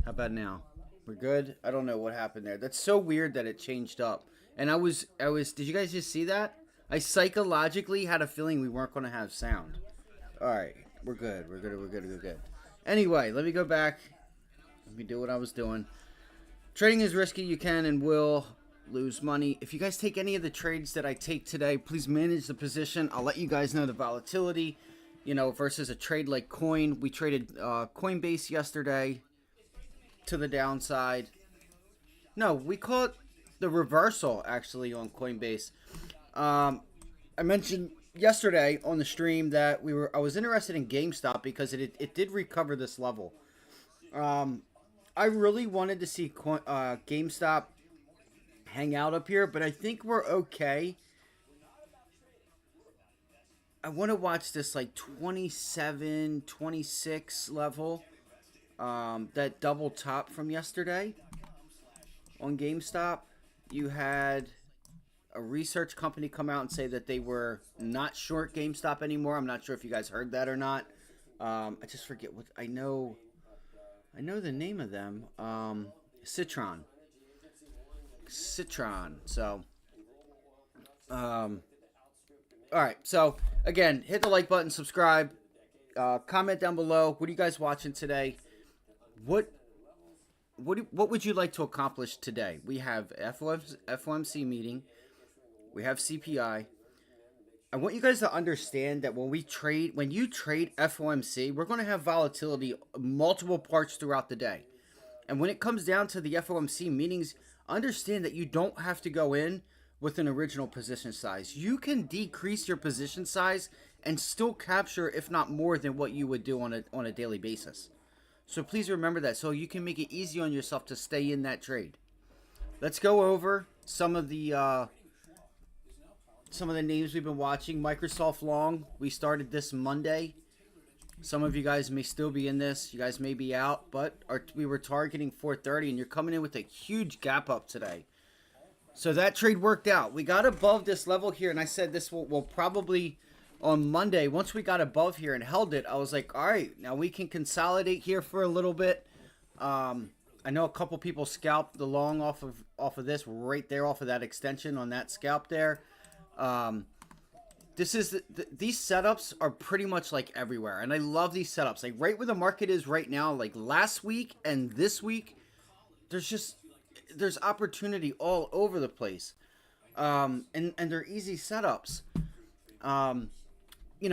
How about now? We're good. I don't know what happened there. That's so weird that it changed up. And I was. Did you guys just see that? I psychologically had a feeling we weren't going to have sound. All right, we're good. We're good. We're good. We're good. Anyway, let me go back. Let me do what I was doing. Trading is risky. You can and will lose money. If you guys take any of the trades that I take today, please manage the position. I'll let you guys know the volatility. Versus a trade like Coin. We traded Coinbase yesterday to the downside. No, we call it the reversal actually on Coinbase. I mentioned yesterday on the stream that I was interested in GameStop because it did recover this level. I really wanted to see GameStop hang out up here, but I think we're okay. I want to watch this like 27, 26 level. That double top from yesterday on GameStop. You had a research company come out and say that they were not short GameStop anymore. I'm not sure if you guys heard that or not. I just forget what I know. I know the name of them. Citron. So, all right. So again, hit the like button, subscribe, comment down below. What are you guys watching today? What would you like to accomplish today? We have FOMC meeting. We have CPI. I want you guys to understand that when you trade FOMC, we're going to have volatility multiple parts throughout the day. And when it comes down to the FOMC meetings, understand that you don't have to go in with an original position size. You can decrease your position size and still capture, if not more than what you would do on a daily basis. So please remember that, so you can make it easy on yourself to stay in that trade. Let's go over some of the names we've been watching. Microsoft long. We started this Monday. Some of you guys may still be in this. You guys may be out, but we were targeting 430, and you're coming in with a huge gap up today. So that trade worked out. We got above this level here, and I said this will probably on Monday. Once we got above here and held it, I was like, all right, now we can consolidate here for a little bit. I know a couple people scalped the long off of this right there, off of that extension on that scalp there. These setups are pretty much like everywhere, and I love these setups. Like right where the market is right now, like last week and this week, there's opportunity all over the place, and they're easy setups.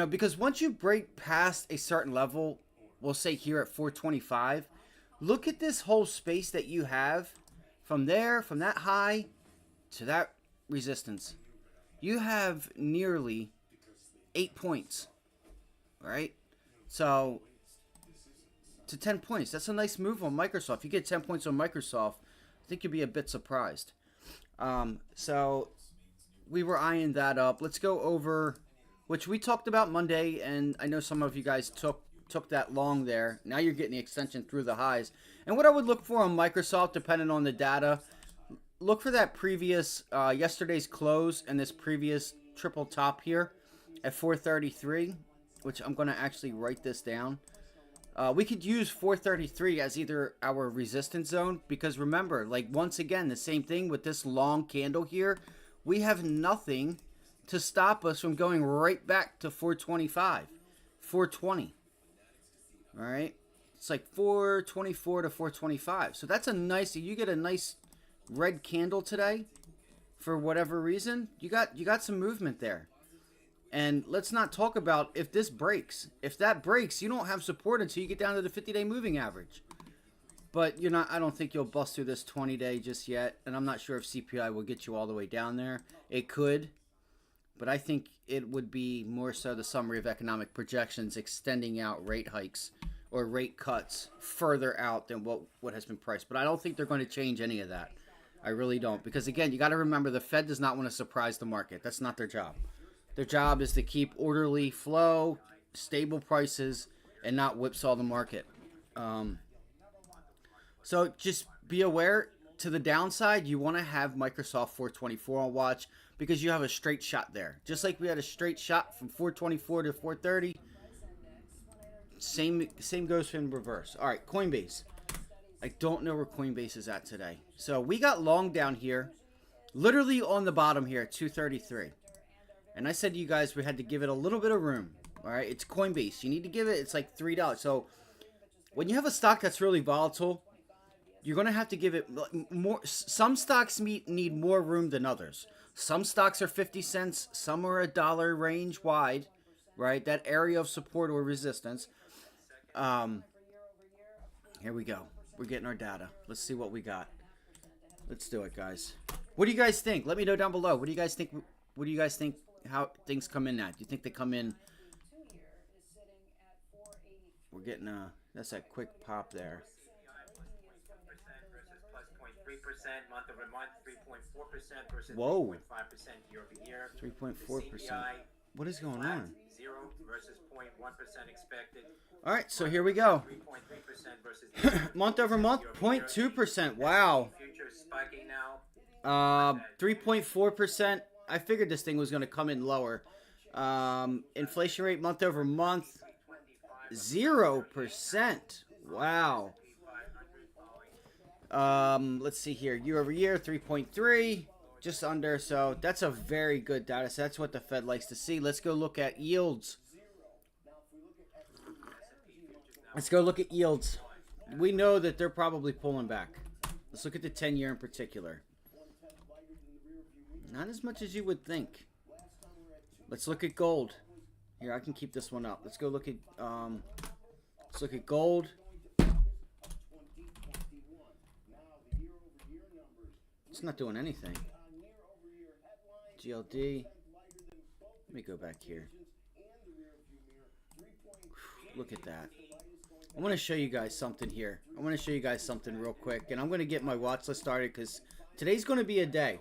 Because once you break past a certain level, we'll say here at 425, look at this whole space that you have from that high to that resistance. You have nearly 8 points, right? So to 10 points, that's a nice move on Microsoft. If you get 10 points on Microsoft, I think you'll be a bit surprised. So we were eyeing that up. Let's go over, which we talked about Monday, and I know some of you guys took that long there. Now you're getting the extension through the highs. And what I would look for on Microsoft, depending on the data, look for that previous yesterday's close and this previous triple top here at 433, which I'm going to actually write this down. We could use 433 as either our resistance zone, because remember, like once again, the same thing with this long candle here. We have nothing to stop us from going right back to 425, 420. All right, it's like 424 to 425. So that's you get a nice red candle today. For whatever reason, you got some movement there. And let's not talk about if this breaks. If that breaks, you don't have support until you get down to the 50-day moving average. But I don't think you'll bust through this 20-day just yet. And I'm not sure if CPI will get you all the way down there. It could. But I think it would be more so the summary of economic projections extending out rate hikes or rate cuts further out than what has been priced. But I don't think they're going to change any of that. I really don't. Because, again, you got to remember the Fed does not want to surprise the market. That's not their job. Their job is to keep orderly flow, stable prices, and not whipsaw the market. So just be aware, to the downside, you want to have Microsoft 424 on watch because you have a straight shot there. Just like we had a straight shot from 424 to 430. Same goes in reverse. All right, Coinbase. I don't know where Coinbase is at today. So we got long down here, literally on the bottom here at 233. And I said to you guys we had to give it a little bit of room. All right, it's Coinbase. You need to give it, it's like $3. So when you have a stock that's really volatile, you're going to have to give it more. Some stocks need more room than others. Some stocks are 50 cents. Some are $1 range wide, right? That area of support or resistance. Here we go. We're getting our data. Let's see what we got. Let's do it, guys. What do you guys think? Let me know down below. What do you guys think? What do you guys think how things come in at? Do you think they come in? We're getting that's that quick pop there. Month over month, 3.4% versus 3.5% Whoa. year over year. 3.4%. What is going on? 0 versus 0.1% expected. All right, so here we go. 3.3% versus Month over month, 0.2%. Wow. Futures spiking now. 3.4%. I figured this thing was going to come in lower. Inflation rate month over month, 0%. Wow. Let's see here. Year over year, 3.3, just under. So that's a very good data. So that's what the Fed likes to see. Let's go look at yields. Let's go look at yields. We know that they're probably pulling back. Let's look at the 10-year in particular. Not as much as you would think. Let's look at gold. Here, I can keep this one up. Let's go look at gold. It's not doing anything. GLD. Let me go back here. Look at that. I want to show you guys something here. I want to show you guys something real quick. And I'm going to get my watch list started because today's going to be a day.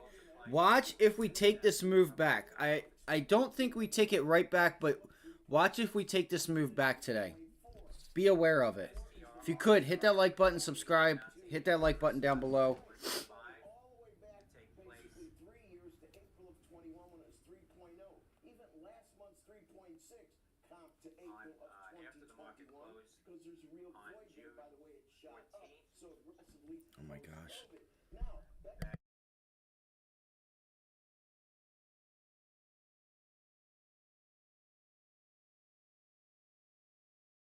Watch if we take this move back. I don't think we take it right back, but watch if we take this move back today. Be aware of it. If you could, hit that like button, subscribe. Hit that like button down below. Oh my gosh.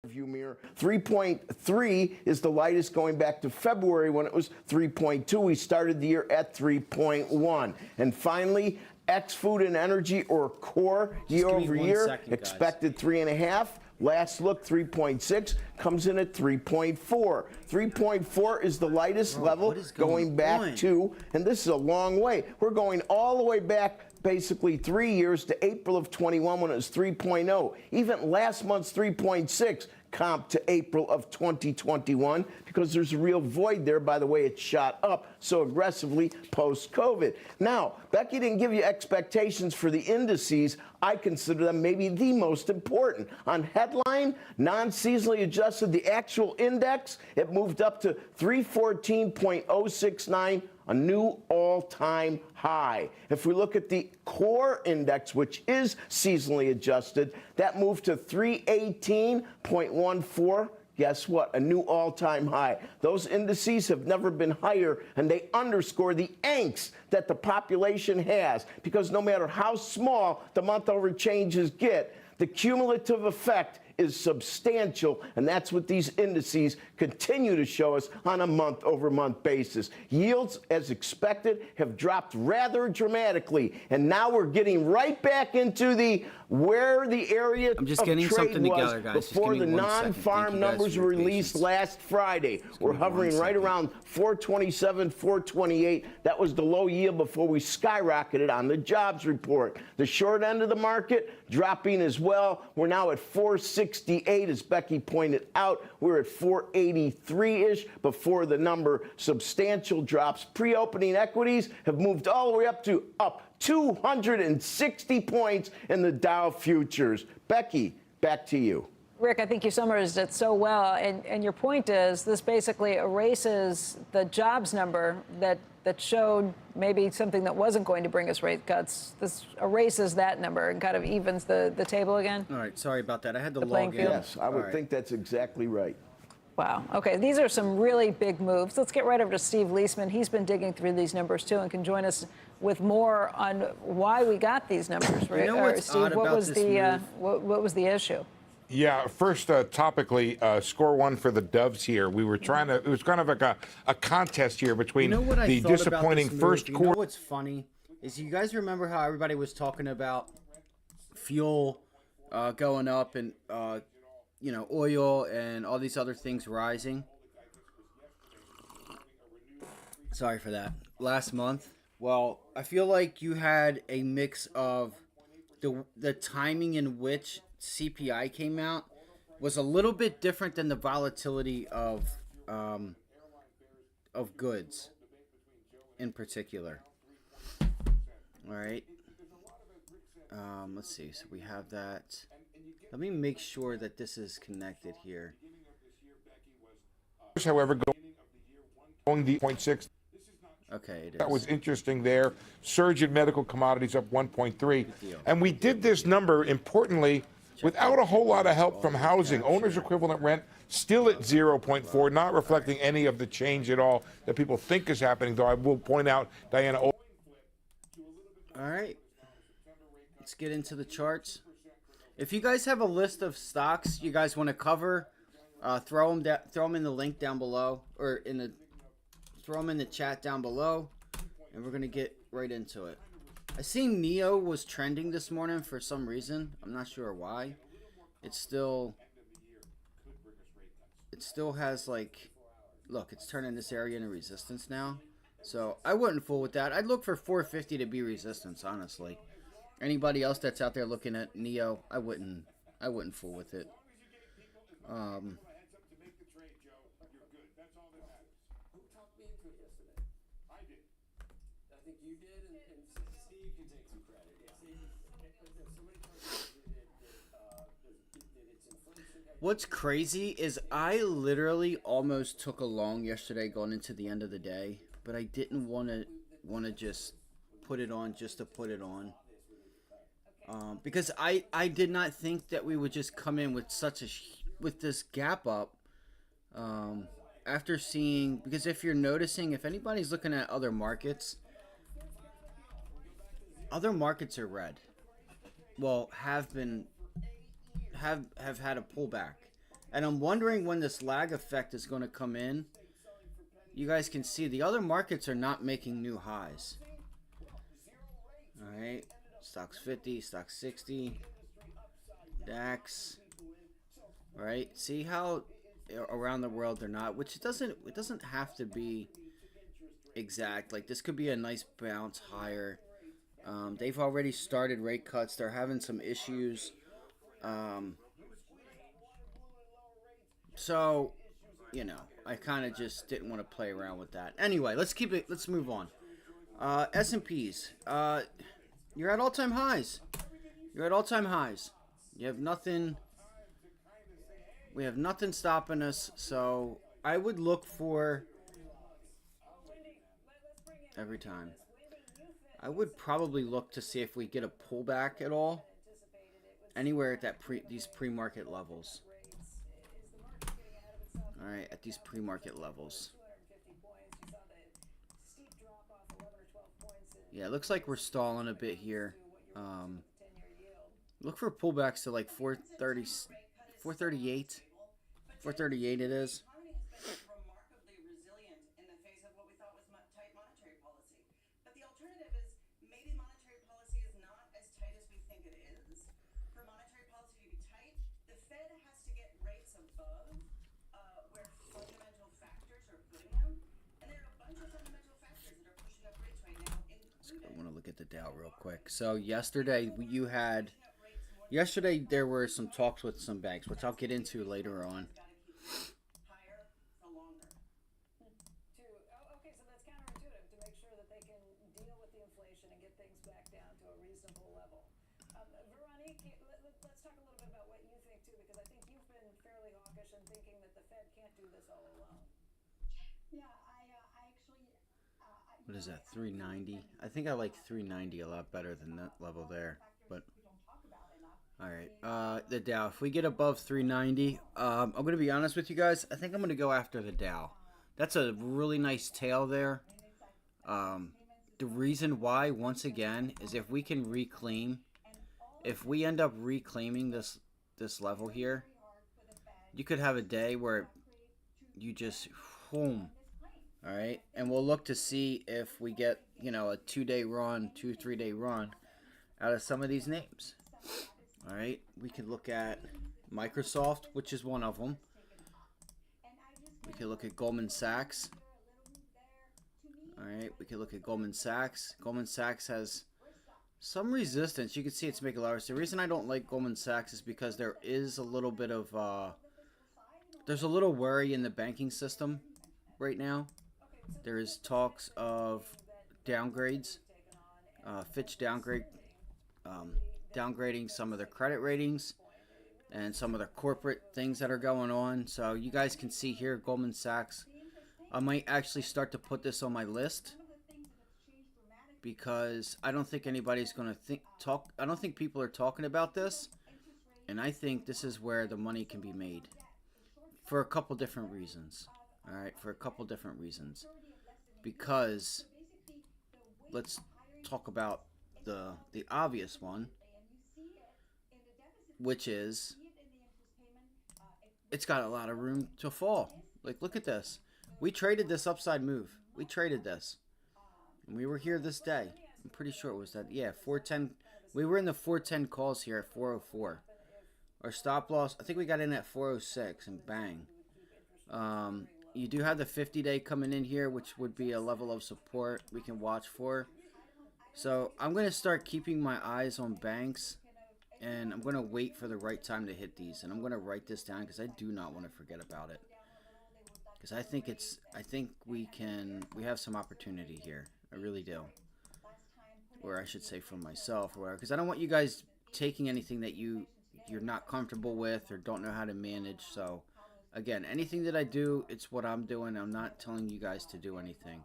View mirror. 3.3 is the lightest going back to February when it was 3.2. We started the year at 3.1. And finally, ex-food and energy or core year over year expected 3.5. Last look, 3.6 comes in at 3.4. 3.4 is the lightest level going back to, and this is a long way. We're going all the way back basically 3 years to April of 21 when it was 3.0. Even last month's 3.6 comp to April of 2021 because there's a real void there by the way it shot up so aggressively post-COVID. Now, Becky didn't give you expectations for the indices. I consider them maybe the most important. On headline, non-seasonally adjusted, the actual index, it moved up to 314.069, a new all-time high. If we look at the core index, which is seasonally adjusted, that moved to 318.14. Guess what? A new all-time high. Those indices have never been higher, and they underscore the angst that the population has, because no matter how small the month-over changes get, the cumulative effect is substantial, and that's what these indices continue to show us on a month-over-month basis. Yields, as expected, have dropped rather dramatically, and now we're getting right back into the where the area of trade was before the non-farm numbers were released last Friday. We're hovering right around 427, 428. That was the low yield before we skyrocketed on the jobs report. The short end of the market dropping as well. We're now at 468, as Becky pointed out. We're at 483-ish before the number. Substantial drops. Pre-opening equities have moved all the way up 260 points in the Dow futures. Becky, back to you. Rick, I think you summarized it so well. And your point is this basically erases the jobs number that showed maybe something that wasn't going to bring us rate cuts. This erases that number and kind of evens the table again. All right, sorry about that. I had to log in. Yes, I would think that's exactly right. Wow. Okay, these are some really big moves. Let's get right over to Steve Leisman. He's been digging through these numbers too, and can join us with more on why we got these numbers. Right? You know what's Steve, odd what about was this the move? what was the issue? Yeah, first, topically, score one for the Doves here. We were trying to, it was kind of like a contest here between You know what I the thought about disappointing this move? first You know quarter. what's funny is you guys remember how everybody was talking about fuel going up and you know, oil and all these other things rising. Sorry for that. Last month. Well, I feel like you had a mix of the timing in which CPI came out was a little bit different than the volatility of goods in particular. All right. Let's see. So we have that. Let me make sure that this is connected here. However, going the 0.6. Okay, it is. That was interesting there. Surge in medical commodities up 1.3. And we did this number, importantly, without a whole lot of help from housing. Owner's equivalent rent still at 0.4, not reflecting any of the change at all that people think is happening, though I will point out, Diana. All right. Let's get into the charts. If you guys have a list of stocks you guys want to cover, throw them in the link down below, or throw them in the chat down below, and we're gonna get right into it. I seen NEO was trending this morning for some reason. I'm not sure why. It still has, like, look, it's turning this area into resistance now. So I wouldn't fool with that. I'd look for 450 to be resistance, honestly. Anybody else that's out there looking at NEO, I wouldn't fool with it. What's crazy is I literally almost took a long yesterday going into the end of the day, but I didn't want to just put it on just to put it on. Because I did not think that we would just come in with with this gap up after seeing, because if you're noticing, if anybody's looking at other markets are red. Well, have had a pullback, and I'm wondering when this lag effect is going to come in. You guys can see the other markets are not making new highs. All right. Stocks 50, Stocks 60, DAX. All right, see how around the world they're not, which it doesn't have to be exact. Like, this could be a nice bounce higher. They've already started rate cuts. They're having some issues. So, you know, I kind of just didn't want to play around with that. Anyway, let's move on. S&Ps. You're at all-time highs. You're at all-time highs. You have nothing. We have nothing stopping us. So I would look for every time. I would probably look to see if we get a pullback at all, anywhere at that these pre-market levels. All right, at these pre-market levels. Yeah, it looks like we're stalling a bit here. Look for pullbacks to like 430, 438. 438 it is. Remarkably resilient in the face of what we thought was tight monetary policy. But the alternative is maybe monetary policy is not as tight as we think it is. For monetary policy to be tight, the Fed has to get rates above where fundamental factors are putting them. And there are a bunch of fundamental factors that are pushing up rates right now. I want to look at the Dow real quick. So yesterday there were some talks with some banks, which I'll get into later on. Higher for longer. Okay, so that's counterintuitive to make sure that they can deal with the inflation and get things back down to a reasonable level. Veronique, let's talk a little bit about what you think too, because I think you've been fairly hawkish in thinking that the Fed can't do this all alone. Yeah, I actually. What is that, 390? I think I like 390 a lot better than that level there. But We don't talk about enough. All right, the Dow. If we get above 390, I'm going to be honest with you guys. I think I'm going to go after the Dow. That's a really nice tail there. The reason why, once again, is if we can reclaim, if we end up reclaiming this level here, you could have a day where you just, boom. All right, and we'll look to see if we get, you know, a 2-day run, 2-3 day run out of some of these names. All right, we could look at Microsoft, which is one of them. We could look at Goldman Sachs. All right, we could look at Goldman Sachs. Goldman Sachs has some resistance. You can see it's making lower. The reason I don't like Goldman Sachs is because there is a little bit of there's a little worry in the banking system right now. There is talks of downgrades. Fitch downgrading some of their credit ratings and some of the corporate things that are going on. So you guys can see here, Goldman Sachs. I might actually start to put this on my list because I don't think anybody's going to talk. I don't think people are talking about this, and I think this is where the money can be made for a couple different reasons. All right, for a couple different reasons. Because let's talk about the obvious one, which is it's got a lot of room to fall. Like, look at this. We traded this upside move. We traded this. And we were here this day. I'm pretty sure it was that. Yeah, 410. We were in the 410 calls here at 404. Our stop loss, I think we got in at 406 and bang. You do have the 50-day coming in here, which would be a level of support we can watch for. So I'm going to start keeping my eyes on banks, and I'm going to wait for the right time to hit these. And I'm going to write this down because I do not want to forget about it. Because I think we have some opportunity here. I really do. Or I should say for myself, or whatever. Because I don't want you guys taking anything that you're not comfortable with or don't know how to manage. So again, anything that I do, it's what I'm doing. I'm not telling you guys to do anything.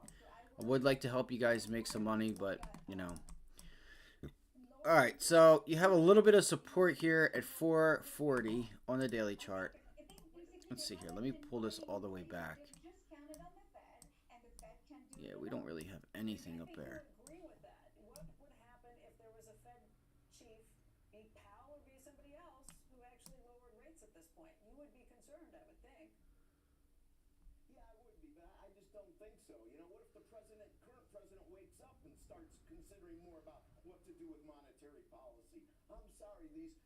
I would like to help you guys make some money, but, you know. All right, so you have a little bit of support here at 440 on the daily chart. Let's see here. Let me pull this all the way back. Yeah, we don't really have anything up there. Agree with that. What would happen if there was a Fed chief, be Powell or be somebody else, who actually lowered rates at this point? You would be concerned, I would think. Yeah, I would be, but I just don't think so. You know, what if the current president wakes up and starts considering more about what to do with monetary policy? I'm sorry,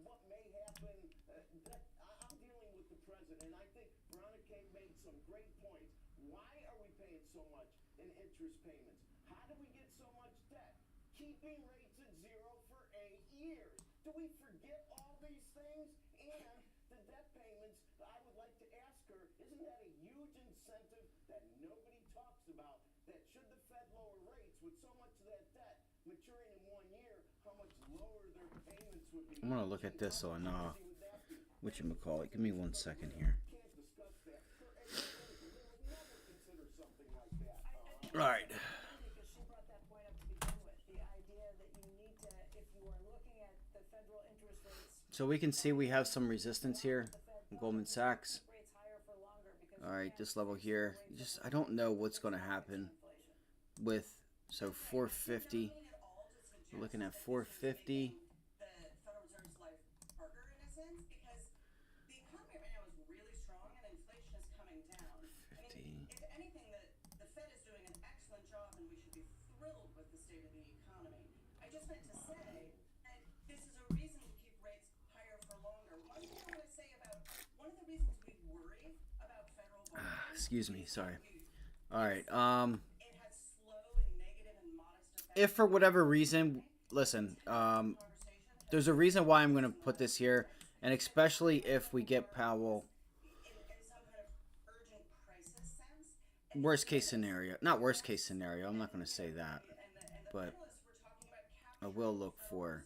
what may happen, I'm dealing with the president, and I think Veronica made some great points. Why are we paying so much in interest payments? How do we get so much debt? Keeping rates at zero for 8 years. Do we forget all these things? And the debt payments, I would like to ask her, isn't that a huge incentive that nobody talks about? That should the Fed lower rates with so much of that debt maturing in 1 year, how much lower their payments would be? I'm going to look at this on, whatchamacallit. Give me 1 second here. All right. Because she brought that point up to begin with, the idea that you need to, if you are looking at the federal interest rates. So we can see we have some resistance here in Goldman Sachs. Rates higher for longer because All right, this level here. I don't know what's going to happen with, so 450. We're looking at 450. The Federal Reserve's life harder in a sense because the economy right now is really strong and inflation is coming down. I mean, if anything, the Fed is doing an excellent job and we should be thrilled with the state of the economy. I just meant to say that this is a reason to keep rates higher for longer. One thing I want to say about one of the reasons we worry about federal borrowing. Excuse me, sorry. All right. It has slow and negative and modest effects. If for whatever reason, listen, there's a reason why I'm going to put this here, and especially if we get Powell. In some kind of urgent crisis sense. Worst case scenario. Not worst case scenario. I'm not going to say that. But I will look for,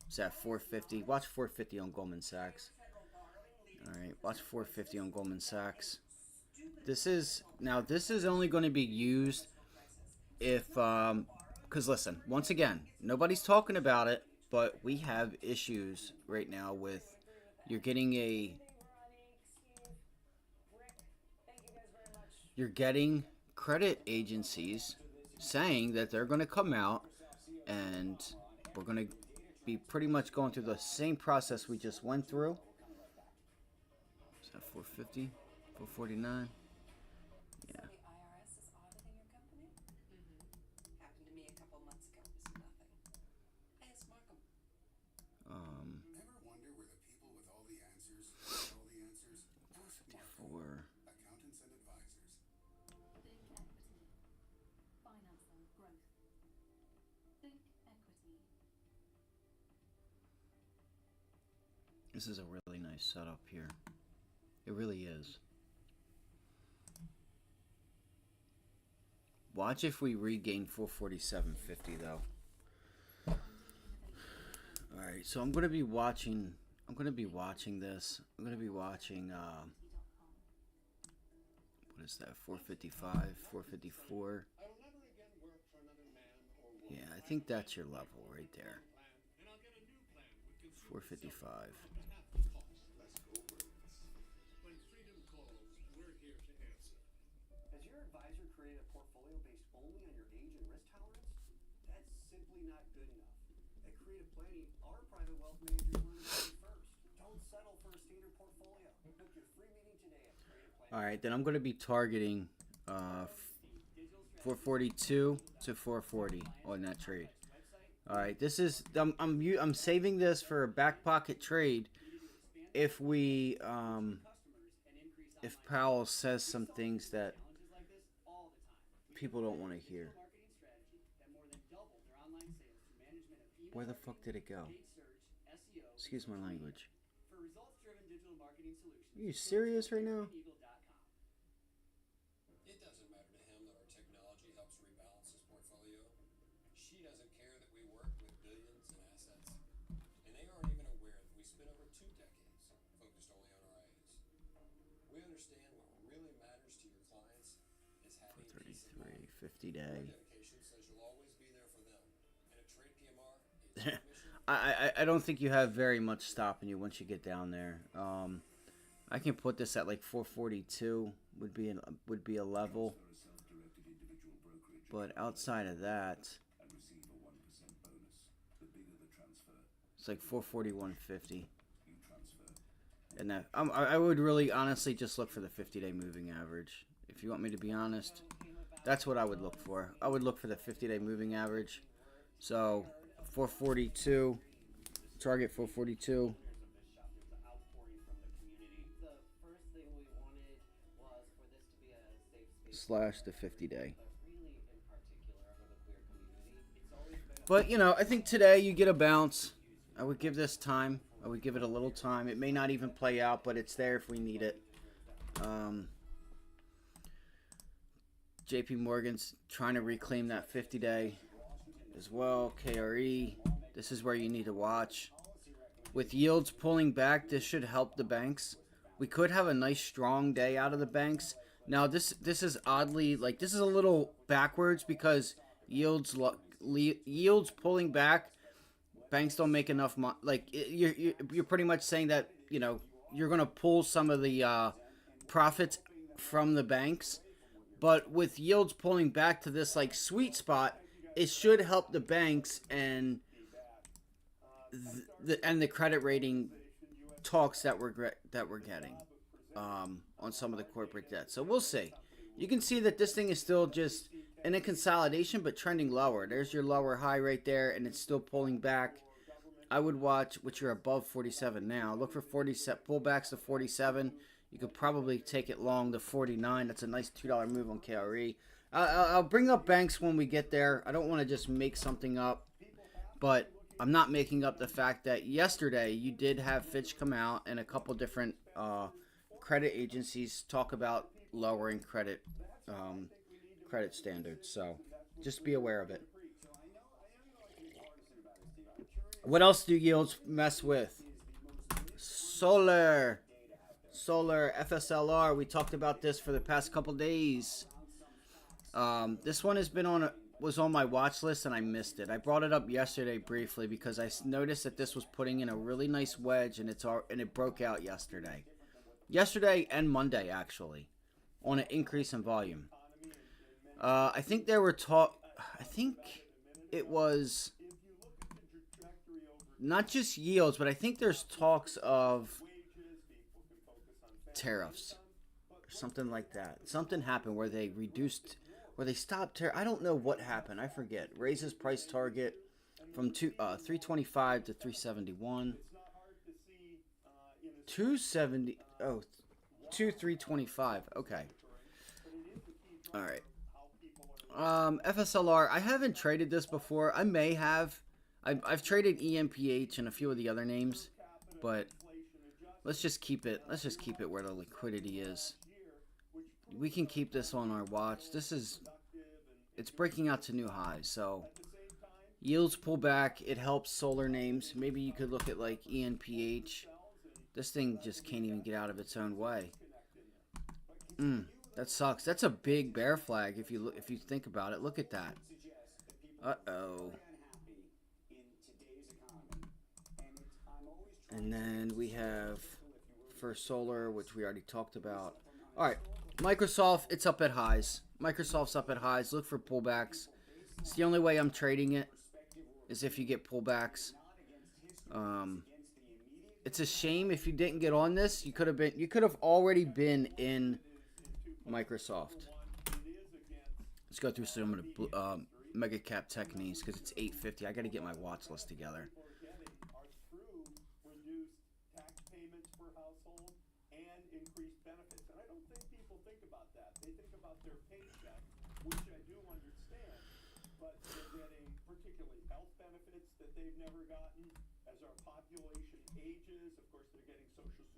is that 450? Watch 450 on Goldman Sachs. All right, watch 450 on Goldman Sachs. This is only going to be used if, because listen, once again, nobody's talking about it. but we have issues right now with you're getting credit agencies saying that they're going to come out and we're going to be pretty much going through the same process we just went through. Is that 450? 449? Yeah. The IRS is auditing your company? Happened to me a couple months ago. It was nothing. Ask Markham. Ever wonder where the people with all the answers get all the answers? Ask Markham. 4. Accountants and advisors. Think equity. Finance and growth. Think equity. This is a really nice setup here. It really is. Watch if we regain 447.50 though. All right, so I'm gonna be watching. I'm gonna be watching this. I'm gonna be watching. What is that? 455, 454. Yeah, I think that's your level right there. 455. When freedom calls, we're here to answer. Has your advisor created a portfolio based only on your age and risk tolerance? That's simply not good enough. At Creative Planning, our private wealth managers learn to play first. Don't settle for a standard portfolio. Book your free meeting today at Creative Planning. All right, then I'm going to be targeting 442 to 440 on that trade. All right, this is I'm saving this for a back pocket trade if we if Powell says some things that people don't want to hear. Where the fuck did it go? Excuse my language. Are you serious right now? It doesn't matter to him that our technology helps rebalance his portfolio. She doesn't care that we work with billions in assets. And they aren't even aware that we spent over 2 decades focused only on RIAs. We understand what really matters to your clients is having peace of 33, mind. 50 day. Our dedication says you'll always be there for them. And at Trade PMR, it's our mission. I don't think you have very much stopping you once you get down there. I can put this at like 442 would be a level, but outside of that, it's like 441.50. And that I would really honestly just look for the 50-day moving average. If you want me to be honest, that's what I would look for. I would look for the 50-day moving average. So 442, target 442. Slash the 50-day. But, you know, I think today you get a bounce. I would give this time. I would give it a little time. It may not even play out, but it's there if we need it. JP Morgan's trying to reclaim that 50-day as well. KRE. This is where you need to watch. With yields pulling back, this should help the banks. We could have a nice strong day out of the banks. Now this is oddly, like, this is a little backwards because yields pulling back, banks don't make enough money. Like, you're pretty much saying that, you know, you're gonna pull some of the profits from the banks, but with yields pulling back to this like sweet spot, it should help the banks and the credit rating talks that we're getting. On some of the corporate debt. So we'll see. You can see that this thing is still just in a consolidation, but trending lower. There's your lower high right there, and it's still pulling back. I would watch, which you're above 47 now. Look for 47 pullbacks to 47. You could probably take it long to 49. That's a nice $2 move on KRE. I'll bring up banks when we get there. I don't want to just make something up, but I'm not making up the fact that yesterday you did have Fitch come out and a couple different credit agencies talk about lowering credit standards. So just be aware of it. What else do yields mess with? Solar, FSLR. We talked about this for the past couple days. This one has been on was on my watch list and I missed it. I brought it up yesterday briefly because I noticed that this was putting in a really nice wedge, and it broke out yesterday. Yesterday and Monday, actually, on an increase in volume. I think there were I think it was not just yields, but I think there's talks of tariffs or something like that. Something happened where they stopped I don't know what happened. I forget. Raises price target from 325 to 371. 270. Oh, to 325. Okay. All right. FSLR. I haven't traded this before. I may have. I've traded EMPH and a few of the other names, but let's just keep it. Let's just keep it where the liquidity is. We can keep this on our watch. It's breaking out to new highs, so yields pull back. It helps solar names. Maybe you could look at like ENPH. This thing just can't even get out of its own way. That sucks. That's a big bear flag if you think about it. Look at that. Uh-oh. And then we have First Solar, which we already talked about. All right. Microsoft, it's up at highs. Microsoft's up at highs. Look for pullbacks. It's the only way I'm trading it is if you get pullbacks. It's a shame if you didn't get on this. You could have already been in Microsoft. Let's go through some of the mega cap tech news because it's 8:50. I got to get my watch list together.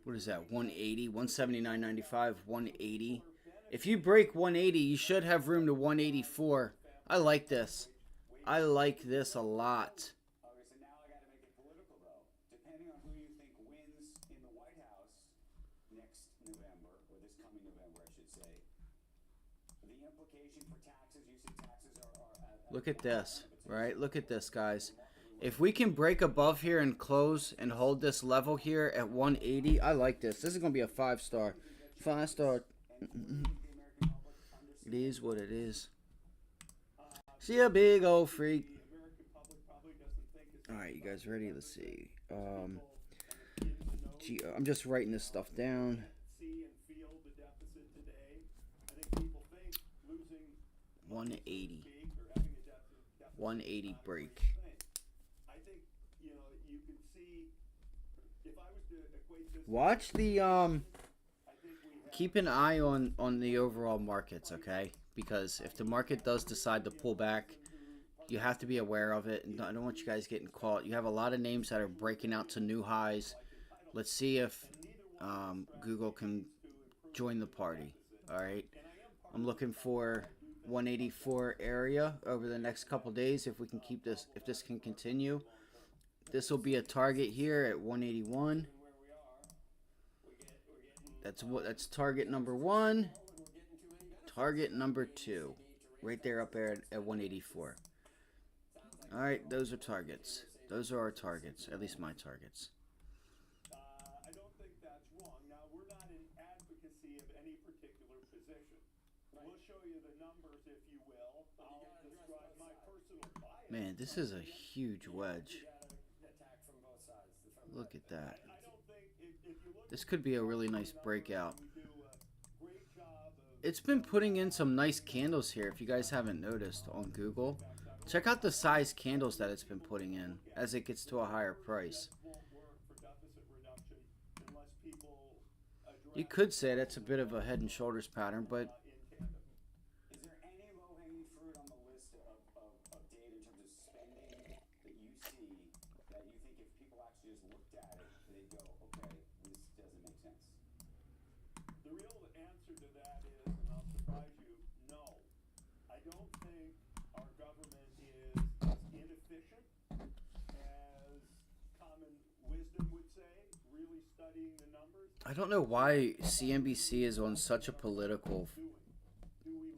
What is that? 180, 179.95, 180. If you break 180, you should have room to 184. I like this. I like this a lot. Okay, so now I got to make it political, though. Depending on who you think wins in the White House next November, or this coming November, I should say, the implication for taxes, you see taxes are Look at this, right? Look at this, guys. If we can break above here and close and hold this level here at 180, I like this. This is going to be a 5-star. 5-star. It is what it is. See a big old freak. All right, you guys ready? Let's see. I'm just writing this stuff down. 180. 180 break. Watch the keep an eye on the overall markets, okay? Because if the market does decide to pull back, you have to be aware of it. And I don't want you guys getting caught. You have a lot of names that are breaking out to new highs. Let's see if Google can join the party. All right, I'm looking for 184 area over the next couple days. If we can keep this, if this can continue, this will be a target here at 181. That's target number 1. Target number 2, right there up there at 184. All right, those are targets. Those are our targets, at least my targets. I don't think that's wrong. Now, we're not in advocacy of any particular position. We'll show you the numbers, if you will. I'll describe my personal bias. Man, this is a huge wedge. Look at that. This could be a really nice breakout. It's been putting in some nice candles here, if you guys haven't noticed on Google. Check out the size candles that it's been putting in as it gets to a higher price. You could say that's a bit of a head and shoulders pattern, but Is there any low-hanging fruit on the list of data in terms of spending that you see that you think if people actually just looked at it, they'd go, okay, this doesn't make sense? The real answer to that is, and I'll surprise you, no. I don't think our government is as inefficient as common wisdom would say, really studying the numbers. I don't know why CNBC is on such a political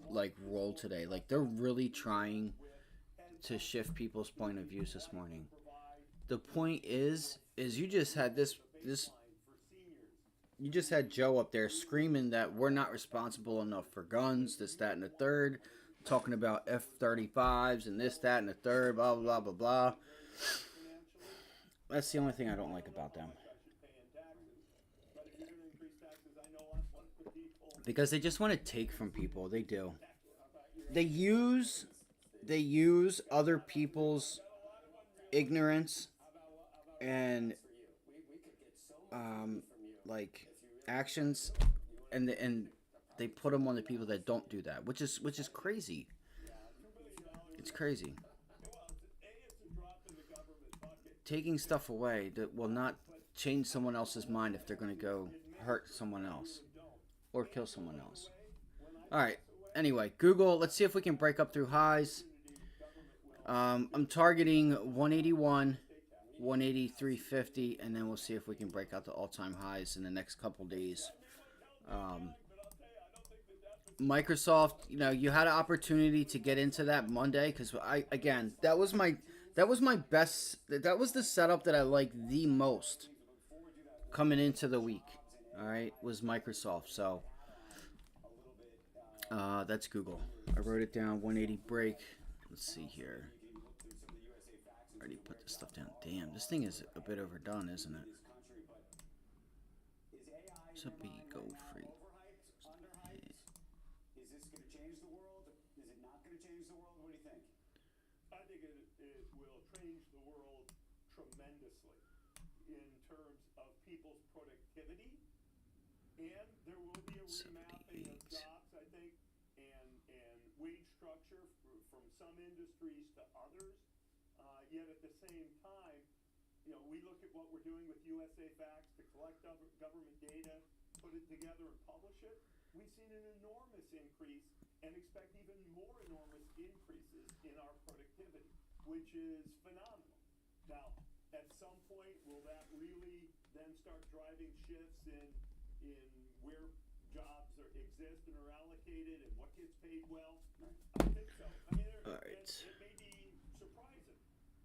like role today. Like they're really trying to shift people's point of views this morning. The point is you just had you just had Joe up there screaming that we're not responsible enough for guns, this, that, and the third, talking about F-35s and this, that, and the third, blah, blah, blah, blah. That's the only thing I don't like about them. Because they just want to take from people. They do. They use other people's ignorance and like actions, and they put them on the people that don't do that, which is crazy. It's crazy. Taking stuff away that will not change someone else's mind if they're going to go hurt someone else or kill someone else. All right. Anyway, Google, let's see if we can break up through highs. I'm targeting 181, 183.50, and then we'll see if we can break out the all-time highs in the next couple days. Microsoft, you know, you had an opportunity to get into that Monday because that was my best. That was the setup that I liked the most coming into the week. All right, was Microsoft. So that's Google. I wrote it down. 180 break. Let's see here. I already put this stuff down. Damn, this thing is a bit overdone, isn't it? So be go free. Is this going to change the world? Is it not going to change the world? What do you think? I think it will change the world tremendously in terms of people's productivity, and there will be a remapping of jobs, I think, and wage structure from some industries to others. Yet at the same time, you know, we look at what we're doing with USA Facts to collect government data, put it together and publish it. We've seen an enormous increase and expect even more enormous increases in our productivity, which is phenomenal. Now, at some point, will that really then start driving shifts in where jobs exist and are allocated and what gets paid well? I think so. I mean, it may be surprising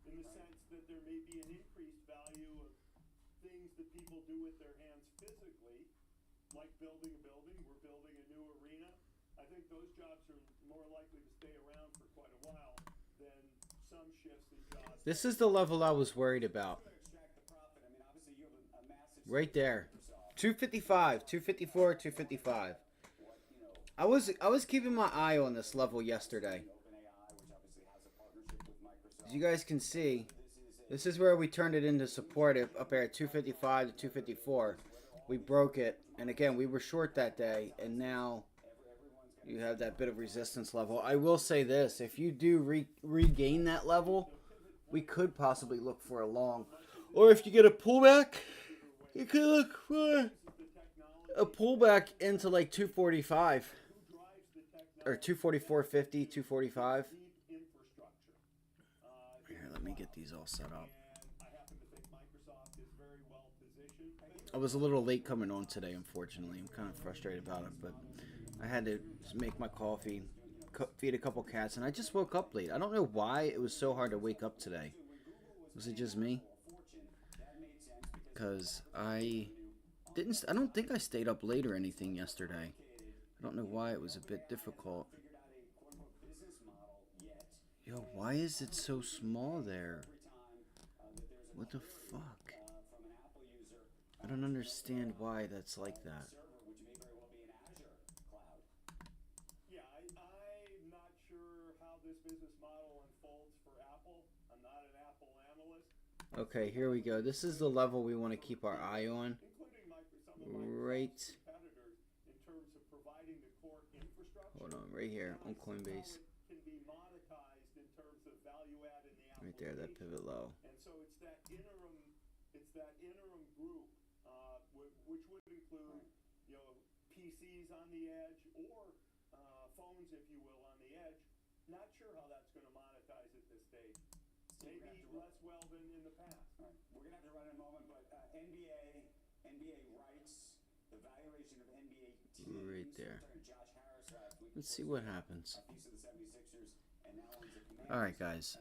in the sense that there may be an increased value of things that people do with their hands physically, like building a building. We're building a new arena. I think those jobs are more likely to stay around for quite a while than some shifts in jobs. This is the level I was worried about. Right there. 255, 254, 255. I was keeping my eye on this level yesterday. As you guys can see, this is where we turned it into support up there at 255 to 254. We broke it, and again, we were short that day, and now you have that bit of resistance level. I will say this, if you do regain that level, we could possibly look for a long. Or if you get a pullback, you could look for a pullback into like 245. Or 244.50, 245. Here, let me get these all set up. I was a little late coming on today, unfortunately. I'm kind of frustrated about it, but I had to make my coffee, feed a couple cats, and I just woke up late. I don't know why it was so hard to wake up today. Was it just me? Because I don't think I stayed up late or anything yesterday. I don't know why it was a bit difficult. Yo, why is it so small there? What the fuck? I don't understand why that's like that. Yeah, I'm not sure how this business model unfolds for Apple. I'm not an Apple analyst. Okay, here we go. This is the level we want to keep our eye on. Right. In terms of providing the core infrastructure. Hold on, right here on Coinbase. Can be monetized in terms of value add in the right there, that pivot low. And so it's that interim group, which would include, you know, PCs on the edge or phones, if you will, on the edge. Not sure how that's going to monetize at this stage. Maybe less well than in the past. Right. We're going to have to run in a moment, but NBA rights, the valuation of NBA teams. Right there. Josh Harris, Let's see what happens. A piece of the 76ers, and All right, guys.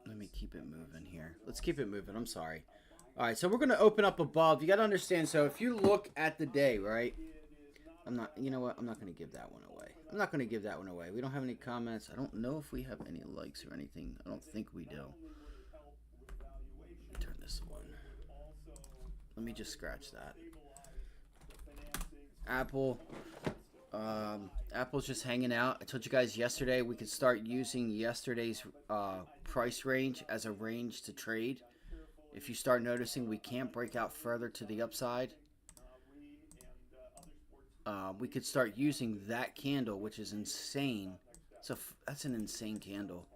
Let me keep it moving here. Let's keep it moving. I'm sorry. All right, so we're going to open up above. You got to understand, so if you look at the day, right? You know what? I'm not going to give that one away. I'm not going to give that one away. We don't have any comments. I don't know if we have any likes or anything. I don't think we do. Turn this one. Let me just scratch that. Apple. Apple's just hanging out. I told you guys yesterday we could start using yesterday's price range as a range to trade. If you start noticing we can't break out further to the upside, we could start using that candle, which is insane. So that's an insane candle.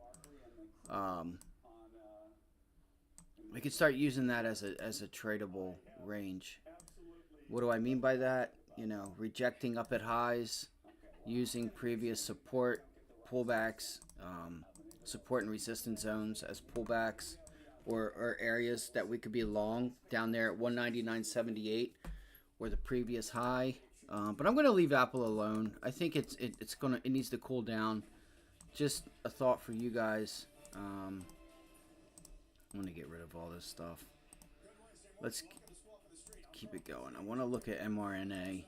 We could start using that as a tradable range. What do I mean by that? You know, rejecting up at highs, using previous support, pullbacks, support and resistance zones as pullbacks, or areas that we could be long down there at 199.78 or the previous high. But I'm going to leave Apple alone. I think it needs to cool down. Just a thought for you guys. I'm going to get rid of all this stuff. Let's keep it going. I want to look at mRNA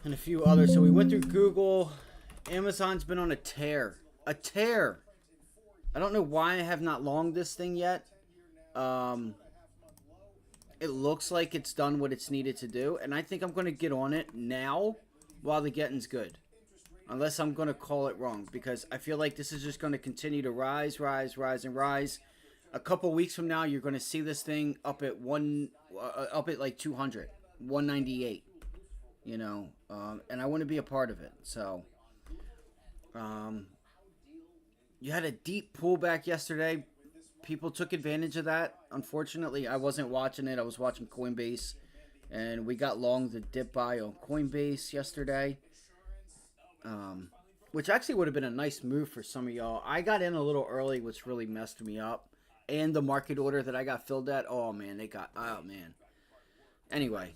and a few others. So we went through Google. Amazon's been on a tear. A tear. I don't know why I have not longed this thing yet. It looks like it's done what it's needed to do. And I think I'm going to get on it now while the getting's good. Unless I'm going to call it wrong. Because I feel like this is just going to continue to rise, rise, rise, and rise. A couple weeks from now, you're going to see this thing up at like 200, 198. You know, and I want to be a part of it. So, you had a deep pullback yesterday. People took advantage of that. Unfortunately, I wasn't watching it. I was watching Coinbase, and we got long the dip buy on Coinbase yesterday, which actually would have been a nice move for some of y'all. I got in a little early, which really messed me up. And the market order that I got filled at, oh man. Anyway,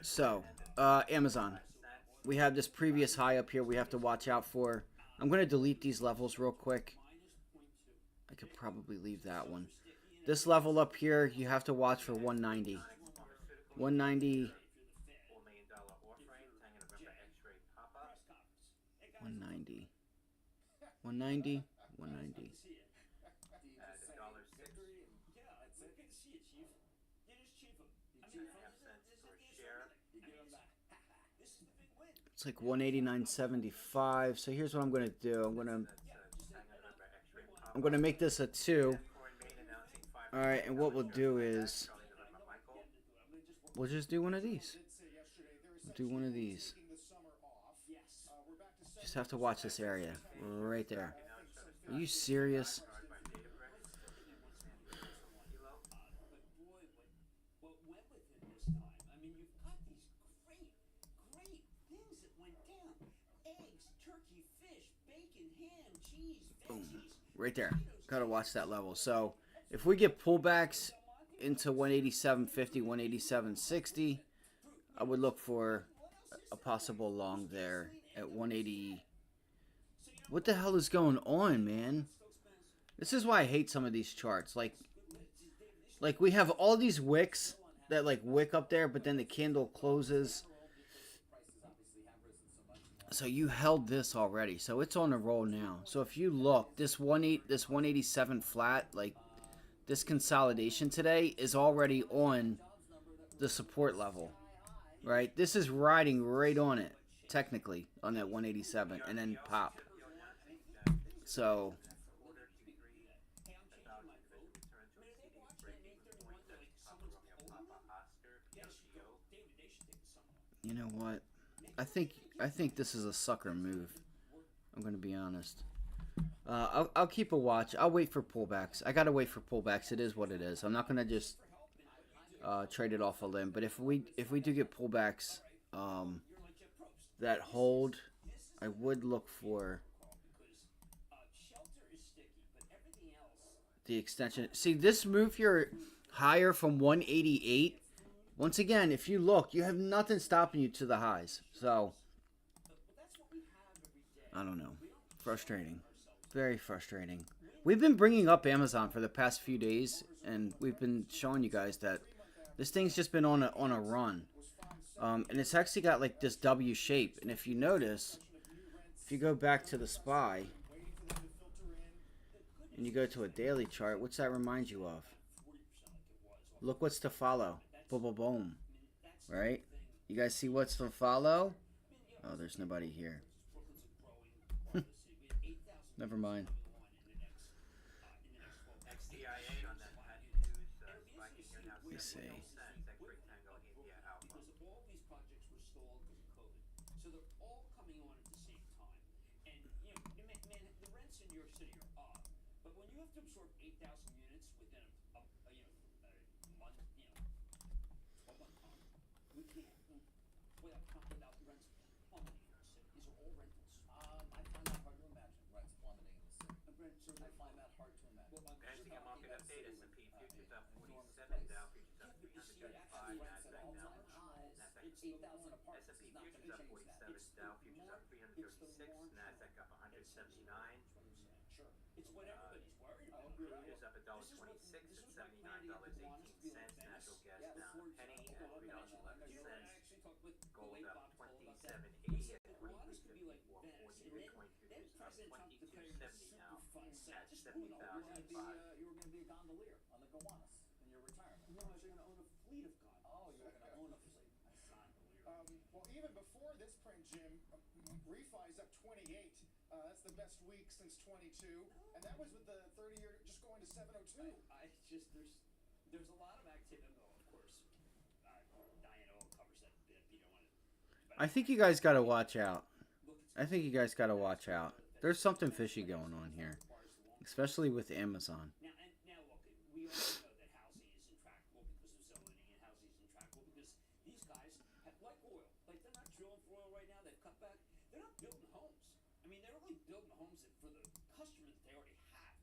so Amazon, we have this previous high up here we have to watch out for. I'm going to delete these levels real quick. I could probably leave that one. This level up here, you have to watch for 190. 190. 190. 190. 190. It's like 189.75. So here's what I'm going to do. I'm going to make this a 2. All right, and what we'll do is we'll just do one of these. We'll do one of these. Just have to watch this area right there. Are you serious? Boom. Right there. Gotta watch that level. So if we get pullbacks into 187.50, 187.60, I would look for a possible long there at 180. What the hell is going on, man? This is why I hate some of these charts. Like we have all these wicks that like wick up there, but then the candle closes. So you held this already, so it's on a roll now. So if you look, this 187 flat, like this consolidation today is already on the support level, right? This is riding right on it, technically, on that 187, and then pop. So you know what? I think this is a sucker move. I'm going to be honest. I'll keep a watch. I'll wait for pullbacks. I got to wait for pullbacks. It is what it is. I'm not going to just trade it off a limb. But if we do get pullbacks that hold, I would look for the extension. See, this move here higher from 188 Once again, if you look, you have nothing stopping you to the highs. So, I don't know. Frustrating. Very frustrating. We've been bringing up Amazon for the past few days, and we've been showing you guys that this thing's just been on a run. And it's actually got like this W shape. And if you notice, if you go back to the SPY, and you go to a daily chart, what's that remind you of? Look what's to follow. Boom, boom, boom. Right? You guys see what's to follow? Oh, there's nobody here. Never mind. XDIA on that news spiking here now. Let me see. X-ray Tango India Alpha. Because all of these projects were stalled because of COVID. So they're all coming on at the same time. And, you know, man, the rents in New York City are up. But when you have to absorb 8,000 units within a month, 12-month time, we can't, without rents plummeting in the city. These are all rentals. I find that hard to imagine, rents plummeting in the city. I find that hard to imagine. Managed to get market update. S&P futures up 47, Dow futures up 335, Nasdaq now. S&P futures up 47, Dow futures up 336, Nasdaq up 179. Sure. It's what everybody's worried about. Crude is up $1.26 at $79.18. Natural gas down a penny at $3.11. Gold up $27.80 at $23.54.40. Bitcoin futures up $22.70 now at $70,005. You were going to be a gondolier on the Gowanus in your retirement. No, I was going to own a fleet of guns. Oh, you were going to own a fleet. Well, even before this print, Jim, refi's up 28. That's the best week since 22, and that was with the 30-year just going to 702. I just there's a lot of activity. Well, of course, Diana covers that bit. You don't want to. I think you guys got to watch out. There's something fishy going on here, especially with Amazon. Now look, we all know that housing is intractable because of zoning, and housing is intractable because these guys have, like oil. Like, they're not drilling for oil right now. They've cut back. They're not building homes. I mean, they're only building homes for the customer that they already have.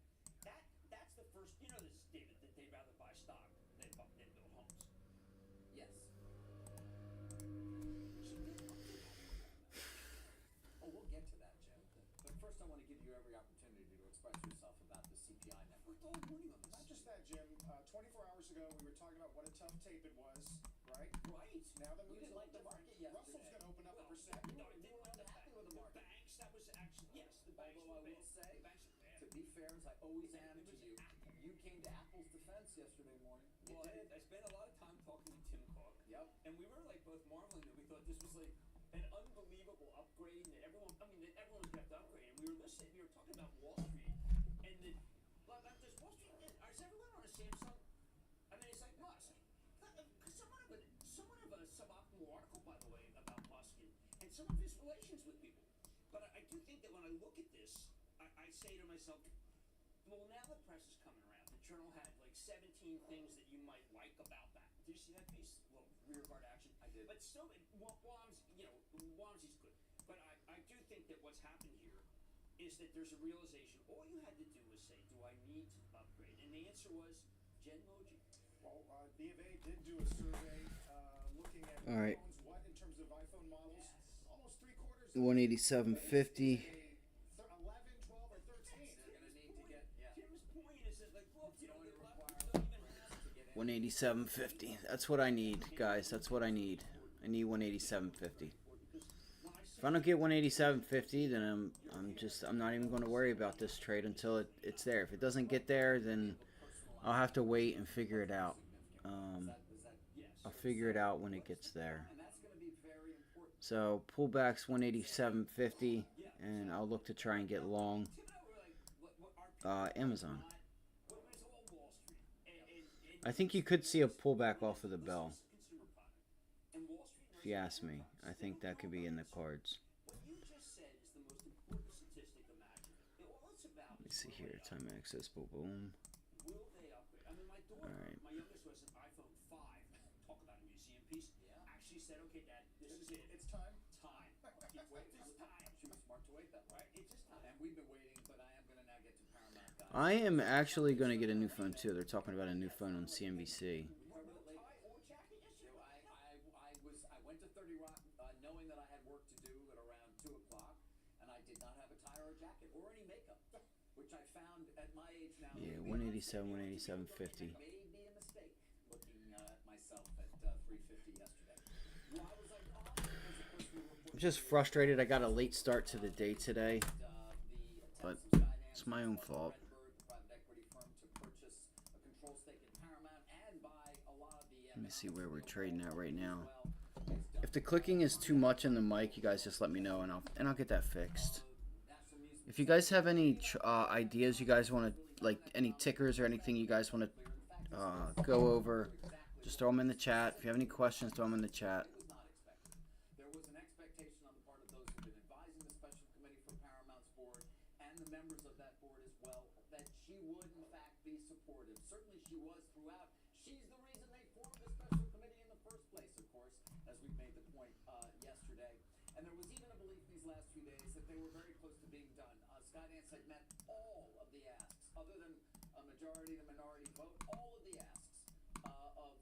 That's the first. You know this, David, that they'd rather buy stock than build homes. Yes. Oh, we'll get to that, Jim. But first, I want to give you every opportunity to express yourself about the CPI number. We're all morning on this. Not just that, Jim. 24 hours ago, we were talking about what a tough tape it was, right? Right. Now the You mood's didn't like the market yesterday. Russell's going to open up a percent. No, You weren't happy with the market. banks. That was actually yes. The banks. Although I were will bad. say, The banks are bad. to be fair, as I always It am was to you, Apple. you came to Apple's defense yesterday morning. You Well, did. I spent a lot of time talking to Tim Cook. Yep. And we were like both marveling that we thought this was like an unbelievable upgrade, and that everyone was going to have to upgrade. And we were listening. We were talking about Wall Street, and does Wall Street? Is everyone on a Samsung? I mean, it's like Musk. Somewhat of a suboptimal article, by the way, about Musk and some of his relations with people. But I do think that when I look at this, I say to myself, well, now the press is coming around. The Journal had like 17 things that you might like about that. Did you see that piece? Well, rear guard action. I did. But still, Wamsey's good. But I do think that what's happened here is that there's a realization. All you had to do was say, do I need to upgrade? And the answer was Genmoji. Well, B of A did do a survey looking at All right. phones, what in terms of iPhone models. Almost three-quarters. 187.50. 11, 12, or 13. They're going to need to get, yeah. Tim's point is that, like, look, You know, it the requires laptops don't even have 187.50. That's what I need, guys. That's what I need. I need 187.50. If I don't get 187.50, then I'm not even going to worry about this trade until it's there. If it doesn't get there, then I'll have to wait and figure it out. I'll figure it out when it gets there. And that's going to be very important. So pullbacks 187.50, and I'll look to try and get long Amazon. I think you could see a pullback off of the bell. If you ask me, I think that could be in the cards. What you just said is the most important statistic imaginable. All it's about. Let me see here. Time access. Boom, boom. Will they upgrade? I mean, my daughter, All right. my youngest, was an iPhone 5. Talk about a museum piece. Yeah. Actually said, okay, Dad, this is it. It's time. Time. Keep waiting. It's time. She was smart to wait that way. Right? It's just time. And we've been waiting, but I am going to now get to Paramount. Guys. I am actually going to get a new phone too. They're talking about a new phone on CNBC. Or no tie or jacket yesterday. I I did not have a tie or a jacket or any makeup, which I found at my age now. Yeah, 187, 187.50. May be a mistake looking at myself at 350 yesterday. Why was I wrong? Because of course we were I'm just frustrated. I got a late start to the day today, but it's my own fault. Let me see where we're trading at right now. If the clicking is too much in the mic, you guys just let me know, and I'll get that fixed. If you guys have any ideas, you guys want to, like, any tickers or anything you guys want to go over, just throw them in the chat. If you have any questions, throw them in the chat. There was an expectation on the part of those who've been advising the special committee for Paramount's board and the members of that board as well that she would in fact be supportive. Certainly she was throughout. She's the reason they formed the special committee in the first place, of course, as we've made the point yesterday. And there was even a belief these last few days that they were very close to being done. Skydance had met all of the asks, other than a majority to minority vote, all of the asks of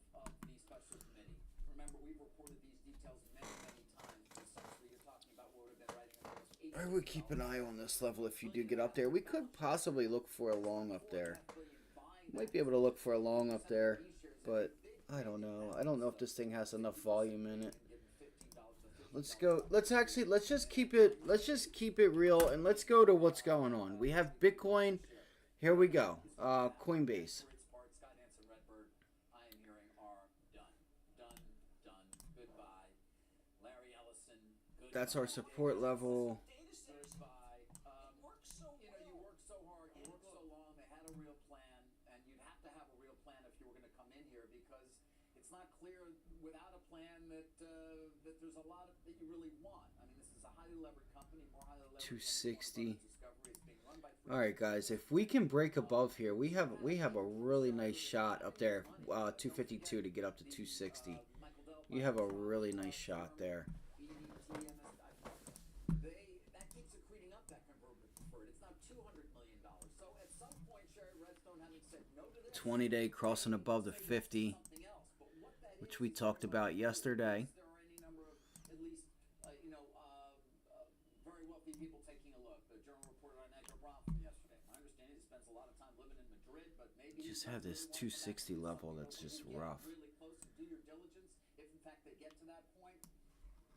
the special committee. Remember, we've reported these details many, many times. Essentially, you're talking about what would have been writing in the most I would keep an eye on this level if you do get up there. We could possibly look for a long up there. Might be able to look for a long up there, but I don't know. I don't know if this thing has enough volume in it. Let's go. Let's just keep it real, and let's go to what's going on. We have Bitcoin. Here we go. Coinbase. Skydance and Redbird, I am hearing, are done. Goodbye. Larry Ellison, goodbye. That's our support level. Goodbye. You work so hard, you work so long. They had a real plan, and you'd have to have a real plan if you were going to come in here, because it's not clear without a plan that there's a lot that you really want. I mean, this is a highly levered company, more highly levered. 260. All right, guys. If we can break above here, we have a really nice shot up there. 252 to get up to 260. You have a really nice shot there. That keeps accreting up, that convertible preferred. It's now $200 million. So at some point, Sherry Redstone, having said no to this, 20-day crossing above the 50, which we talked about yesterday. there are any number of, at least, very wealthy people taking a look. The Journal reported on Edgar Brown from yesterday. My understanding is he spends a lot of time living in Madrid, but maybe Just have this 260 level that's just rough. really close to do your diligence. If in fact they get to that point,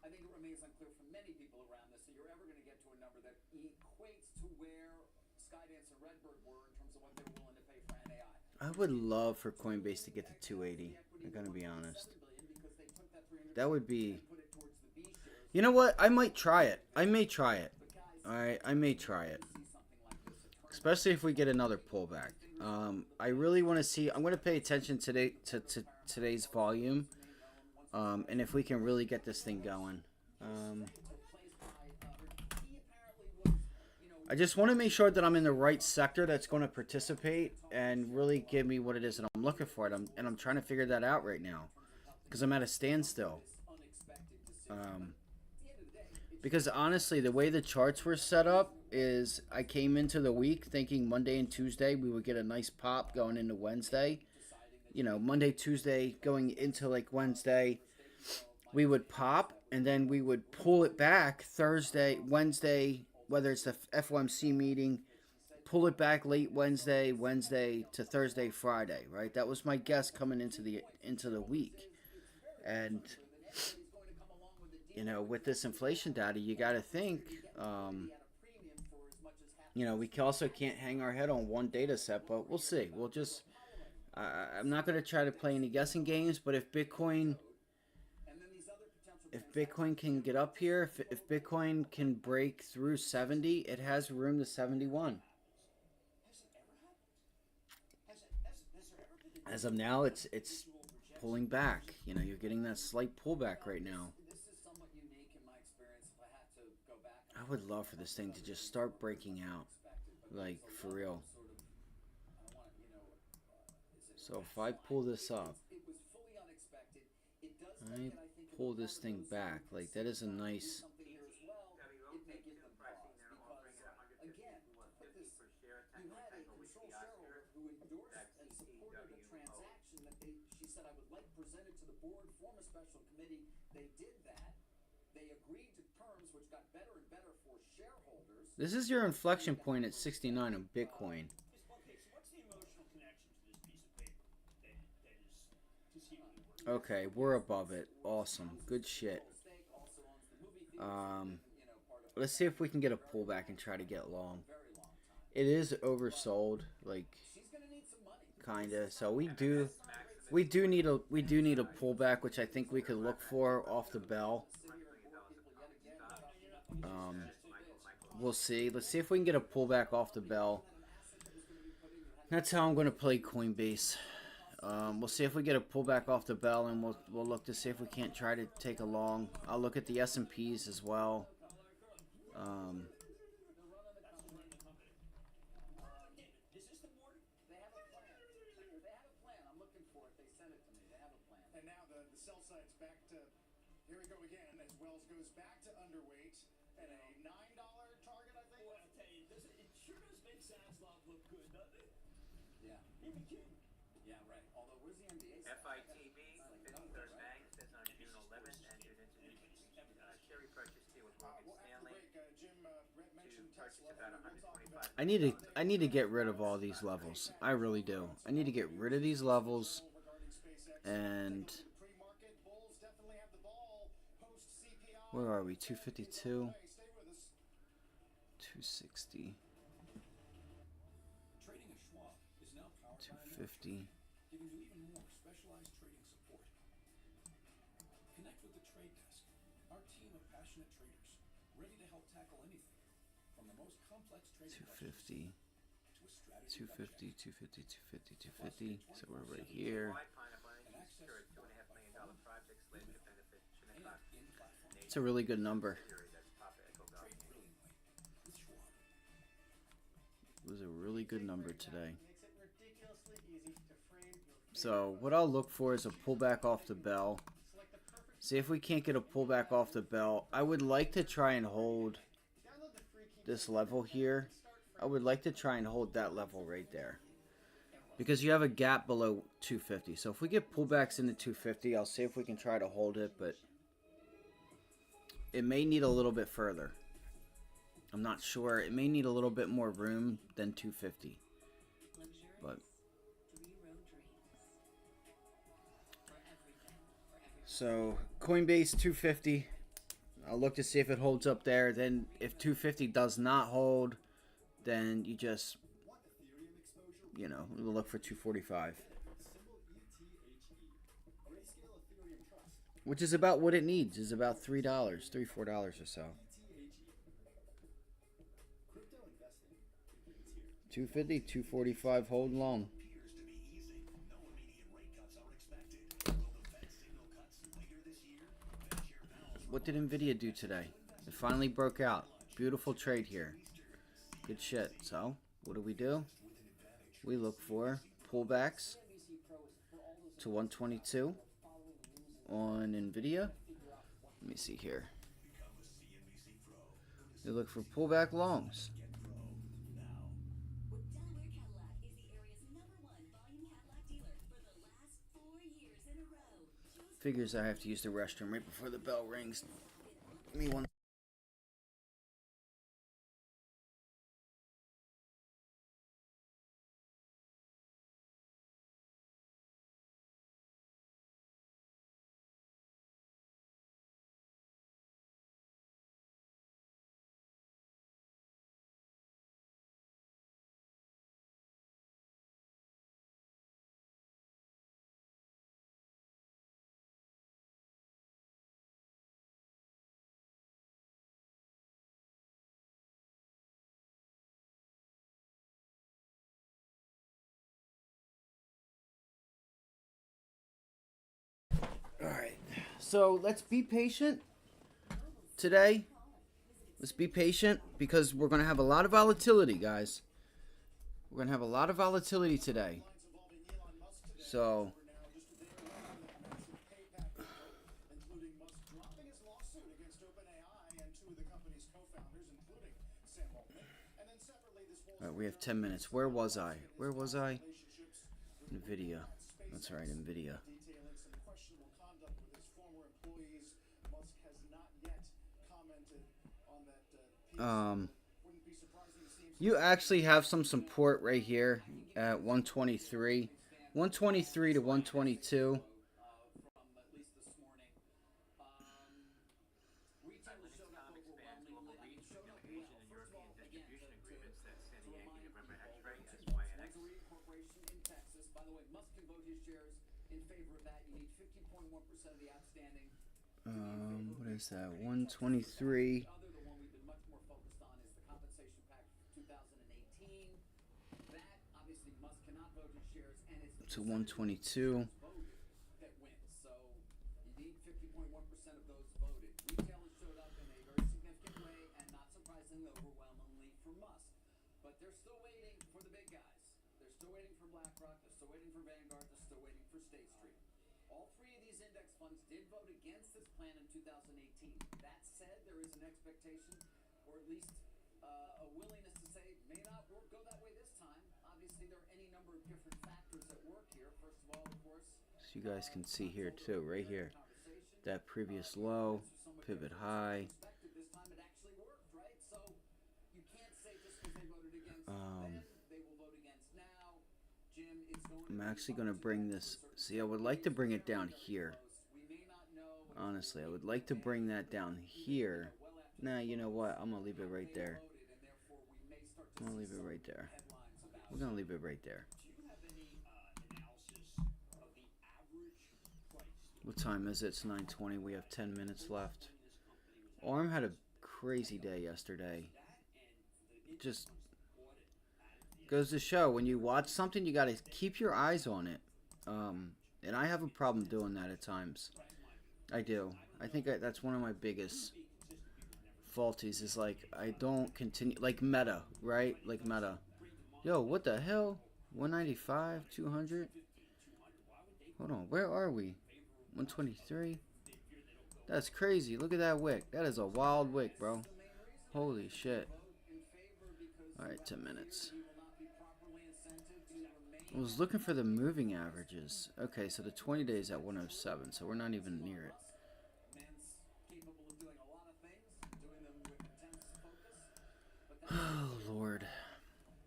I think it remains unclear for many people around this that you're ever going to get to a number that equates to where Skydance and Redbird were in terms of what they were willing to pay for NAI. I would love for Coinbase to get to 280. I'm gonna be honest. That would be. You know what? I might try it. I may try it. All right, I may try it. Especially if we get another pullback. I really want to see. I'm going to pay attention today to today's volume, and if we can really get this thing going. I just want to make sure that I'm in the right sector that's going to participate and really give me what it is that I'm looking for. And I'm trying to figure that out right now because I'm at a standstill. Because honestly, the way the charts were set up is I came into the week thinking Monday and Tuesday we would get a nice pop going into Wednesday. You know, Monday, Tuesday going into like Wednesday, we would pop and then we would pull it back Thursday, Wednesday, whether it's the FOMC meeting, pull it back late Wednesday to Thursday, Friday, right? That was my guess coming into the week. And you know, with this inflation data, you got to think, you know, we also can't hang our head on one data set, but we'll see. We'll just, I'm not going to try to play any guessing games, but if Bitcoin can get up here, if Bitcoin can break through 70, it has room to 71. As of now, it's pulling back. You know, you're getting that slight pullback right now. I would love for this thing to just start breaking out, like for real. So if I pull this up, I pull this thing back, like that is a nice. Presented to the board, form a special committee. They did that. They agreed to terms which got better and better for This is your inflection point at 69 on Bitcoin. Okay, so what's the emotional connection to this piece of paper that is to see what it works? Okay, we're above it. Awesome. Good shit. Let's see if we can get a pullback and try to get long. It is oversold, like kinda. So we do need a pullback, which I think we could look for off the bell. We'll see. Let's see if we can get a pullback off the bell. That's how I'm going to play Coinbase. We'll see if we get a pullback off the bell, and we'll look to see if we can't try to take a long. I'll look at the S&Ps as well. Is this the board? They have a plan. They have a plan. I'm looking for it. They sent it to me. They have a plan. And now the sell side's back to, here we go again, as Wells goes back to underweight at a $9 target, I think. Boy, I'll tell you, it sure does make Zaslav look good, doesn't it? Yeah. He became. Yeah, right. Although, where's the NVDA? FITB, 53rd Bank, says on June 11th, entered into share repurchase deal with Morgan Stanley Jim mentioned to purchase Tesla. about 125. I need to get rid of all these levels. I really do. I need to get rid of these levels, and where are we? 252, 260, Trading at Schwab is now powered by 250. giving you even more specialized trading support. Connect with the Trade Desk, our team of passionate traders, ready to help tackle anything from the most complex trading 250, to a strategy 250, 250, 250, 250. So we're right here. Secured $2.5 million project slated to benefit Shinnecock in-platform. It's a really good number. It was a really good number today. So what I'll look for is a pullback off the bell. See if we can't get a pullback off the bell. I would like to try and hold this level here. I would like to try and hold that level right there, because you have a gap below 250. So if we get pullbacks into 250, I'll see if we can try to hold it, but it may need a little bit further. I'm not sure. It may need a little bit more room than 250. But so Coinbase 250. I'll look to see if it holds up there. Then if 250 does not hold, then you just, you know, we'll look for 245. Which is about what it needs, is about $3, $4 or so. 250, 245, hold long. What did NVIDIA do today? It finally broke out. Beautiful trade here. Good shit. So, what do? We look for pullbacks to 122 on NVIDIA. Let me see here. We look for pullback longs. Figures I have to use the restroom right before the bell rings. Give me one. Alright, so let's be patient today. Let's be patient because we're going to have a lot of volatility, guys. We're going to have a lot of volatility today. So, alright, we have 10 minutes. Where was I? NVIDIA. That's right, NVIDIA. You actually have some support right here at 123. 123 to 122. Retailers showed up overwhelmingly. I mean, showed up well. First of all, again, to remind Monterey Corporation in Texas, by the way, Musk can vote his shares in favor of that. You need 15.1% of the outstanding. What is that? 123. Other, the one we've been much more focused on is the compensation package for 2018. That obviously Musk cannot vote his shares, and it's To 122. that wins. So you need 50.1% of those voted. Retailers showed up in a very significant way, and not surprisingly, overwhelmingly for Musk. But they're still waiting for the big guys. They're still waiting for BlackRock. They're still waiting for Vanguard. They're still waiting for State Street. All three of these index funds did vote against this plan in 2018. That said, there is an expectation, or at least a willingness to say, may not go that way this time. Obviously, there are any number of different factors at work here. First of all, of course, So you guys can see here too, right here. That previous low, pivot high. this time it actually worked, right? So you can't say just because they voted against then, they will vote against now. Jim, it's going I'm actually going to bring this. See, I would like to bring it down here. Honestly, I would like to bring that down here. Nah, you know what? I'm going to leave it right there. I'm going to leave it right there. We're going to leave it right there. What time is it? It's 9:20. We have 10 minutes left. ARM had a crazy day yesterday. Just goes to show, when you watch something, you got to keep your eyes on it. And I have a problem doing that at times. I do. I think that's one of my biggest faulties is like I don't continue, like Meta, right? Like Meta. Yo, what the hell? 195, 200? Hold on, where are we? 123? That's crazy. Look at that wick. That is a wild wick, bro. Holy shit. Alright, 10 minutes. I was looking for the moving averages. Okay, so the 20 days at 107, so we're not even near it. Oh, Lord.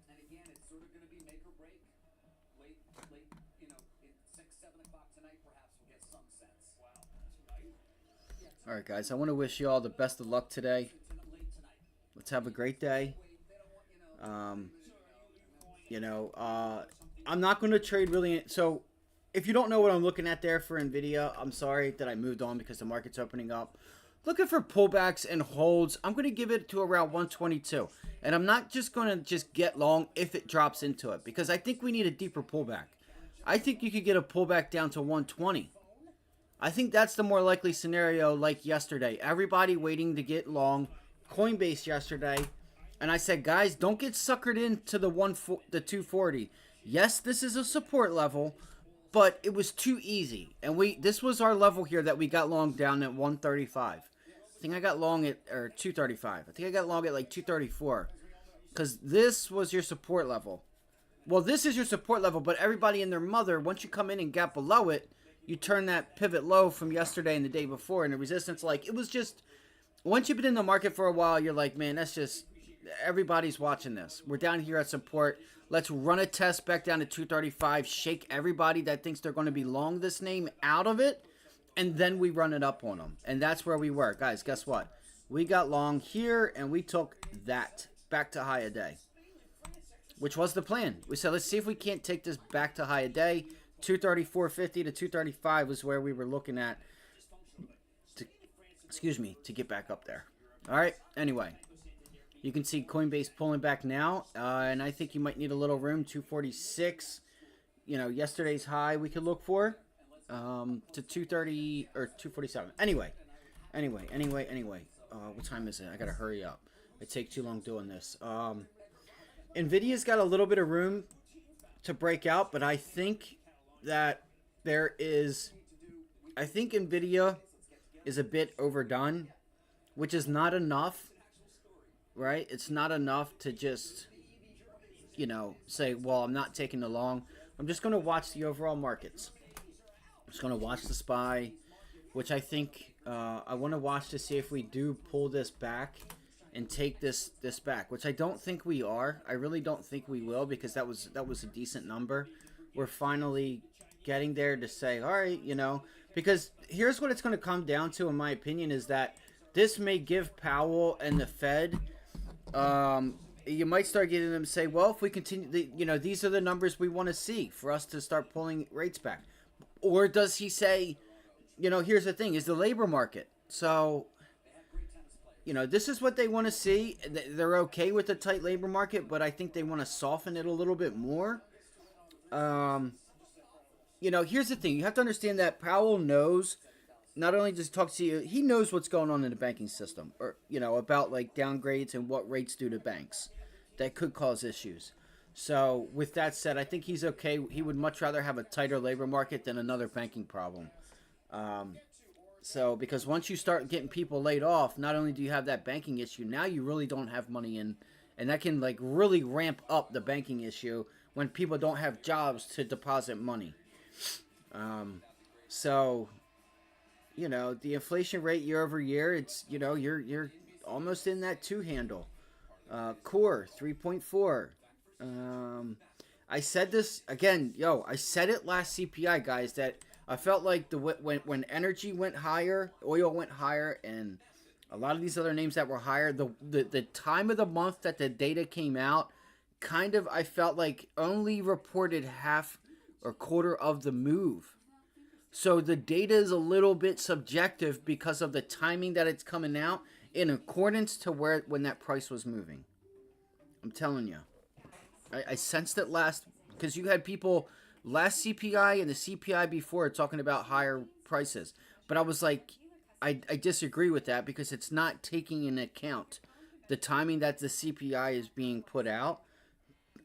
And again, it's sort of going to be make or break. Late, you know, in 6, 7 o'clock tonight, perhaps we'll get some sense. Wow, tonight? Alright, guys, I want to wish you all the best of luck today. Let's have a great day. I'm not going to trade really. So, if you don't know what I'm looking at there for NVIDIA, I'm sorry that I moved on because the market's opening up. Looking for pullbacks and holds. I'm going to give it to around 122. And I'm not just going to get long if it drops into it, because I think we need a deeper pullback. I think you could get a pullback down to 120. I think that's the more likely scenario, like yesterday. Everybody waiting to get long. Coinbase yesterday. And I said, guys, don't get suckered into the 240. Yes, this is a support level, but it was too easy. And this was our level here that we got long down at 135. I think I got long at, or 235. I think I got long at like 234. Because this was your support level. Well, this is your support level, but everybody and their mother, once you come in and gap below it, you turn that pivot low from yesterday and the day before, and the resistance, like, it was just, once you've been in the market for a while, you're like, man, that's just, everybody's watching this. We're down here at support. Let's run a test back down to 235, shake everybody that thinks they're going to be long this name out of it, and then we run it up on them. And that's where we were. Guys, guess what? We got long here, and we took that back to high a day, which was the plan. We said, let's see if we can't take this back to high a day. 234.50 to 235 was where we were looking at to get back up there. All right, anyway. You can see Coinbase pulling back now, and I think you might need a little room. 246, you know, yesterday's high we could look for, to 230 or 247. Anyway. What time is it? I gotta hurry up. I take too long doing this. NVIDIA's got a little bit of room to break out, but I think that I think NVIDIA is a bit overdone, which is not enough. Right? It's not enough to just, you know, say, well, I'm not taking the long. I'm just going to watch the overall markets. I'm just going to watch the SPY, which I think I want to watch to see if we do pull this back and take this back, which I don't think we are. I really don't think we will, because that was a decent number. We're finally getting there to say, all right, you know, because here's what it's going to come down to, in my opinion, is that this may give Powell and the Fed, you might start getting them to say, well, if we continue, you know, these are the numbers we want to see for us to start pulling rates back. Or does he say, you know, here's the thing, is the labor market. So, you know, this is what they want to see. They're okay with the tight labor market, but I think they want to soften it a little bit more. You know, here's the thing. You have to understand that Powell knows, not only does he talk to you, he knows what's going on in the banking system, or, you know, about like downgrades and what rates do to banks that could cause issues. So with that said, I think he's okay. He would much rather have a tighter labor market than another banking problem. So because once you start getting people laid off, not only do you have that banking issue, now you really don't have money in, and that can like really ramp up the banking issue when people don't have jobs to deposit money. So, you know, the inflation rate year over year, it's, you know, you're almost in that 2 handle. Core 3.4. I said this again, I said it last CPI, guys, that I felt like when energy went higher, oil went higher, and a lot of these other names that were higher, the time of the month that the data came out, kind of, I felt like only reported half or quarter of the move. So the data is a little bit subjective because of the timing that it's coming out in accordance to when that price was moving. I'm telling you. I sensed it because you had people last CPI and the CPI before talking about higher prices. But I was like, I disagree with that, because it's not taking into account the timing that the CPI is being put out,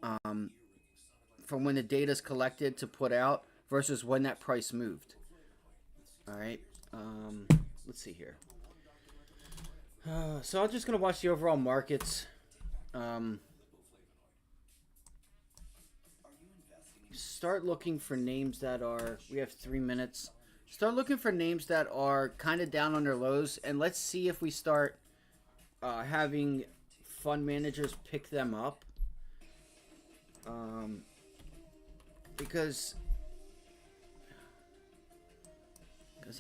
from when the data is collected to put out versus when that price moved. All right. Let's see here. So I'm just going to watch the overall markets. Start looking for names that are, we have 3 minutes. Start looking for names that are kind of down on their lows, and let's see if we start having fund managers pick them up. Because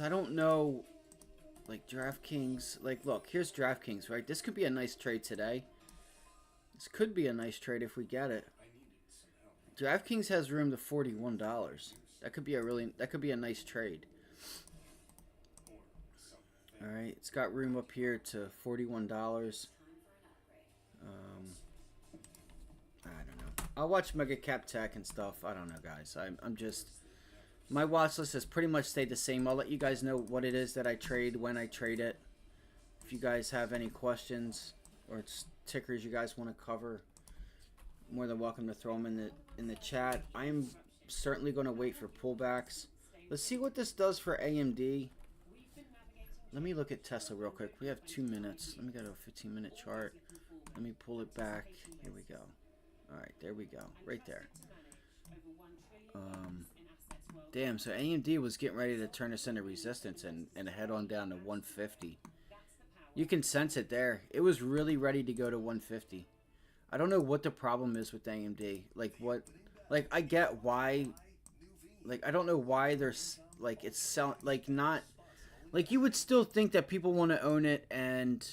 I don't know, like DraftKings, like look, here's DraftKings, right? This could be a nice trade today. This could be a nice trade if we get it. DraftKings has room to $41. That could be a nice trade. All right, it's got room up here to $41. I don't know. I'll watch Mega Cap Tech and stuff. I don't know, guys. I'm just, my watch list has pretty much stayed the same. I'll let you guys know what it is that I trade when I trade it. If you guys have any questions or it's tickers you guys want to cover, more than welcome to throw them in the chat. I'm certainly going to wait for pullbacks. Let's see what this does for AMD. Let me look at Tesla real quick. We have 2 minutes. Let me go to a 15-minute chart. Let me pull it back. Here we go. All right, there we go. Right there. Damn, so AMD was getting ready to turn us into resistance and head on down to 150. You can sense it there. It was really ready to go to 150. I don't know what the problem is with AMD. I get why. Like, I don't know why there's, like, it's selling, like, not, like, you would still think that people want to own it and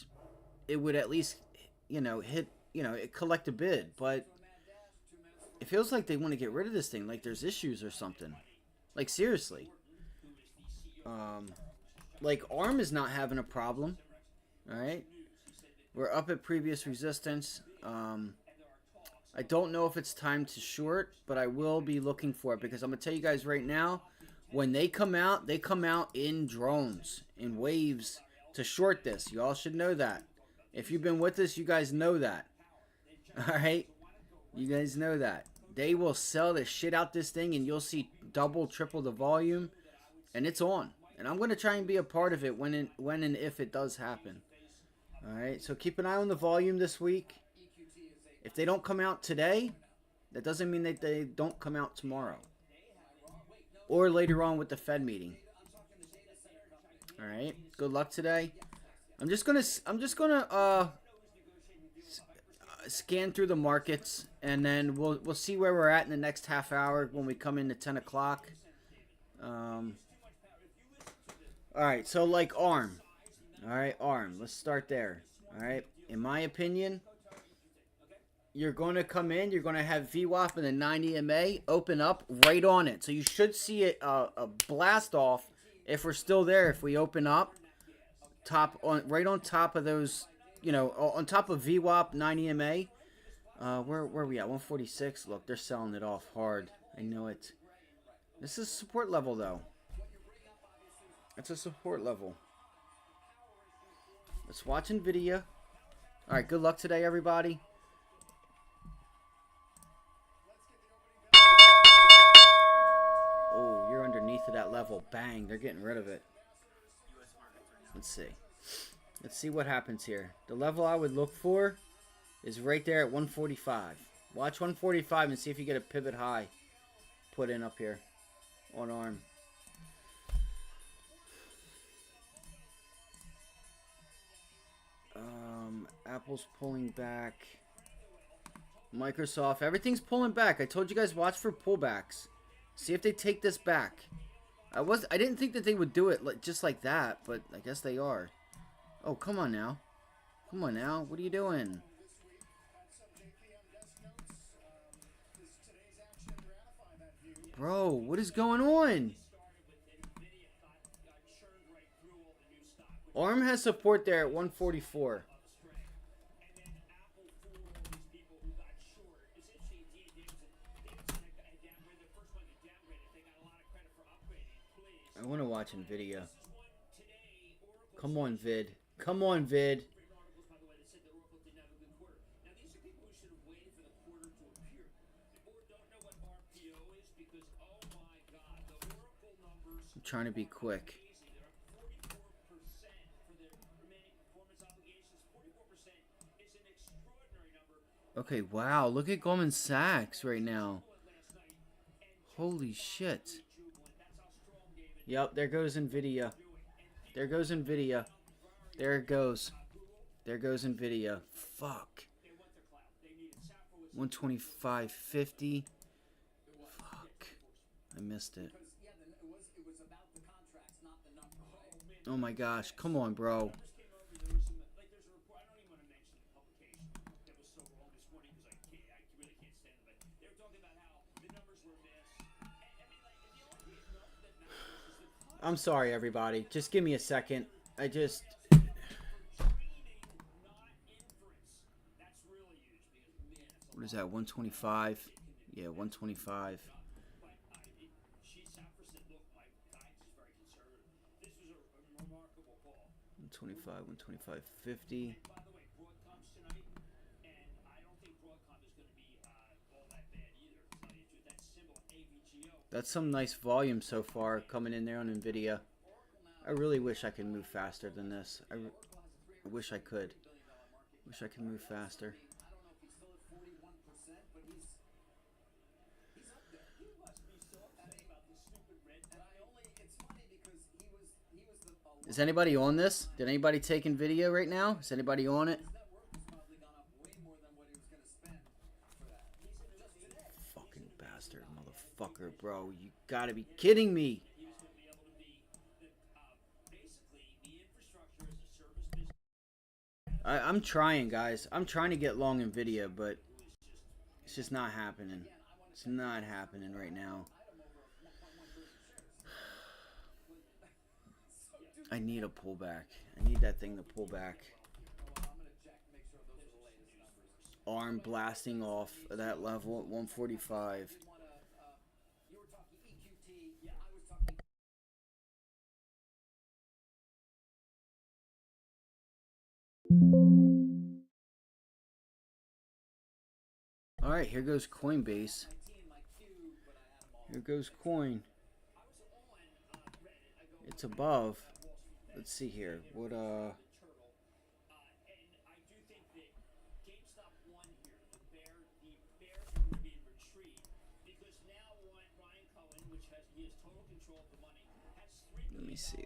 it would at least, you know, collect a bid. But it feels like they want to get rid of this thing. Like, there's issues or something. Like, seriously. Like, ARM is not having a problem. All right. We're up at previous resistance. I don't know if it's time to short, but I will be looking for it, because I'm going to tell you guys right now, when they come out in drones, in waves to short this. You all should know that. If you've been with us, you guys know that. All right? You guys know that. They will sell the shit out this thing, and you'll see double, triple the volume, and it's on. And I'm going to try and be a part of it when and if it does happen. All right? So keep an eye on the volume this week. If they don't come out today, that doesn't mean that they don't come out tomorrow. Or later on with the Fed meeting. All right. Good luck today. I'm just gonna scan through the markets, and then we'll see where we're at in the next half hour when we come into 10 o'clock. All right, so like ARM. All right, ARM. Let's start there. All right. In my opinion, you're going to come in. You're going to have VWAP and the 90 MA open up right on it. So you should see it a blast off if we're still there. If we open up right on top of those, you know, on top of VWAP 90 MA. Where are we at? 146. Look, they're selling it off hard. I know it. This is support level though. It's a support level. Let's watch NVIDIA. All right, good luck today, everybody. Oh, you're underneath of that level. Bang, they're getting rid of it. Let's see. Let's see what happens here. The level I would look for is right there at 145. Watch 145 and see if you get a pivot high put in up here on ARM. Apple's pulling back. Microsoft, everything's pulling back. I told you guys watch for pullbacks. See if they take this back. I didn't think that they would do it just like that, but I guess they are. Oh, come on now. Come on now. What are you doing? Bro, what is going on? ARM has support there at 144. I want to watch NVIDIA. Come on, Vid. Come on, Vid. I'm trying to be quick. Okay, wow. Look at Goldman Sachs right now. Holy shit. Yep, there goes NVIDIA. There goes NVIDIA. There it goes. There goes NVIDIA. Fuck. 125.50. Fuck. I missed it. Oh my gosh. Come on, bro. I'm sorry, everybody. Just give me a second. What is that, 125? Yeah, 125. 125, 125.50. That's some nice volume so far coming in there on NVIDIA. I really wish I could move faster than this. I wish I could. Wish I could move faster. Is anybody on this? Did anybody take NVIDIA right now? Is anybody on it? Fucking bastard, motherfucker, bro. You gotta be kidding me. I'm trying, guys. I'm trying to get long NVIDIA, but it's just not happening. It's not happening right now. I need a pullback. I need that thing to pull back. ARM blasting off of that level at 145. All right, here goes Coinbase. Here goes Coin. It's above. Let's see here. What Let me see.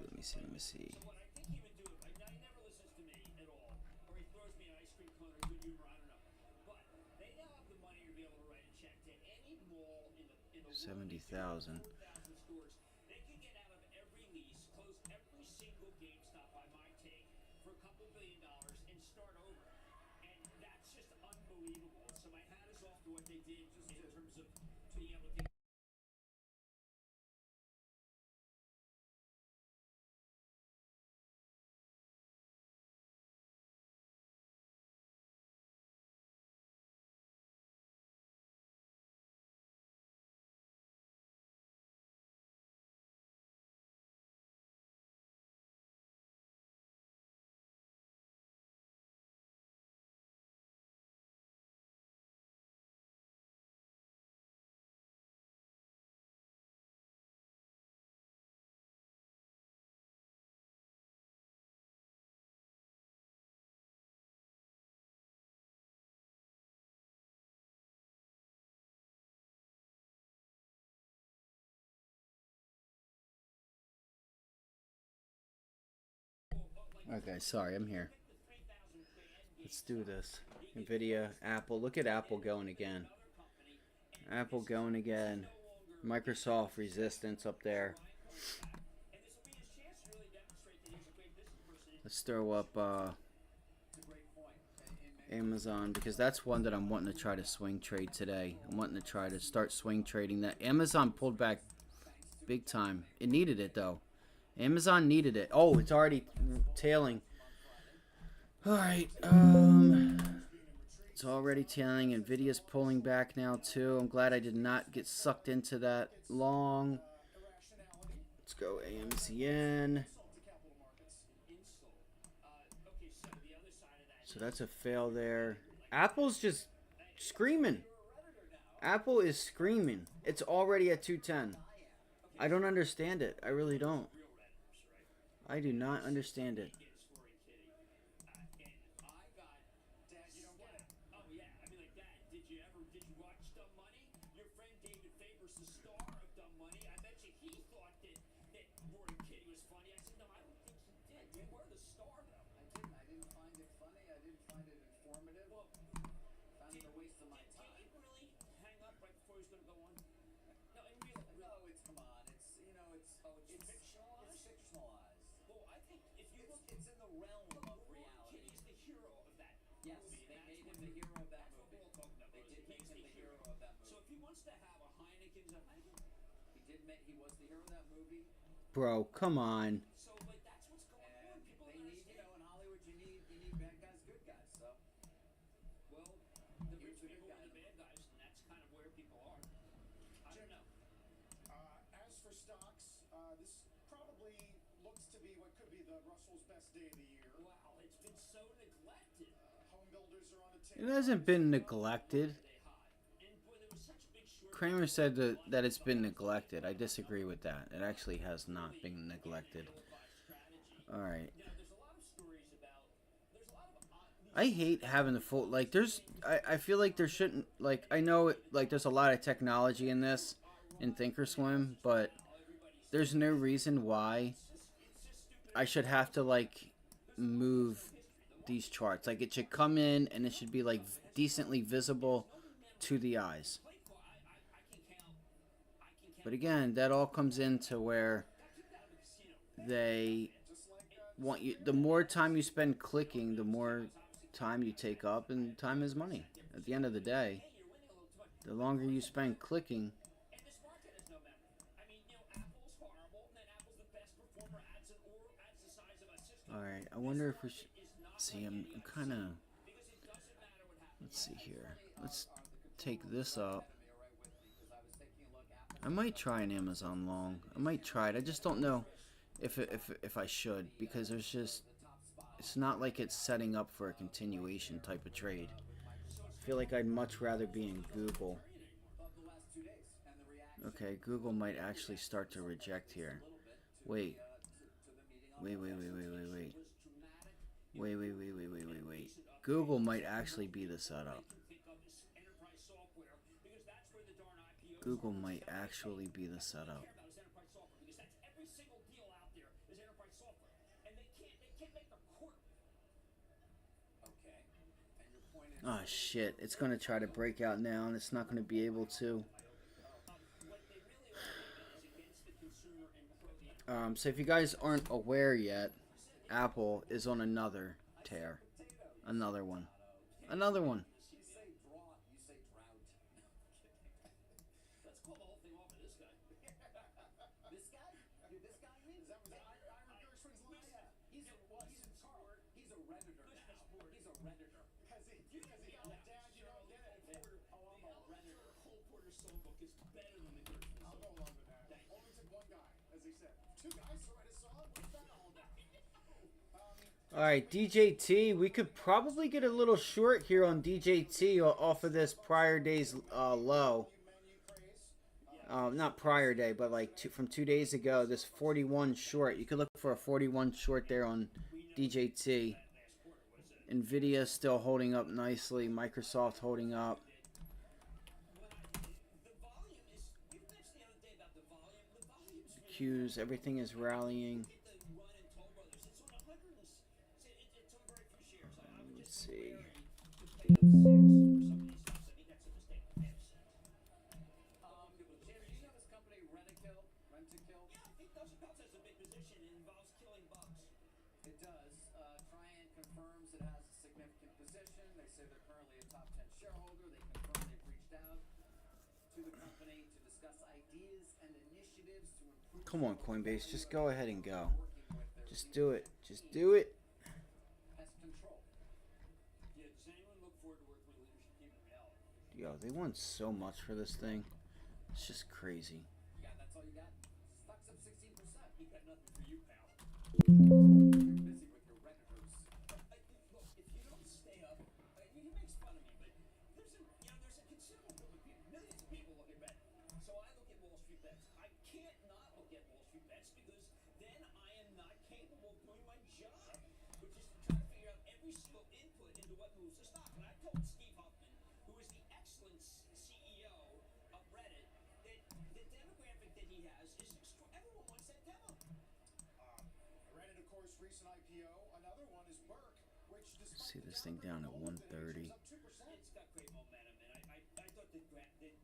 70,000. stores. They could get out of every lease, close every single GameStop by my take for a couple $1 billion and start over. And that's just unbelievable. So my hat is off to what they did in terms of being able to take. Okay, sorry, I'm here. Let's do this. NVIDIA, Apple. Look at Apple going again. Apple going again. Microsoft resistance up there. Let's throw up Amazon, because that's one that I'm wanting to try to swing trade today. I'm wanting to try to start swing trading that. Amazon pulled back big time. It needed it, though. Amazon needed it. Oh, it's already tailing. All right. It's already tailing. NVIDIA's pulling back now, too. I'm glad I did not get sucked into that long. Let's go AMZN. So that's a fail there. Apple's just screaming. Apple is screaming. It's already at 210. I don't understand it. I really don't. I do not understand it. Bro, come on. As for stocks, this probably looks to be what could be the Russell's best day of the year. Wow, it's been so neglected. Home builders are on a It hasn't been neglected. Kramer said that it's been neglected. I disagree with that. It actually has not been neglected. Alright. I hate having the full, like, I feel like there shouldn't, like, I know, like, there's a lot of technology in this, in Thinkorswim, but there's no reason why I should have to, like, move these charts. Like, it should come in, and it should be, like, decently visible to the eyes. But again, that all comes into where they want you, the more time you spend clicking, the more time you take up, and time is money. At the end of the day, the longer you spend clicking. Alright, I wonder if we should see. I'm kind of, let's see here. Let's take this up. I might try an Amazon long. I might try it. I just don't know if I should, because there's just, it's not like it's setting up for a continuation type of trade. I feel like I'd much rather be in Google. Okay, Google might actually start to reject here. Wait. Wait. Google might actually be the setup. Google might actually be the setup. Oh shit, it's going to try to break out now, and it's not going to be able to. So if you guys aren't aware yet, Apple is on another tear. Another one. Another one. You say drought, you say drought. Let's call the whole thing off of this guy. This guy? Dude, this guy me? Is that was Ira Gershwin's line? Yeah. He's a what? He's a redditor now. He's a redditor. Because he yelled, Dad, you don't get it. Oh, I'm a redditor. Cole Porter songbook is better than the Gershwin I'll go songbook. along with that. Only took one guy, as he said. Two guys to write a song? What's that all about? All right, DJT. We could probably get a little short here on DJT off of this prior day's low. Not prior day, but like from 2 days ago. This 41 short. You could look for a 41 short there on DJT. NVIDIA still holding up nicely. Microsoft holding up. Qs, everything is rallying. Let's see. It does. Triant confirms it has a significant position. They say they're currently a top 10 shareholder. They confirm they've reached out to the company to discuss ideas and initiatives to improve. Come on, Coinbase. Just go ahead and go. Just do it. Just do it. Pest control. Yeah, does anyone look forward to working with a leadership team in reality? Yo, they won so much for this thing. It's just crazy. Yeah, that's all you got? Stock's up 16%. He got nothing for you, pal. You're busy with your redditors. Look, if you don't stay up, he makes fun of me, but there's a considerable group of people, millions of people look at bet. So I look at Wall Street bets. I can't not look at Wall Street bets because then I am not capable of doing my job, which is to try to figure out every single input into what moves the stock. And I told Steve Huffman, who is the excellent CEO of Reddit, that the demographic that he has is everyone wants that demo. Reddit, of course, recent IPO. Another one is Burke, which See this thing down at 130. It's got great momentum, and I thought the downgrade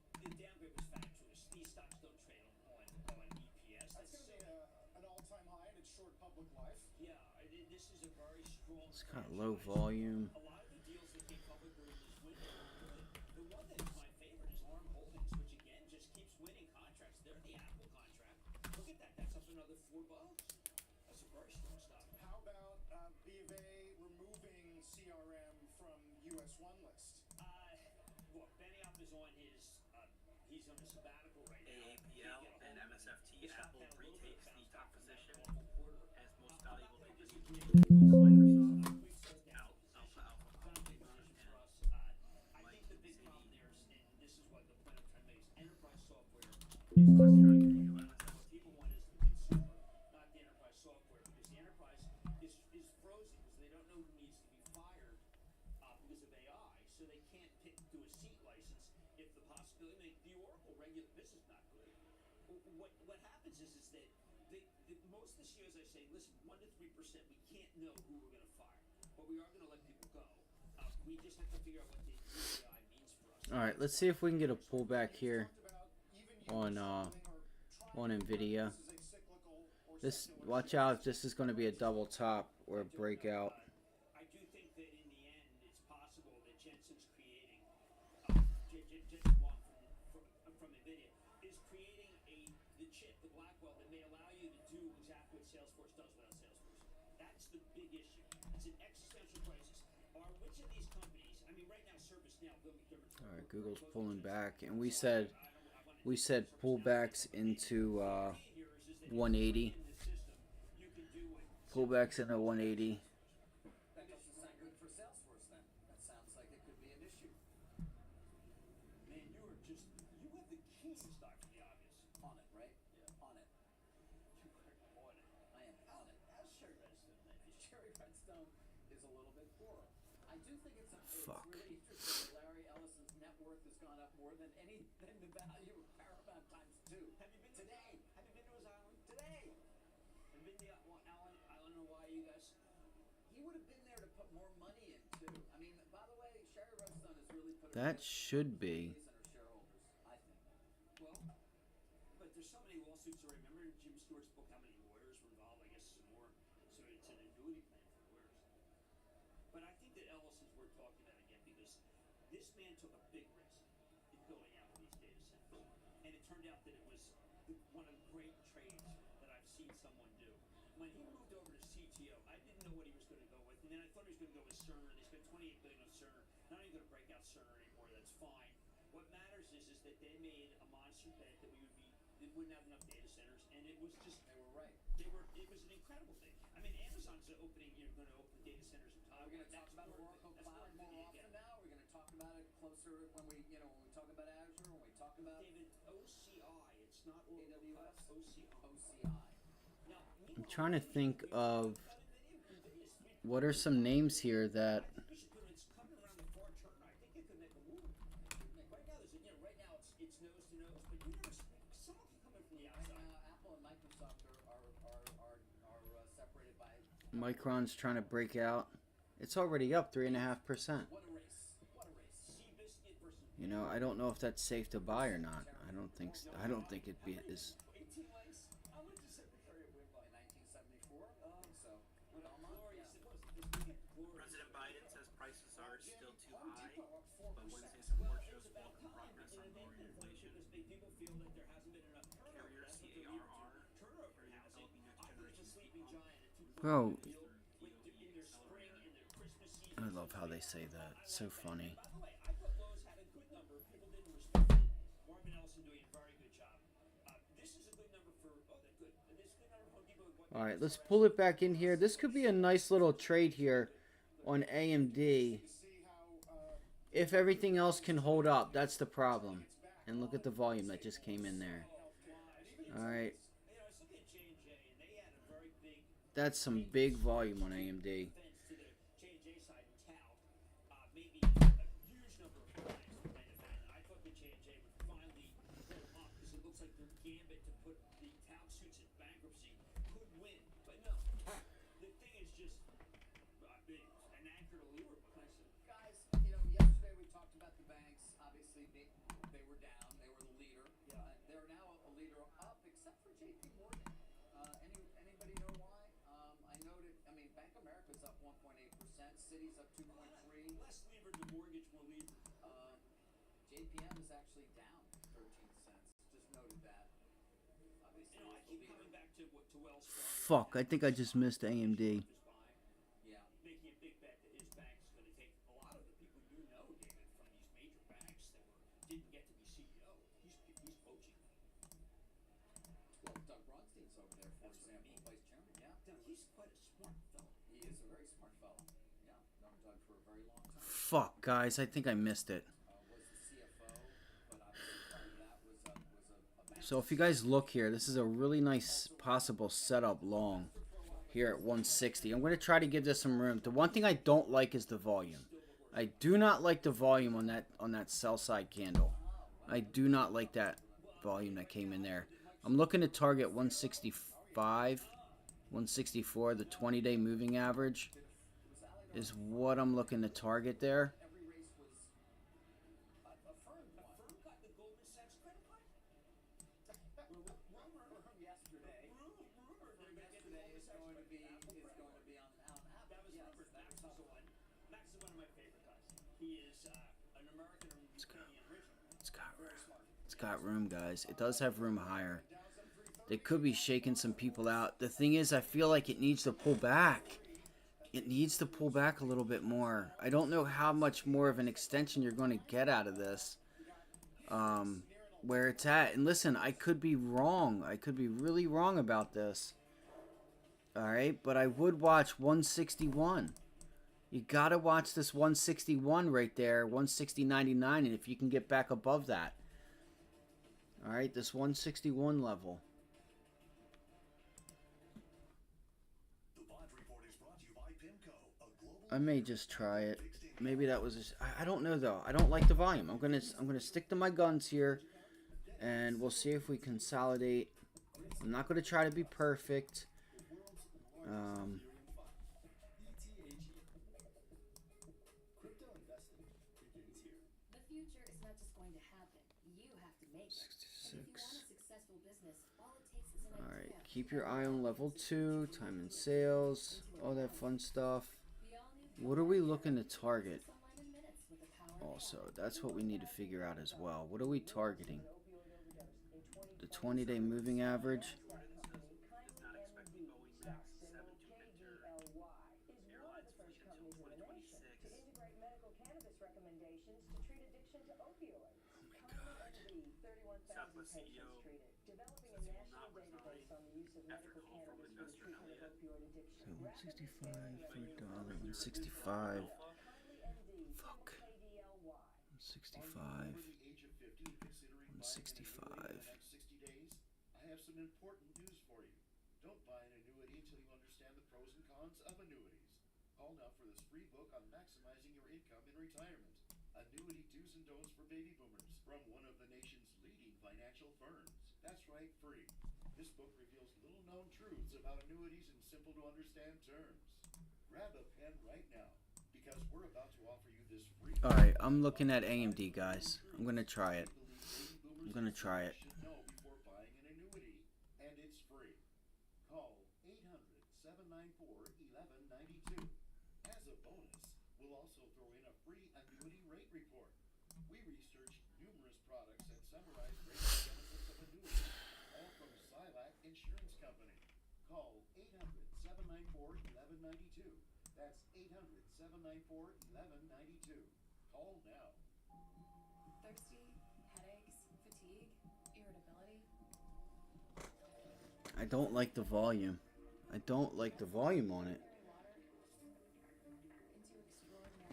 was fatuous. These stocks don't trade on EPS. That's going to be an all-time high in its short public life. Yeah, this is a very strong. It's kind of low volume. A lot of the deals that came public during this window were good. The one that is my favorite is ARM Holdings, which again just keeps winning contracts. They're the Apple contract. Look at that. That's up another $4. That's a very strong stock. How about B of A removing CRM from US 1 list? Look, Benioff is on he's on a sabbatical right now. AAPL and MSFT, Apple retains the top position as most valuable company. Microsoft, Alpha, I think the big problem there is, and this is what the point I'm trying to make, is enterprise software is what people want is the consumer, not the enterprise software, because the enterprise is frozen because they don't know who needs to be fired because of AI, so they can't do a seat license if the possibility, the Oracle regular business not good. What happens is that most of the CEOs I say, listen, 1 to 3%, we can't know who we're going to fire, but we are going to let people go. We just have to figure out what the AI means for us. All right, let's see if we can get a pullback here on NVIDIA. This, watch out, this is going to be a double top or a breakout. I do think that in the end, it's possible that Jensen's creating, Jensen Huang from NVIDIA, is creating the chip, the Blackwell, that may allow you to do exactly what Salesforce does without Salesforce. That's the big issue. It's an existential crisis. Which of these companies, I mean, right now, ServiceNow, Bill McDermott's. All right, Google's pulling back, and we said pullbacks into 180. Pullbacks into 180. That doesn't sound good for Salesforce then. That sounds like it could be an issue. Man, you have the key to stock for the obvious. On it, right? Yeah. On it. You are on it. I am on it. How's Sherry Redstone lately? Sherry Redstone is a little bit poorer. I do think it's Fuck. really interesting that Larry Ellison's net worth has gone up more than the value of Paramount times 2. Have you been Today? Have you been to his island? Today? Have you been to Island of Hawaii, you guys? He would have been there to put more money in too. I mean, by the way, Sherry Redstone has really put That should be. her shareholders, I think. Well, but there's so many lawsuits already. Remember in Jim Stewart's book, How Many Lawyers? is this man took a big risk in building out these data centers, and it turned out that it was one of the great trades that I've seen someone do. When he moved over to CTO, I didn't know what he was going to go with, and then I thought he was going to go with Cerner. They spent $28 billion on Cerner. Not even going to break out Cerner anymore. That's fine. What matters is that they made a monster bet that we wouldn't have enough data centers, and it was just They were right. it was an incredible thing. I mean, Amazon's opening, going to open data centers in Taiwan. We're going to talk about Oracle Cloud more often now. We're going to talk about it closer when we talk about Azure, when we talk about David, OCI. It's not Oracle Cloud. OCI. OCI. Now, I'm trying to think of what are some names here that it's coming around the far turn. I think it could make a move. Right now, right now it's nose to nose, but you never. Someone can come in from the outside. Apple and Microsoft are separated by. Micron's trying to break out. It's already up 3.5%. What a race! What a race! Seabiscuit versus. You know, I don't know if that's safe to buy or not. I don't think it'd be is. 18 likes. How much did Secretary win by? 1974. I think so. Glorious. It was glorious. President Biden says prices are still too high, but Wednesday support shows welcome progress on lowering inflation. People feel that there hasn't been enough Carrier CARR, turnover in housing. I think it's a sleeping giant at 2.4 Bro, in their spring, in their Christmas season. I love how they say that. It's so funny. By the way, I thought Lowe's had a good number. People didn't respect it. Marvin Ellison doing a very good job. This is a good number for. Oh, they're good. This is a good number for Home Depot. All right, let's pull it back in here. This could be a nice little trade here on AMD. If everything else can hold up, that's the problem. And look at the volume that just came in there. All right. That's some big volume on AMD. Yesterday we talked about the banks. Obviously, they were down. They were the leader. They're now a leader up, except for JP Morgan. Anybody know why? I noted. I mean, Bank of America's up 1.8%. Citi's up 2.3. Less levered than mortgage, more levered. JPM is actually down 13 cents. Just noted that. Obviously, I keep coming back to Wells Fargo. Fuck, I think I just missed AMD. Yeah, making a big bet that his bank is going to take a lot of the people David, from these major banks that didn't get to be CEO. He's poaching. Well, Doug Braunstein's over there, for example, vice chairman. Yeah, he's quite a smart fellow. He is a very smart fellow. Yeah, known Doug for a very long time. Fuck, guys, I think I missed it. Was the CFO, but obviously part of that was a So if you guys look here, this is a really nice possible setup long here at 160. I'm going to try to give this some room. The one thing I don't like is the volume. I do not like the volume on that sell side candle. I do not like that volume that came in there. I'm looking to target 165, 164. The 20-day moving average is what I'm looking to target there. every race was a firm one. Got the Goldman Sachs credit card? Rumor from yesterday. Rumor From yesterday is going to be on Apple. That was Yes, rumored. Max is the one. Max is one of my favorite guys. He is an American or Ukrainian original. It's got room. It's got room, guys. It does have room higher. They could be shaking some people out. The thing is, I feel like it needs to pull back. It needs to pull back a little bit more. I don't know how much more of an extension you're going to get out of this. Where it's at. And listen, I could be wrong. I could be really wrong about this. Alright, but I would watch 161. You got to watch this 161 right there. 160.99. And if you can get back above that. Alright, this 161 level. I may just try it. Maybe that was just, I don't know though. I don't like the volume. I'm gonna stick to my guns here, and we'll see if we consolidate. I'm not gonna try to be perfect. The future is not just going to happen. You have to make it. And if you want a successful business, all it takes is an idea. Alright, keep your eye on level 2, time and sales, all that fun stuff. What are we looking to target? Online in minutes with the power Also, that's what we need to figure out as well. What are we targeting? The 20-day moving average. Does not expect the Boeing Max 7 to enter airlines fleet until 2026. Southwest CEO says he will not resign after call from investor Elliott. So 165 for a dollar. 165. Fuck. 165. Over the age of 50 and considering buying an annuity in the next 60 days? I have some important news for you. Don't buy an annuity until you understand the pros and cons of annuities. Call now for this free book on maximizing your income in retirement. Annuity Do's and Don'ts for Baby Boomers from one of the nation's leading financial firms. That's right, free. This book reveals little-known truths about annuities in simple-to-understand terms. Grab a pen right now, because we're about to offer you this free. All right, I'm looking at AMD, guys. I'm gonna try it. I'm gonna try it. Should know before buying an annuity, and it's free. Call 800-794-1192. As a bonus, we'll also throw in a free annuity rate report. We researched numerous products and summarized rates and benefits of annuities, all from Silac Insurance Company. Call 800-794-1192. That's 800-794-1192. Call now. Thirsty, headaches, fatigue, irritability. I don't like the volume. I don't like the volume on it.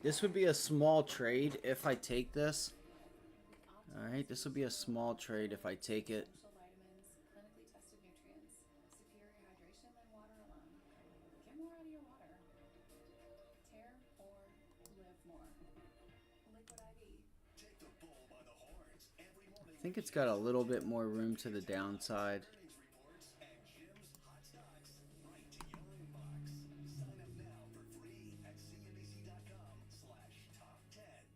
This would be a small trade if I take this. Alright, this would be a small trade if I take it. Vitamins, clinically tested nutrients, superior hydration than water alone. Get more out of your water. Tear or live more. Liquid IV. Take the bull by the horns every morning. I think it's got a little bit more room to the downside. Earnings reports and Jim's hot stocks right to your inbox. Sign up now for free at cnbc.com/top10.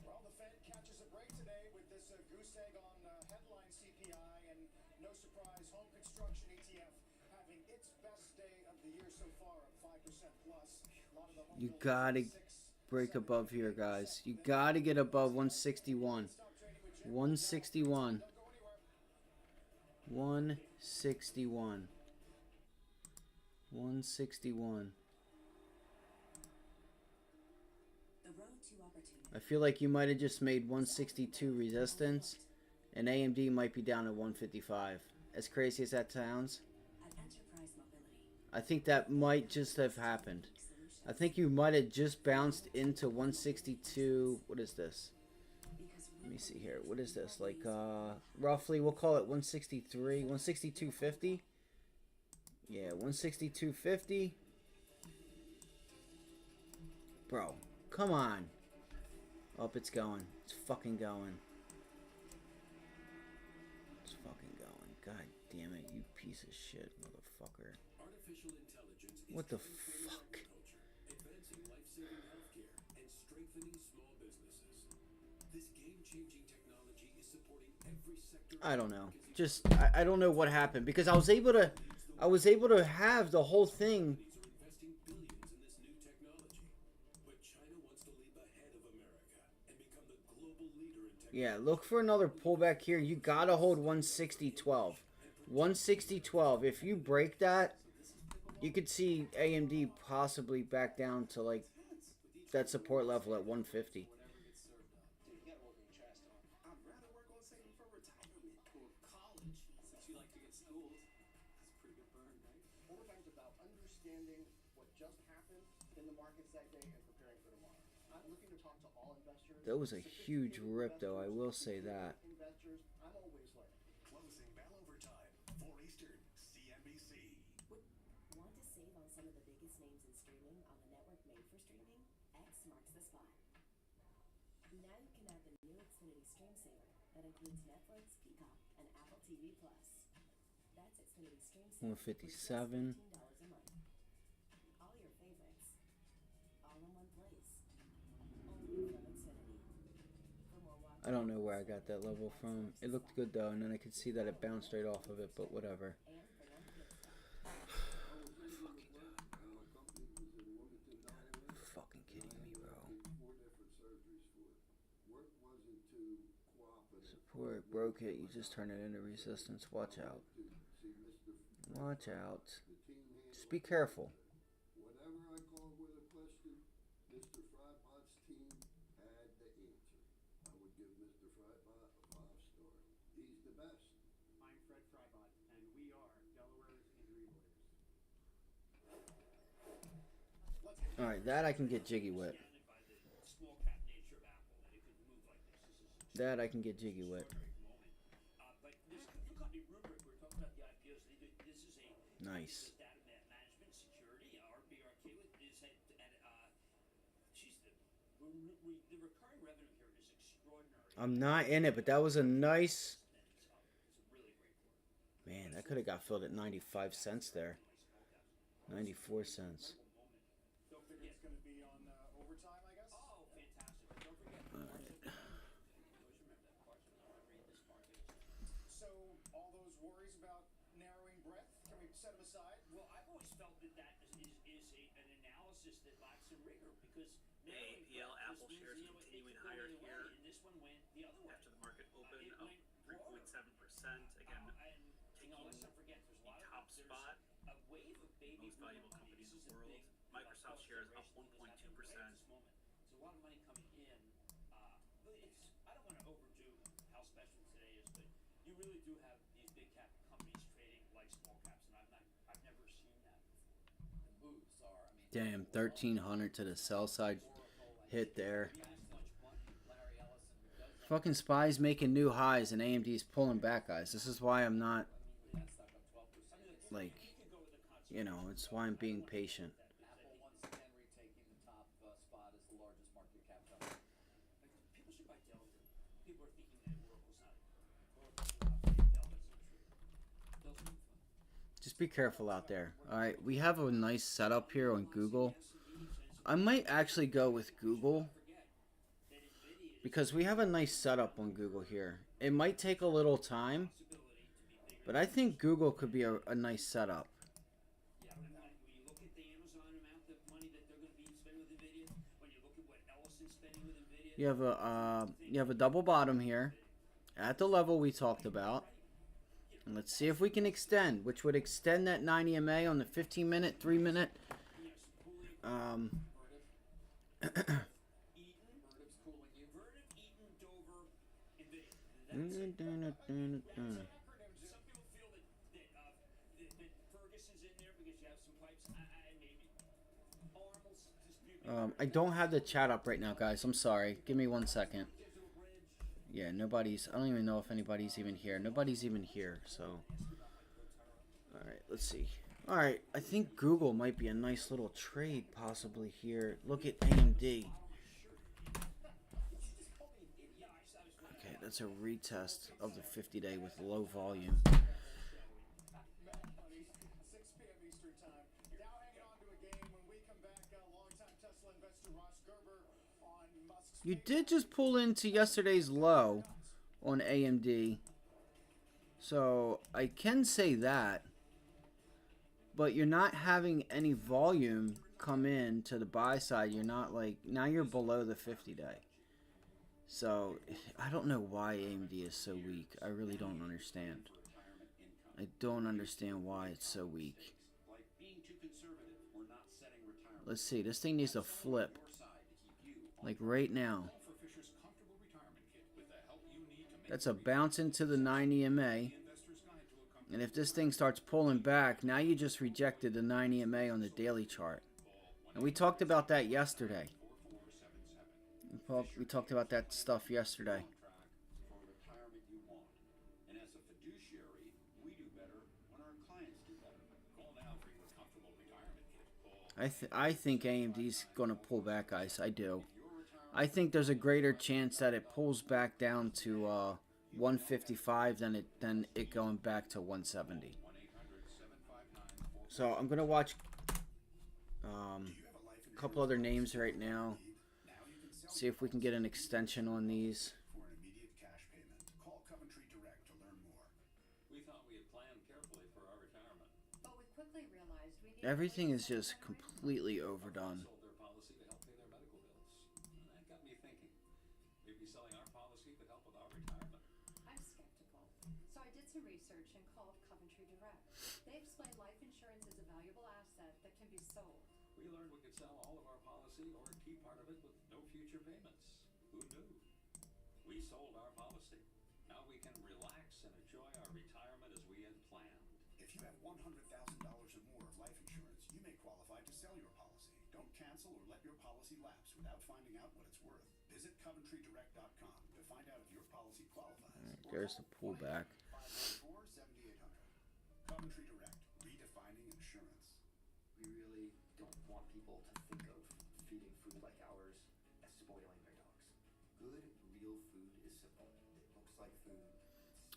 Well, the Fed catches a break today with this goose egg on headline CPI, and no surprise, home construction ETF having its best day of the year so far at 5% plus. A lot of the home You builders gotta at 6, break above here, guys. You gotta get above 161. 161. 161. 161. I feel like you might have just made 162 resistance, and AMD might be down at 155. As crazy as that sounds, I think that might just have happened. I think you might have just bounced into 162. What is this? Let me see here. What is this? Like, roughly, we'll call it 163, 162.50. Yeah, 162.50. Bro, come on. Oh, it's going. It's fucking going. It's fucking going. God damn it, you piece of shit, motherfucker. Artificial intelligence is What the transforming fuck? agriculture, advancing life-saving healthcare, and strengthening small businesses. This game-changing technology is supporting every sector. I don't know. Just I don't know what happened because I was able to have the whole thing. Companies are investing billions in this new technology, but China wants to leap ahead of America and become the global leader in technology. Yeah, look for another pullback here. You gotta hold 160.12. 160.12. If you break that, you could see AMD possibly back down to like that support level at 150. Dude, you gotta work on your trash talk. I'd rather work on saving for retirement or college, since you like to get schooled. That's a pretty good burn, right? Overtime's about understanding what just happened in the markets that day and preparing for tomorrow. I'm looking to talk to all investors. That was a huge rip, though. I will say that. Investors, I'm always learning. Closing bell overtime, 4 Eastern, CNBC. Want to save on some of the biggest names in streaming on the network made for streaming? X marks the spot. Now you can add the new Xfinity Stream Saver that includes Netflix, Peacock, and Apple TV Plus. That's Xfinity Stream Saver. 157. $15 a month. All your favorites. All in one place. Only from Xfinity. For more I don't know where I got that level from. It looked good though, and then I could see that it bounced right off of it, but whatever. Fucking kidding me Before it broke it, you just turn it into resistance. Watch out. Watch out. Just be careful. Whatever I called with a question, Mr. Frybot's team had the answer. I would give Mr. Frybot a 5-star. He's the best. I'm Fred Frybot, and we are Delaware's injury lawyers. All right, that I can get jiggy with. Small cap nature of Apple, that it could move like this. This is That I can get jiggy with. but this new company Rubric, we're talking about the IPOs. This is a Nice. data management security. RBRK is at geez, the recurring revenue here is extraordinary. I'm not in it, but that was a nice. It's a really great quarter. Man, that could have got filled at 95 cents there. 94 cents. Don't figure it's going to be on overtime, I guess? Oh, fantastic. But don't forget, All right. always remember that part. Read this part. So, all those worries about narrowing breadth, can we set them aside? Well, I've always felt that an analysis that lacks in rigor because AAPL Apple shares continuing higher here and this one went the other way. after the market opened up went 3.7%. Again, let's not forget, there's a lot the top there's spot, a wave of baby most valuable company in the world. Microsoft shares up 1.2%. There's a lot of money coming in. I don't want to overdo how special today is, but you really do have these big cap companies trading like small caps, and I've never seen that before. The moves are, I mean, Damn, 1300 to the sell side hit there. Fucking SPY's making new highs and AMD's pulling back, guys. This is why I'm not, like, you know, it's why I'm being patient. Apple once again retaking the top spot as the largest market cap company. People should buy Dell here. People are thinking that Oracle's not Dell. That's not true. Dell's doing fine. Just be careful out there. All right, we have a nice setup here on Google. I might actually go with Google because we have a nice setup on Google here. It might take a little time, but I think Google could be a nice setup. Yeah, when you look at the Amazon amount of money that they're going to be spending with NVIDIA, when you look at what Ellison's spending with NVIDIA, You have a double bottom here at the level we talked about. And let's see if we can extend, which would extend that 90 MA on the 15-minute, 3-minute. Vertiv's cooling you. Vertiv, Eaton, Dover, NVIDIA. Some people feel that Ferguson's in there because you have some pipes. Maybe. Arm will dispute. I don't have the chat up right now, guys. I'm sorry. Give me 1 second. Yeah, nobody's. I don't even know if anybody's even here. Nobody's even here, so. Alright, let's see. Alright, I think Google might be a nice little trade possibly here. Look at AMD. Okay, that's a retest of the 50-day with low volume. 6 p.m. Eastern Time. Now hanging on to a game when we come back. Longtime Tesla investor Ross Gerber on Musk's. You did just pull into yesterday's low on AMD. So I can say that. But you're not having any volume come in to the buy side. You're not like, now you're below the 50-day. So I don't know why AMD is so weak. I really don't understand. I don't understand why it's so weak. Let's see, this thing needs to flip. Like right now. That's a bounce into the 90 MA. And if this thing starts pulling back, now you just rejected the 90 MA on the daily chart. And we talked about that yesterday. We talked about that stuff yesterday. For retirement you want. And as a fiduciary, we do better when our clients do better. Call now for your comfortable retirement kit. I think AMD's going to pull back, guys. I do. I think there's a greater chance that it pulls back down to 155 than it going back to 170. So I'm going to watch a couple other names right now. See if we can get an extension on these. For an immediate cash payment, call Coventry Direct to learn more. We thought we had planned carefully for our retirement. But we quickly realized we needed Everything is just completely overdone. Sold their policy to help pay their medical bills. And that got me thinking. Maybe selling our policy could help with our retirement. I some research and called Coventry Direct. They explain life insurance is a valuable asset that can be sold. We learned we could sell all of our policy or a key part of it with no future payments. Who knew? We sold our policy. Now we can relax and enjoy our retirement as we had planned. If you have $100,000 or more of life insurance, you may qualify to sell your policy. Don't cancel or let your policy lapse without finding out what it's worth. Visit CoventryDirect.com to find out if your policy qualifies. There's the pullback. 514-7800. Coventry Direct, redefining insurance. We really don't want people to think of feeding food like ours as spoiling their dogs. Good, real food is simple. It looks like food.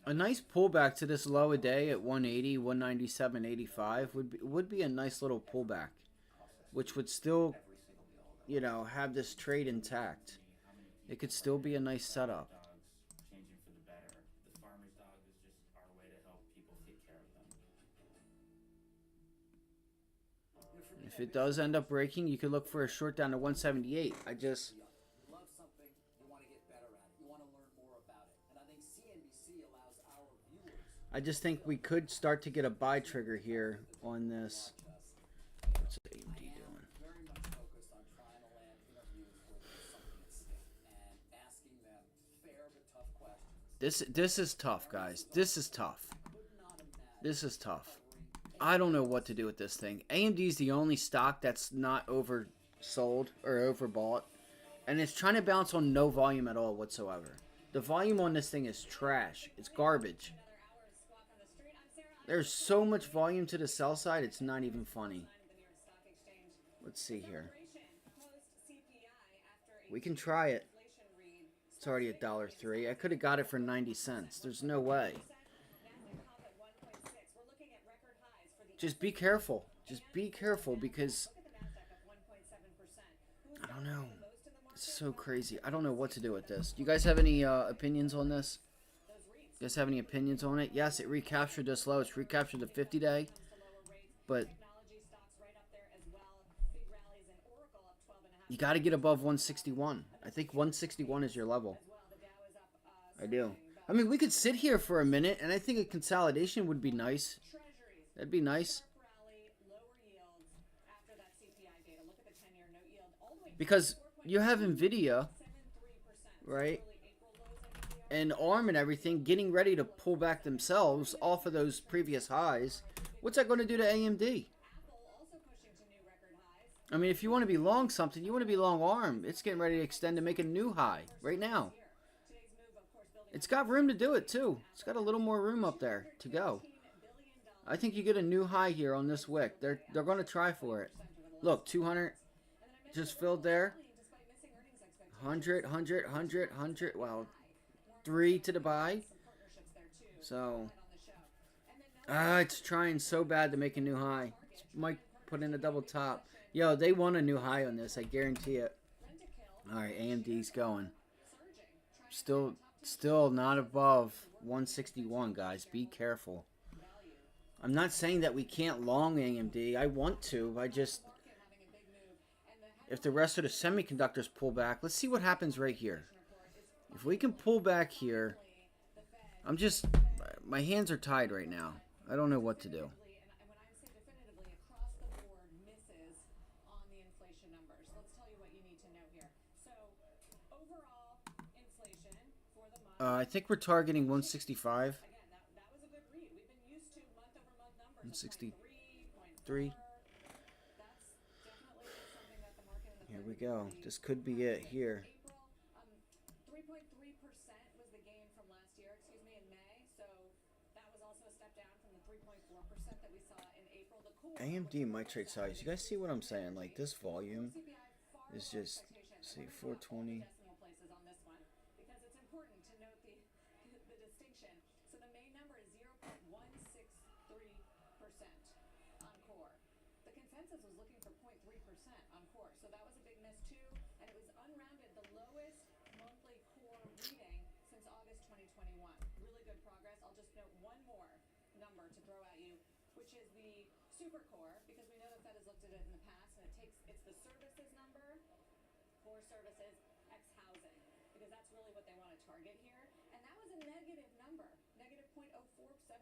A nice pullback to this low a day at 180, 197.85 would be a nice little pullback, which would still, you know, have this trade intact. It could still be a nice setup. Changing for the better. The farmer's dog is just our way to help people take care of them. If it does end up breaking, you could look for a short down to 178. You love something, you want to get better at it. You want to learn more about it. And I think CNBC allows our viewers. I just think we could start to get a buy trigger here on this. What's AMD doing? Very much focused on trying to land interviews where there's something at stake and asking them fair but tough questions. This is tough, guys. This is tough. This is tough. I don't know what to do with this thing. AMD is the only stock that's not oversold or overbought, and it's trying to bounce on no volume at all whatsoever. The volume on this thing is trash. It's garbage. There's so much volume to the sell side, it's not even funny. Let's see here. We can try it. It's already $1.03. I could have got it for 90 cents. There's no way. Just be careful. Just be careful because I don't know. It's so crazy. I don't know what to do with this. Do you guys have any opinions on this? You guys have any opinions on it? Yes, it recaptured this low. It's recaptured the 50-day. But you got to get above 161. I think 161 is your level. I do. I mean, we could sit here for a minute, and I think a consolidation would be nice. That'd be nice. Because you have NVIDIA, right? And ARM and everything getting ready to pull back themselves off of those previous highs. What's that going to do to AMD? I mean, if you want to be long something, you want to be long ARM. It's getting ready to extend to make a new high right now. It's got room to do it, too. It's got a little more room up there to go. I think you get a new high here on this wick. They're going to try for it. Look, 200 just filled there. 100, 100, 100, 100. Wow. 3 to the buy. So, it's trying so bad to make a new high. Might put in a double top. Yo, they want a new high on this. I guarantee it. All right, AMD's going. Still not above 161, guys. Be careful. I'm not saying that we can't long AMD. I want to. I just... If the rest of the semiconductors pull back, let's see what happens right here. If we can pull back here, I'm just... My hands are tied right now. I don't know what to do. I think we're targeting 165. 163. Here we go. This could be it here. 3.3% was the gain from last year, in May. So that was also a step down from the 3.4% that we saw in April. AMD might trade size. You guys see what I'm saying? Like this volume is just, see, 420. Because it's important to note the distinction. So the main number is 0.163% on core. The consensus was looking for 0.3% on core. So that was a big miss too. And it was unrounded the lowest monthly core reading since August 2021. Really good progress. I'll just note one more number to throw at you, which is the super core, because we know the Fed has looked at it in the past, and it's the services number, core services, ex housing, because that's really what they want to target here. And that was a negative number, negative 0.04%.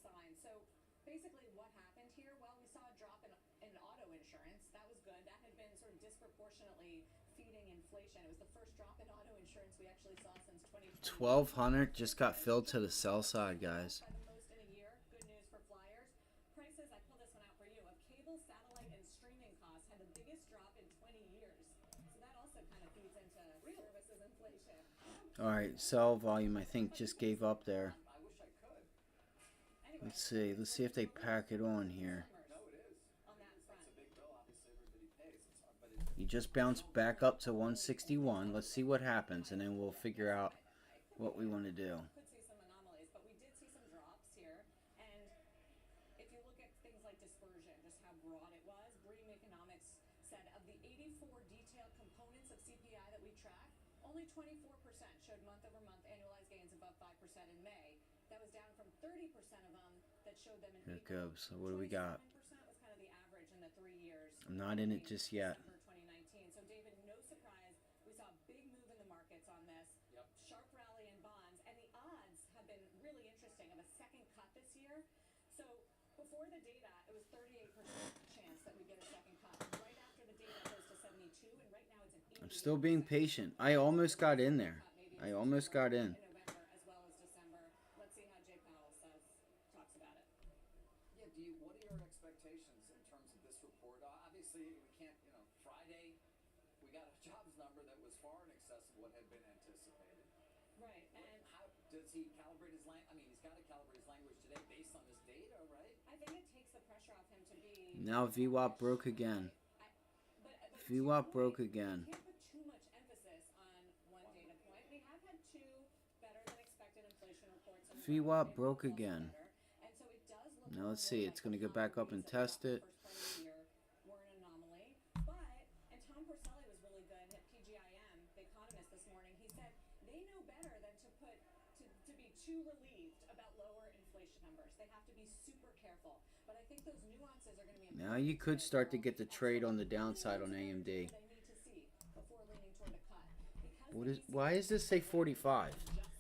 sign. So basically what happened here? Well, we saw a drop in auto insurance. That was good. That had been sort of disproportionately feeding inflation. It was the first drop in auto insurance we actually saw since 2020. 1,200 just got filled to the sell side, guys. By the most in a year. Good news for flyers. Prices, I pulled this one out for you, of cable, satellite, and streaming costs had the biggest drop in 20 years. So that also kind of feeds into services inflation. All right, sell volume, I think, just gave up there. I wish I could. Let's see. Let's see if they pack it on here. No, it is. It's a big bill. Obviously, everybody pays. It's hard, but You just bounced back up to 161. Let's see what happens, and then we'll figure out what we want to do. Could see some anomalies, but we did see some drops here. And if you look at things like dispersion, just how broad it was, Bream Economics said of the 84 detailed components of CPI that we track, only 24% showed month-over-month annualized gains above 5% in May. That was down from 30% of them that showed them in Here it April. goes. So what do we got? 27% was kind of the average in the 3 years. I'm not in it just yet. December 2019. So David, no surprise, we saw a big move in the markets on this. Yep. Sharp rally in bonds, and the odds have been really interesting of a second cut this year. So before the data, it was 38% chance that we get a second cut. Right after the data it goes to 72, and right now it's an 88%. I'm still being patient. I almost got in there. I almost got in. In November as well as December. Let's see how Jay Powell talks about it. yeah, what are your expectations in terms of this report? Obviously, we can't, Friday, we got a jobs number that was far in excess of what had been anticipated. Right, and How does he calibrate his language? I mean, he's got to calibrate his language today based on this data, right? I think it takes the pressure off him to be. Now VWAP broke again. VWAP broke again. Can't put too much emphasis on one data point. We have had two better than expected inflation reports. VWAP broke again. And so it does look Now let's see. It's going to go back up and test it. first part of the year were an anomaly. But, and Tom Porcelli was really good at PGIM, the economist this morning. He said they know better than to be too relieved about lower inflation numbers. They have to be super careful. But I think those nuances are going to be important. Now you could start to get the trade on the downside on AMD. They need to see before leaning toward a cut. Why is this say 45?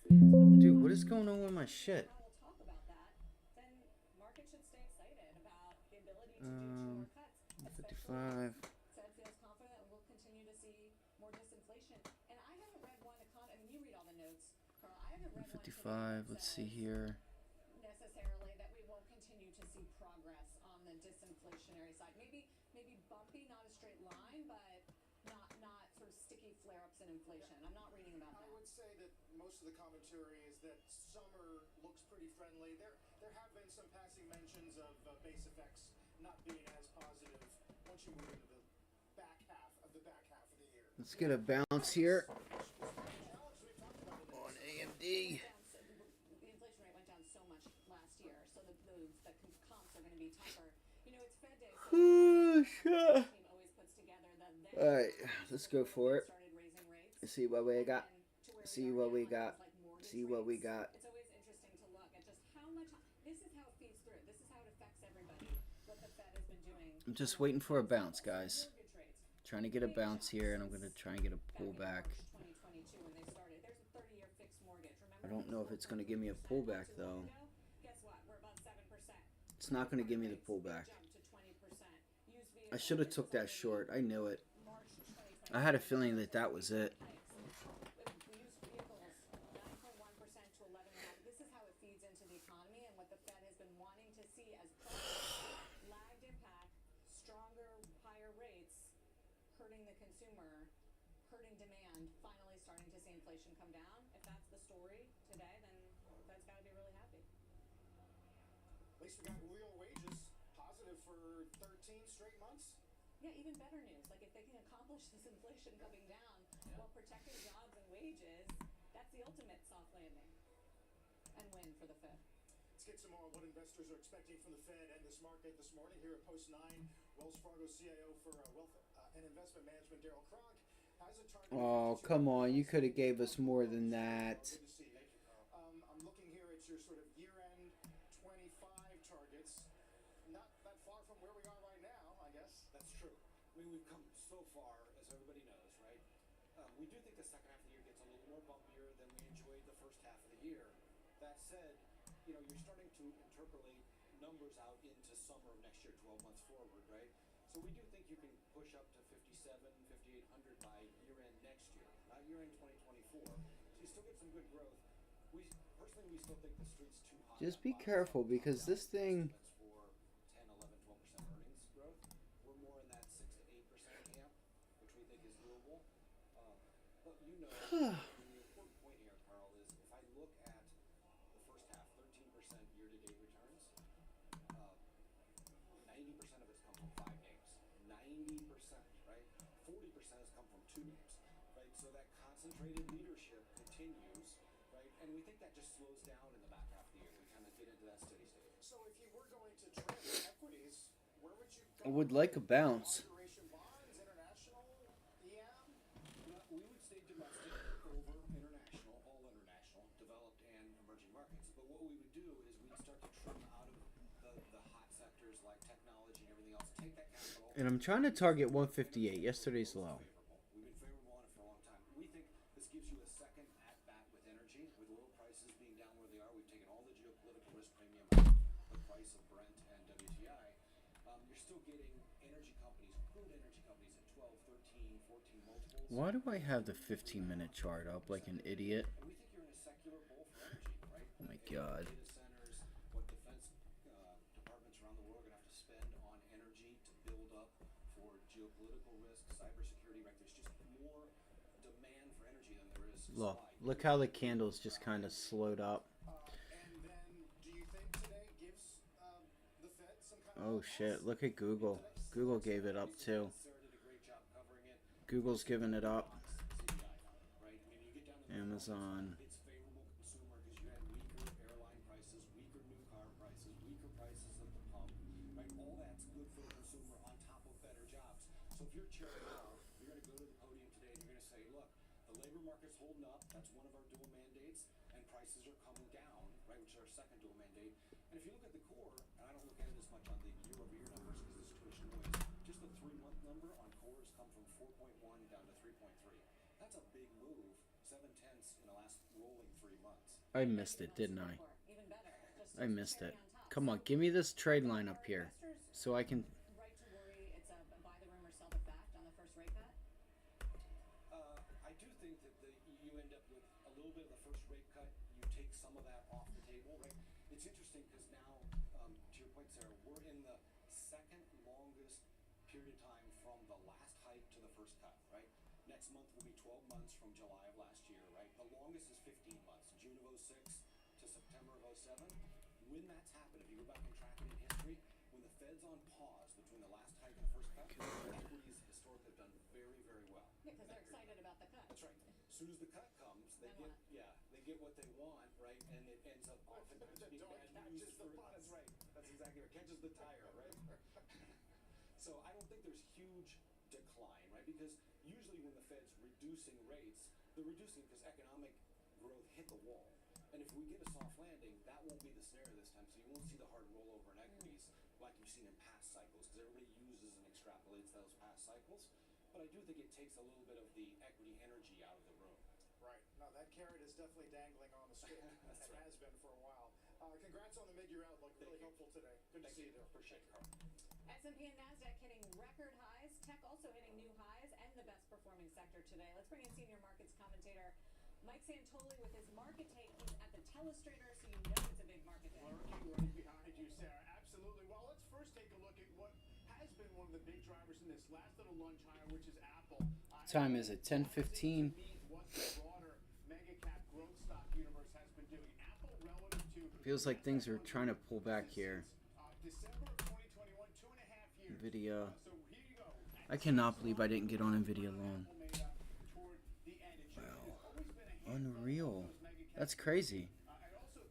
Dude, what is going on with my shit? We'll talk about that. Then market should stay excited about the ability to do two more cuts. 55. Fed feels confident and we'll continue to see more disinflation. And I haven't read one you read all the notes, Carl. I haven't read 55. Let's see here. necessarily that we won't continue to see progress on the disinflationary side. Maybe bumpy, not a straight line, but not sort of sticky flare-ups in inflation. I'm not reading about that. I would say that most of the commentary is that summer looks pretty friendly. There have been some passing mentions of base effects not being as positive once you move into the back half of the year. Let's get a bounce here on AMD. The inflation rate went down so much last year, so the comps are going to be tougher. It's Fed Day, so the team always puts together the All right, let's go for it. started raising rates. See what we got. To where See we what are we now, got. it's like mortgage See what we rates. got. It's always interesting to look at just how much. This is how it feeds through. This is how it affects everybody. What the Fed has been doing. I'm just waiting for a bounce, guys. Mortgage rates. Trying to get a bounce here, and I'm going to try and get a pullback. 2022 when they started. There's a 30-year fixed mortgage. I don't know if it's going to give me a pullback, though. Guess what? We're about 7%. It's not going to give me the pullback. Jump to 20%. Used I should have took that short. I knew it. March 2020. I had a feeling that that was it. Used vehicles, 9.1% to 11.5%. This is how it feeds into the economy and what the Fed has been wanting to see as lagged impact, stronger, higher rates, hurting the consumer, hurting demand, finally starting to see inflation come down. If that's the story today, then Fed's got to be really happy. At least we got real wages positive for 13 straight months. Yeah, even better news. Like if they can accomplish this inflation coming down while protecting jobs and wages, that's the ultimate soft landing and win for the Fed. Let's get some more of what investors are expecting from the Fed and this market this morning. Here at Post 9, Wells Fargo CIO for Wealth and Investment Management, Daryl Kronk, has a target. Oh, come on. You could have gave us more than that. Good to see you. I'm looking here at your sort of year-end 25 targets. Not that far from where we are right now, I guess. That's true. I mean, we've come so far, as everybody knows, right? We do think the second half of the year gets a little more bumpier than we enjoyed the first half of the year. That said, you know, you're starting to interpolate numbers out into summer of next year, 12 months forward, right? So we do think you can push up to 57, 5,800 by year end next year, not year end 2024. So you still get some good growth. Personally, we still think the street's too high. Just be careful because this thing. For 10, 11, 12% earnings growth, we're more in that 6 to 8% camp, which we think is doable. But you know, the important point here, Carl, is if I look at the first half, 13% year-to-date returns, 90% of it's come from 5 names. 90%, right? 40% has come from 2 names, right? So that concentrated leadership continues, right? And we think that just slows down in the back half of the year. We kind of get into that steady state. So if you were going to trade equities, where would you I would like a bounce. duration bonds, international, EM? We would stay domestic over international, all international, developed and emerging markets. But what we would do is we'd start to trim out of the hot sectors like technology and everything else. Take that capital. And I'm trying to target 158. Yesterday's low. We've been favorable on it for a long time. We think this gives you a second at bat with energy, with oil prices being down where they are. We've taken all the geopolitical risk premium out of the price of Brent and WTI. You're still getting energy companies, good energy companies at 12, 13, 14 multiples. Why do I have the 15-minute chart up like an idiot? And we think you're in a secular bull for energy, right? Oh my god. Data centers, what defense departments around the world are going to have to spend on energy to build up for geopolitical risk, cybersecurity, right? There's just more demand for energy than there is supply. Look how the candles just kind of slowed up. And then do you think today gives the Fed some kind Oh shit, look at Google. Google gave it up too. Sarah did a great job covering it. Google's giving it up. CPI, right? I mean, you get down to the Amazon. it's favorable consumer because you had weaker airline prices, weaker new car prices, weaker prices at the pump, right? All that's good for the consumer on top of better jobs. So if you're Chair Powell, you're going to go to the podium today and you're going to say, look, the labor market's holding up. That's one of our dual mandates, and prices are coming down, right? Which is our second dual mandate. And if you look at the core, and I don't look at it as much on the year-over-year numbers because it's too much noise. Just the 3-month number on core has come from 4.1 down to 3.3. That's a big move. 7/10 in the last rolling 3 months. I missed it, didn't I? Even better. Just I missed it. Come on, give me this trade line up here so I can. right to worry it's a buy the rumor, sell the fact on the first rate cut? I do think that you end up with a little bit of the first rate cut. You take some of that off the table, right? It's interesting because now, to your point, Sarah, we're in the second longest period of time from the last hike to the first cut, right? Next month will be 12 months from July of last year, right? The longest is 15 months, June of 06 to September of 07. When that's happened, if you go back and track it in history, when the Fed's on pause between the last hike and the first cut, equities historically have done very, very well. Yeah, because they're excited about the cut. That's right. As soon as the cut comes, they get what they want, right? And it ends up oftentimes being bad news for. That's right. That's exactly right. Catches the tire, right? So I don't think there's huge decline, right? Because usually when the Fed's reducing rates, they're reducing because economic growth hit the wall. And if we get a soft landing, that won't be the scenario this time. So you won't see the hard rollover in equities like you've seen in past cycles, because everybody uses and extrapolates those past cycles. But I do think it takes a little bit of the equity energy out of the room. Right. No, that carrot is definitely dangling on the stick. That's It right. has been for a while. Congrats on the mid-year outlook. Really helpful today. Good to see you there. Appreciate it, Carl. S&P and NASDAQ hitting record highs. Tech also hitting new highs and the best performing sector today. Let's bring in senior markets commentator Mike Santoli with his market take. He's at the Telestrator, so you know it's a big market day. Lurking right behind you, Sarah. Absolutely. Well, let's first take a look at what has been one of the big drivers in this last little lunge higher, which is Apple. Time is it? 10:15. What the broader mega cap growth stock universe has been doing. Apple relative to Feels like things are trying to pull back here. December of 2021, 2.5 years. Nvidia. So here you go. I cannot believe I didn't get on Nvidia long. Wow. Unreal. That's crazy.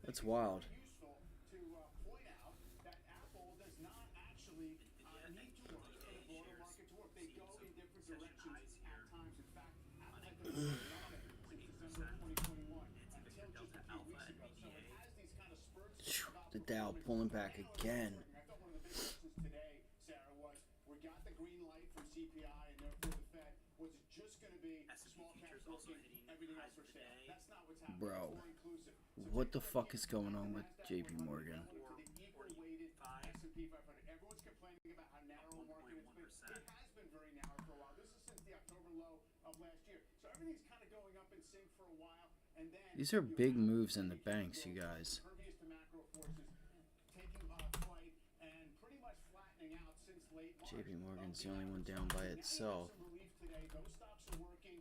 That's wild. Useful to point out that Apple does not actually need to work for the broader market to work. They go in different directions at times. In fact, Apple had been since December 2021 until just a few weeks ago. So it has these kind of spurts. The Dow pulling back again. I thought one of the big questions today, Sarah, was we got the green light from CPI and therefore the Fed. Was it just going to be small cap working, everything else for sale? That's not what's happening. Bro, It's more inclusive. So what the fuck is going on with JP Morgan? To the equal-weighted S&P 500. Everyone's complaining about how narrow a market it's been. It has been very narrow for a while. This is since the October low of last year. So everything's kind of going up in sync for a while, and then These are big moves in the banks, you guys. impervious to macro forces taking flight and pretty much flattening out since late March. JP Morgan's the only one down by itself. Some relief today. Those stocks are working.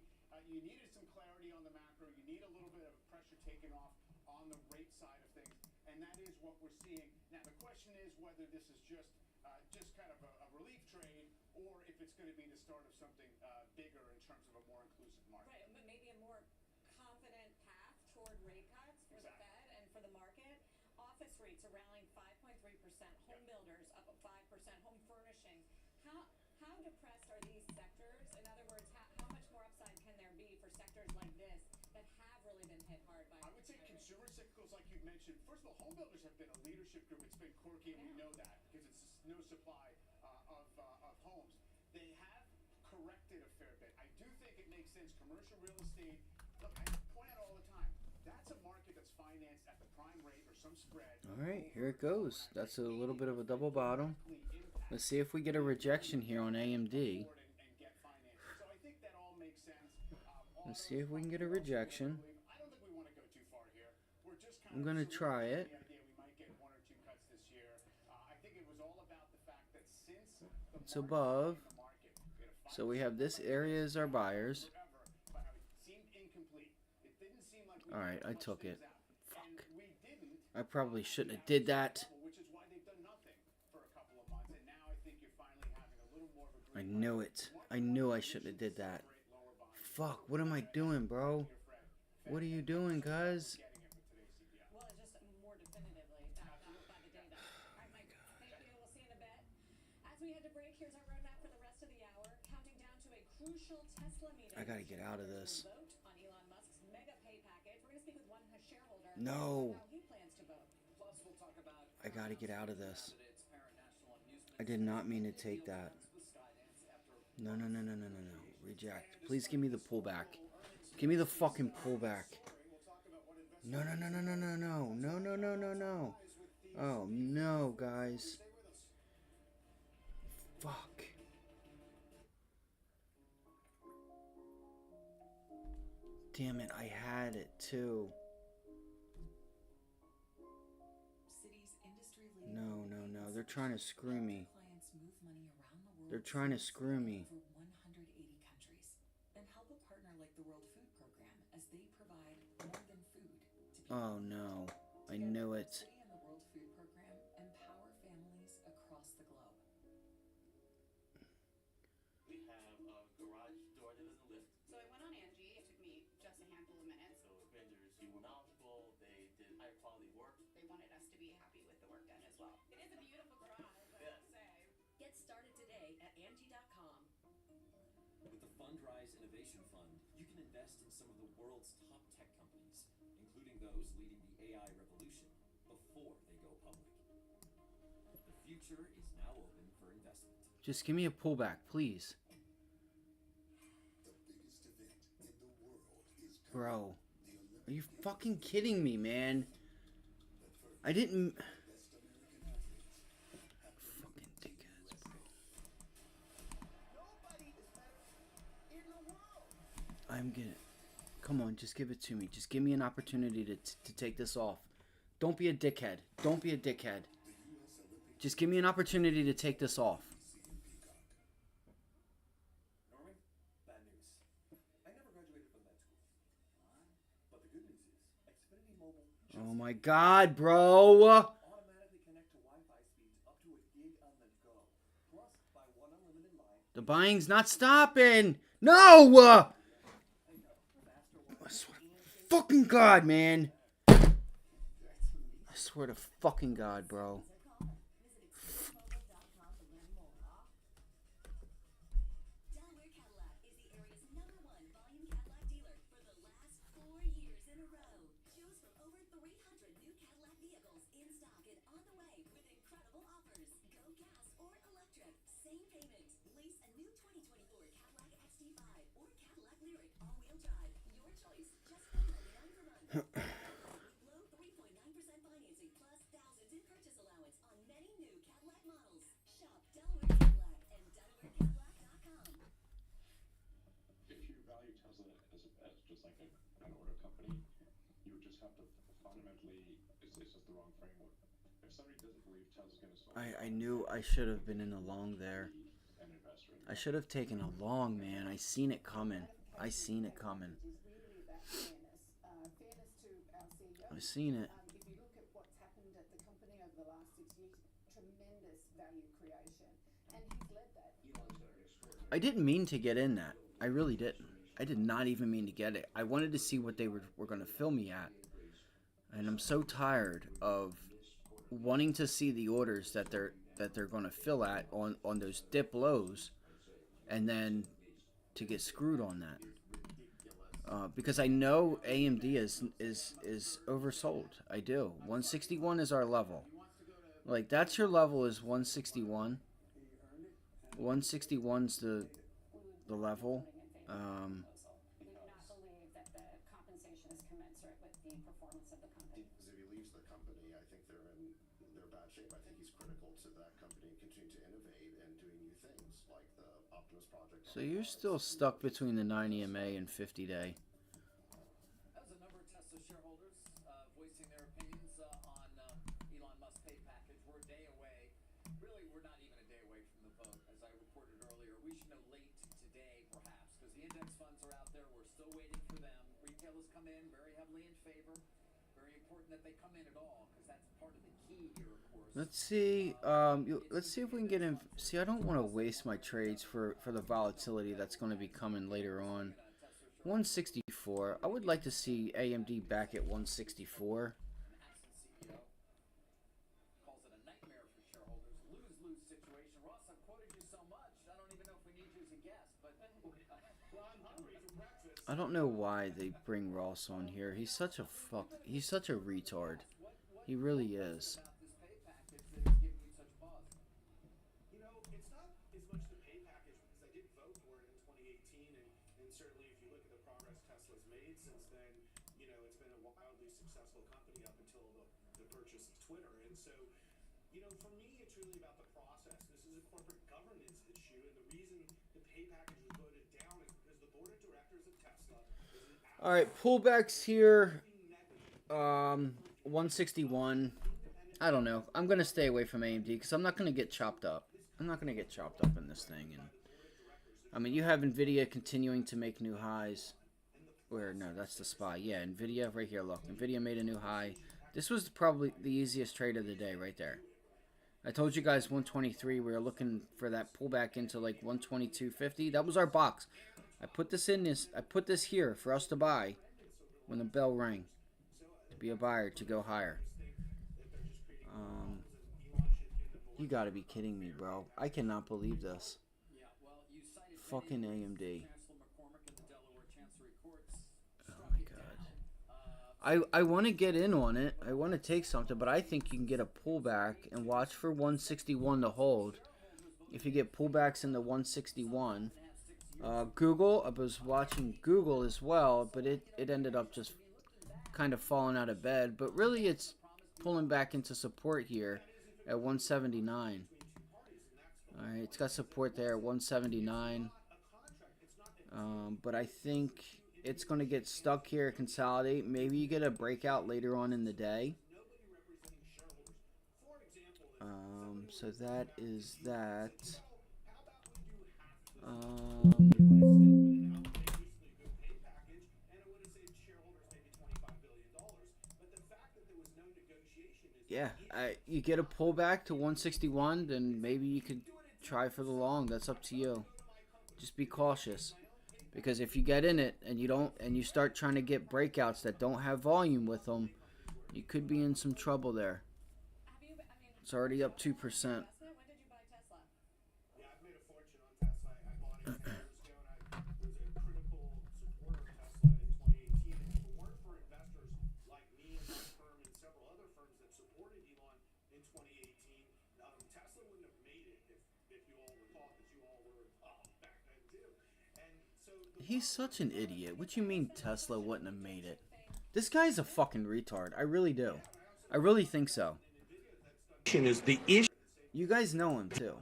You needed some clarity on the macro. You need a little bit of pressure taken off on the rate side of things, and that is what we're seeing. Now the question is whether this is just kind of a relief trade, or if it's going to be the start of something bigger in terms of a more inclusive market. Right, but maybe a more confident path toward rate cuts for the Fed and for the market. Office rates are rallying 5.3%. Home builders up at 5%. Home furnishings. How depressed are these sectors? In other words, how much more upside can there be for sectors like this that have really been hit hard by? I would say consumer cyclicals, like you mentioned. First of all, home builders have been a leadership group. It's been quirky, and we know that because it's no supply of homes. They have corrected a fair bit. I do think it makes sense. Commercial real estate. Look, I point out all the time. That's a market that's financed at the prime rate or some spread. All right, here it goes. That's a little bit of a double bottom. Let's see if we get a rejection here on AMD. So I think that all makes sense. Let's see if we can get a rejection. I don't think we want to go too far here. We're just kind I'm gonna try it. the idea we might get 1 or 2 cuts this year. I think it was all about the fact that since the It's above. So we have this area as our buyers. All right, I took it. Fuck. I probably shouldn't have did that. Which is why they've done nothing for a couple of months, and now I think you're finally having a little more of a I knew it. I knew I shouldn't have did that. Fuck, what am I doing, bro? What are you doing, cuz? Well, it's just more definitively backed up by the data. All right, Mike, thank you. We'll see you in a bit. As we head to break, here's our roadmap for the rest of the hour. Counting down to a crucial Tesla meeting. I gotta get out of this. Vote on Elon Musk's mega pay package. We're going to speak with one shareholder. No. How he plans to vote. Plus, we'll talk about I gotta get out of this. candidates, parent national amusement. I did not mean to take that. No, no, no, no, no, no, no. Reject. Please give me the pullback. Give me the fucking pullback. No, no, no, no, no, no, no. No, no, no, no, no. Oh, no, guys. Fuck. Damn it, I had it too. No, no, no. They're trying to screw me. They're trying to screw me. Over 180 countries. Then help a partner like the World Food Program as they provide more than food to people. Oh no, I knew it. City and the World Food Program empower families across the globe. We have a garage door that doesn't lift. So I went on Angie. It took me just a handful of minutes. So vendors who were knowledgeable, they did higher quality work. They wanted us to be happy with the work done as well. It is a beautiful garage, I will say. Get started today at Angie.com. With the Fundrise Innovation Fund, you can invest in some of the world's top tech companies, including those leading the AI revolution before they go public. The future is now open for investment. Just give me a pullback, please. Bro, are you fucking kidding me, man? I didn't... Fucking dickheads, bro. I'm gonna... Come on, just give it to me. Just give me an opportunity to take this off. Don't be a dickhead. Don't be a dickhead. Just give me an opportunity to take this off. Norman, bad news. I never graduated from med school. But the good news is, Xfinity Mobile Oh my god, bro. automatically connect to Wi-Fi speeds up to a gig on the go. Plus, buy one unlimited line. The buying's not stopping. No! I swear to fucking God, man. I swear to fucking God, bro. Delaware Cadillac is the area's #1 volume Cadillac dealer for the last 4 years in a row. Choose from over 300 new Cadillac vehicles in stock and on the way with incredible offers. Go gas or electric, same payment. Lease a new 2024 Cadillac XT5 or an auto company, you would just have to fundamentally, it's just the wrong framework. If somebody doesn't believe Tesla's going to solve I knew I should have been in the long there. an investor in I should have taken a long, man. I seen it coming. I seen it coming. Is really about fairness. Fairness to our CEO. I seen it. If you look at what's happened at the company over the last 6 years, tremendous value creation, and he's led that. I didn't mean to get in that. I really didn't. I did not even mean to get it. I wanted to see what they were going to fill me at. And I'm so tired of wanting to see the orders that they're going to fill at on those dip lows, and then to get screwed on that. Because I know AMD is oversold. I do. 161 is our level. Like, that's your level, is 161. 161's the level. We do not believe that the compensation is commensurate with the performance of the company. Because if he leaves the company, I think they're bad shape. I think he's critical to that company and continue to innovate and doing new things like the Optimus project. So you're still stuck between the 9 EMA and 50 day. As a number of Tesla shareholders voicing their opinions on Elon Musk's pay package, we're a day away. Really, we're not even a day away from the vote. As I reported earlier, we should know late today, perhaps, because the index funds are out there. We're still waiting for them. Retailers come in very heavily in favor. Very important that they come in at all, because that's part of the key here, of course. Let's see. Let's see if we can get in. See, I don't want to waste my trades for the volatility that's going to be coming later on. 164. I would like to see AMD back at 164. Calls it a nightmare for shareholders. Lose-lose situation. Ross, I've quoted you so much, I don't even know if we need you as a guest, but Well, I'm hungry for breakfast. I don't know why they bring Ross on here. He's such a He's such a retard. He really is. You know, it's not as much the pay package, because I did vote for it in 2018, and certainly if you look at the progress Tesla's made since then, you know, it's been a wildly successful company up until the purchase of Twitter. And so, you know, for me, it's really about the process. This is a corporate governance issue, and the reason the pay package was voted down is because the board of directors of Tesla is an All right, pullbacks here. 161. I don't know. I'm gonna stay away from AMD because I'm not gonna get chopped up. I'm not gonna get chopped up in this thing. And I mean, you have NVIDIA continuing to make new highs. Where no, that's the SPY. Yeah, NVIDIA right here. Look, NVIDIA made a new high. This was probably the easiest trade of the day right there. I told you guys 123. We were looking for that pullback into like 122.50. That was our box. I put this in this. I put this here for us to buy when the bell rang. To be a buyer, to go higher. You gotta be kidding me, bro. I cannot believe this. Fucking AMD. Oh my god. I want to get in on it. I want to take something, but I think you can get a pullback and watch for 161 to hold. If you get pullbacks in the 161. Google, I was watching Google as well, but it ended up just kind of falling out of bed. But really, it's pulling back into support here at 179. All right, it's got support there at 179. But I think it's going to get stuck here, consolidate. Maybe you get a breakout later on in the day. So that is that. Yeah, you get a pullback to 161, then maybe you could try for the long. That's up to you. Just be cautious, because if you get in it and you start trying to get breakouts that don't have volume with them, you could be in some trouble there. It's already up 2%. When did you buy Tesla? Yeah, I've made a fortune on Tesla. I bought it 2 years ago, and I was a critical supporter of Tesla in 2018. And if it weren't for investors like me and my firm and several other firms that supported Elon in 2018, Tesla wouldn't have made it, if you all recall, because you all were back then too. And so he's such an idiot. What you mean Tesla wouldn't have made it? This guy's a fucking retard. I really do. I really think so. Is the issue. You guys know him too.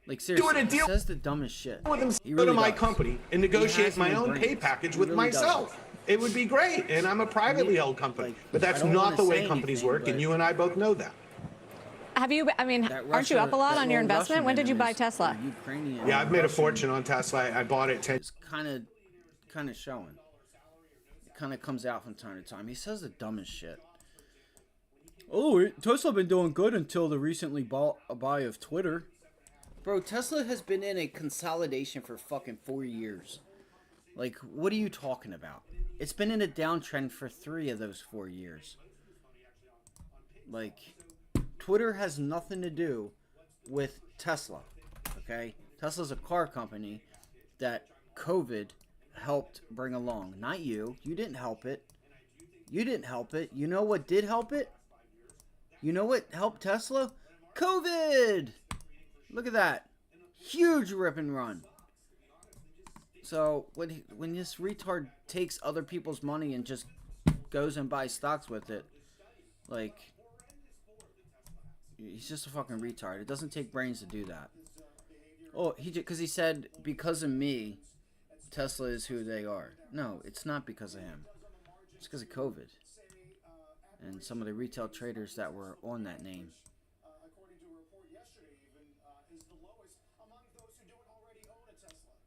Like seriously, he says the dumbest shit. With him, He go really to my does. company and negotiate my own pay package with myself. it would be great. And I'm a privately held company. Like, But that's I don't not wanna the way say companies anything, work, and but you and I both know that. Have you, I mean, that aren't you up a lot that on your little investment? Russian When did you man buy is- Tesla? or Ukrainian Yeah, I've made a Russian fortune on Tesla. I bought it 10. It's kind of showing. It kind of comes out from time to time. He says the dumbest shit. Oh, Tesla been doing good until the recently bought a buy of Twitter. Bro, Tesla has been in a consolidation for fucking 4 years. Like, what are you talking about? It's been in a downtrend for 3 of those 4 years. Like, Twitter has nothing to do with Tesla, okay? Tesla's a car company that COVID helped bring along. Not you. You didn't help it. You didn't help it. You know what did help it? You know what helped Tesla? COVID! Look at that. Huge rip and run. So, when this retard takes other people's money and just goes and buys stocks with it, like, he's just a fucking retard. It doesn't take brains to do that. Oh, because he said, because of me, Tesla is who they are. No, it's not because of him. It's because of COVID. And some of the retail traders that were on that name. According to a report yesterday even, is the lowest among those who don't already own a Tesla.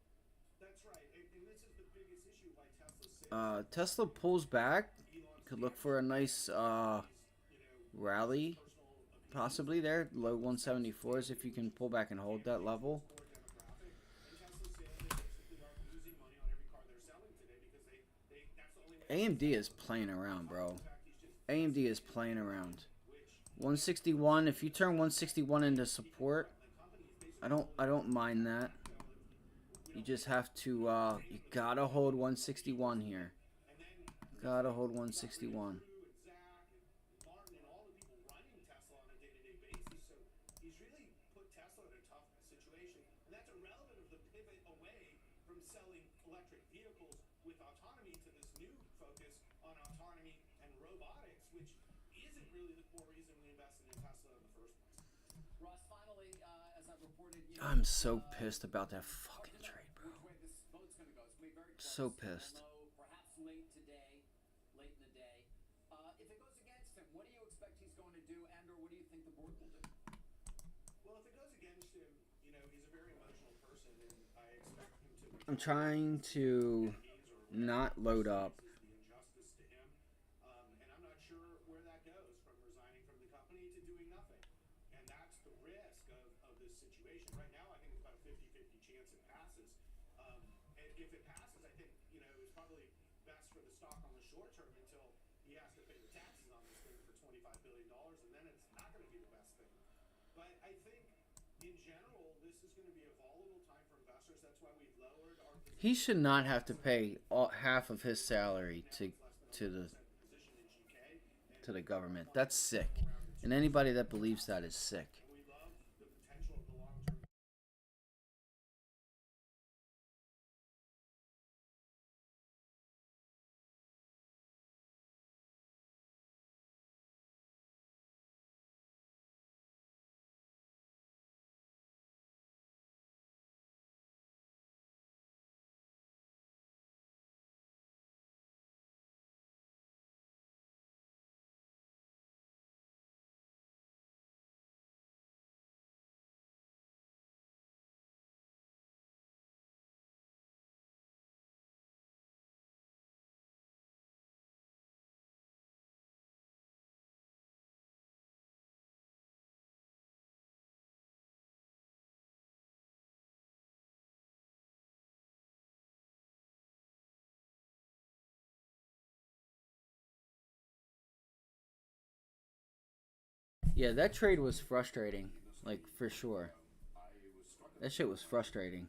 That's right, and this is the biggest issue why Tesla's Tesla pulls back. Could look for a nice rally, possibly there. Low 174s if you can pull back and hold that level. AMD is playing around, bro. AMD is playing around. 161. If you turn 161 into support, I don't mind that. You just have to you gotta hold 161 here. Gotta hold 161. I'm so pissed about that fucking trade, bro. So pissed. Perhaps late today, late in the day. If it goes against him, what do you expect he's going to do, and/or what do you think the board will do? Well, if it goes against him, you know, he's a very emotional person, and I expect him to. I'm trying to not load up. And I'm not sure where that goes from resigning from the company to doing nothing. And that's the risk of this situation. Right now, I think it's about a 50-50 chance it passes. And if it passes, I think, you know, it's probably best for the stock on the short term until he has to pay the taxes on this thing for $25 billion, and then it's not going to be the best thing. But I think, in general, this is going to be a volatile time for investors. That's why we've lowered our... He should not have to pay half of his salary to the government. That's sick. And anybody that believes that is sick. Yeah, that trade was frustrating, like, for sure. That shit was frustrating.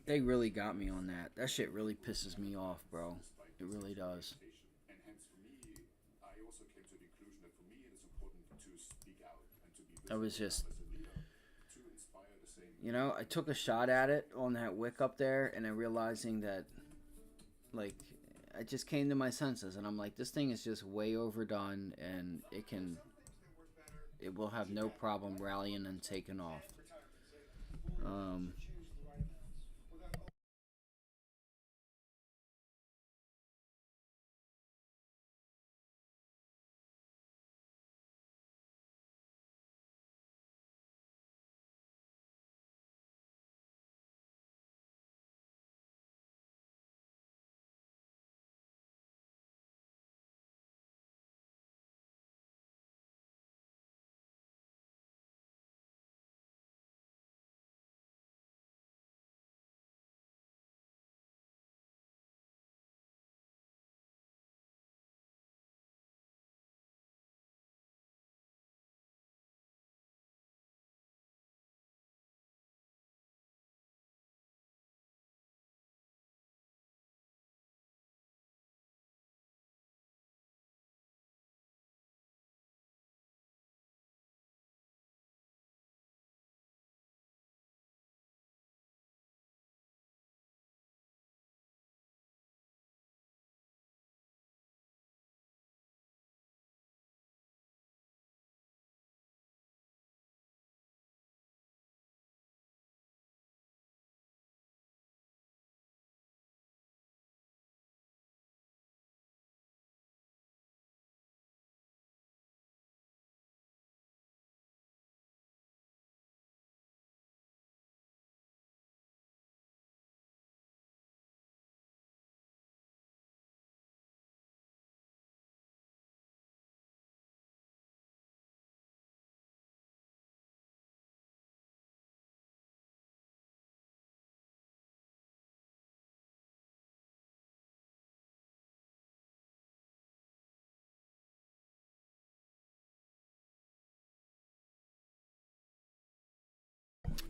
They really got me on that. That shit really pisses me off, bro. It really does. And hence, for me, I also came to the conclusion that for me it is important to speak out and to be visible I was just, as a leader to inspire the same. you know, I took a shot at it on that wick up there, and I'm realizing that, like, I just came to my senses, and I'm like, this thing is just way overdone, and it will have no problem rallying and taking off.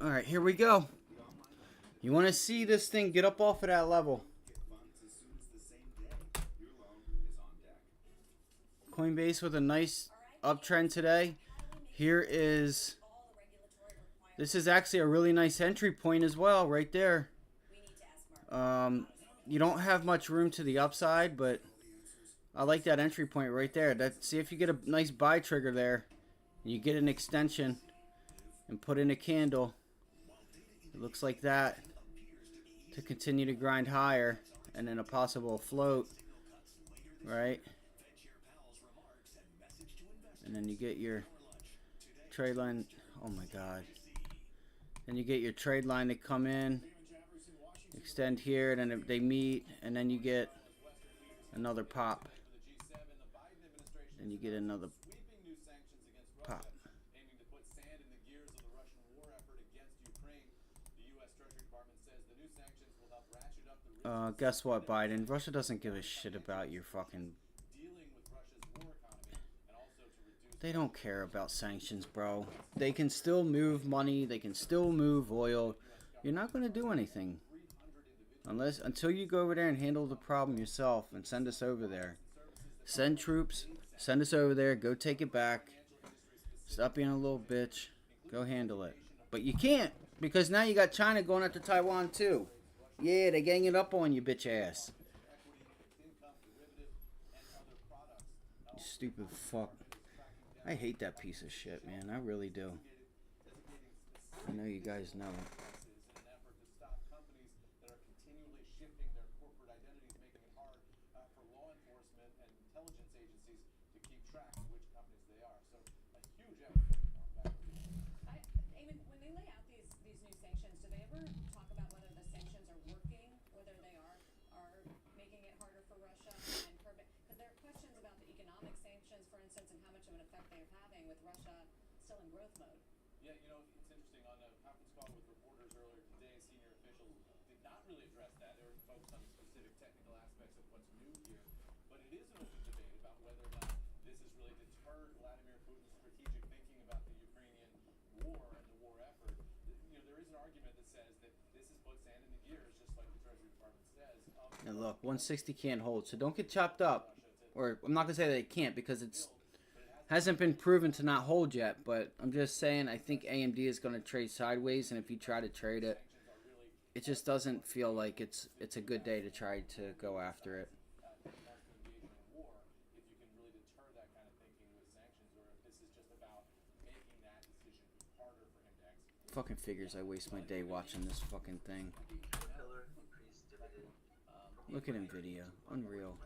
All right, here we go. You want to see this thing get up off of that level. Coinbase with a nice uptrend today. Here is, this is actually a really nice entry point as well, right there. You don't have much room to the upside, but I like that entry point right there. See if you get a nice buy trigger there. You get an extension and put in a candle. It looks like that to continue to grind higher, and then a possible float, right? And then you get your trade line. Oh my God. Then you get your trade line to come in, extend here, and then they meet, and then you get another pop. Then you get another pop. Guess what, Biden? Russia doesn't give a shit about your fucking... They don't care about sanctions, bro. They can still move money. They can still move oil. You're not going to do anything. Until you go over there and handle the problem yourself and send us over there. Send troops. Send us over there. Go take it back. Stop being a little bitch. Go handle it. But you can't, because now you got China going after Taiwan too. Yeah, they're ganging up on you, bitch ass. You stupid fuck. I hate that piece of shit, man. I really do. I know you guys know it. Eamon, when they lay out these new sanctions, do they ever talk about whether the sanctions are working, whether they are making it harder for Russia and because there are questions about the economic sanctions, for instance, and how much of an effect they're having with Russia still in growth mode? Yeah, you know, it's interesting. On a conference call with reporters earlier today, senior officials did not really address that. They were focused on the specific technical aspects of what's new here. But it is an open debate about whether or not this has really deterred Vladimir Putin's strategic thinking about the Ukrainian war and the war effort. You know, there is an argument that says that this has put sand in the gears, just like the Treasury Department says. And look, 160 can't hold, so don't get chopped up. Or I'm not gonna say that it can't, because it's hasn't been proven to not hold yet. But I'm just saying, I think AMD is gonna trade sideways, and if you try to trade it, it just doesn't feel like it's a good day to try to go after it. Fucking figures I waste my day watching this fucking thing. Look at NVIDIA. Unreal.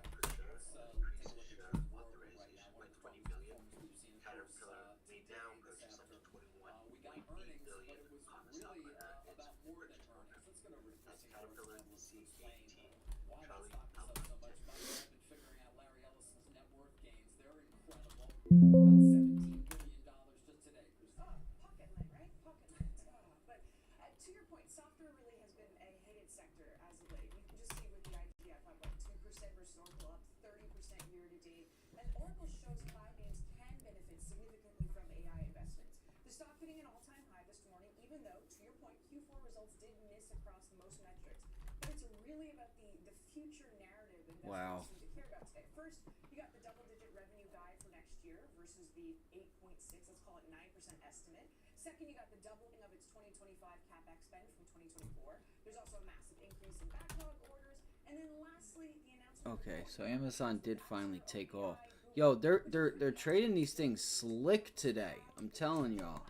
To your point, software really has been a hated sector as of late. You can just see with the IGF up like 2% versus Oracle, up 30% year to date. And Oracle shows cloud names can benefit significantly from AI investments. The stock hitting an all-time high this morning, even though, to your point, Q4 results did miss across most metrics. But it's really about the future narrative investors seem to care about today. First, you got the double-digit revenue guide for next year versus the 8.6, let's call it 9% estimate. Second, you got the doubling of its 2025 capex spend from 2024. There's also a massive increase in backlog orders. And then lastly, the announcement... Okay, so Amazon did finally take off. Yo, they're trading these things slick today. I'm telling y'all.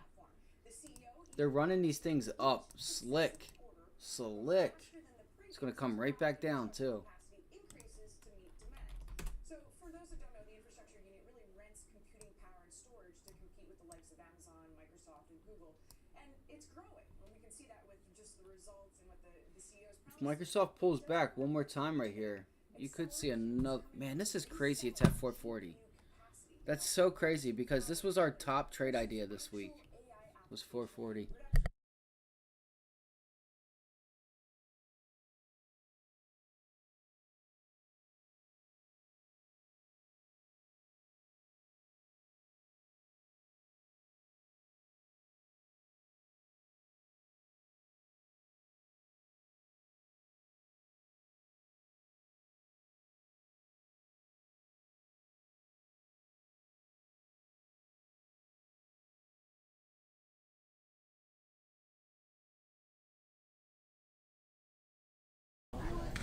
They're running these things up slick. Slick. It's going to come right back down, too. So for those that don't know, the infrastructure unit really rents computing power and storage to compete with the likes of Amazon, Microsoft, and Google. And it's growing. And we can see that with just the results and what the CEO's If Microsoft pulls back one more time right here, you could see another... Man, this is crazy. It's at 440. That's so crazy, because this was our top trade idea this week. It was 440.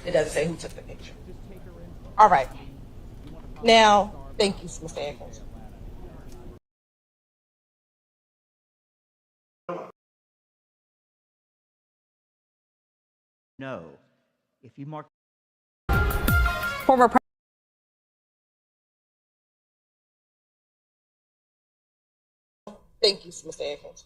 It doesn't say who took the picture. All right. Now, thank you, Mr. Atkins. No. If you mark Former Thank you, Mr. Atkins.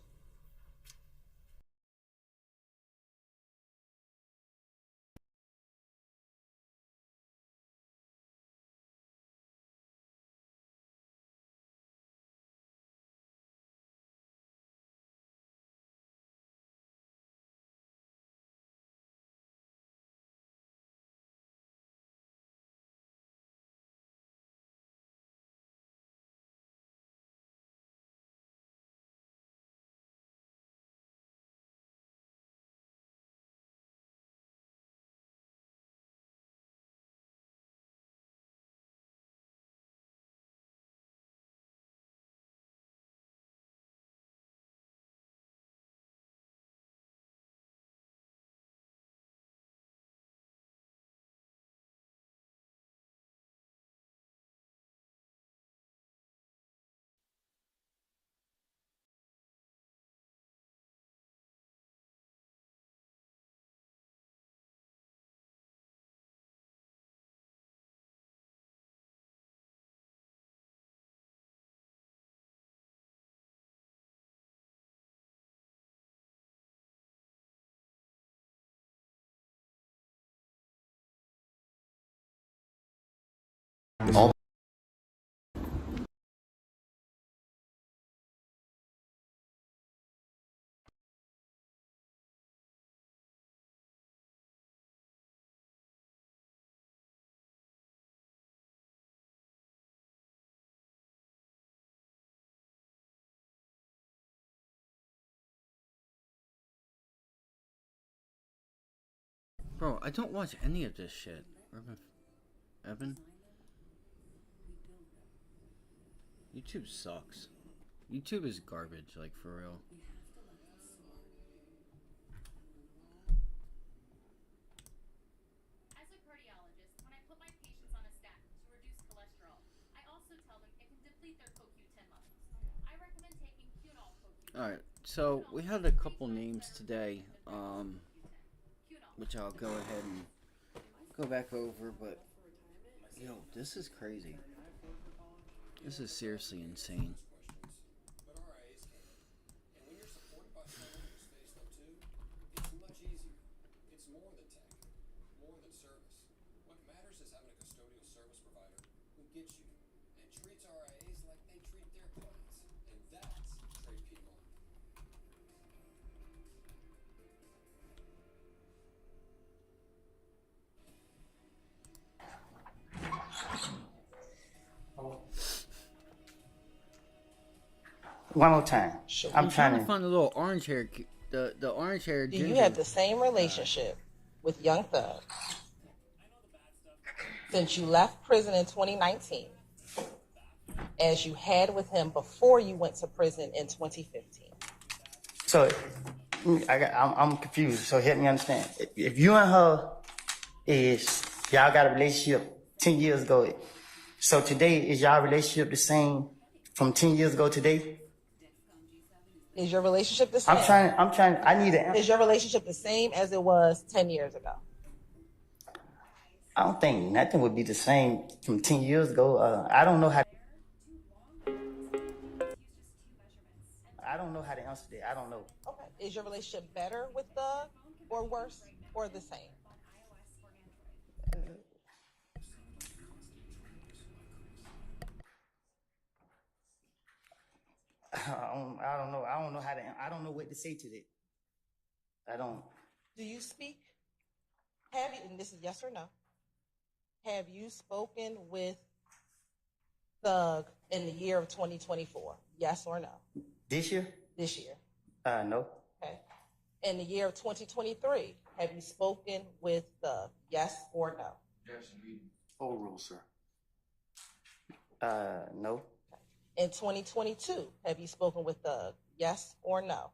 all Bro, I don't watch any of this shit. Evan? YouTube sucks. YouTube is garbage, like, for real. As a cardiologist, when I put my patients on a statin to reduce cholesterol, I also tell them it can deplete their CoQ10 levels. I recommend taking Qunol CoQ10. Alright, so we had a couple names today, which I'll go ahead and go back over, but yo, this is crazy. This is seriously insane. But RIAs can. And when you're supported by someone in your space though too, it's much easier. It's more than tech, more than service. What matters is having a custodial service provider who gets you and treats RIAs like they treat their clients. And that's Trade Piedmont. one more time. I'm trying to find the little orange hair, the orange hair. Do you have the same relationship with Young Thug since you left prison in 2019 as you had with him before you went to prison in 2015? So I'm confused. So help me understand. If you and her y'all got a relationship 10 years ago, so today is y'all relationship the same from 10 years ago today? Is your relationship the same? I need an answer. Is your relationship the same as it was 10 years ago? I don't think nothing would be the same from 10 years ago. I don't know how to answer that. I don't know. Okay. Is your relationship better with Thug or worse or the same? I don't know. I don't know I don't know what to say to that. I don't. Do you speak? Have you, and this is yes or no, have you spoken with Thug in the year of 2024? Yes or no? This year? This year. No. Okay. In the year of 2023, have you spoken with Thug? Yes or no? Yes, overrule, sir. No. In 2022, have you spoken with Thug? Yes or no?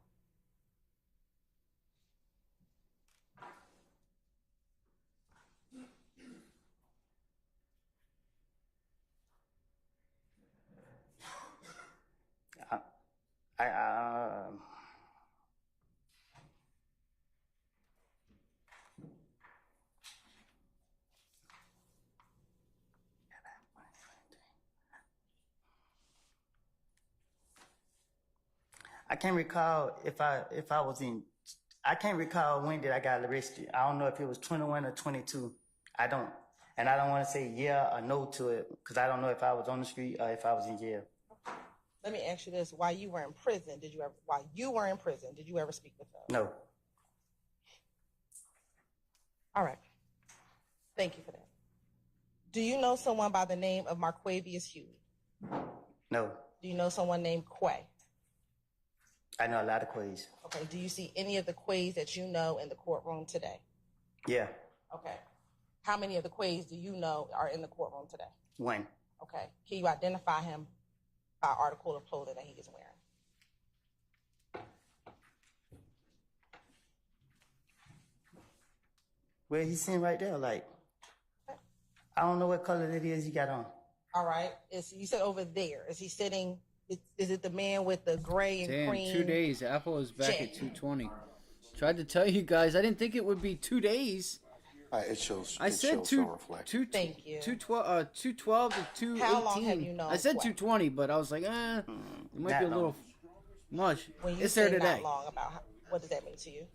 I I can't recall if I was in. I can't recall when did I got arrested. I don't know if it was 21 or 22. I don't, and I don't want to say yeah or no to it because I don't know if I was on the street or if I was in jail. Let me ask you this: while you were in prison, did you ever speak with them? No. All right. Thank you for that. Do you know someone by the name of Marquavius Huey? No. Do you know someone named Quay? I know a lot of Quays. Okay. Do you see any of the Quays that you know in the courtroom today? Yeah. Okay. How many of the Quays do you know are in the courtroom today? One. Okay. Can you identify him by article of clothing that he is wearing? Where he's sitting right there, like, I don't know what color it is he got on. All right. You said over there. Is he sitting? Is it the man with the gray and Damn, cream? 2 days. Apple is back at jet? 220. Tried to tell you guys. I didn't think it would be 2 days. It shows. I said Thank you. 212 to 218. How long have you known I said Quay? 220, but I was like, it might be a little much. When you It's say there today. not long, what does that mean to you?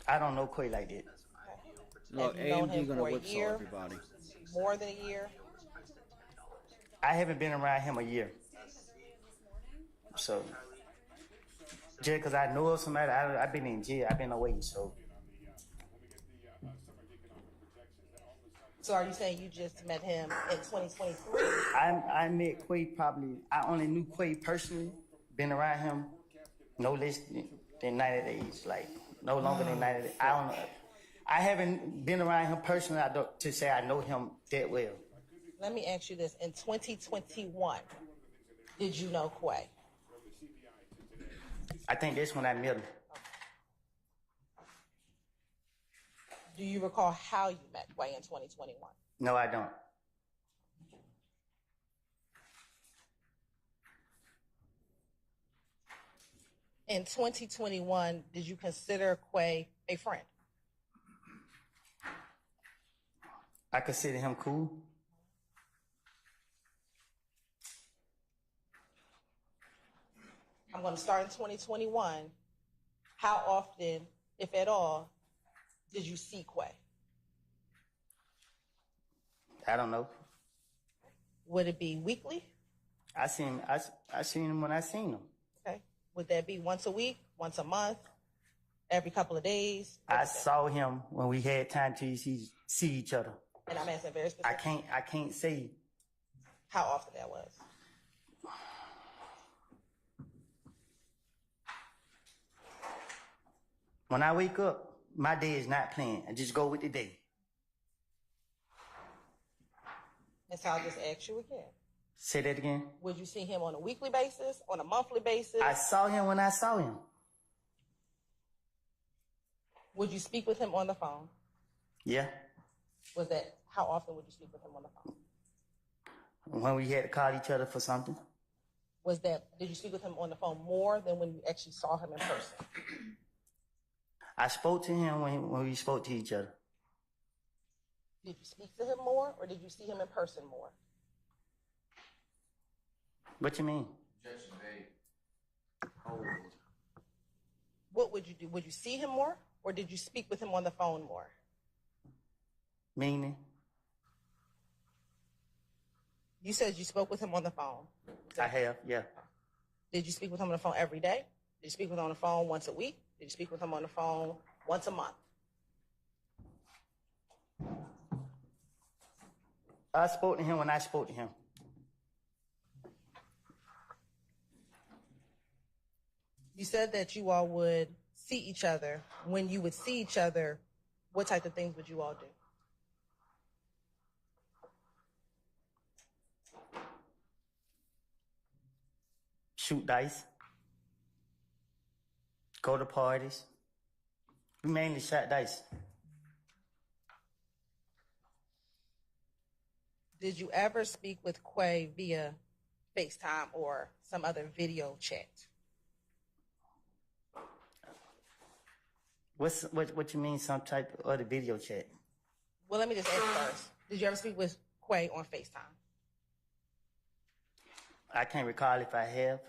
I don't know Quay like that. Look, Have you known AMD him gonna for a whipsaw year? everybody. More than a year? I haven't been around him a year. So, just because I know of somebody, I've been in jail, I've been away, so. So are you saying you just met him in 2023? I met Quay probably, I only knew Quay personally, been around him no less than 90 days, like no longer than 90 days. I don't know. I haven't been around him personally to say I know him that well. Let me ask you this. In 2021, did you know Quay? I think that's when I met him. Do you recall how you met Quay in 2021? No, I don't. In 2021, did you consider Quay a friend? I consider him cool. I'm going to start in 2021. How often, if at all, did you see Quay? I don't know. Would it be weekly? I seen him when I seen him. Okay. Would that be once a week, once a month, every couple of days? I saw him when we had time to see each other. And I'm asking very specific. I can't say how often that was. When I wake up, my day is not planned. I just go with the day. And so I'll just ask you again. Say that again. Would you see him on a weekly basis, on a monthly basis? I saw him when I saw him. Would you speak with him on the phone? Yeah. Was that, how often would you speak with him on the phone? When we had to call each other for something. Was that, did you speak with him on the phone more than when you actually saw him in person? I spoke to him when we spoke to each other. Did you speak to him more, or did you see him in person more? What you mean? What would you do? Would you see him more, or did you speak with him on the phone more? Meaning? You said you spoke with him on the phone. I have, yeah. Did you speak with him on the phone every day? Did you speak with him on the phone once a week? Did you speak with him on the phone once a month? I spoke to him when I spoke to him. You said that you all would see each other. When you would see each other, what type of things would you all do? Shoot dice. Go to parties. We mainly shot dice. Did you ever speak with Quay via FaceTime or some other video chat? What you mean, some type of other video chat? Well, let me just ask first. Did you ever speak with Quay on FaceTime? I can't recall if I have.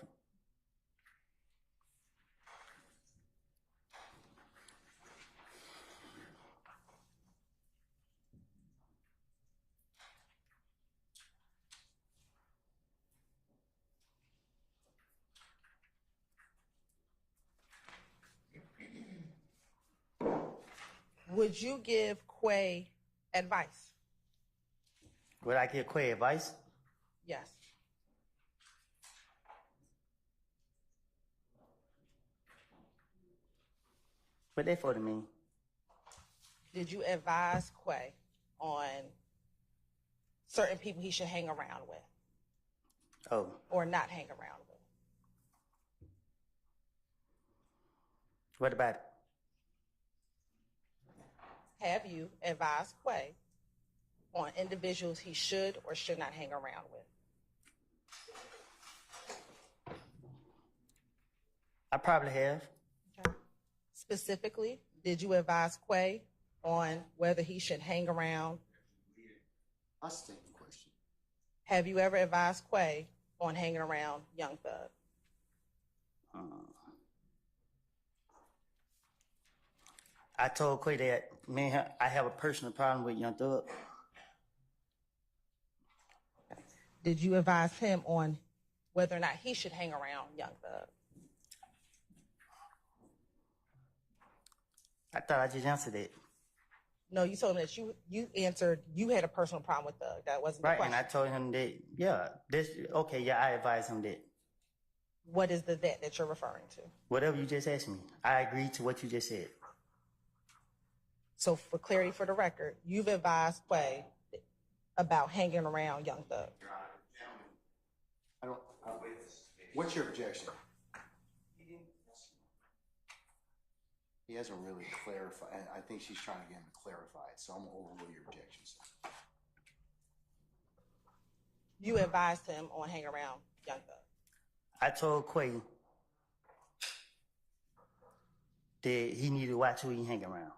Would you give Quay advice? Would I give Quay advice? Yes. What they for to me? Did you advise Quay on certain people he should hang around with Oh, or not hang around with? what about it? Have you advised Quay on individuals he should or should not hang around with? I probably have. Okay. Specifically, did you advise Quay on whether he should hang around? That's the same question. Have you ever advised Quay on hanging around Young Thug? I told Quay that I have a personal problem with Young Thug. Did you advise him on whether or not he should hang around Young Thug? I thought I just answered it. No, you told him that you answered you had a personal problem with Thug. That wasn't Right, the question. and I told him that, I advised him that. What is the that you're referring to? Whatever you just asked me, I agreed to what you just said. So for clarity for the record, you've advised Quay about hanging around Young Thug. What's your objection? He hasn't really clarified. I think she's trying to get him to clarify it, so I'm going to overrule your objections. You advised him on hanging around Young Thug. I told Quay that he needed to watch who he hang around.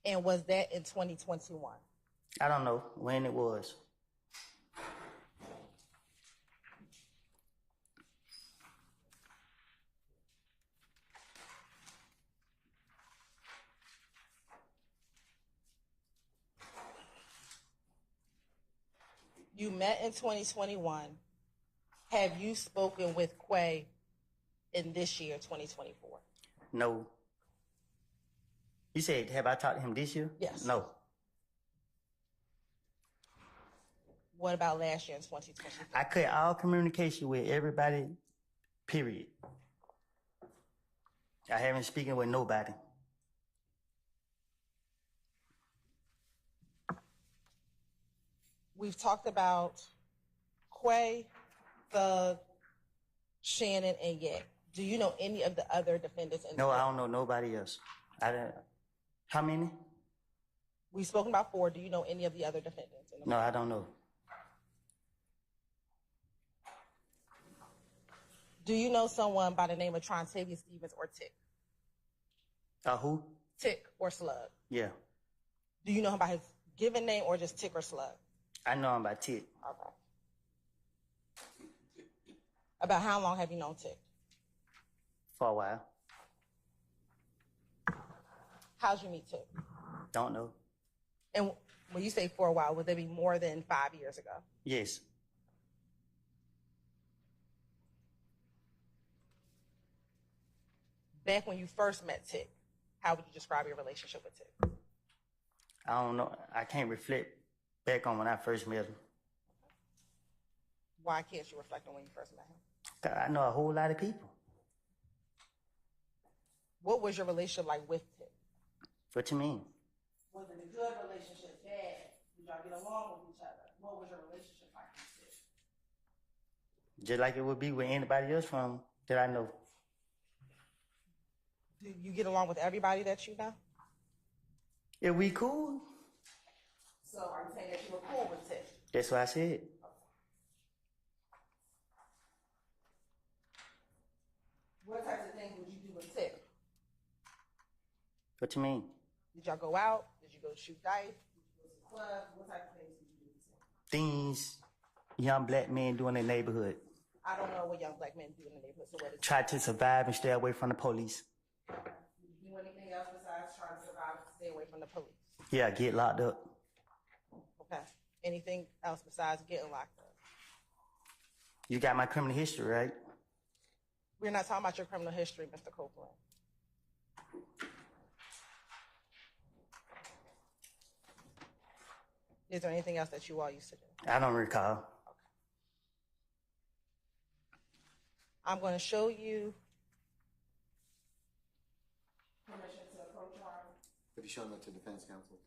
And was that in 2021? I don't know when it was. You met in 2021. Have you spoken with Quay in this year, 2024? No. You said, have I talked to him this year? Yes. No. What about last year in 2024? I cut all communication with everybody, period. I haven't spoken with nobody. We've talked about Quay, Thug, Shannon, and Yak. Do you know any of the other defendants? No, I don't know nobody else. How many? We've spoken about 4. Do you know any of the other defendants? No, I don't know. Do you know someone by the name of Trontavious Stevens or Tick? Who? Tick or Slug? Yeah. Do you know him by his given name or just Tick or Slug? I know him by Tick. Okay. About how long have you known Tick? For a while. How'd you meet Tick? Don't know. And when you say for a while, would that be more than 5 years ago? Yes. Back when you first met Tick, how would you describe your relationship with Tick? I don't know. I can't reflect back on when I first met him. Why can't you reflect on when you first met him? 'Cause I know a whole lot of people. What was your relationship like with Tick? What you mean? Was it a good relationship, bad? Did y'all get along with each other? What was your relationship like with Tick? Just like it would be with anybody else from that I know. Do you get along with everybody that you know? If we cool, So are you saying that you were cool with Tick? that's what I said. What you mean? Did y'all go out? Did you go shoot dice? Did you go to the club? What type of things did you do? Things young black men do in the neighborhood. I don't know what young black men do in the neighborhood. So what is Try to survive and stay away from the police. Did you do anything else besides trying to survive and stay away from the police? Yeah, get locked up. Okay. Anything else besides getting locked up? You got my criminal history, right? We're not talking about your criminal history, Mr. Copeland. Is there anything else that you all used to do? I don't recall. I'm going to show you permission to approach arm. Have you shown that to defense counsel?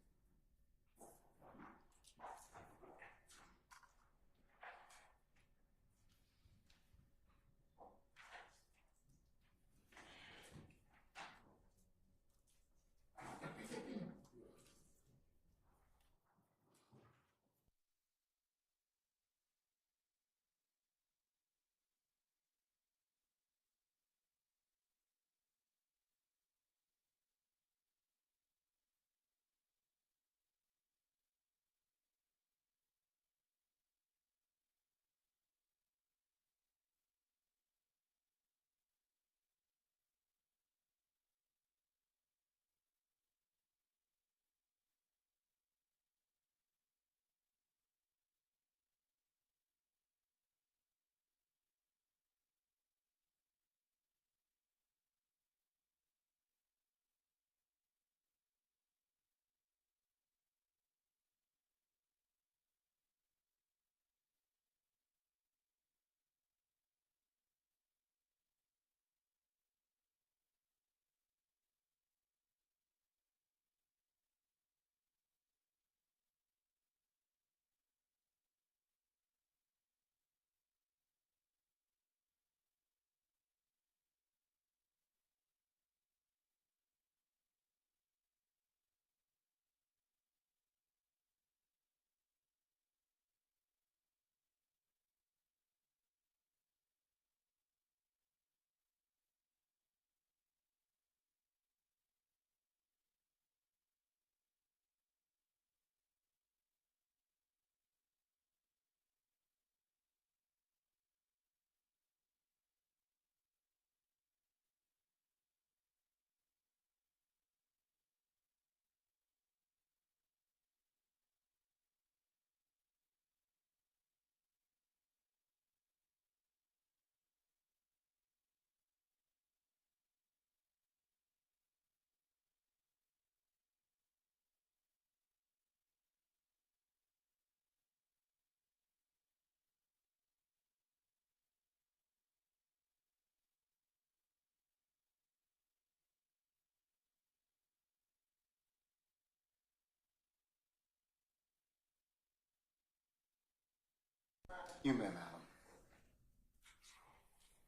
You may, madam.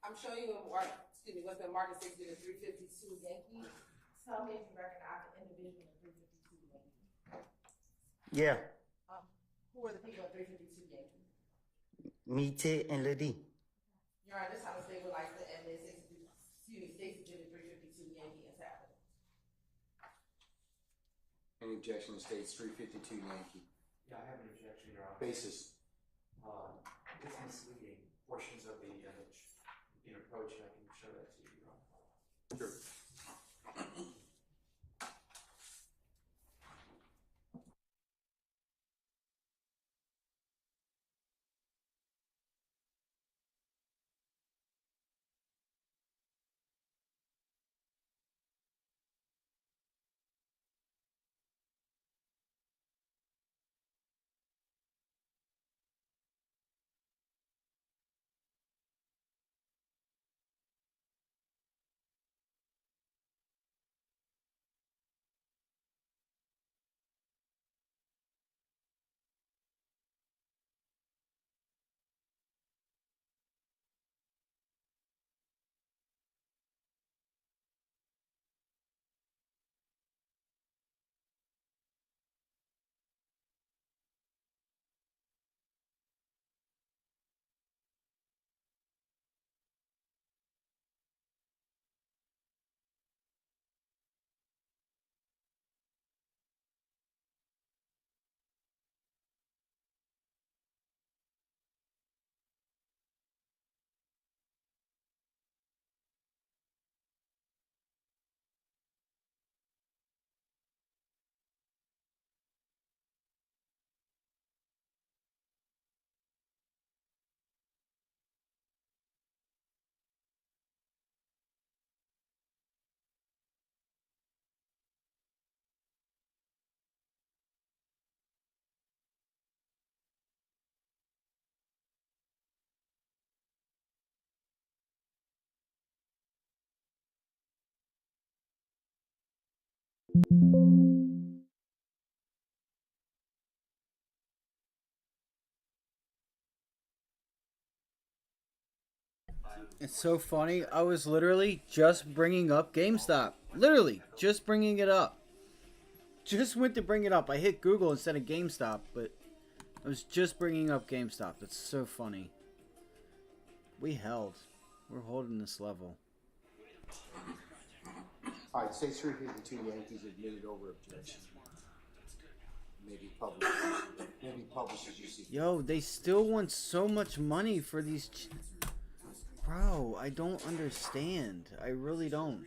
I'm showing you what's been marked as 352 Yankee. Tell me if you recognize the individual in 352 Yankee. Yeah. Who are the people at 352 Yankee? Me, Ted, and Lil D. Your Honor, this time the state would like to admit Stacy Exhibit 352 Yankee is happening. Any objection to states 352 Yankee? Yeah, I have an objection, Your Honor. Basis. It's misleading. Portions of the image being approached, and I can show that to you, Your Honor. Sure. It's so funny. I was literally just bringing up GameStop. Literally, just bringing it up. Just went to bring it up. I hit Google instead of GameStop, but I was just bringing up GameStop. That's so funny. We held. We're holding this level. All right, say 352 Yankees admitted over objection. Maybe publishers you see. Yo, they still want so much money for these. Bro, I don't understand. I really don't.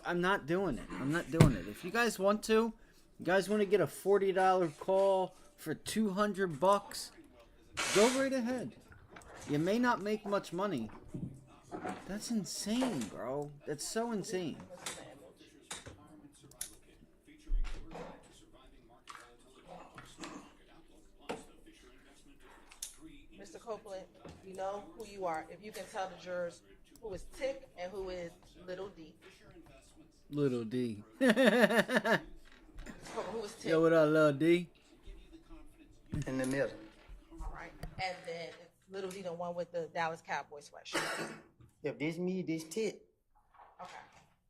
I'm not doing it. I'm not doing it. If you guys want to, you guys want to get a $40 call for $200, go right ahead. You may not make much money. That's insane, bro. That's so insane. Mr. Copeland, you know who you are. If you can tell the jurors who is Tick and who is Little D. Little D. Who is Tick? Yo, what up, Little D? In the middle. All right. And then Little D, the one with the Dallas Cowboys sweatshirt. If this me, this Tit. Okay.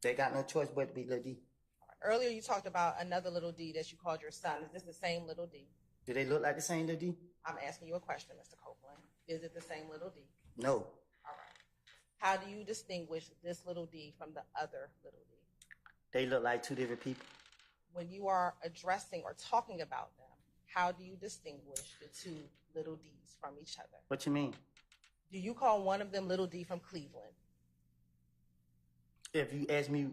They got no choice but to be Little D. All right. Earlier you talked about another Little D that you called your son. Is this the same Little D? Do they look like the same Little D? I'm asking you a question, Mr. Copeland. Is it the same Little D? No. All right. How do you distinguish this Little D from the other Little D? They look like two different people. When you are addressing or talking about them, how do you distinguish the two Little Ds from each other? What you mean? Do you call one of them Little D from Cleveland? If you ask me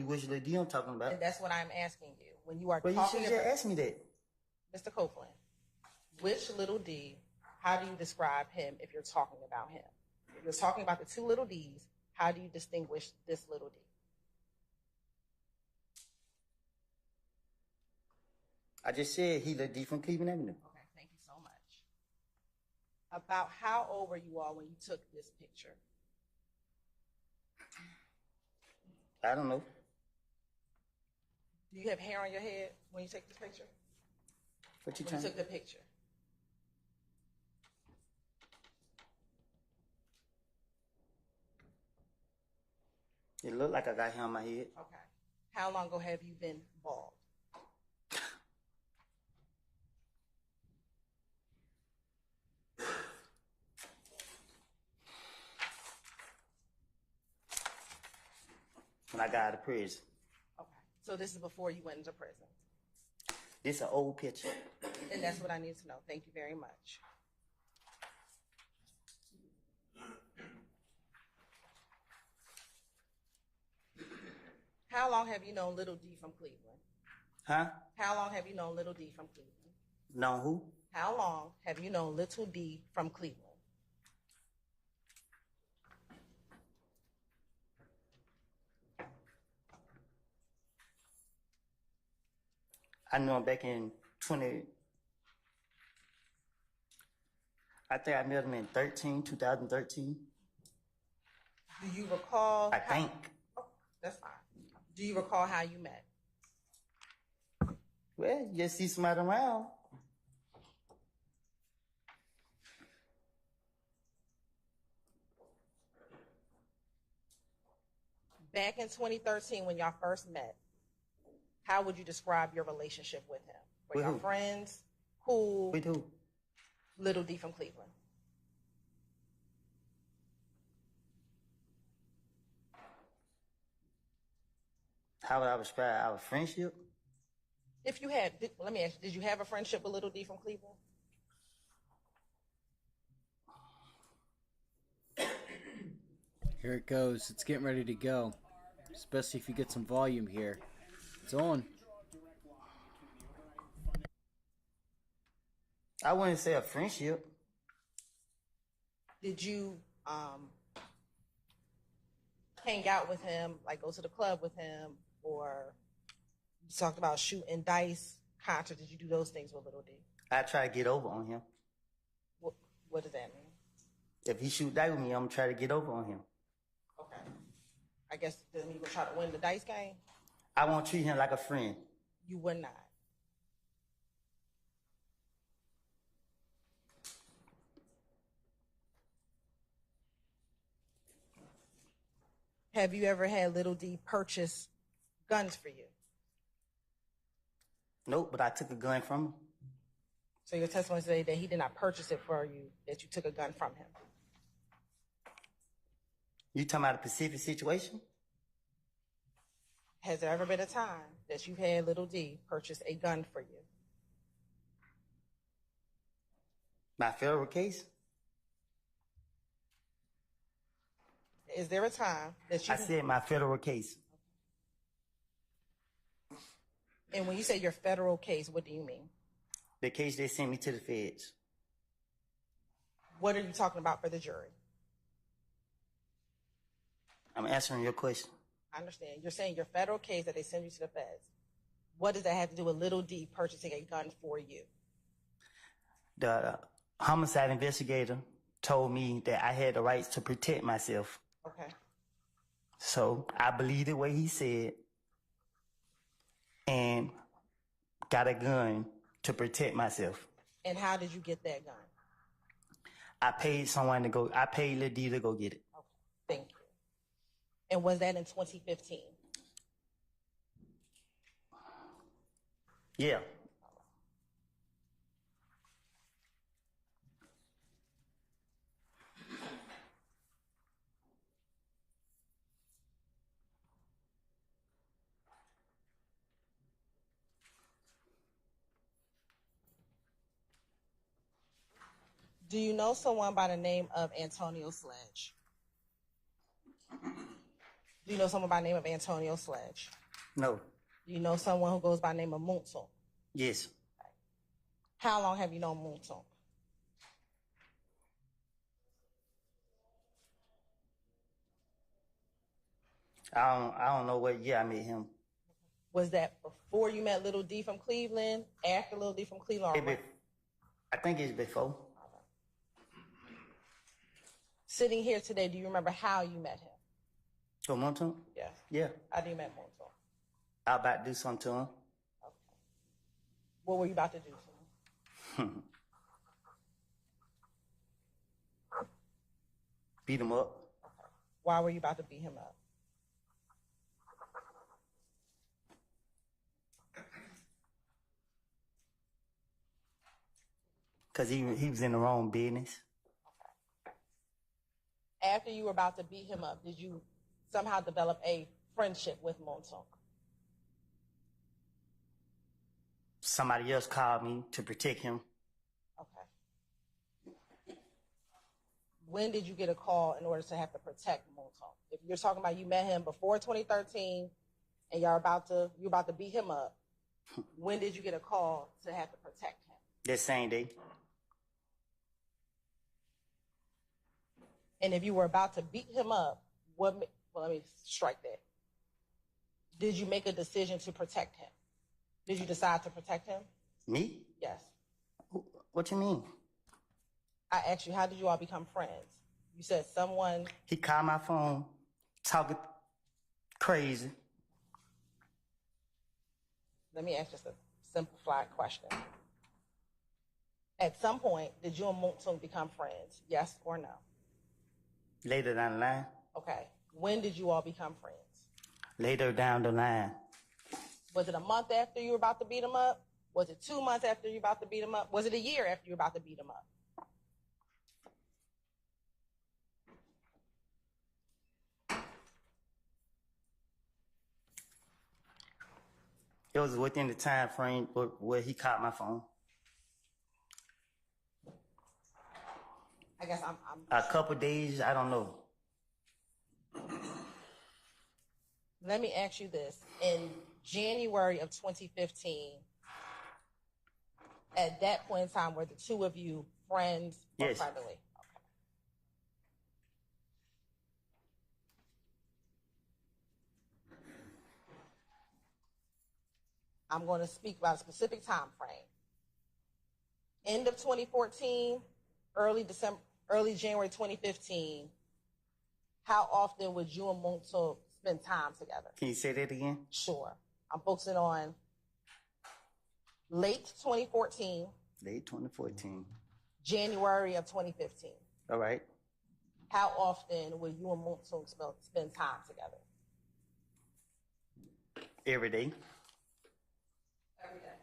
which Little D I'm talking about. And that's what I'm asking you. When you are Well, you talking should about, just ask me that. Mr. Copeland, which Little D, how do you describe him if you're talking about him? If you're talking about the two Little Ds, how do you distinguish this Little D? I just said he Little D from Cleveland Avenue. Okay, thank you so much. About how old were you all when you took this picture? I don't know. Do you have hair on your head when you take this picture? What you When trying you took the picture? It looked like I got hair on my head. Okay. How long ago have you been bald? When I got out of prison. Okay. So this is before you went into prison. This an old picture. And that's what I need to know. Thank you very much. How long have you known Little D from Cleveland? Huh? How long have you known Little D from Cleveland? Know who? How long have you known Little D from Cleveland? I knew him back in 20. I think I met him in 2013. Do you recall? I think. Oh, that's fine. Do you recall how you met? Well, you just see somebody around. Back in 2013, when y'all first met, how would you describe your relationship with him? Were With y'all who? friends? Cool? With who? Little D from Cleveland. How would I describe our friendship? If you had, let me ask you, did you have a friendship with Little D from Cleveland? Here it goes. It's getting ready to go. Especially if you get some volume here. It's on. I wouldn't say a friendship. Did you hang out with him, like go to the club with him, or you talked about shooting dice, concert? Did you do those things with Little D? I try to get over on him. What does that mean? If he shoot dice with me, I'm gonna try to get over on him. Okay. I guess then you gonna try to win the dice game? I won't treat him like a friend. You would not. Have you ever had Little D purchase guns for you? Nope, but I took a gun from him. So your testimony today that he did not purchase it for you, that you took a gun from him. You talking about a specific situation? Has there ever been a time that you've had Little D purchase a gun for you? My federal case? Is there a time that you... I said my federal case. And when you say your federal case, what do you mean? The case they sent me to the feds. What are you talking about for the jury? I'm answering your question. I understand. You're saying your federal case that they send you to the feds. What does that have to do with Little D purchasing a gun for you? The homicide investigator told me that I had the rights to protect myself. Okay. So I believed the way he said and got a gun to protect myself. And how did you get that gun? I paid Lil D to go get it. Okay, thank you. And was that in 2015? Yeah. Do you know someone by the name of Antonio Sledge? Do you know someone by the name of Antonio Sledge? No. Do you know someone who goes by the name of Moonson? Yes. How long have you known Moonson? I don't know what year I met him. Was that before you met Little D from Cleveland, after Little D from Cleveland? Or I think it's before. Sitting here today, do you remember how you met him? Oh, Monton? Yes. Yeah. How do you met Moonson? I was about to do something to him. Okay. What were you about to do to him? Beat him up. Okay. Why were you about to beat him up? Because he was in the wrong business. After you were about to beat him up, did you somehow develop a friendship with Moonson? Somebody else called me to protect him. Okay. When did you get a call in order to have to protect Moonson? If you're talking about you met him before 2013 and you're about to beat him up, when did you get a call to have to protect him? That same day. And if you were about to beat him up, let me strike that. Did you make a decision to protect him? Did you decide to protect him? Me? Yes. What you mean? I asked you, how did you all become friends? You said someone... He called my phone, talking crazy. Let me ask just a simplified question. At some point, did you and Moonson become friends? Yes or no? Later down the line. Okay. When did you all become friends? Later down the line. Was it a month after you were about to beat him up? Was it 2 months after you were about to beat him up? Was it a year after you were about to beat him up? It was within the time frame where he caught my phone. I guess I'm a couple days, I don't know. Let me ask you this. In January of 2015, at that point in time, were the two of you friends or Yes. privately? Okay. I'm going to speak about a specific time frame. End of 2014, early January 2015, how often would you and Moonson spend time together. Can you say that again? Sure. I'm focusing on late 2014, Late 2014. January of 2015. All right. How often will you and Moonsoon spend time together? Every day. Every day.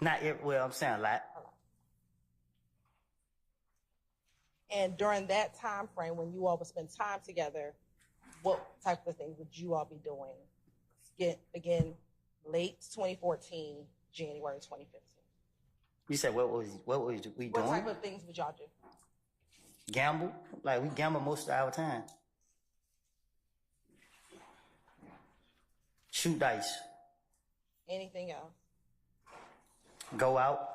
Not every, well, I'm saying a lot. And during that time frame, when you all would spend time together, what type of things would you all be doing? Again, late 2014, January 2015. You said what was we What doing? type of things would y'all do? Gamble? Like we gamble most of our time. Shoot dice. Anything else? Go out.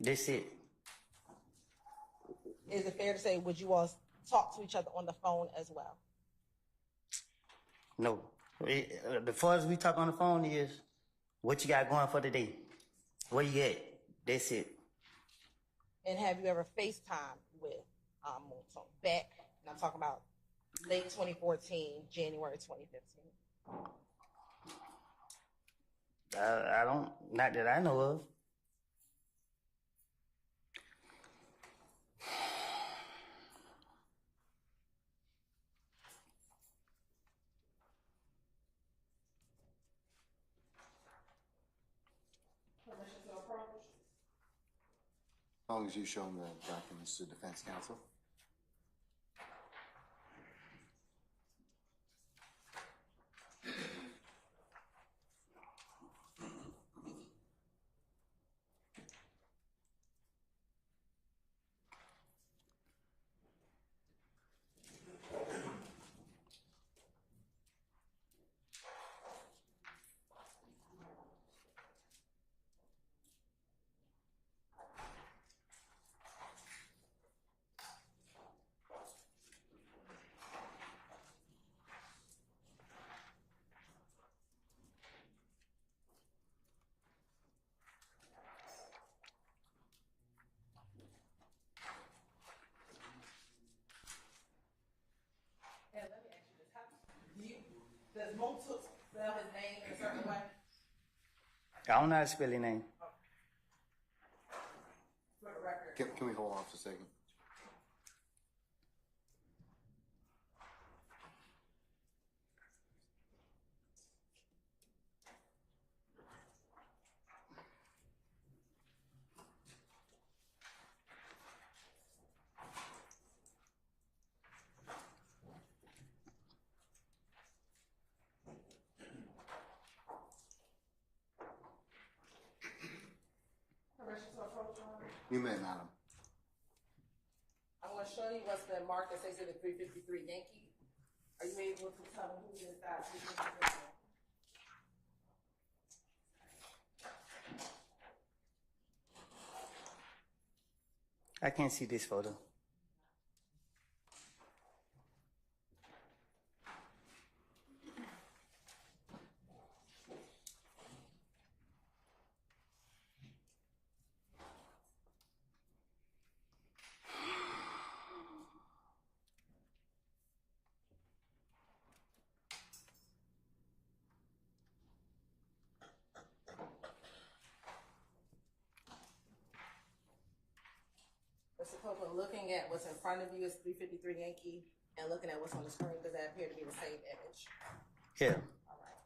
That's it. Is it fair to say, would you all talk to each other on the phone as well? No. The farthest we talk on the phone is what you got going for the day. Where you at? That's it. And have you ever FaceTime with Moonsoon? Back, and I'm talking about late 2014, January 2015. I don't, not that I know of. Permission to approach? As long as you show them the documents to defense counsel. And let me ask you this. Does Moonsoon spell his name in a certain way? I don't know how to spell your name. For the record. Can we hold on for a second? Permission to approach, Your Honor? You may, madam. I'm going to show you what's been marked as Exhibit 353 Yankee. Are you able to tell me who's inside 353? I can't see this photo. Mr. Copeland, looking at what's in front of you is 353 Yankee, and looking at what's on the screen, does that appear to be the same image? Yeah. All right.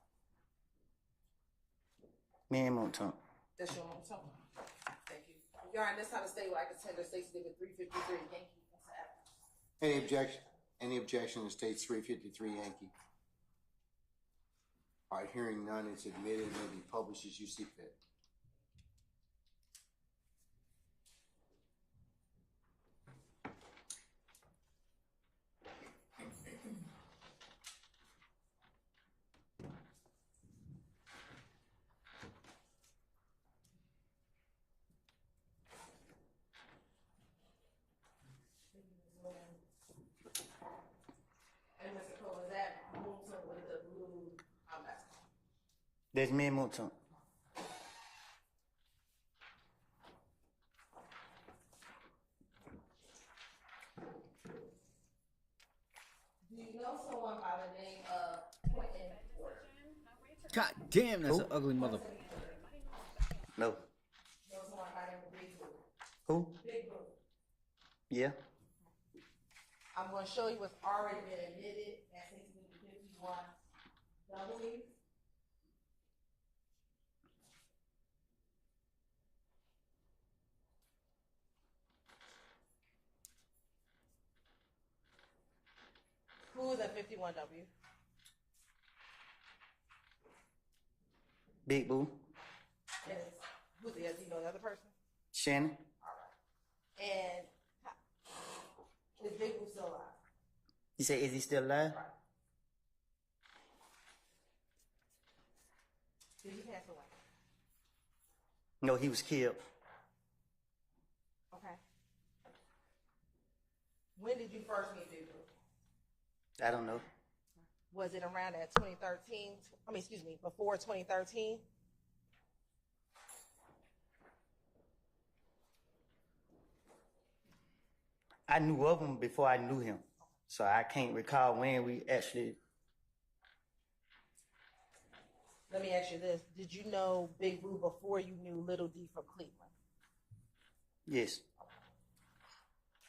Me and Moonton. That's your Moonsoon? Thank you. Your Honor, this time to stay where I contend State's Exhibit 353 Yankee. Any objection? Any objection to states 353 Yankee? All right, hearing none, it's admitted, may be published as you see fit. And Mr. Cole, is that Moonsoon with the blue vest? That's me and Moonton. Do Do you know someone by the name of Quentin Porter? God damn, that's an ugly mother. No. Know someone by the name of Big Boo? Who? Big Boo. Yeah. I'm going to show you what's already been admitted as 651 W. Who is at 51W? Big Boo. Yes. Who's the other? Do you know the other person? Shannon. And is Big Boo still alive? You say, is he still alive? Did he pass away? No, he was killed. Okay. When did you first meet Big Boo? I don't know. Was it around at 2013? Before 2013? I knew of him before I knew him. So I can't recall when we actually. Let me ask you this. Did you know Big Boo before you knew Little D from Cleveland? Yes.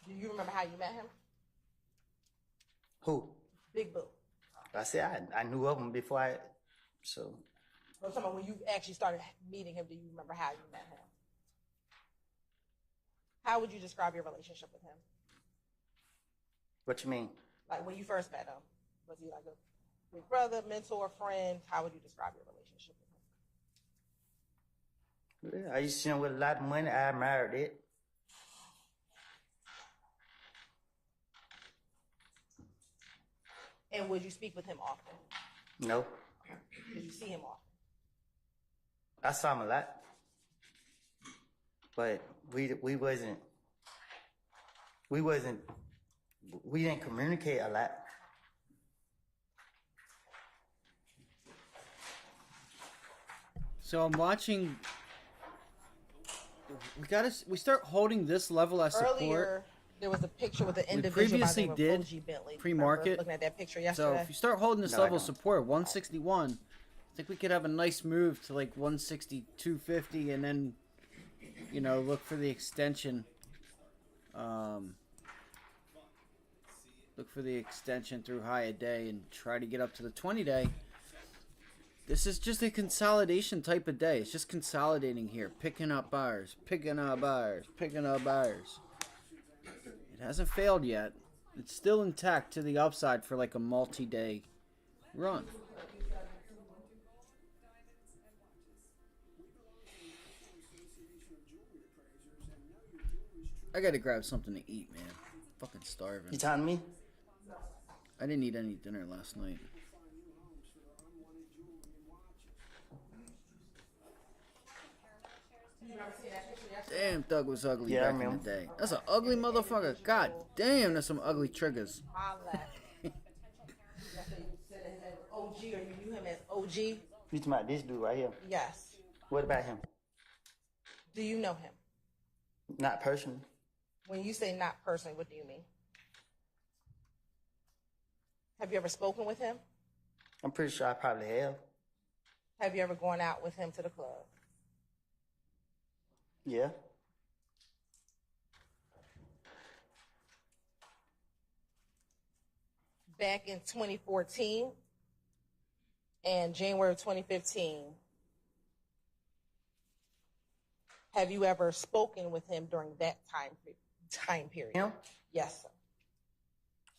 Do you remember how you met him? Who? Big Boo. I said I knew of him before I. So. I'm talking about when you actually started meeting him, do you remember how you met him? How would you describe your relationship with him? What you mean? Like when you first met him, was he like a big brother, mentor, friend? How would you describe your relationship with him? Yeah, I used to see him with a lot of money. I admired it. And would you speak with him often? No. Did you see him often? I saw him a lot. But we didn't communicate a lot. So I'm watching. We start holding this level as support. Earlier, there was a picture with an We individual by the previously name of did OG Bentley. pre-market. Looking at that picture So yesterday. if you start holding this No, I level of don't. support, 161, I think we could have a nice move to like 160, 250, and then, you know, look for the extension. Look for the extension through high a day and try to get up to the 20-day. This is just a consolidation type of day. It's just consolidating here, picking up buyers, picking up buyers, picking up buyers. It hasn't failed yet. It's still intact to the upside for like a multi-day run. I gotta grab something to eat, man. Fucking starving. You telling me? I didn't eat any dinner last night. Damn, Doug was ugly Yeah, I back in the remember. day. That's an ugly motherfucker. God damn, that's some ugly triggers. OG, or you knew him as OG? You talking about this dude right here? Yes. What about him? Do you know him? Not personally. When you say not personally, what do you mean? Have you ever spoken with him? I'm pretty sure I probably have. Have you ever gone out with him to the club? Yeah. Back in 2014 and January of 2015, have you ever spoken with him during that time period? Him? Yes, sir.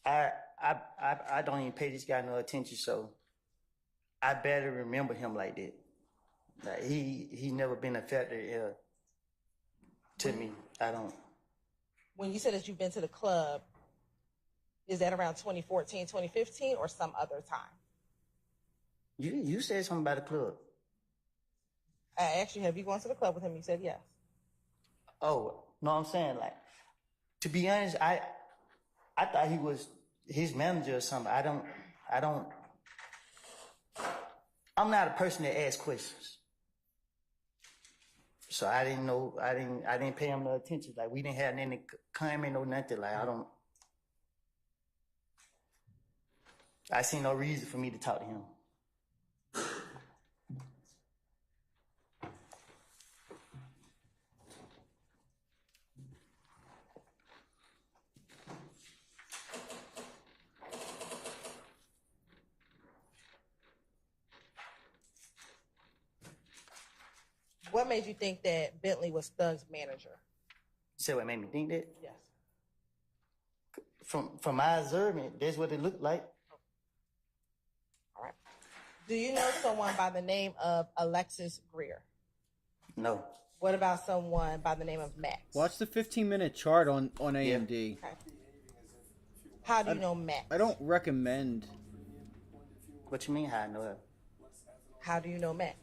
I don't even pay this guy no attention, so I barely remember him like that. Like he never been a factor to me. I don't. When you said that you've been to the club, is that around 2014, 2015, or some other time? You said something about a club. I asked you, have you gone to the club with him? You said yes. Oh, no, I'm saying, like, to be honest, I thought he was his manager or something. I'm not a person that asks questions. So I didn't know, I didn't pay him no attention. Like, we didn't have any comment or nothing. Like, I don't. I see no reason for me to talk to him. What made you think that Bentley was Thug's manager? You said what made me think that? Yes. From my observation, that's what it looked like. All right. Do you know someone by the name of Alexis Greer? No. What about someone by the name of Max? Watch the 15-minute chart on AMD. Okay. How do you know Max? I don't recommend. What you mean how I know her? How do you know Max?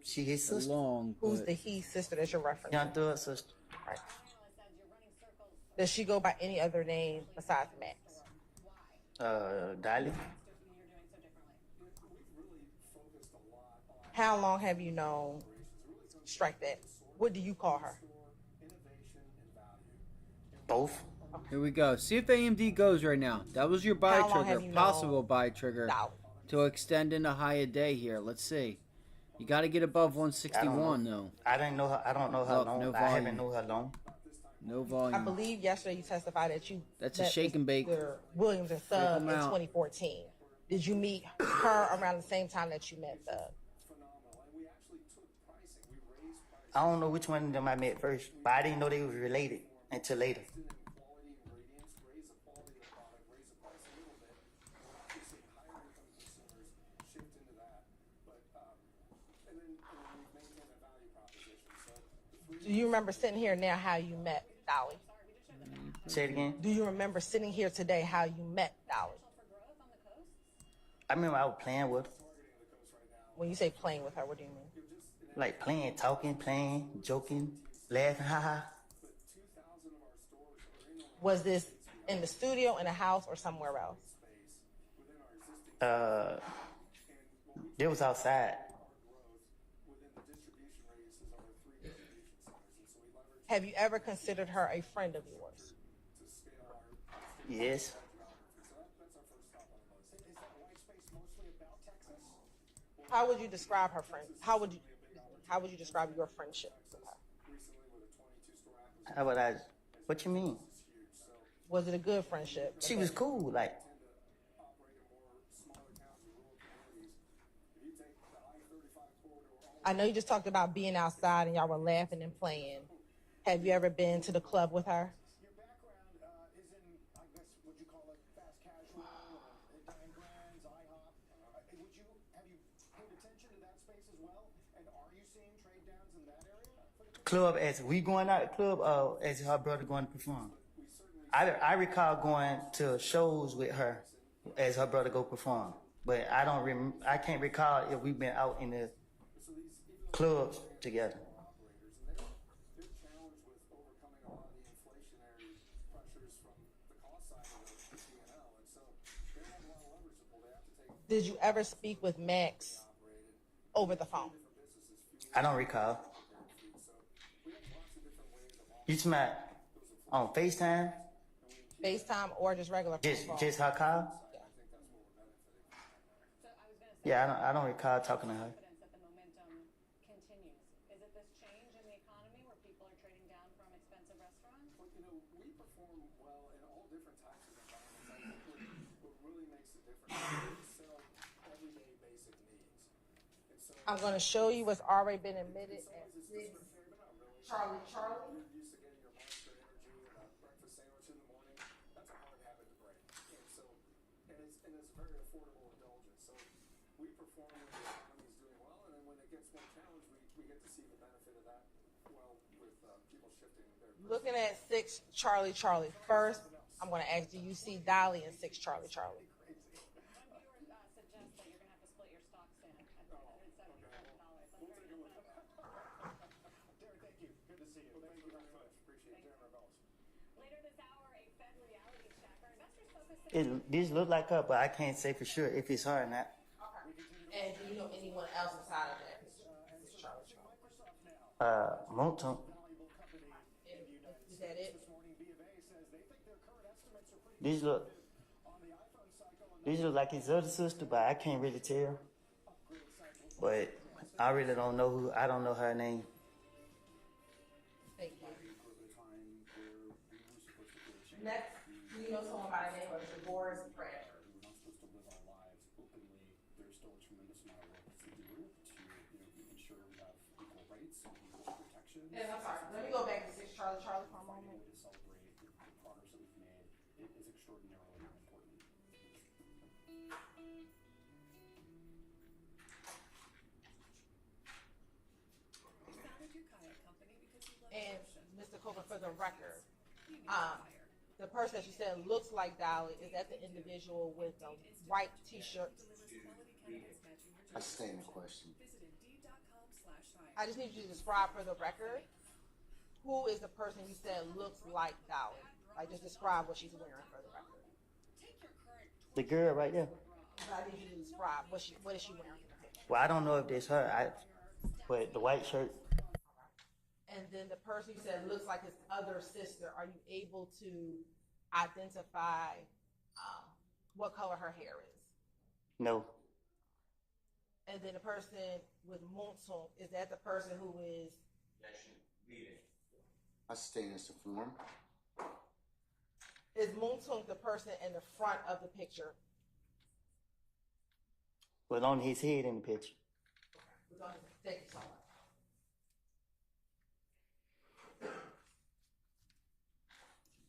She his sister. Who's the he sister that you're referencing? Young Thug sister. Right. Does she go by any other name besides Max? Dolly. How long have you known Strike That? What do you call her? Both. Here we go. See if AMD goes right now. That was your buy How long trigger, have you possible known buy trigger to extend into higher day here. Let's see. You got to get above 161 though. I didn't know her. I don't know her Look, long. no I haven't volume. known her long. No volume. I believe yesterday you testified that you That's a met shake and bake. Mr. Williams and Thug Shake in 'em out. 2014. Did you meet her around the same time that you met Thug? I don't know which one of them I met first, but I didn't know they was related until later. Do you remember sitting here now how you met Dolly? Say it again. Do you remember sitting here today how you met Dolly? I remember I was playing with her. When you say playing with her, what do you mean? Like playing, talking, playing, joking, laughing, haha. Was this in the studio, in a house, or somewhere else? They was outside. Have you ever considered her a friend of yours? Yes. How would you describe her friend? How would you describe your friendship with her? How would I? What you mean? Was it a good friendship? She was cool. Like, I know you just talked about being outside and y'all were laughing and playing. Have you ever been to the club with her? club as we going out the club, as her brother going to perform. I recall going to shows with her as her brother go perform, but I can't recall if we've been out in the clubs together. Did you ever speak with Max over the phone? I don't recall. You talking about on FaceTime? FaceTime or just regular phone call? Just her call? Yeah, I don't recall talking to her. I'm going to show you what's already been admitted at 6 Charlie Charlie. Looking at 6 Charlie Charlie. First, I'm going to ask, do you see Dolly in 6 Charlie Charlie? This look like her, but I can't say for sure if it's her or not. Okay. And do you know anyone else inside of that? 6 Charlie Charlie. Moulton. Is that it? These look. These look like his other sister, but I can't really tell. But I really don't know who. I don't know her name. Thank you. Next, do you know someone by the name of Boris Pratt? We're not supposed to live our lives openly. There's still a tremendous amount of work to do to ensure we have equal rights and equal protections. And I'm sorry, let me go back to 6 Charlie for a moment. To celebrate the progress that we've made, it is extraordinarily important. You founded your kayak company because you love And the ocean. Mr. Coker, for the record, the person that you said looks like Dolly, is that the individual with the white t-shirt? I stand the question. I just need you to describe for the record, who is the person you said looks like Dolly? Like, just describe what she's wearing for the record. The girl right there. I need you to describe what is she wearing in the picture. Well, I don't know if it's her. But the white shirt. And then the person you said looks like his other sister. Are you able to identify what color her hair is? No. And then the person with Monson, is that the person who is? I stand as the form. Is Monson the person in the front of the picture? With on his head in the picture. Thank you so much.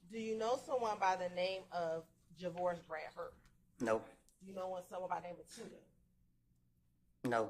Do you know someone by the name of Javoris Bradford? No. Do you know someone by the name of Tudor? No.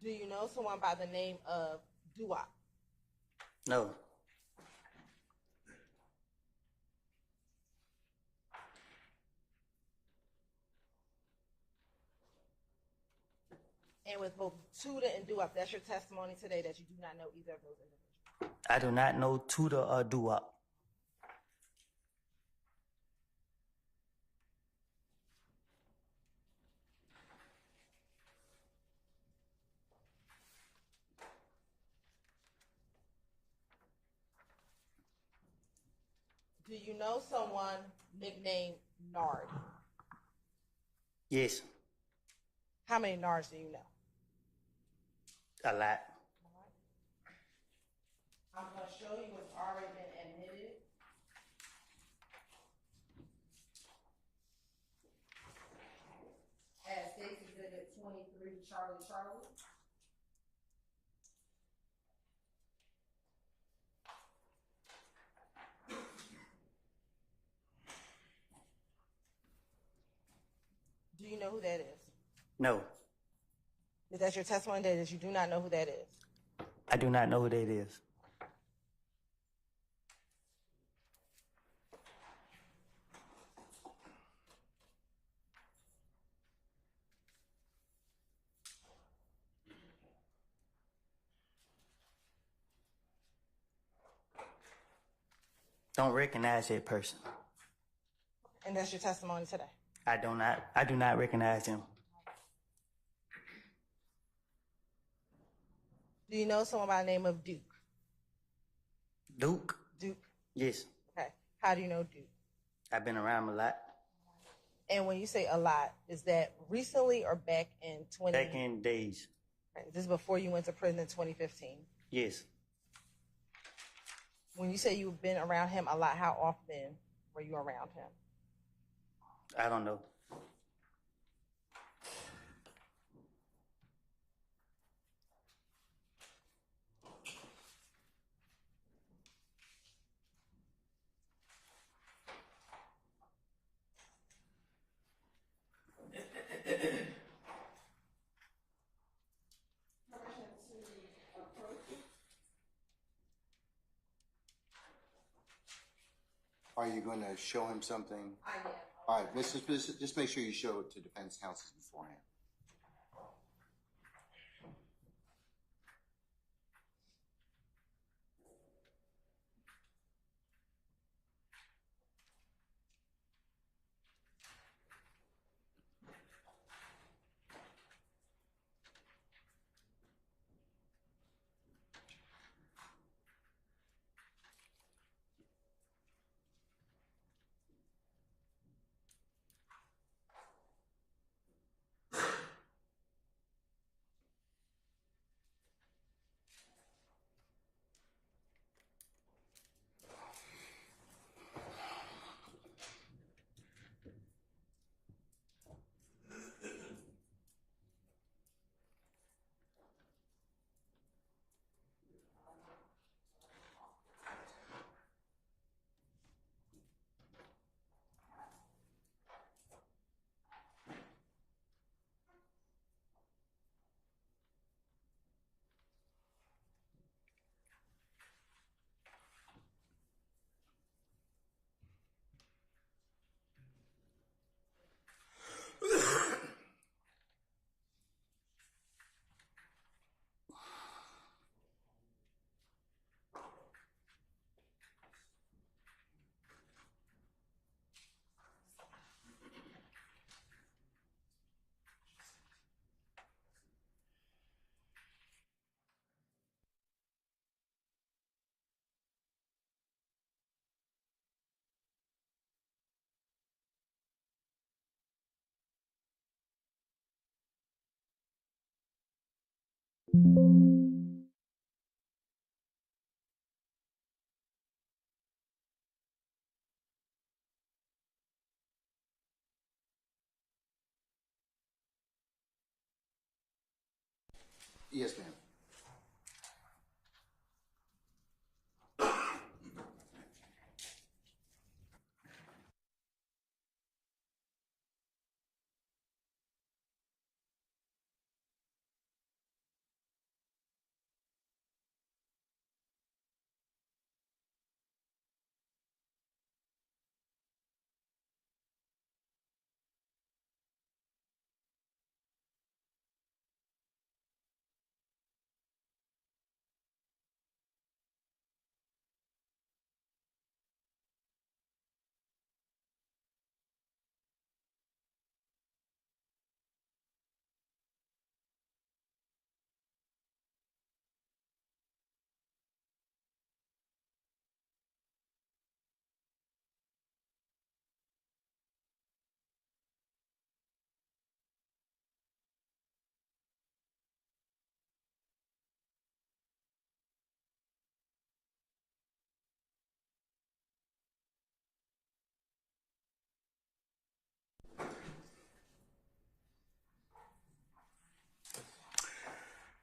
Do you know someone by the name of Duop? No. And with both Tudor and Duop, that's your testimony today that you do not know either of those individuals. I do not know Tudor or Duop. Do you know someone nicknamed Nard? Yes. How many Nards do you know? A lot. I'm going to show you what's already been admitted. As States Exhibit 23, Charlie. Do you know who that is? No. Is that your testimony that you do not know who that is? I do not know who that is. Don't recognize that person. And that's your testimony today? I do not recognize him. Do you know someone by the name of Duke? Duke? Duke. Yes. Okay. How do you know Duke? I've been around him a lot. And when you say a lot, is that recently or back in 20? Back in days. Okay. This is before you went to prison in 2015? Yes. When you say you've been around him a lot, how often were you around him? I don't know. Are you going to show him something? I am. All right, just make sure you show it to defense counsel beforehand. Yes, ma'am.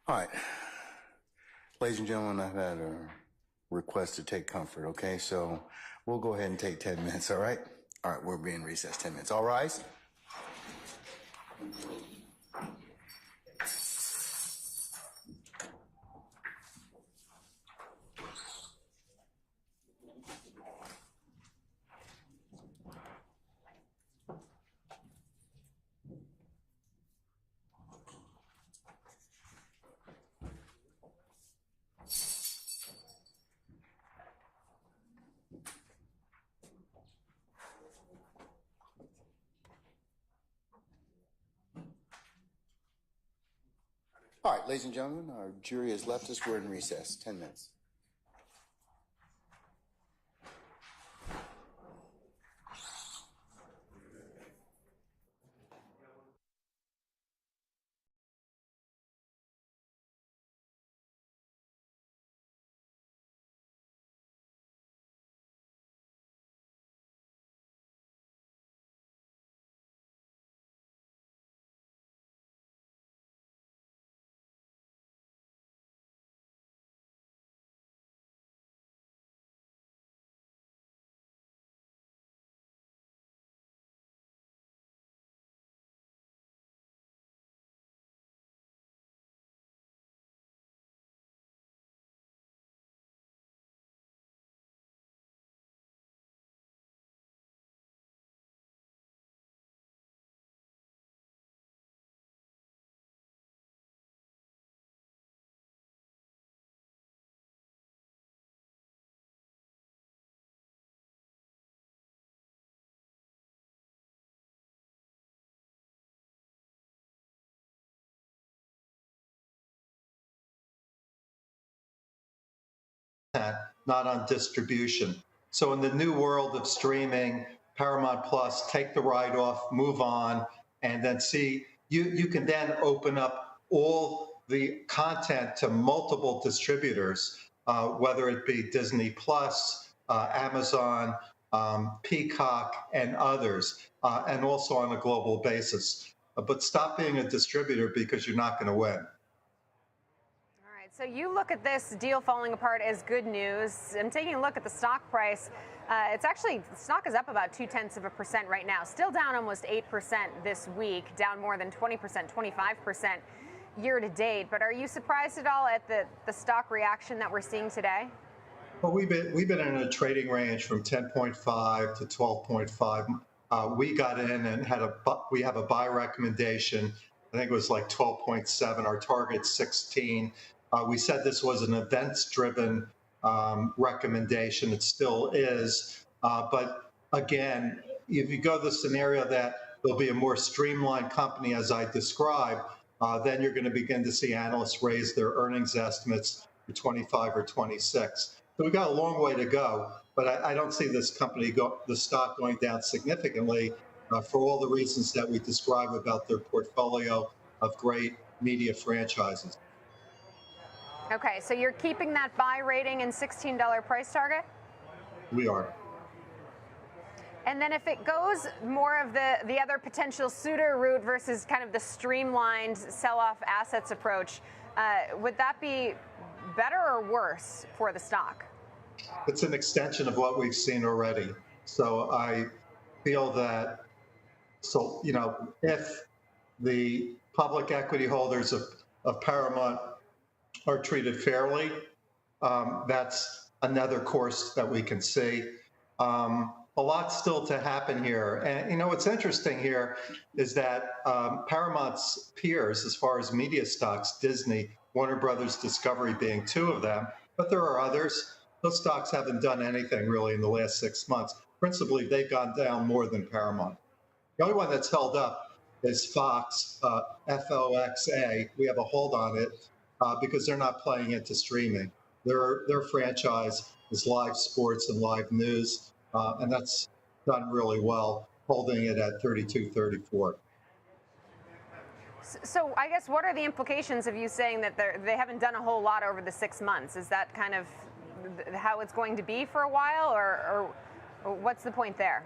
All right. Ladies and gentlemen, I've had a request to take comfort, okay? So we'll go ahead and take 10 minutes, all right? All right, we're being recessed 10 minutes. All rise. All right, ladies and gentlemen, our jury has left us. We're in recess. 10 minutes. Not on distribution. So in the new world of streaming, Paramount Plus, take the write-off, move on, and then see, you can then open up all the content to multiple distributors, whether it be Disney Plus, Amazon, Peacock, and others, and also on a global basis. But stop being a distributor because you're not going to win. So you look at this deal falling apart as good news. I'm taking a look at the stock price. It's actually, the stock is up about 0.2% right now. Still down almost 8% this week, down more than 20%, 25% year to date. But are you surprised at all at the stock reaction that we're seeing today? Well, we've been in a trading range from 10.5 to 12.5. We got in and we have a buy recommendation. I think it was like 12.7. Our target's 16. We said this was an events-driven recommendation. It still is. But again, if you go the scenario that there'll be a more streamlined company, as I described, then you're going to begin to see analysts raise their earnings estimates for 25 or 26. So we've got a long way to go, but I don't see this company, the stock going down significantly for all the reasons that we describe about their portfolio of great media franchises. Okay, so you're keeping that buy rating and $16 price target? We are. And then if it goes more of the other potential suitor route versus kind of the streamlined sell-off assets approach, would that be better or worse for the stock? It's an extension of what we've seen already. So I feel that, if the public equity holders of Paramount are treated fairly, that's another course that we can see. A lot still to happen here. And, what's interesting here is that Paramount's peers, as far as media stocks, Disney, Warner Brothers Discovery being two of them, but there are others. Those stocks haven't done anything really in the last 6 months. Principally, they've gone down more than Paramount. The only one that's held up is Fox, FOXA. We have a hold on it because they're not playing into streaming. Their franchise is live sports and live news. And that's done really well, holding it at 32.34. So I guess what are the implications of you saying that they haven't done a whole lot over the 6 months? Is that kind of how it's going to be for a while, or what's the point there?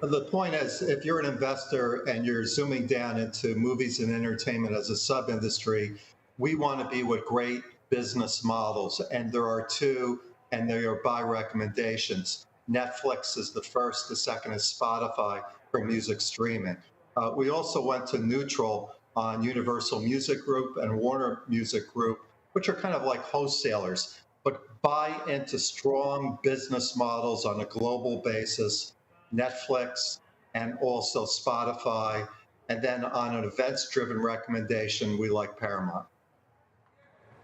The point is, if you're an investor and you're zooming down into movies and entertainment as a sub-industry, we want to be with great business models, and there are two, and they are buy recommendations. Netflix is the first, the second is Spotify for music streaming. We also went to neutral on Universal Music Group and Warner Music Group, which are kind of like wholesalers, but buy into strong business models on a global basis, Netflix and also Spotify. And then on an events-driven recommendation, we like Paramount.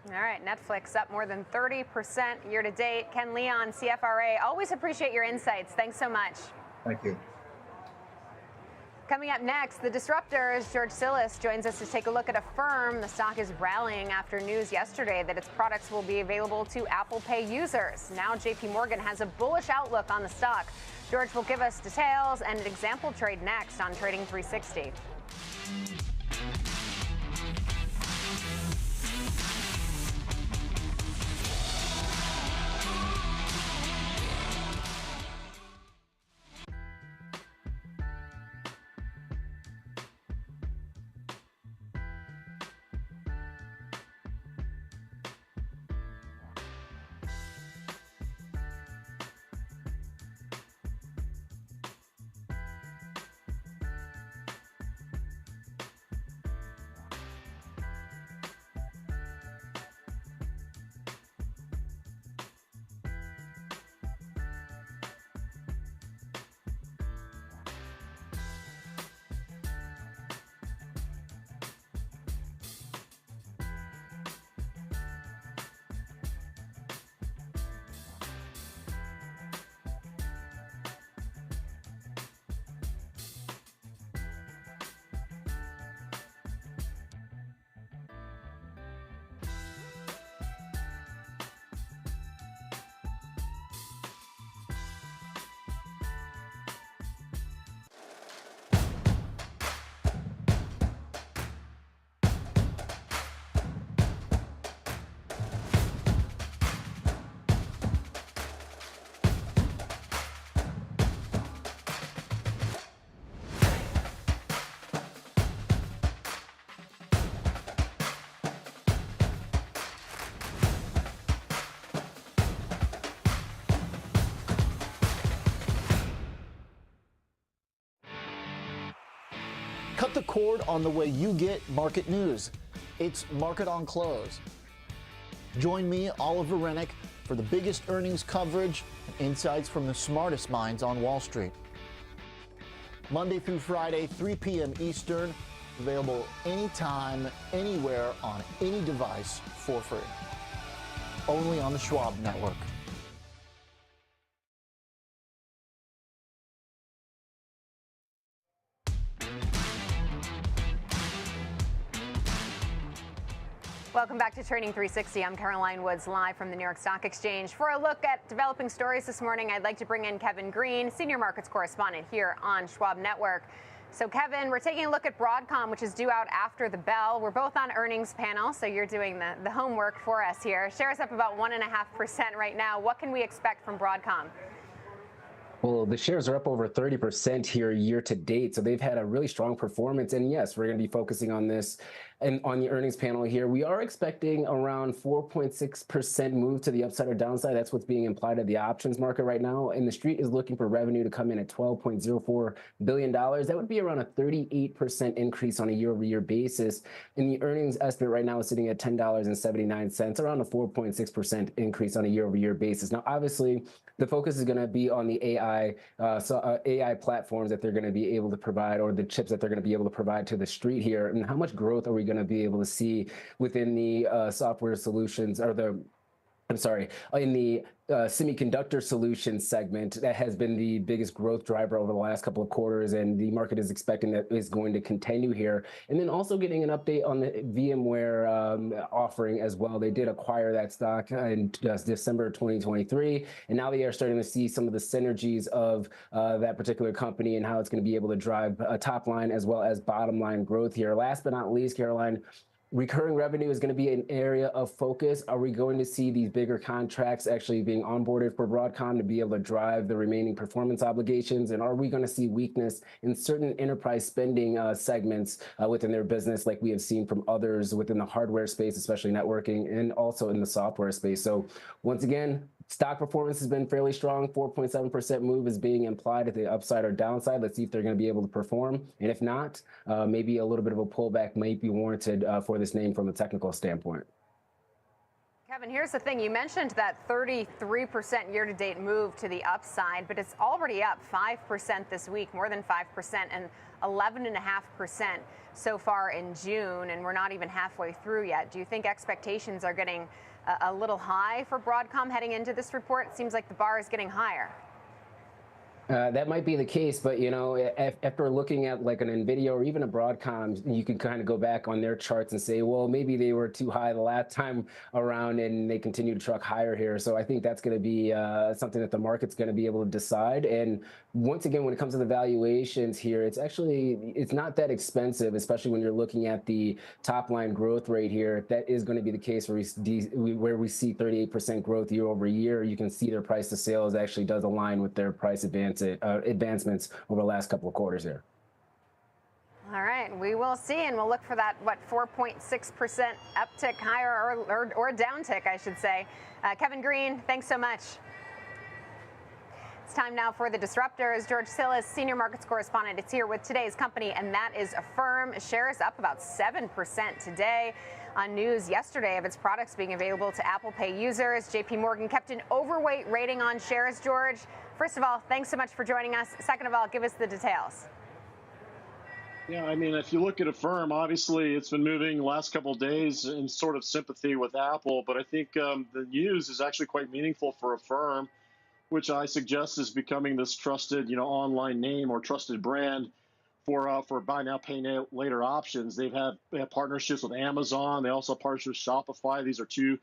All right, Netflix up more than 30% year to date. Ken Leon, CFRA, always appreciate your insights. Thanks so much. Thank you. Coming up next, the disruptors, George Silas joins us to take a look at Affirm. The stock is rallying after news yesterday that its products will be available to Apple Pay users. Now JP Morgan has a bullish outlook on the stock. George will give us details and an example trade next on Trading 360. Cut the cord on the way you get market news. It's Market on Close. Join me, Oliver Rennick, for the biggest earnings coverage and insights from the smartest minds on Wall Street. Monday through Friday, 3 p.m. Eastern, available anytime, anywhere, on any device for free. Only on the Schwab Network. Welcome back to Trading 360. I'm Caroline Woods, live from the New York Stock Exchange. For a look at developing stories this morning, I'd like to bring in Kevin Green, Senior Markets Correspondent here on Schwab Network. So, Kevin, we're taking a look at Broadcom, which is due out after the bell. We're both on earnings panel, so you're doing the homework for us here. Shares up about 1.5% right now. What can we expect from Broadcom? Well, the shares are up over 30% here year to date, so they've had a really strong performance. And yes, we're going to be focusing on this and on the earnings panel here. We are expecting around 4.6% move to the upside or downside. That's what's being implied at the options market right now. And the street is looking for revenue to come in at $12.04 billion. That would be around a 38% increase on a year-over-year basis. And the earnings estimate right now is sitting at $10.79, around a 4.6% increase on a year-over-year basis. Now, obviously, the focus is going to be on the AI platforms that they're going to be able to provide, or the chips that they're going to be able to provide to the street here. And how much growth are we going to be able to see within the software solutions, or in the semiconductor solutions segment that has been the biggest growth driver over the last couple of quarters, and the market is expecting that is going to continue here. And then also getting an update on the VMware offering as well. They did acquire that stock in December 2023, and now they are starting to see some of the synergies of that particular company and how it's going to be able to drive top line as well as bottom line growth here. Last but not least, Caroline, recurring revenue is going to be an area of focus. Are we going to see these bigger contracts actually being onboarded for Broadcom to be able to drive the remaining performance obligations? And are we going to see weakness in certain enterprise spending segments within their business, like we have seen from others within the hardware space, especially networking, and also in the software space? So once again, stock performance has been fairly strong. 4.7% move is being implied at the upside or downside. Let's see if they're going to be able to perform. And if not, maybe a little bit of a pullback might be warranted for this name from a technical standpoint. Kevin, here's the thing. You mentioned that 33% year-to-date move to the upside, but it's already up 5% this week, more than 5%, and 11.5% so far in June, and we're not even halfway through yet. Do you think expectations are getting a little high for Broadcom heading into this report? It seems like the bar is getting higher. That might be the case, but you know, after looking at like an NVIDIA or even a Broadcom, you can kind of go back on their charts and say, well, maybe they were too high the last time around and they continue to truck higher here. So I think that's going to be something that the market's going to be able to decide. And once again, when it comes to the valuations here, it's not that expensive, especially when you're looking at the top line growth rate here. That is going to be the case where we see 38% growth year over year. You can see their price to sales actually does align with their price advancements over the last couple of quarters here. All right, we will see, and we'll look for that, 4.6% uptick higher or downtick, I should say. Kevin Green, thanks so much. It's time now for the Disruptors. George Silas, senior markets correspondent, is here with today's company, and that is Affirm. Shares up about 7% today on news yesterday of its products being available to Apple Pay users. JP Morgan kept an overweight rating on shares. George, first of all, thanks so much for joining us. Second of all, give us the details. Yeah, I mean, if you look at Affirm, obviously it's been moving the last couple of days in sort of sympathy with Apple, but I think the news is actually quite meaningful for Affirm, which I suggest is becoming this trusted, online name or trusted brand for buy now, pay later options. They have partnerships with Amazon. They also have partnerships with Shopify. These are two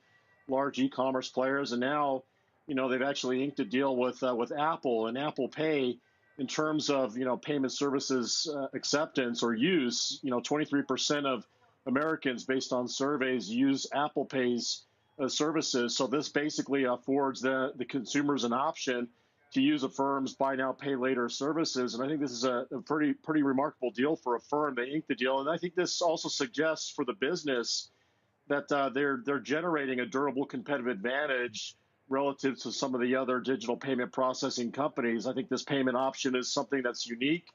large e-commerce players, and now, they've actually inked a deal with Apple and Apple Pay in terms of payment services acceptance or use. 23% of Americans, based on surveys, use Apple Pay's services. So this basically affords the consumers an option to use Affirm's buy now, pay later services. And I think this is a pretty remarkable deal for Affirm. They inked the deal. And I think this also suggests for the business that they're generating a durable competitive advantage relative to some of the other digital payment processing companies. I think this payment option is something that's unique.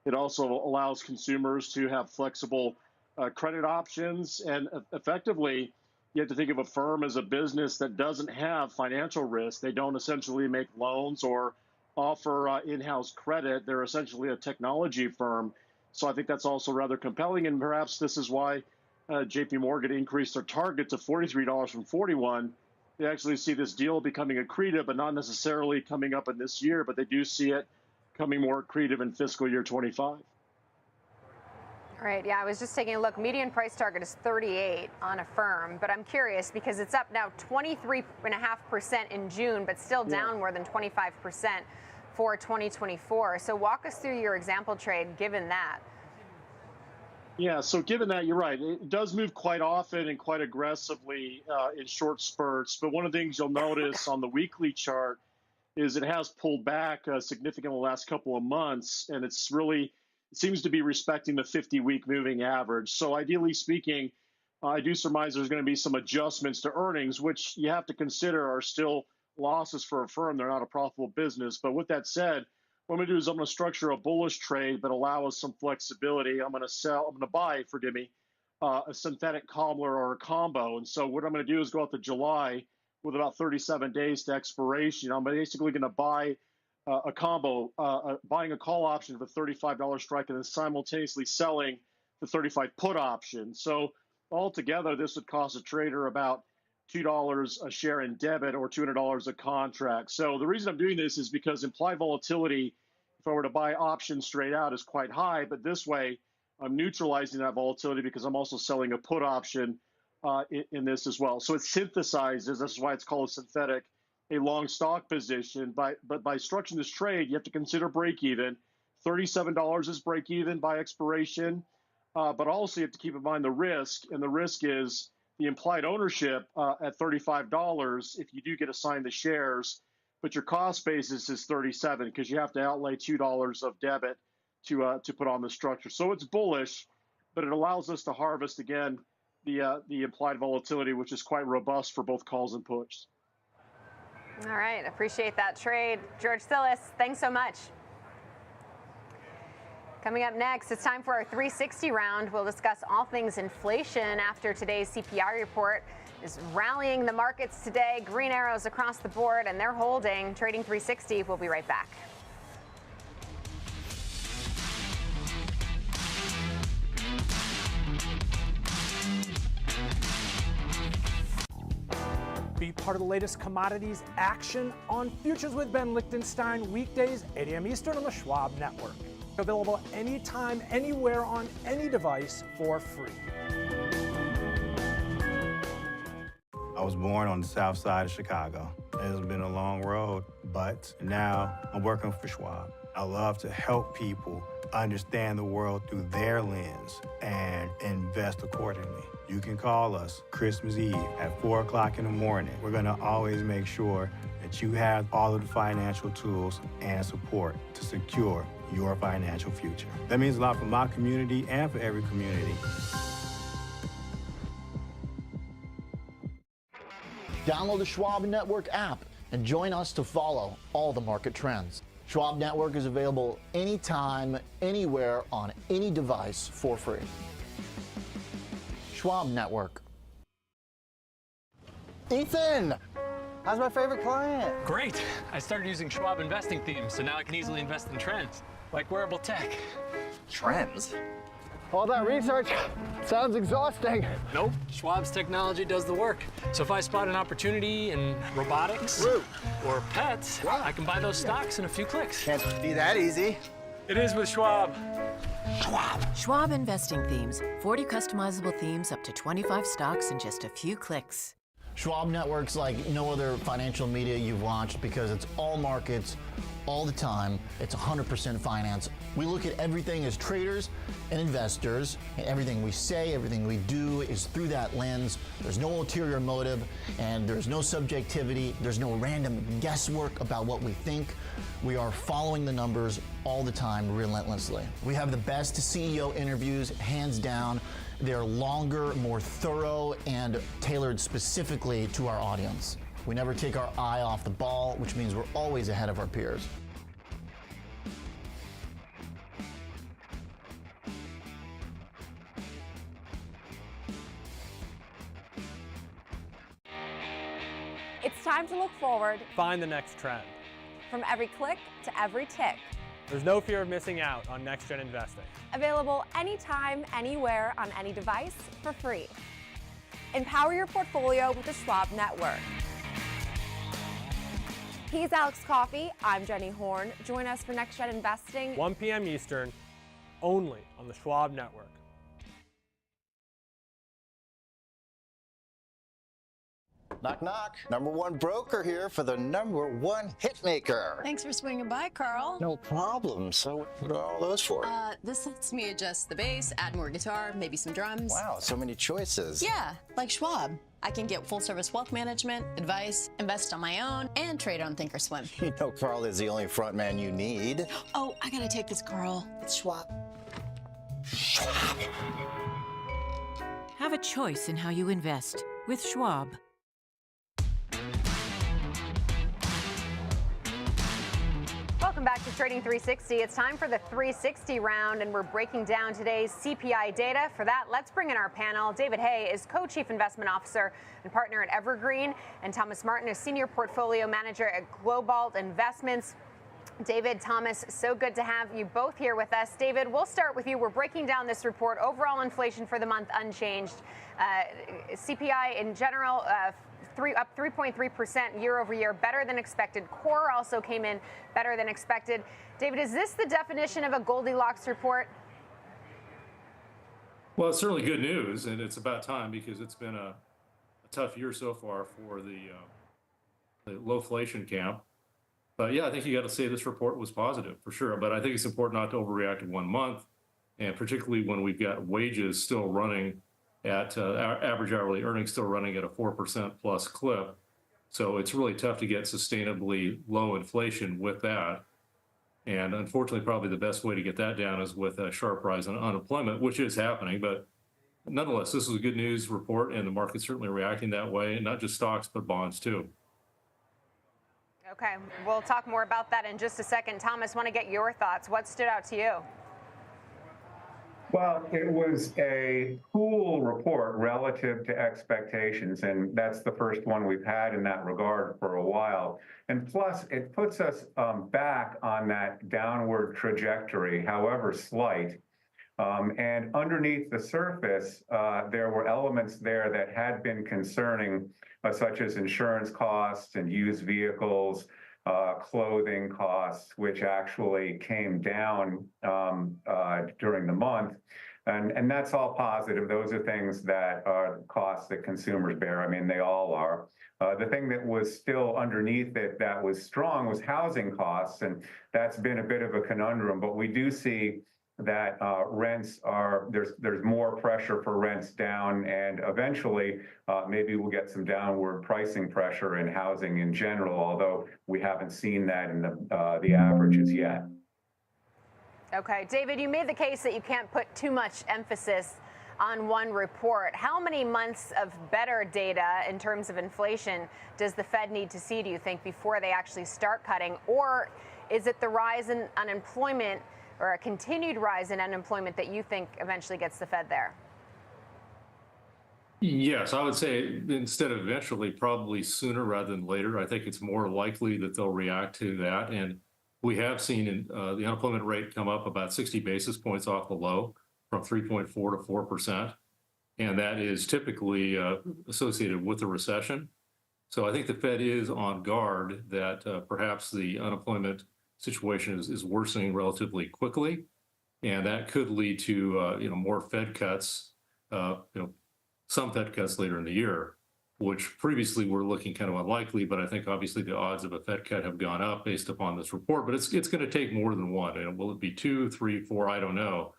It also allows consumers to have flexible credit options. And effectively, you have to think of Affirm as a business that doesn't have financial risk. They don't essentially make loans or offer in-house credit. They're essentially a technology firm. So I think that's also rather compelling. And perhaps this is why JP Morgan increased their target to $43 from $41. They actually see this deal becoming accretive, but not necessarily coming up in this year, but they do see it coming more accretive in fiscal year 25. All right, yeah, I was just taking a look. Median price target is 38 on Affirm, but I'm curious because it's up now 23.5% in June, but still down more than 25% for 2024. So walk us through your example trade given that. Yeah, so given that, you're right. It does move quite often and quite aggressively in short spurts. But one of the things you'll notice on the weekly chart is it has pulled back significantly the last couple of months, and it seems to be respecting the 50-week moving average. So ideally speaking, I do surmise there's going to be some adjustments to earnings, which you have to consider are still losses for a firm. They're not a profitable business. But with that said, what I'm going to do is I'm going to structure a bullish trade, but allow us some flexibility. I'm going to buy, forgive me, a synthetic cobbler or a combo. And so what I'm going to do is go out to July with about 37 days to expiration. I'm basically going to buy a combo, buying a call option for $35 strike and then simultaneously selling the 35 put option. So altogether, this would cost a trader about $2 a share in debit or $200 a contract. So the reason I'm doing this is because implied volatility, if I were to buy options straight out, is quite high. But this way, I'm neutralizing that volatility because I'm also selling a put option in this as well. So it synthesizes, that's why it's called a synthetic, a long stock position. But by structuring this trade, you have to consider break even. $37 is break even by expiration. But also you have to keep in mind the risk, and the risk is the implied ownership at $35 if you do get assigned the shares, but your cost basis is $37 because you have to outlay $2 of debit to put on the structure. So it's bullish, but it allows us to harvest again the implied volatility, which is quite robust for both calls and puts. All right, appreciate that trade. George Sillis, thanks so much. Coming up next, it's time for our 360 round. We'll discuss all things inflation after today's CPI report is rallying the markets today. Green arrows across the board, and they're holding. Trading 360. We'll be right back. Be part of the latest commodities action on Futures with Ben Lichtenstein, weekdays, 8 a.m. Eastern on the Schwab Network. Available anytime, anywhere, on any device for free. I was born on the south side of Chicago. It's been a long road, but now I'm working for Schwab. I love to help people understand the world through their lens and invest accordingly. You can call us Christmas Eve at 4 o'clock in the morning. We're gonna always make sure that you have all of the financial tools and support to secure your financial future. That means a lot for my community and for every community. Download the Schwab Network app and join us to follow all the market trends. Schwab Network is available anytime, anywhere, on any device for free. Schwab Network. Ethan! How's my favorite client? Great. I started using Schwab investing themes, so now I can easily invest in trends, like wearable tech. Trends? All that research sounds exhausting. Nope. Schwab's technology does the work. So if I spot an opportunity in robotics or pets, I can buy those stocks in a few clicks. Can't be that easy. It is with Schwab. Schwab investing themes. 40 customizable themes, up to 25 stocks in just a few clicks. Schwab Network's like no other financial media you've watched because it's all markets, all the time. It's 100% finance. We look at everything as traders and investors, and everything we say, everything we do is through that lens. There's no ulterior motive, and there's no subjectivity. There's no random guesswork about what we think. We are following the numbers all the time, relentlessly. We have the best CEO interviews, hands down. They're longer, more thorough, and tailored specifically to our audience. We never take our eye off the ball, which means we're always ahead of our peers. It's time to look forward. Find the next trend. From every click to every tick. There's no fear of missing out on next-gen investing. Available anytime, anywhere, on any device for free. Empower your portfolio with the Schwab Network. He's Alex Coffey. I'm Jenny Horn. Join us for Next Gen Investing. 1 p.m. Eastern, only on the Schwab Network. Knock, knock. Number one broker here for the number one hit maker. Thanks for swinging by, Carl. No problem. So what are all those for? This lets me adjust the bass, add more guitar, maybe some drums. Wow, so many choices. Yeah, like Schwab. I can get full-service wealth management, advice, invest on my own, and trade on Thinkorswim. You know Carl is the only front man you need. Oh, I gotta take this, Carl. It's Schwab. Schwab. Have a choice in how you invest with Schwab. Welcome back to Trading 360. It's time for the 360 round, and we're breaking down today's CPI data. For that, let's bring in our panel. David Hay is Co-Chief Investment Officer and Partner at Evergreen, and Thomas Martin is Senior Portfolio Manager at Globalt Investments. David, Thomas, so good to have you both here with us. David, we'll start with you. We're breaking down this report. Overall inflation for the month unchanged. CPI in general, up 3.3% year over year, better than expected. Core also came in better than expected. David, is this the definition of a Goldilocks report? Well, it's certainly good news, and it's about time because it's been a tough year so far for the low-inflation camp. But yeah, I think you got to say this report was positive for sure. But I think it's important not to overreact in 1 month, and particularly when we've got wages still running at average hourly earnings still running at a 4% plus clip. So it's really tough to get sustainably low inflation with that. And unfortunately, probably the best way to get that down is with a sharp rise in unemployment, which is happening. But nonetheless, this is a good news report, and the market's certainly reacting that way, and not just stocks, but bonds too. Okay, we'll talk more about that in just a second. Thomas, want to get your thoughts. What stood out to you? Well, it was a cool report relative to expectations, and that's the first one we've had in that regard for a while. And plus, it puts us back on that downward trajectory, however slight. And underneath the surface, there were elements there that had been concerning, such as insurance costs and used vehicles, clothing costs, which actually came down during the month. And that's all positive. Those are things that are costs that consumers bear. I mean, they all are. The thing that was still underneath it that was strong was housing costs, and that's been a bit of a conundrum. But we do see that rents are, there's more pressure for rents down, and eventually maybe we'll get some downward pricing pressure in housing in general, although we haven't seen that in the averages yet. Okay, David, you made the case that you can't put too much emphasis on one report. How many months of better data in terms of inflation does the Fed need to see, do you think, before they actually start cutting? Or is it the rise in unemployment or a continued rise in unemployment that you think eventually gets the Fed there? Yes, I would say instead of eventually, probably sooner rather than later. I think it's more likely that they'll react to that. And we have seen the unemployment rate come up about 60 basis points off the low from 3.4 to 4%. And that is typically associated with a recession. So I think the Fed is on guard that perhaps the unemployment situation is worsening relatively quickly. And that could lead to more Fed cuts, some Fed cuts later in the year, which previously were looking kind of unlikely. But I think obviously the odds of a Fed cut have gone up based upon this report. But it's going to take more than one. And will it be 2, 3, 4? I don't know.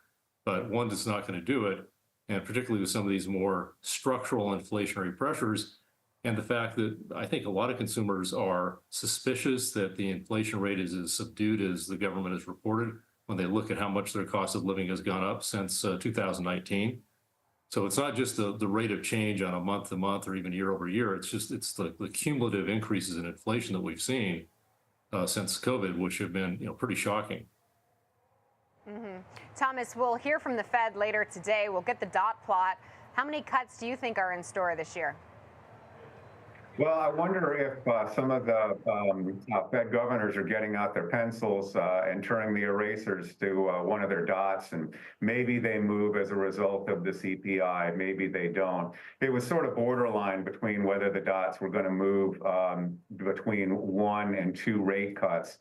But one is not going to do it. And particularly with some of these more structural inflationary pressures, and the fact that I think a lot of consumers are suspicious that the inflation rate is as subdued as the government has reported when they look at how much their cost of living has gone up since 2019. So it's not just the rate of change on a month-to-month or even year-over-year. It's the cumulative increases in inflation that we've seen since COVID, which have been pretty shocking. Mm-hmm. Thomas, we'll hear from the Fed later today. We'll get the dot plot. How many cuts do you think are in store this year? Well, I wonder if some of the Fed governors are getting out their pencils and turning the erasers to one of their dots, and maybe they move as a result of the CPI, maybe they don't. It was sort of borderline between whether the dots were going to move between 1 and 2 rate cuts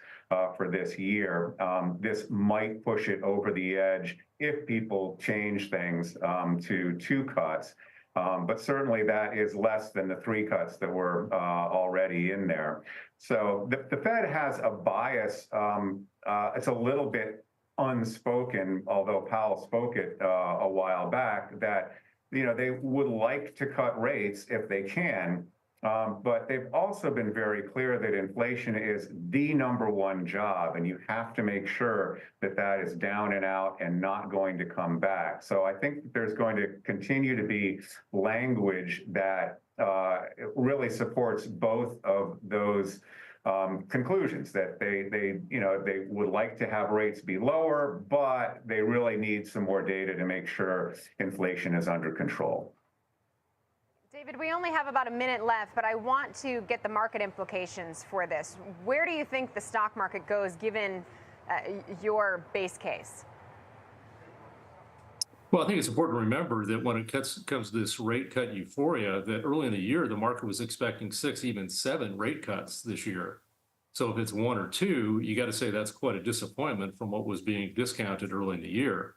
for this year. This might push it over the edge if people change things to 2 cuts. But certainly that is less than the 3 cuts that were already in there. So the Fed has a bias. It's a little bit unspoken, although Powell spoke it a while back, that they would like to cut rates if they can. But they've also been very clear that inflation is the #1 job, and you have to make sure that that is down and out and not going to come back. So I think there's going to continue to be language that really supports both of those conclusions, that they would like to have rates be lower, but they really need some more data to make sure inflation is under control. David, we only have about a minute left, but I want to get the market implications for this. Where do you think the stock market goes given your base case? Well, I think it's important to remember that when it comes to this rate cut euphoria, that early in the year, the market was expecting 6, even 7 rate cuts this year. So if it's 1 or 2, you got to say that's quite a disappointment from what was being discounted early in the year.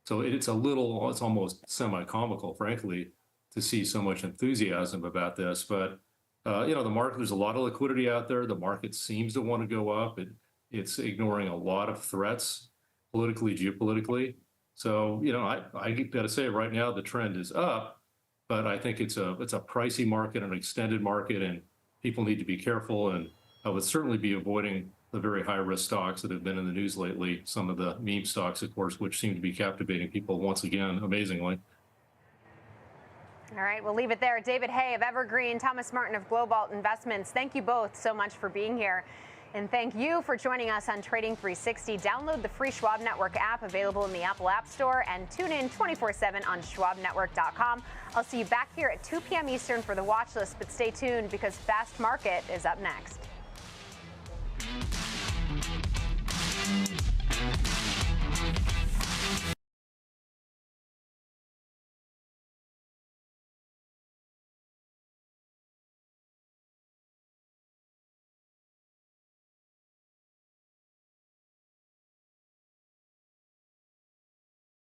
So it's almost semi-comical, frankly, to see so much enthusiasm about this. But, the market, there's a lot of liquidity out there. The market seems to want to go up. It's ignoring a lot of threats politically, geopolitically. So, I got to say right now the trend is up, but I think it's a pricey market, an extended market, and people need to be careful. And I would certainly be avoiding the very high risk stocks that have been in the news lately. Some of the meme stocks, of course, which seem to be captivating people once again, amazingly. All right, we'll leave it there. David Hay of Evergreen, Thomas Martin of Globalt Investments, thank you both so much for being here. And thank you for joining us on Trading 360. Download the free Schwab Network app available in the Apple App Store and tune in 24/7 on schwabnetwork.com. I'll see you back here at 2 p.m. Eastern for the watch list, but stay tuned because Fast Market is up next.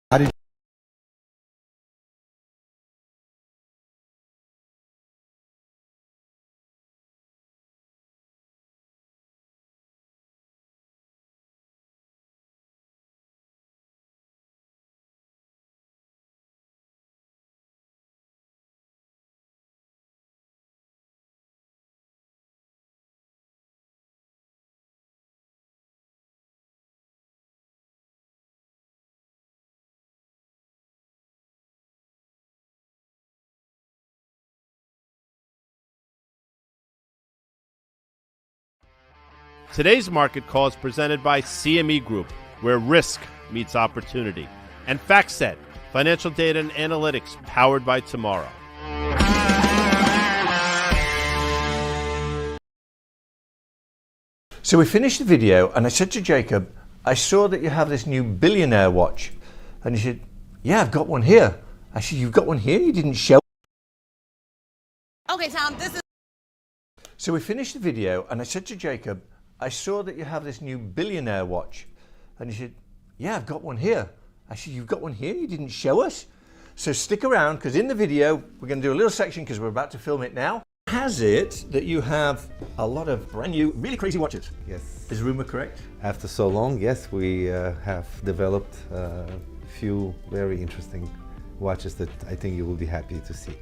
How did Today's market call is presented by CME Group, where risk meets opportunity, and FactSet, financial data and analytics powered by tomorrow. So we finished the video and I said to Jacob, I saw that you have this new billionaire watch. And he said, yeah, I've got one here. I said, you've got one here? You didn't show. Okay, Tom, this is... So we finished the video and I said to Jacob, I saw that you have this new billionaire watch. And he said, yeah, I've got one here. I said, you've got one here? You didn't show us? So stick around because in the video, we're going to do a little section because we're about to film it now. Has it that you have a lot of brand new, really crazy watches? Yes. Is rumor correct? After so long, yes, we have developed a few very interesting watches that I think you will be happy to see.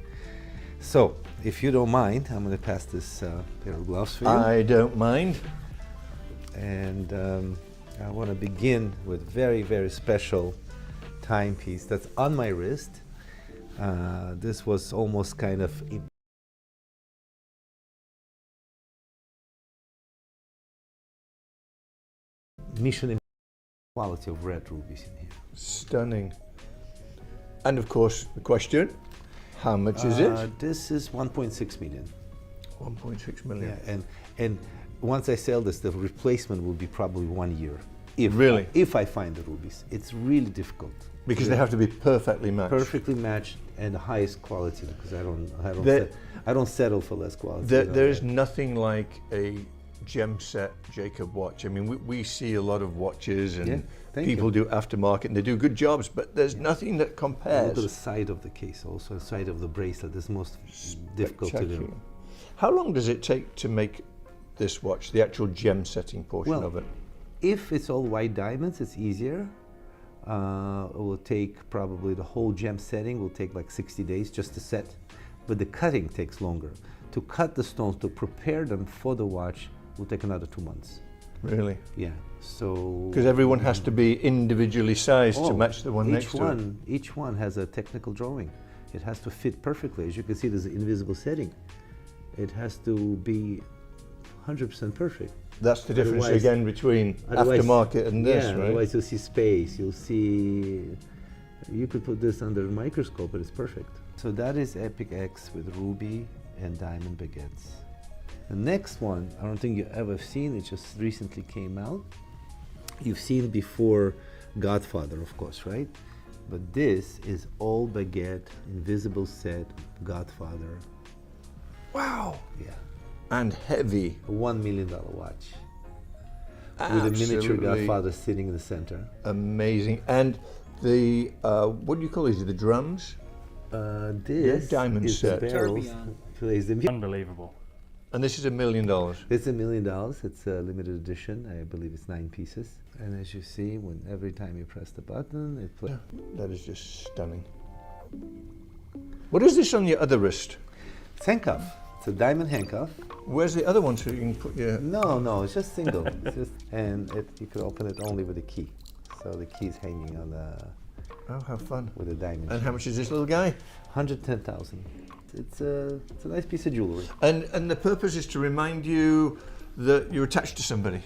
So, if you don't mind, I'm going to pass this pair of gloves for you. I don't mind. And I want to begin with a very, very special timepiece that's on my wrist. This was almost kind of mission quality of red rubies in here. Stunning. And of course, the question, how much is it? This is 1.6 million. 1.6 million. Yeah, and once I sell this, the replacement will be probably 1 year. If I find the rubies. It's really difficult. Because they have to be perfectly matched. Perfectly matched and the highest quality, because I don't settle for less quality. There is nothing like a gem set Jacob watch. I mean, we see a lot of watches and thank people you. do aftermarket and they do good jobs, but there's nothing that compares. Look at the side of the case, also the side of the bracelet is most difficult to do. How long does it take to make this watch, the actual gem setting portion of it? If it's all white diamonds, it's easier. It will take probably the whole gem setting will take like 60 days just to set, but the cutting takes longer. To cut the stones, to prepare them for the watch, will take another 2 months. Really? Yeah. So because everyone has to be individually sized to match the one next to it. Each one has a technical drawing. It has to fit perfectly. As you can see, there's an invisible setting. It has to be 100% perfect. That's the difference again between aftermarket and this, right? Otherwise you'll see space, you'll see, you could put this under a microscope, but it's perfect. So that is Epic X with ruby and diamond baguettes. The next one, I don't think you've ever seen, it just recently came out. You've seen before Godfather, of course, right? But this is all baguette, invisible set, Godfather. Wow. Yeah. And heavy. A $1 million watch. Absolutely. With a miniature Godfather sitting in the center. Amazing. And the, what do you call these, the drums? This diamond is set. the barrels. Unbelievable. And this is $1 million. It's $1 million. It's a limited edition. I believe it's 9 pieces. And as you see, every time you press the button, it plays. That is just stunning. What is this on your other wrist? It's handcuff. It's a diamond handcuff. Where's the other one so you can put your... No, it's just single. And you can open it only with a key. So the key's hanging on the... Oh, how fun. With a diamond. And how much is this little guy? 110,000. It's a nice piece of jewelry. And the purpose is to remind you that you're attached to somebody?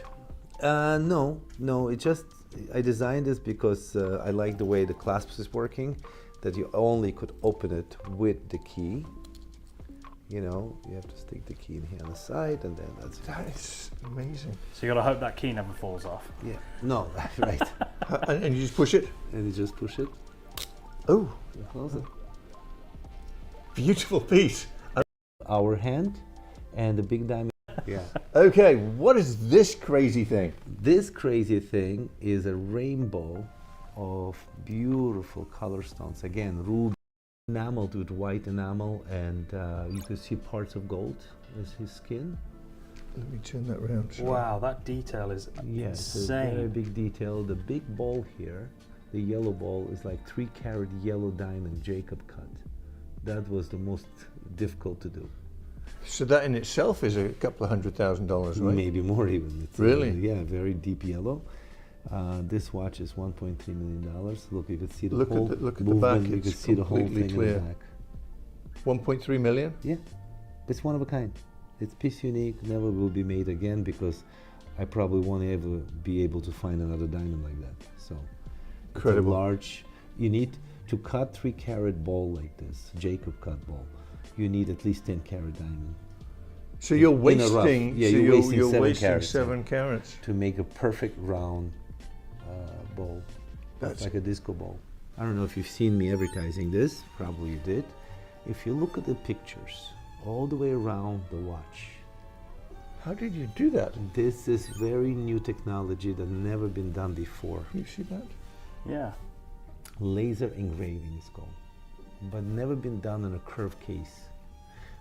No, it just, I designed this because I like the way the clasp is working, that you only could open it with the key. You know, you have to stick the key in here on the side, and then that's it. That is amazing. So you got to hope that key never falls off. Yeah. No, right. And you just push it? And you just push it. Oh. You close it. Beautiful piece. Our hand and the big diamond. Yeah. Okay, what is this crazy thing? This crazy thing is a rainbow of beautiful color stones. Again, ruby. Enameled with white enamel, and you can see parts of gold as his skin. Let me turn that around. Wow, that detail is insane. It's a very big detail. The big ball here, the yellow ball, is like 3-carat yellow diamond Jacob cut. That was the most difficult to do. So that in itself is a couple of $100,000, right? Maybe more even. It's really? Yeah, very deep yellow. This watch is $1.3 million. Look, you can see the whole look at movement. the back. You can see the whole thing clear. in the back. 1.3 million? Yeah, it's one of a kind. It's piece unique. Never will be made again because I probably won't ever be able to find another diamond like that. So, incredible. It's a large. You need to cut 3-carat ball like this, Jacob cut ball. You need at least 10-carat diamend. So you're wasting. Yeah, so you're wasting 7 carats to make a perfect round ball. That's like a disco ball. I don't know if you've seen me advertising this. Probably you did. If you look at the pictures all the way around the watch. How did you do that? This is very new technology that never been done before. You see that? Yeah. Laser engraving is called, but never been done in a curved case.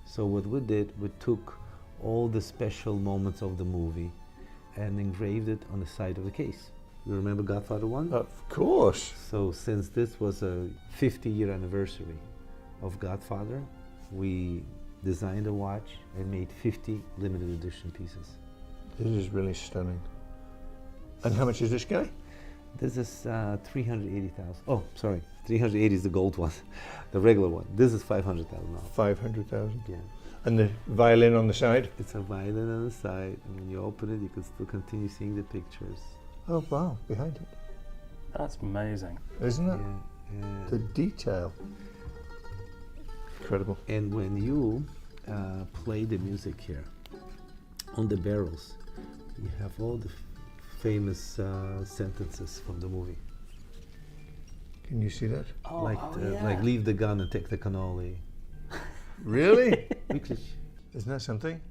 So what we did, we took all the special moments of the movie and engraved it on the side of the case. You remember Godfather 1? Of course. So since this was a 50-year anniversary of Godfather, we designed a watch and made 50 limited edition pieces. This is really stunning. And how much is this guy? This is 380,000. Oh, sorry, 380 is the gold one, the regular one. This is 500,000 now. 500,000. Yeah. And the violin on the side? It's a violin on the side, and when you open it, you can still continue seeing the pictures. Oh wow, behind it. That's amazing. Isn't it? Yeah. The detail. Incredible. And when you play the music here, on the barrels, you have all the famous sentences from the movie. Can you see that? Like leave the gun and take the cannoli. Really? Wirklich. Isn't that something?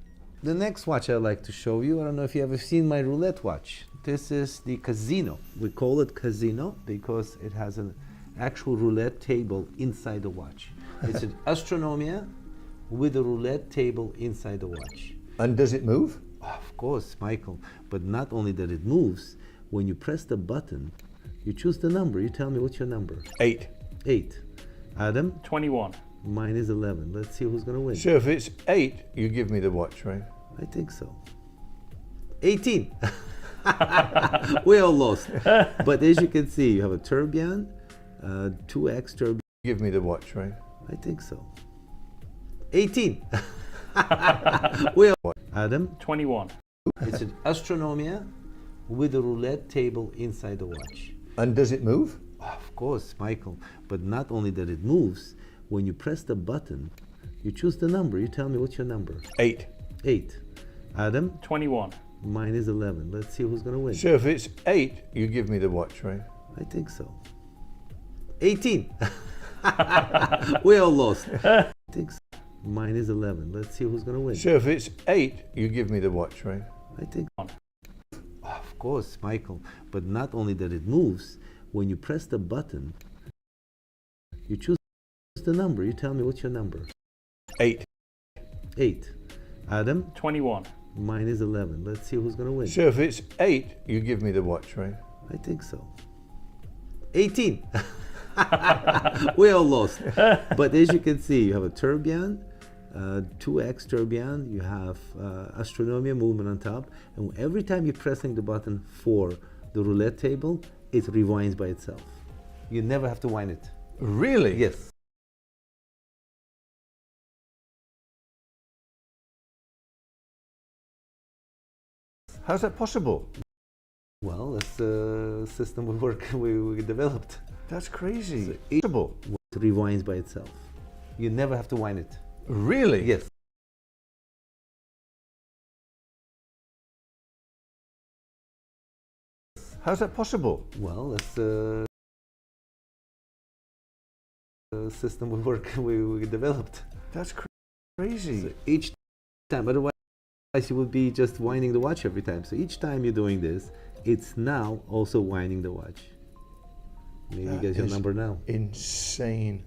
The next watch I'd like to show you, I don't know if you ever seen my roulette watch. This is the Casino. We call it Casino because it has an actual roulette table inside the watch. It's an Astronomia with a roulette table inside the watch. And does it move? Of course, Michael. But not only that it moves, when you press the button, you choose the number. You tell me what's your number. 8. 8. Adam? 21. Mine is 11. Let's see who's going to win. So if it's 8, you give me the watch, right? I think so. 18. We all lost. But as you can see, you have a tourbillon, 2x tourbillon. Give me the watch, right? I think so. 18. We all Adam? 21. It's an Astronomia with a roulette table inside the watch. And does it move? Of course, Michael. But not only that it moves, when you press the button, you choose the number. You tell me what's your number. 8. 8. Adam? 21. Mine is 11. Let's see who's going to win. So if it's 8, you give me the watch, right? I think so. 18. We all lost. I think so. Mine is 11. Let's see who's going to win. So if it's 8, you give me the watch, right? I think. Of course, Michael. But not only that it moves, when you press the button, you choose the number. You tell me what's your number. 8. 8. Adam? 21. Mine is 11. Let's see who's going to win. So if it's 8, you give me the watch, right? I think so. 18. We all lost. But as you can see, you have a tourbillon, 2x tourbillon, you have Astronomia movement on top, and every time you're pressing the button for the roulette table, it rewinds by itself. You never have to wind it. Really? Yes. How's that possible? Well, that's the system we developed. That's crazy. So it rewinds by itself. You never have to wind it. Really? Yes. How's that possible? Well, that's the system we developed. That's crazy. So each time, otherwise you would be just winding the watch every time. So each time you're doing this, it's now also winding the watch. Maybe you get your number now. Insane.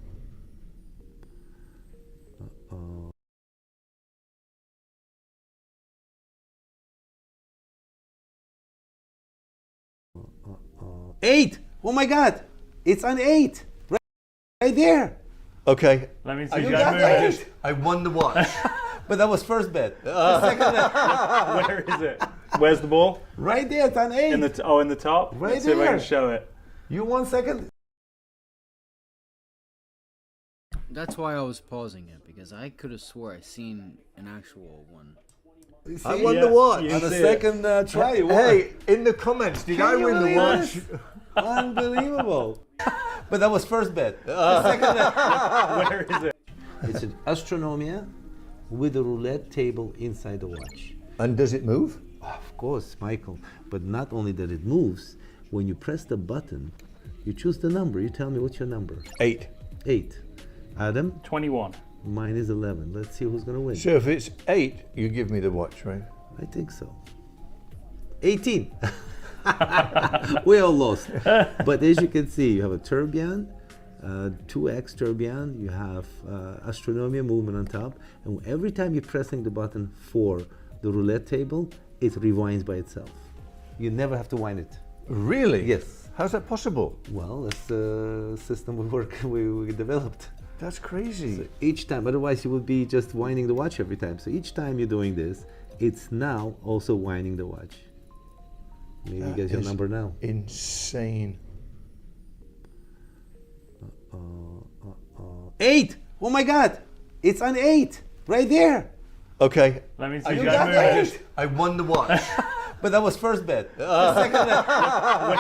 8! Oh my God! It's on 8! Right there! Okay. Let me see. You got 8! I won the watch. But that was first bet. Second bet. Where is it? Where's the ball? Right there, it's on 8. In the top? Right Let's see if I there. can show it. You won second. That's why I was pausing it, because I could have swore I seen an actual one. See, I won the watch. On the second try, you won. Hey, in the comments, did I win the watch? Unbelievable. But that was first bet. Second bet. Where is it? It's an Astronomia with a roulette table inside the watch. And does it move? Of course, Michael. But not only that it moves, when you press the button, you choose the number. You tell me what's your number. 8. 8. Adam? 21. Mine is 11. Let's see who's going to win. So if it's 8, you give me the watch, right? I think so. 18. We all lost. But as you can see, you have a tourbillon, 2x tourbillon, you have Astronomia movement on top, and every time you're pressing the button for the roulette table, it rewinds by itself. You never have to wind it. Really? Yes. How's that possible? Well, that's the system we developed. That's crazy. So each time, otherwise you would be just winding the watch every time. So each time you're doing this, it's now also winding the watch. Maybe you get your number now. Insane. 8! Oh my God! It's on 8! Right there! Okay. Let me see. You got 8! I won the watch. But that was first bet. Second bet.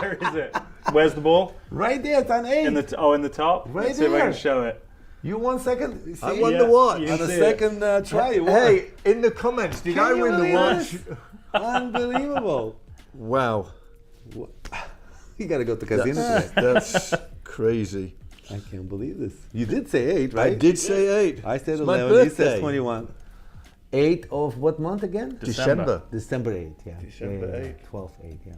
Where is it? Where's the ball? Right there, it's on 8. In the top? Right Let's see if I there. can show it. You won second. See? I won the watch. On the second try, you won. Hey, in the comments, did I win the watch? Unbelievable. Wow. You gotta go to casino today. That's crazy. I can't believe this. You did say 8, right? I did say 8. I said It's my 11. You said birthday. 21. 8th of what month again? December. December 8th, yeah. December 8th. 12th 8th, yeah.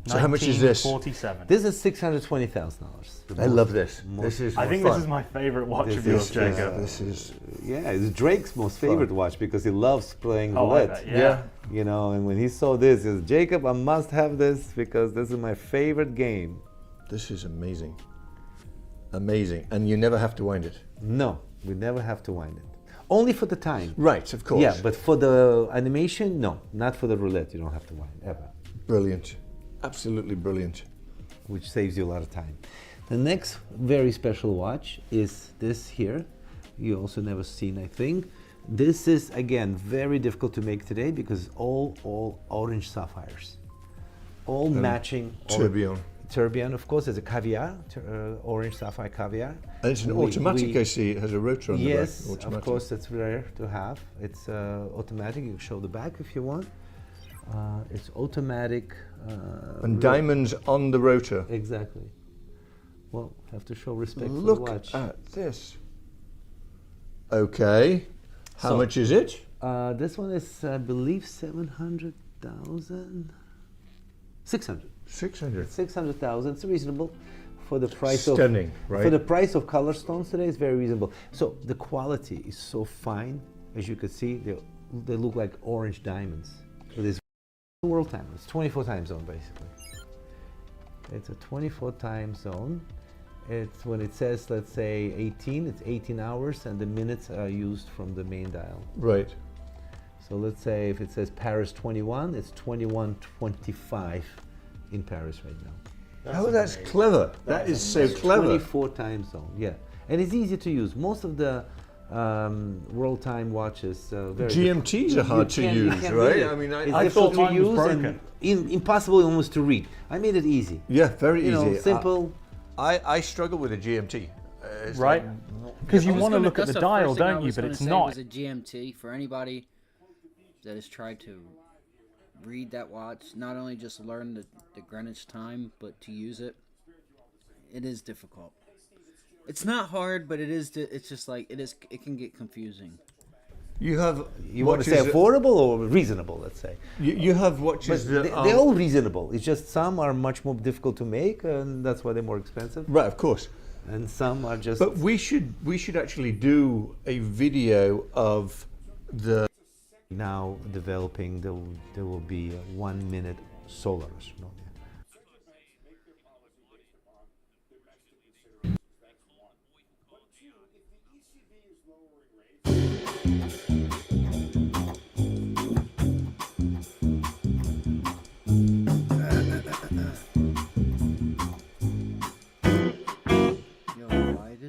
So how much is this? 1947. This is $620,000. I love this. This is I think fun. this is my favorite watch of yours, Jacob. This is yeah, it's Drake's most favorite watch because he loves playing Oh, I roulette. bet, yeah. You know, and when he saw this, he says, Jacob, I must have this because this is my favorite game. This is amazing. Amazing. And you never have to wind it. No, we never have to wind it. Only for the time. Right, of course. Yeah, but for the animation, no. Not for the roulette, you don't have to wind, ever. Brilliant. Absolutely brilliant. Which saves you a lot of time. The next very special watch is this here. You also never seen, I think. This is, again, very difficult to make today because all orange sapphires. All matching. Tourbillon. Tourbillon, of course, there's a caviar, orange sapphire caviar. And it's an automatic, I see. It has a rotor on the back. Yes, Automatic. of course, that's rare to have. It's automatic. You can show the back if you want. It's automatic. And diamonds on the rotor. Exactly. Well, have to show respect for the Look watch. at this. Okay. How much is it? This one is, I believe, 700,000. 600. 600. 600,000. It's reasonable for the price Stunning, of right? For the price of color stones today, it's very reasonable. So the quality is so fine, as you can see. They look like orange diamonds. It is world time. It's 24 time zone basically. It's a 24 time zone. It's when it says, let's say 18, it's 18 hours and the minutes are used from the main dial. Right. So let's say if it says Paris 21, it's 21:25 in Paris right now. That's clever. That is so clever. 24 time zone, yeah. And it's easy to use. Most of the world time watches, very GMTs are hard to use, right? I mean, I thought mine was broken. Impossible almost to read. I made it easy. Yeah, very easy. You know, simple. I struggle with a GMT. Right? Because you want to look at the dial, don't you? But it's not. It was a GMT for anybody that has tried to read that watch, not only just learn the Greenwich time, but to use it. It is difficult. It's not hard, but it is. It's just like it is. It can get confusing. You have. You want to say affordable or reasonable? Let's say. You have watches that they're all reasonable. It's just some are much more difficult to make, and that's why they're more expensive. Right, of course. And some are just. But we should actually do a video of the. Now developing, there will be a 1 minute solar astronomy.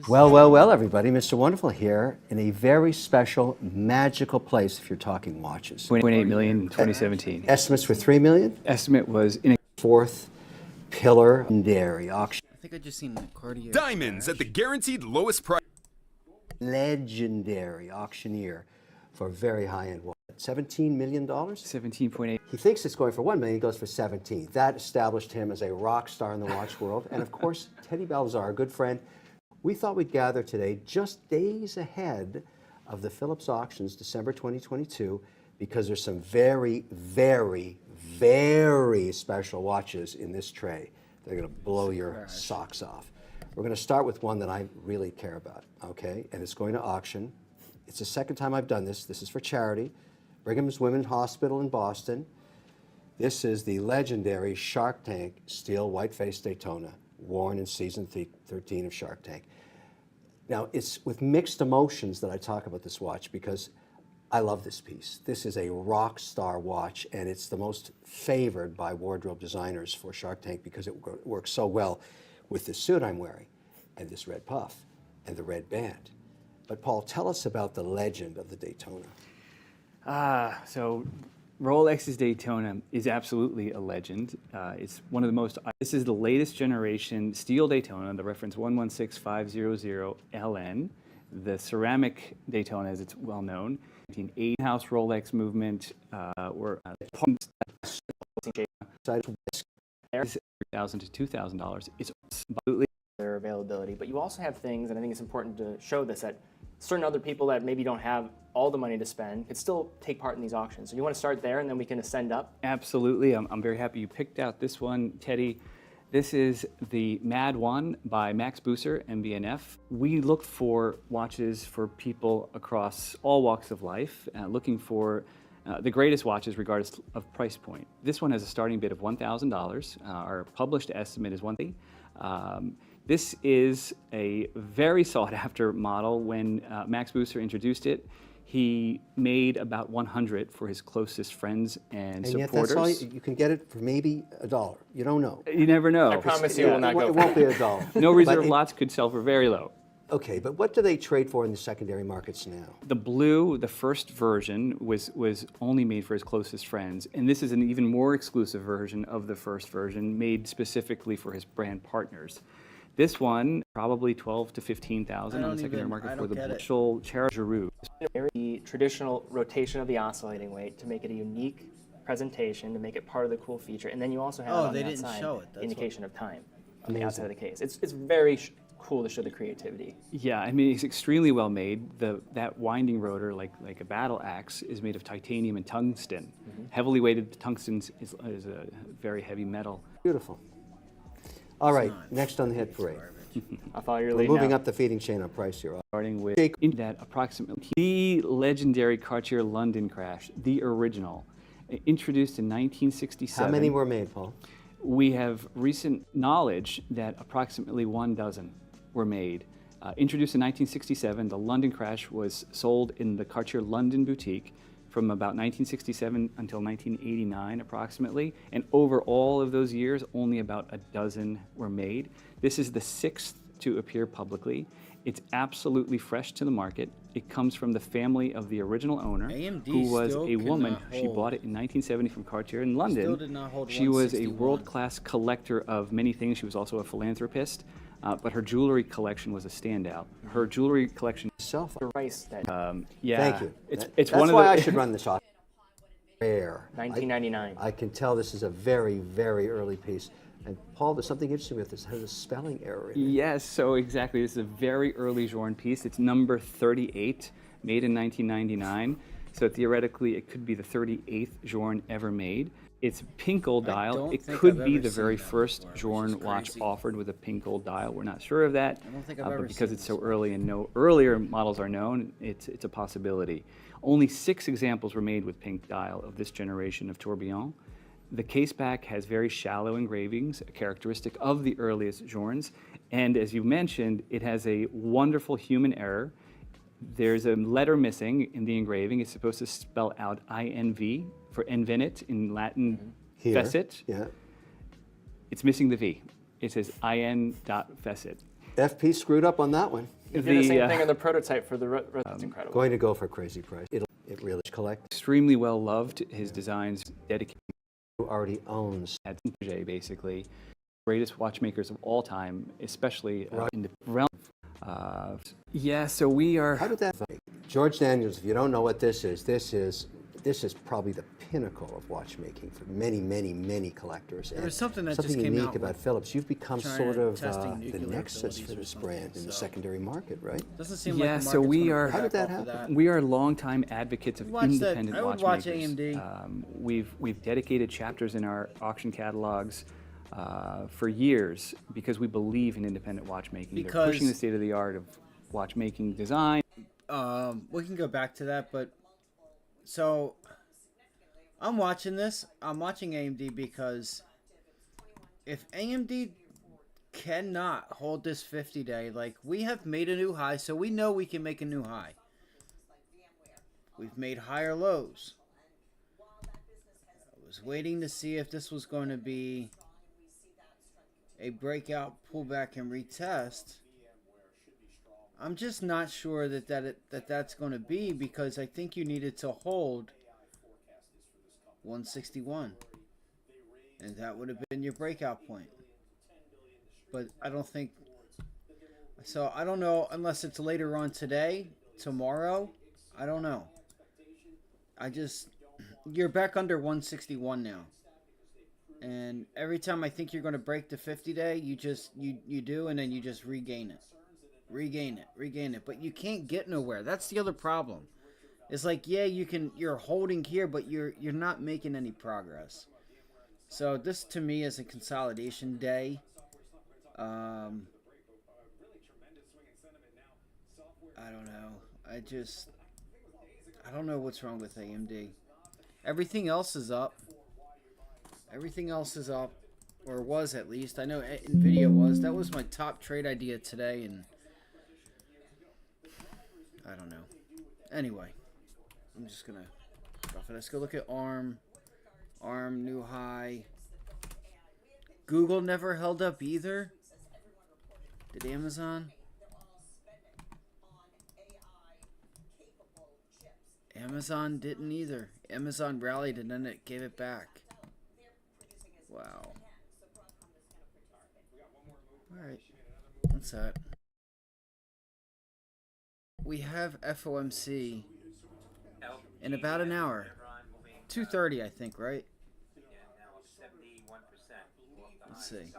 Well, everybody. Mr. Wonderful here in a very special, magical place if you're talking watches. 2.8 million in 2017. Estimates were 3 million? Estimate was in a fourth pillar dairy auction. I think I just seen the Cartier. Diamonds at the guaranteed lowest price. Legendary auctioneer for very high-end watch. $17 million? 17.8. He thinks it's going for 1 million, he goes for 17. That established him as a rock star in the watch world. And of course, Teddy Balzar, a good friend. We thought we'd gather today just days ahead of the Phillips auctions, December 2022, because there's some very, very, very special watches in this tray. They're going to blow your socks off. We're going to start with one that I really care about, okay? And it's going to auction. It's the second time I've done this. This is for charity. Brigham's Women's Hospital in Boston. This is the legendary Shark Tank steel white-faced Daytona, worn in season 13 of Shark Tank. Now, it's with mixed emotions that I talk about this watch because I love this piece. This is a rock star watch, and it's the most favored by wardrobe designers for Shark Tank because it works so well with this suit I'm wearing and this red puff and the red band. But Paul, tell us about the legend of the Daytona. So Rolex's Daytona is absolutely a legend. It's one of the most, this is the latest generation steel Daytona, the reference 116500LN. The ceramic Daytona, as it's well known, 1980 house Rolex movement, were $1,000 to $2,000. It's absolutely their availability, but you also have things, and I think it's important to show this, that certain other people that maybe don't have all the money to spend could still take part in these auctions. So you want to start there and then we can ascend up? Absolutely. I'm very happy you picked out this one, Teddy. This is the Mad One by Max Busser, MBNF. We look for watches for people across all walks of life, looking for the greatest watches regardless of price point. This one has a starting bid of $1,000. Our published estimate is $1,000. This is a very sought after model. When Max Busser introduced it, he made about 100 for his closest friends and supporters. Yet that's all you can get it for maybe $1. You don't know. You never know. I promise you it will not go. It won't be $1. No reserve lots could sell for very low. Okay, but what do they trade for in the secondary markets now? The blue, the first version, was only made for his closest friends, and this is an even more exclusive version of the first version, made specifically for his brand partners. This one, probably 12 to 15,000 on the secondary market for the Bushel Giroux. The traditional rotation of the oscillating weight to make it a unique presentation, to make it part of the cool feature, and then you also have on the outside the indication of time on the outside of the case. It's very cool to show the creativity. Yeah, I mean, it's extremely well made. That winding rotor, like a battle axe, is made of titanium and tungsten. Heavily weighted tungsten is a very heavy metal. Beautiful. All right, next on the hit parade. I thought you were We're moving up the feeding chain on price here. Starting with that approximately the legendary Cartier London crash, the original, introduced in 1967. How many were made, Paul? We have recent knowledge that approximately 1 were made. Introduced in 1967, the London crash was sold in the Cartier London boutique from about 1967 until 1989 approximately, and over all of those years, only about 12 were made. This is the 6th to appear publicly. It's absolutely fresh to the market. It comes from the family of the original owner, who was a woman. She bought it in 1970 from Cartier in London. She was a world-class collector of many things. She was also a philanthropist. But her jewelry collection was a standout. Her jewelry collection itself. Yeah. Thank you. It's That's one of why the, I should run this off. Rare. 1999. I can tell this is a very, very early piece. And Paul, there's something interesting with this. It has a spelling error in it. Yes, so exactly. This is a very early Journe piece. It's number 38, made in 1999. So theoretically, it could be the 38th Journe ever made. It's pink gold dial. It could be the very first Journe watch offered with a pink gold dial. We're not sure of that, but because it's so early and no earlier models are known, it's a possibility. Only 6 examples were made with pink dial of this generation of tourbillon. The case back has very shallow engravings, a characteristic of the earliest Journes, and as you mentioned, it has a wonderful human error. There's a letter missing in the engraving. It's supposed to spell out INV for invenit in Latin, fecit. Yeah. It's missing the V. It says IN.fecit. FP screwed up on that one. You did the same thing on the prototype for the that's incredible. Going to go for a crazy price. It really collect. Extremely well loved. His designs dedicated. Who already owns at basically greatest watchmakers of all time, especially in the realm. Yeah, so we are. How did that? George Daniels. If you don't know what this is probably the pinnacle of watchmaking for many, many, many collectors. There was something that just something came unique out about Phillips. You've become sort of the nexus for this something, brand in the secondary market, right? Doesn't seem yeah, like the so we market's are. gonna How did that back off of happen? We are longtime advocates of independent I would watchmakers. watch AMD. We've dedicated chapters in our auction catalogs for years because we believe in independent watchmaking. They're pushing the state of the art of watchmaking design. We can go back to that, but so I'm watching this. I'm watching AMD because if AMD cannot hold this 50-day, like we have made a new high, so we know we can make a new high. We've made higher lows. I was waiting to see if this was going to be a breakout, pullback, and retest. I'm just not sure that's going to be, because I think you needed to hold 161, and that would have been your breakout point. But I don't think so. I don't know unless it's later on today, tomorrow. I don't know. You're back under 161 now, and every time I think you're going to break the 50-day, you do, and then you just regain it. Regain it, but you can't get nowhere. That's the other problem. It's like, yeah, you're holding here, but you're not making any progress. So this to me is a consolidation day. I don't know. I don't know what's wrong with AMD. Everything else is up. Everything else is up, or was at least. I know NVIDIA was. That was my top trade idea today, and I don't know. Anyway, I'm just gonna drop it. Let's go look at ARM. ARM new high. Google never held up either. Did Amazon? Amazon didn't either. Amazon rallied and then it gave it back. Wow. Alright. What's that? We have FOMC in about an hour. 2:30, I think, right? Let's see.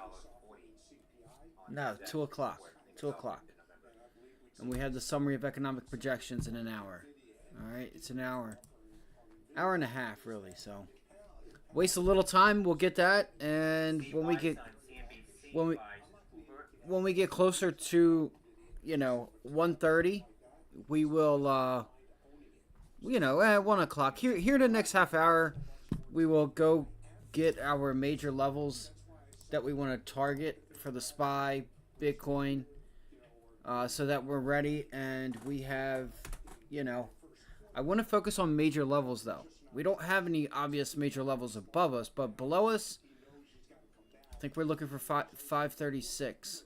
No, 2 o'clock. 2 o'clock. And we have the summary of economic projections in an hour. Alright, it's an hour. Hour and a half, really, so. Waste a little time, we'll get that, and when we get closer to, 1:30, we will, at 1 o'clock. Here in the next half hour, we will go get our major levels that we want to target for the SPY, Bitcoin, so that we're ready, and we have, I want to focus on major levels, though. We don't have any obvious major levels above us, but below us, I think we're looking for 536.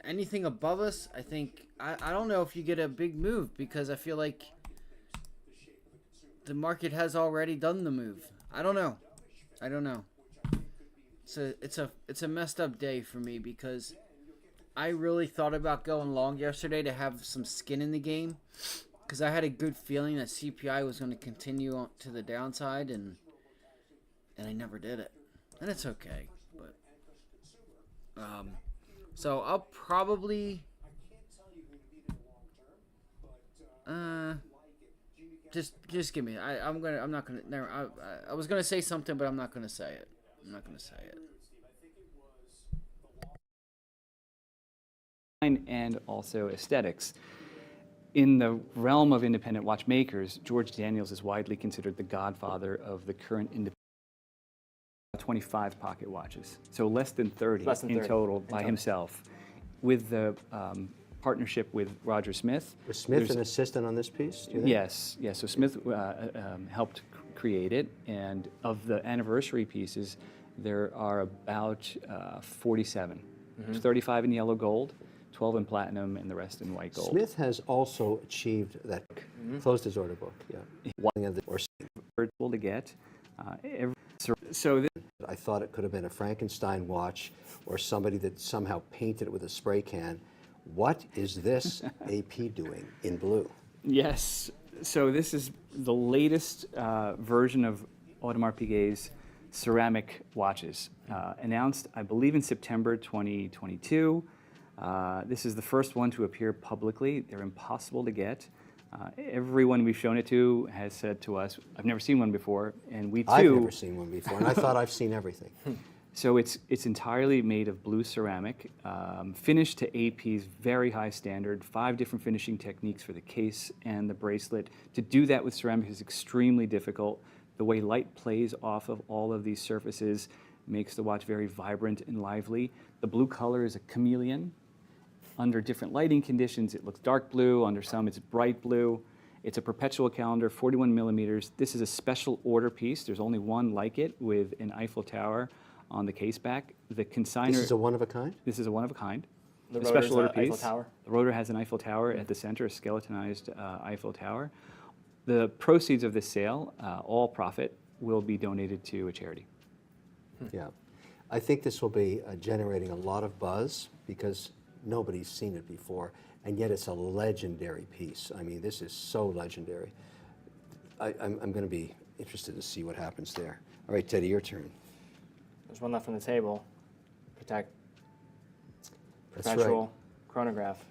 Anything above us, I think, I don't know if you get a big move, because I feel like the market has already done the move. I don't know. It's a messed up day for me, because I really thought about going long yesterday to have some skin in the game, because I had a good feeling that CPI was going to continue on to the downside, and I never did it. And it's okay, but so I'll probably just give me. I was gonna say something, but I'm not gonna say it. And also aesthetics. In the realm of independent watchmakers, George Daniels is widely considered the godfather of the current independent 25 pocket watches. So less than 30 in total by himself. With the partnership with Roger Smith. Was Smith an assistant on this piece? Yes. So Smith helped create it, and of the anniversary pieces, there are about 47. There's 35 in yellow gold, 12 in platinum, and the rest in white gold. Smith has also achieved that. Closed his order book. Yeah. Virtual to get. I thought it could have been a Frankenstein watch, or somebody that somehow painted it with a spray can. What is this AP doing in blue? Yes. So this is the latest version of Audemars Piguet's ceramic watches, announced, I believe, in September 2022. This is the first one to appear publicly. They're impossible to get. Everyone we've shown it to has said to us, I've never seen one before, and we too. I've never seen one before, and I thought I've seen everything. So it's entirely made of blue ceramic, finished to AP's very high standard, 5 different finishing techniques for the case and the bracelet. To do that with ceramic is extremely difficult. The way light plays off of all of these surfaces makes the watch very vibrant and lively. The blue color is a chameleon. Under different lighting conditions, it looks dark blue. Under some, it's bright blue. It's a perpetual calendar, 41 millimeters. This is a special order piece. There's only one like it with an Eiffel Tower on the case back. The consignor. This is a one of a kind? This is a one of a kind. The special order piece. Eiffel Tower? The rotor has an Eiffel Tower at the center, a skeletonized Eiffel Tower. The proceeds of this sale, all profit, will be donated to a charity. Yeah. I think this will be generating a lot of buzz, because nobody's seen it before, and yet it's a legendary piece. I mean, this is so legendary. I'm going to be interested to see what happens there. All right, Teddy, your turn. There's one left on the table. Protect. That's Perpetual right. chronograph.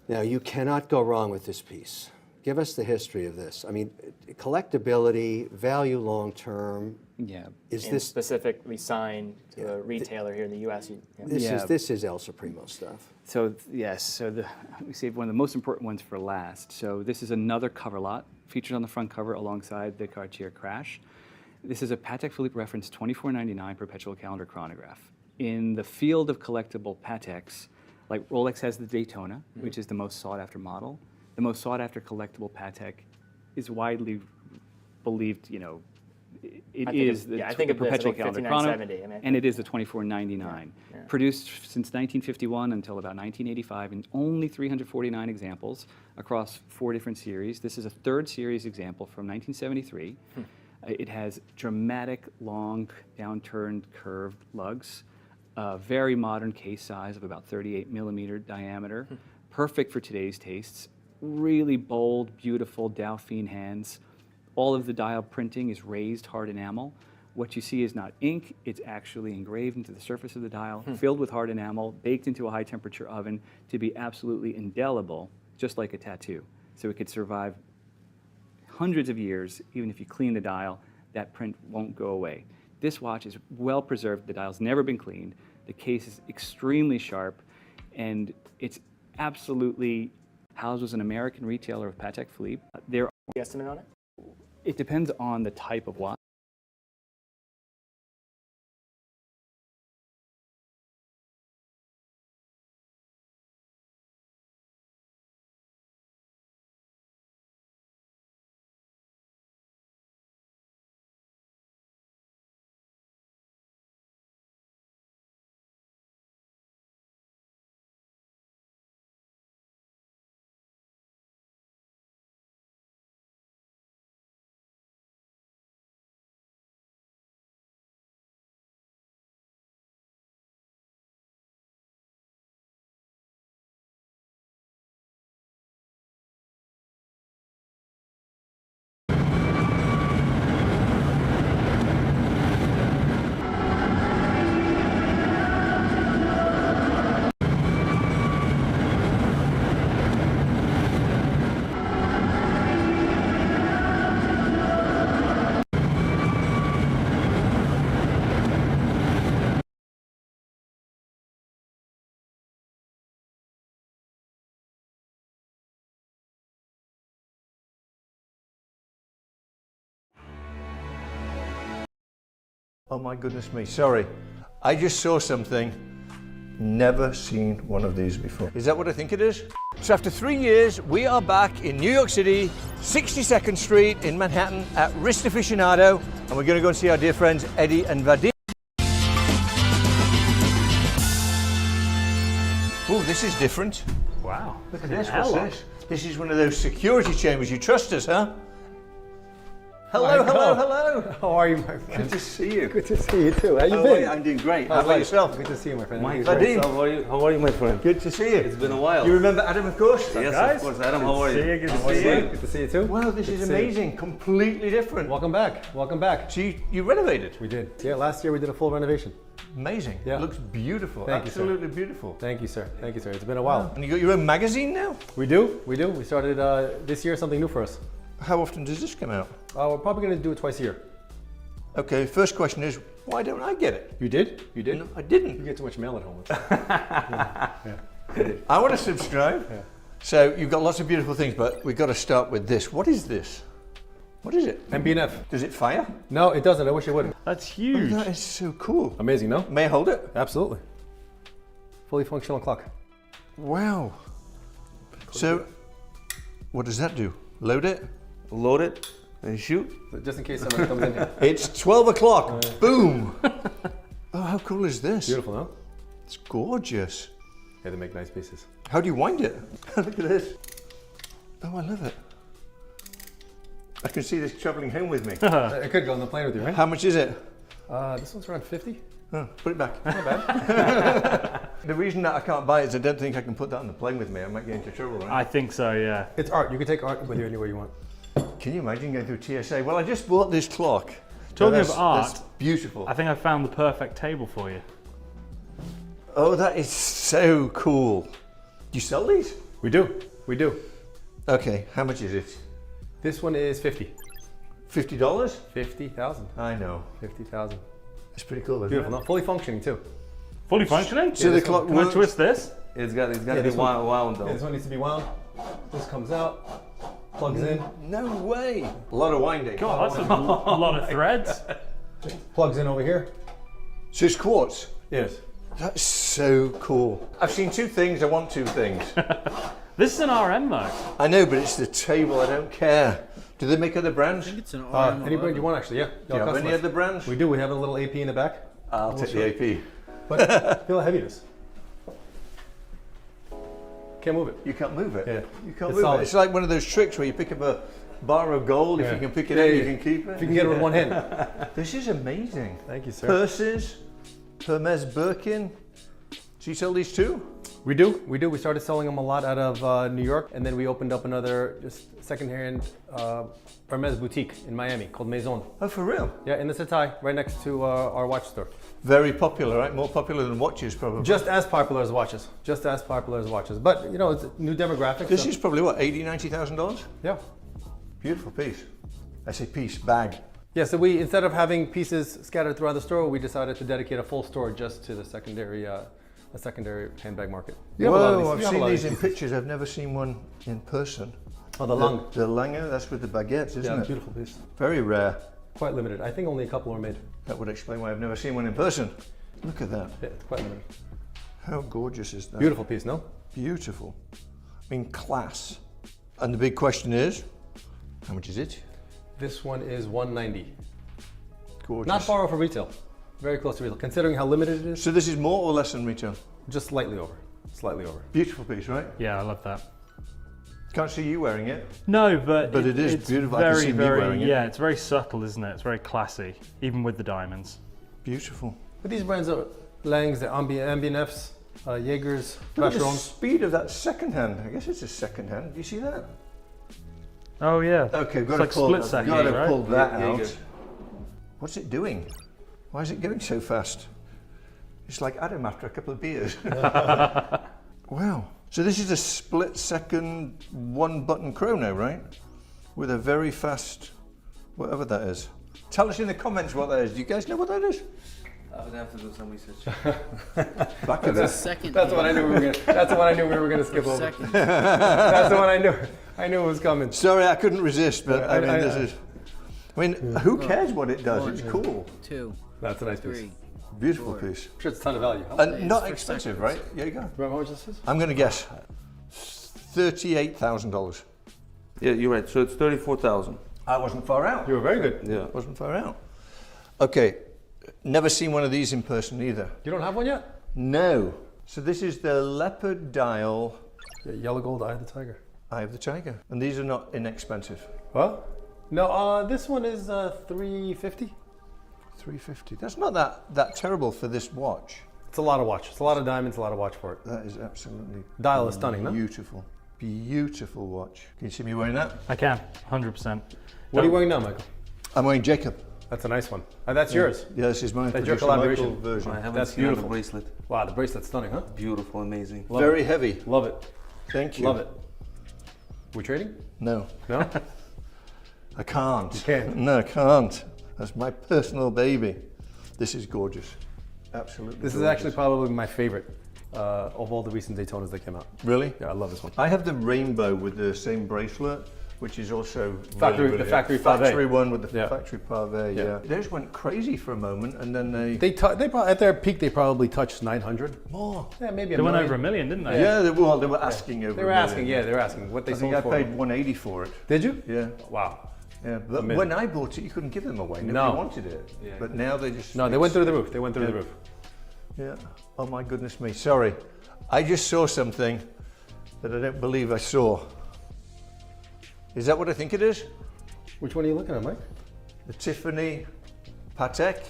Now, you cannot go wrong with this piece. give us the history of this. I mean, collectability, value long term. Yeah. Is and this specifically signed to a retailer here in the U.S.? This is El Supremo stuff. So yes, so we saved one of the most important ones for last. So this is another cover lot featured on the front cover alongside the Cartier Crash. This is a Patek Philippe reference 2499 perpetual calendar chronograph. In the field of collectible Pateks, like Rolex has the Daytona, which is the most sought after model. The most sought after collectible Patek is widely believed, it is the perpetual calendar chronograph, and it is the 2499. Produced since 1951 until about 1985 in only 349 examples across 4 different series. This is a 3rd series example from 1973. It has dramatic, long, downturned, curved lugs, a very modern case size of about 38 millimeter diameter, perfect for today's tastes, really bold, beautiful Dauphine hands. All of the dial printing is raised hard enamel. What you see is not ink, it's actually engraved into the surface of the dial, filled with hard enamel, baked into a high temperature oven to be absolutely indelible, just like a tattoo. So it could survive hundreds of years. Even if you clean the dial, that print won't go away. This watch is well preserved, the dial's never been cleaned, the case is extremely sharp, and it's absolutely housed as an American retailer of Patek Philippe. There The estimate on it? It depends on the type of watch. Oh my goodness me, sorry. I just saw something. Never seen one of these before. Is that what I think it is? So after 3 years, we are back in New York City, 62nd Street in Manhattan at Wrist Aficionado, and we're going to go and see our dear friends Eddie and Vadim. Oh, this is different. Wow. Look at this, what's this? This is one of those security chambers. You trust us, huh? Hello, hello, hello. How are you, my friend? Good to see you. Good to see you too. How you been? I'm doing great. How about yourself? Good to see you, my friend. Vadim. How are you, my friend? Good to see you. It's been a while. You remember Adam, of course? Yes, of course. Adam, how are you? Good to see you. Good to see you too. Wow, this is amazing. Completely different. Welcome back. Welcome back. So you renovated? We did. Yeah, last year we did a full renovation. Amazing. Yeah. It looks beautiful. Thank Absolutely you, sir. beautiful. Thank you, sir. Thank you, sir. It's been a while. And you got your own magazine now? We do. We do. We started this year something new for us. How often does this come out? We're probably going to do it twice a year. Okay, first question is, why don't I get it? You did? You did? No, I didn't. You get too much mail at home. I want to subscribe. Yeah. So you've got lots of beautiful things, but we've got to start with this. What is this? What is it? MB&F. Does it fire? No, it doesn't. I wish it would. That's huge. Oh, that is so cool. Amazing, no? May I hold it? Absolutely. Fully functional clock. Wow. So, what does that do? Load it? Load it. And shoot? Just in case someone comes in here. It's 12 o'clock. Boom. Oh, how cool is this? Beautiful, no? It's gorgeous. Yeah, they make nice pieces. How do you wind it? Look at this. Oh, I love it. I can see this traveling home with me. I could go on the plane with you, right? How much is it? This one's around 50. Oh, put it back. Not bad. The reason that I can't buy it is I don't think I can put that on the plane with me. I might get into trouble, right? I think so, yeah. It's art. You can take art with you anywhere you want. Can you imagine going through TSA? Well, I just bought this clock. Talking of art, that's beautiful. I think I found the perfect table for you. Oh, that is so cool. Do you sell these? We do. We do. Okay, how much is it? This one is 50. $50? 50,000. I know. 50,000. It's pretty cool, isn't Beautiful. it? No, fully functioning too. Fully functioning? So the clock Can I works. twist this? It's got to be wound though. Yeah, this one needs to be wound. This comes out, plugs in. No way. A lot of winding. God, that's a lot of threads. Plugs in over here. So it's quartz? Yes. That's so cool. I've seen two things, I want two things. This is an RM though. I know, but it's the table, I don't care. Do they make other brands? I think it's an RM. Any brand you want, actually, yeah. Do you have any other brands? We do. We have a little AP in the back. I'll take the AP. But feel the heaviness. Can't move it. You can't move it? Yeah. You can't It's move solid. it. It's like one of those tricks where you pick up a bar of gold, if you can pick it up, you can keep it. If you can get it with one hand. This is amazing. Thank you, sir. Purses, Hermes Birkin. Do you sell these too? We do. We started selling them a lot out of New York, and then we opened up another just second-hand Hermes boutique in Miami called Maison. Oh, for real? Yeah, in the City, right next to our watch store. Very popular, right? More popular than watches, probably. Just as popular as watches. Just as popular as watches. But, you know, it's a new demographic. This so. is probably what, $80,000, $90,000? Yeah. Beautiful piece. I say piece, bag. Yeah, so we, instead of having pieces scattered throughout the store, we decided to dedicate a full store just to the secondary handbag market. Whoa, I've seen these in pictures. I've never seen one in person. Oh, the Lange. The Lange, that's with the baguettes, isn't it? Beautiful piece. Very rare. Quite limited. I think only a couple were made. That would explain why I've never seen one in person. Look at that. Yeah, it's quite limited. How gorgeous is that? Beautiful piece, no? Beautiful. I mean, class. And the big question is, how much is it? This one is $190. Gorgeous. Not far off of retail. Very close to retail, considering how limited it is. So this is more or less than retail? Just slightly over. Slightly over. Beautiful piece, right? Yeah, I love that. Can't see you wearing it. No, but it is it's beautiful. Very, I can see me wearing it. Yeah, it's very subtle, isn't it? It's very classy, even with the diamonds. Beautiful. But these brands are Lange's, the Ambien-Fs, Jaegers, Look at the Vacherons. speed of that second hand. I guess it's a second hand. Do you see that? Oh yeah. Okay, it's got like to pull, split second, got to right? pull that Yeah, out. good. What's it doing? Why is it going so fast? It's like Adam after a couple of beers. Wow. So this is a split second, one button chrono, right? With a very fast, whatever that is. Tell us in the comments what that is. Do you guys know what that is? I would have to do some research. Back to that. Second. That's the one I knew we were gonna. That's the one I knew we were gonna skip over. Second. That's the one I knew. I knew it was coming. Sorry, I couldn't resist, but I mean, this I- is. I mean, who cares what it does? It's cool. 2. That's a nice piece. 3. Beautiful 4. piece. I'm sure it's a ton of value. And not for expensive, seconds. right? There you go. Remember how much this is? I'm going to guess $38,000. Yeah, you're right. So it's 34,000. I wasn't far out. You were very good. Yeah. Wasn't far out. Okay, never seen one of these in person either. You don't have one yet? No. So this is the leopard dial Yeah, yellow gold eye of the tiger. Eye of the Tiger. And these are not inexpensive. What? No, this one is $350. $350. That's not that terrible for this watch. It's a lot of watch. It's a lot of diamonds, a lot of watch for it. That is absolutely Dial is stunning, no? beautiful. Beautiful watch. Can you see me wearing that? I can, 100%. What are you wearing now, Michael? I'm wearing Jacob. That's a nice one. That's yours. Yeah, this is mine. That's your Producer Michael collaboration version. I haven't That's seen beautiful. the bracelet. Wow, the bracelet's stunning, huh? Beautiful, amazing. Love Very it. heavy. Love it. Thank you. Love it. We trading? No. No? I can't. You can't? No, I can't. That's my personal baby. This is gorgeous. Absolutely. This is gorgeous. actually probably my favorite of all the recent Daytonas that came out. Really? Yeah, I love this one. I have the rainbow with the same bracelet, which is also Factory- really, the really factory factory pavé. one with the Yeah. factory pavé. Yeah. Theirs went crazy for a moment, and then They probably, at their peak, they probably touched 900. more. Yeah, maybe a They went million. over 1 million, didn't they? Yeah, they were asking over. They were $1 asking, million. yeah, they were asking what they I think sold I for. paid $180 for it. Did you? Yeah. Wow. Yeah, but million. when I bought it, you couldn't give them away. Nobody No. wanted it. But now they just. No, they went through the roof. They went through the Yeah. roof. Yeah. Oh my goodness me. Sorry. I just saw something that I don't believe I saw. Is that what I think it is? Which one are you looking at, Mike? The Tiffany Patek?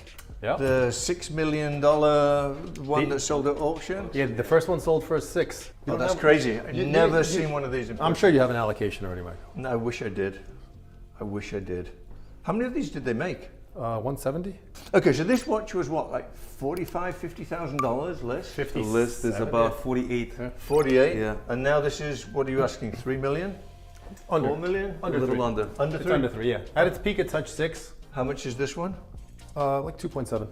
Yeah. The $6 million one that sold at auction? Yeah, the first one sold for $6. Oh, that's crazy. I've never seen one of these in I'm person. sure you have an allocation already, Michael. No, I wish I did. I wish I did. How many of these did they make? 170. Okay, so this watch was what, like $45,000, $50,000 list? The list is about 48. 48? Yeah. And now this is, what are you asking, 3 million? Under. 4 million? Under A little 3. under. Under It's 3? under 3, yeah. At its peak, it touched 6. How much is this one? Like 2.7.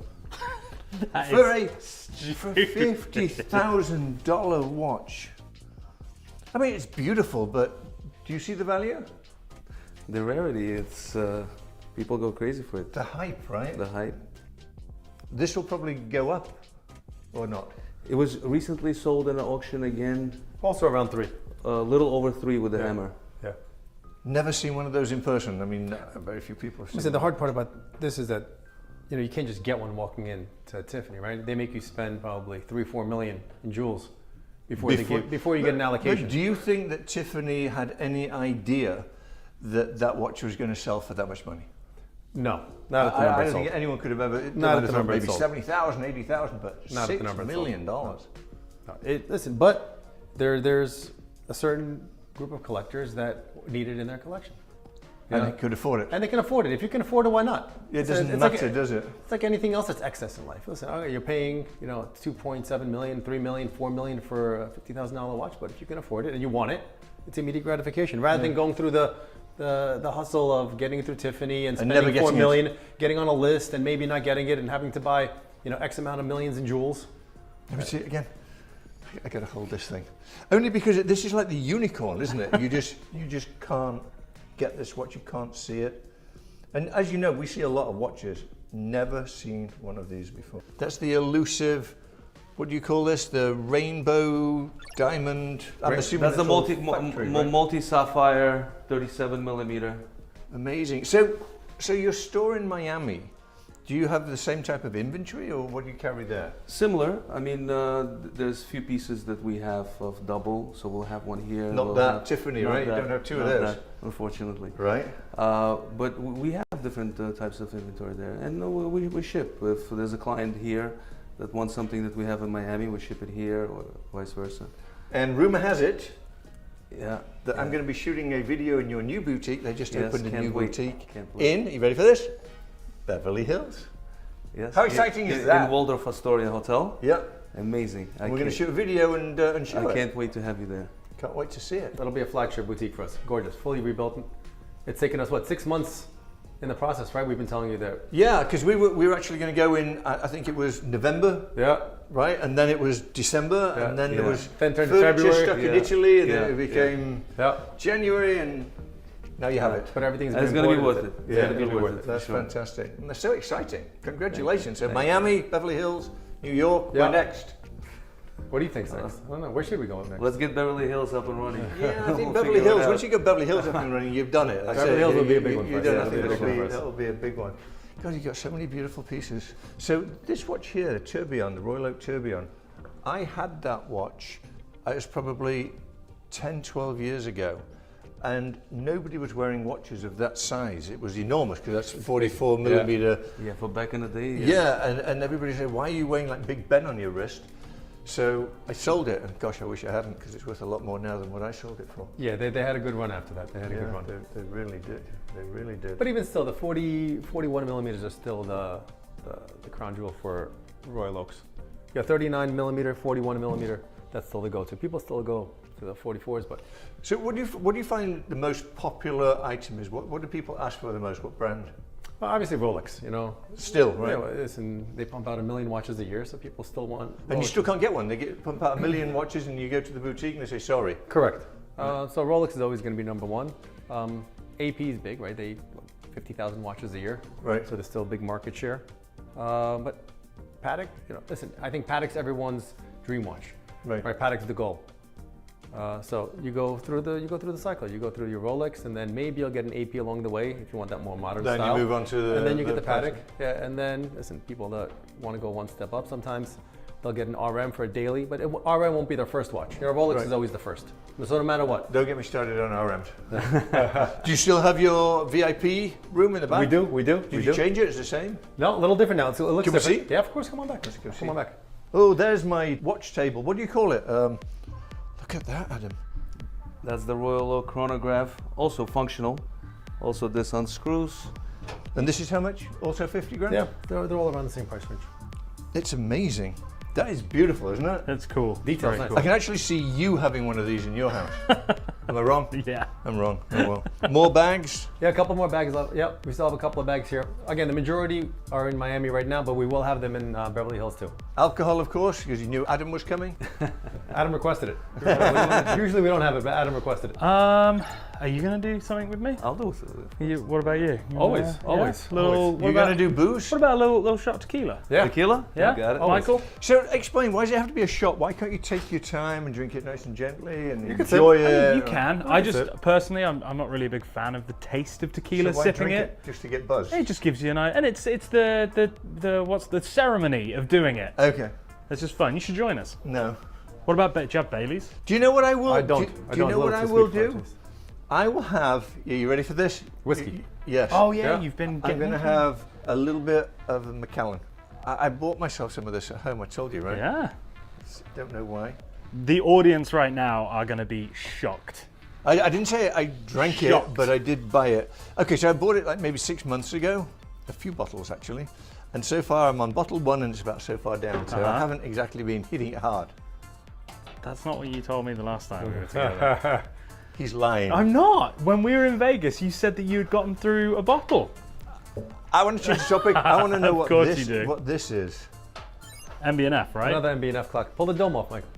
For a $50,000 watch. I mean, it's beautiful, but do you see the value? The rarity, it's people go crazy for it. The hype, right? The hype. This will probably go up, or not? It was recently sold in an auction again. Also around 3. A little over 3 with the hammer. Yeah. Never seen one of those in person. I mean, very few people have seen Listen, the them. hard part about this is that, you know, you can't just get one walking in to Tiffany, right? They make you spend probably 3-4 million in jewels before you get an allocation. But do you think that Tiffany had any idea that that watch was going to sell for that much money? No, not at the number I it don't sold. think anyone could have ever. Not at the number it maybe sold. 70,000, 80,000, but Not at the number $6 it sold. million. No. Listen, but there's a certain group of collectors that need it in their collection. And they could afford it. And they can afford it. If you can afford it, why not? It doesn't matter, does it? It's like anything else that's excess in life. Listen, okay, you're paying, 2.7 million, 3 million, 4 million for a $50,000 watch, but if you can afford it and you want it, it's immediate gratification. Rather than going through the hustle of getting through Tiffany and spending 4 million, getting on a list and maybe not getting it and having to buy, X amount of millions in jewels. Let me see it again. I gotta hold this thing. Only because this is like the unicorn, isn't it? You just can't get this watch, you can't see it. And as you know, we see a lot of watches. Never seen one of these before. That's the elusive, what do you call this? The rainbow diamond. I'm assuming that's the all multi sapphire 37 millimeter. Amazing. So you're storing in Miami. Do you have the same type of inventory, or what do you carry there? Similar. I mean, there's few pieces that we have of double, so we'll have one here. Not that Tiffany, right? You don't have two of those. Unfortunately. Right. But we have different types of inventory there, and we ship. If there's a client here that wants something that we have in Miami, we ship it here, or vice versa. And rumor has it, that I'm going to be shooting a video in your new boutique. They just opened a new boutique Can't wait. in. You ready for this? Beverly Hills. Yes. How exciting is that? In Waldorf Astoria Hotel. Yep. Amazing. We're going to shoot a video and show it. I can't wait to have you there. Can't wait to see it. That'll be a flagship boutique for us. Gorgeous, fully rebuilt. It's taken us, 6 months in the process, right? We've been telling you that. Yeah, because we were actually going to go in, I think it was November. Yeah. Right? And then it was December, and then it was then turned February. stuck in Italy, and then it became January, and now you have it. But everything's it's going to be worth it. Yeah, it's going to be worth it. That's fantastic. And they're so exciting. Congratulations. So Miami, Beverly Hills, New York, where next? What do you think next? I don't know. Where should we go next? Let's get Beverly Hills up and running. Yeah, I think Beverly Hills, once you get Beverly Hills up and running, you've done it. Beverly Hills will be a big one for us. That'll be a big one. God, you've got so many beautiful pieces. So this watch here, the Tourbillon, the Royal Oak Tourbillon, I had that watch, it was probably 10, 12 years ago, and nobody was wearing watches of that size. It was enormous, because that's 44 millimeter. Yeah, for back in the day. Yeah, and everybody said, why are you wearing like Big Ben on your wrist? So I sold it, and gosh, I wish I hadn't, because it's worth a lot more now than what I sold it for. Yeah, they had a good run after that. They had a good run. They really did. They really did. But even still, the 41 millimeters are still the crown jewel for Royal Oaks. You got 39 millimeter, 41 millimeter. That's still the go-to. People still go to the 44s, but. So what do you find the most popular item is? What do people ask for the most? What brand? Well, obviously Rolex, Still, right? Listen, they pump out 1 million watches a year, so people still want Rolex. And you still can't get one. They pump out 1 million watches, and you go to the boutique and they say sorry. Correct. So Rolex is always going to be number one. AP is big, right? They 50,000 watches a year, right? So there's still a big market share. But Patek, listen, I think Patek's everyone's dream watch, right? Patek's the goal. So you go through the cycle. You go through your Rolex, and then maybe you'll get an AP along the way if you want that more modern style. Then you move on to the. And then you get the Patek. Yeah, and then listen, people that want to go one step up, sometimes they'll get an RM for a daily, but RM won't be their first watch. Rolex is always the first. So no matter what. Don't get me started on RMs. Do you still have your VIP room in the back? We do. Did you change it? It's the same? No, a little different now. It looks different. Can we see? Yeah, of course. Come on back. Come on back. Oh, there's my watch table. What do you call it? Look at that, Adam. That's the Royal Oak chronograph, also functional. Also this unscrews. And this is how much? Also 50 grand? Yeah, they're all around the same price range. It's amazing. That is beautiful, isn't it? That's cool. Details. Very Nice. cool. I can actually see you having one of these in your house. Am I wrong? Yeah. I'm wrong. Oh well. More bags? Yeah, a couple more bags left. Yep, we still have a couple of bags here. Again, the majority are in Miami right now, but we will have them in Beverly Hills too. Alcohol, of course, because you knew Adam was coming. Adam requested it. Usually we don't have it, but Adam requested it. Are you gonna do something with me? I'll do it. What about you? Always. You're gonna do booze? What about a little shot of tequila? Yeah. Tequila? Yeah. You got it. Michael? So explain, why does it have to be a shot? Why can't you take your time and drink it nice and gently and can enjoy sip. it? You can. I just personally, I'm not really a big fan of the taste of tequila. So why sipping drink it. just to get buzzed? It just gives you an idea, and it's the what's the ceremony of doing it. Okay. It's just fun. You should join us. No. What about do you have Baileys? Do you know what I will? I don't. Do you know what I will do? I will have. Are you ready for this? Whiskey. Yes. Oh yeah, you've been. I'm going to have a little bit of a Macallan. I bought myself some of this at home. I told you, right? Yeah. Don't know why. The audience right now are going to be shocked. I didn't say I drank it, but I did buy it. Okay, so I bought it like maybe 6 months ago. A few bottles actually. And so far I'm on bottle 1 and it's about so far down. So I haven't exactly been hitting it hard. That's not what you told me the last time we were together. He's lying. I'm not. When we were in Vegas, you said that you had gotten through a bottle. I want to change the topic. I want to know Of what course you do. this is. MB&F, right? Another MB&F clock. Pull the dome off, Michael.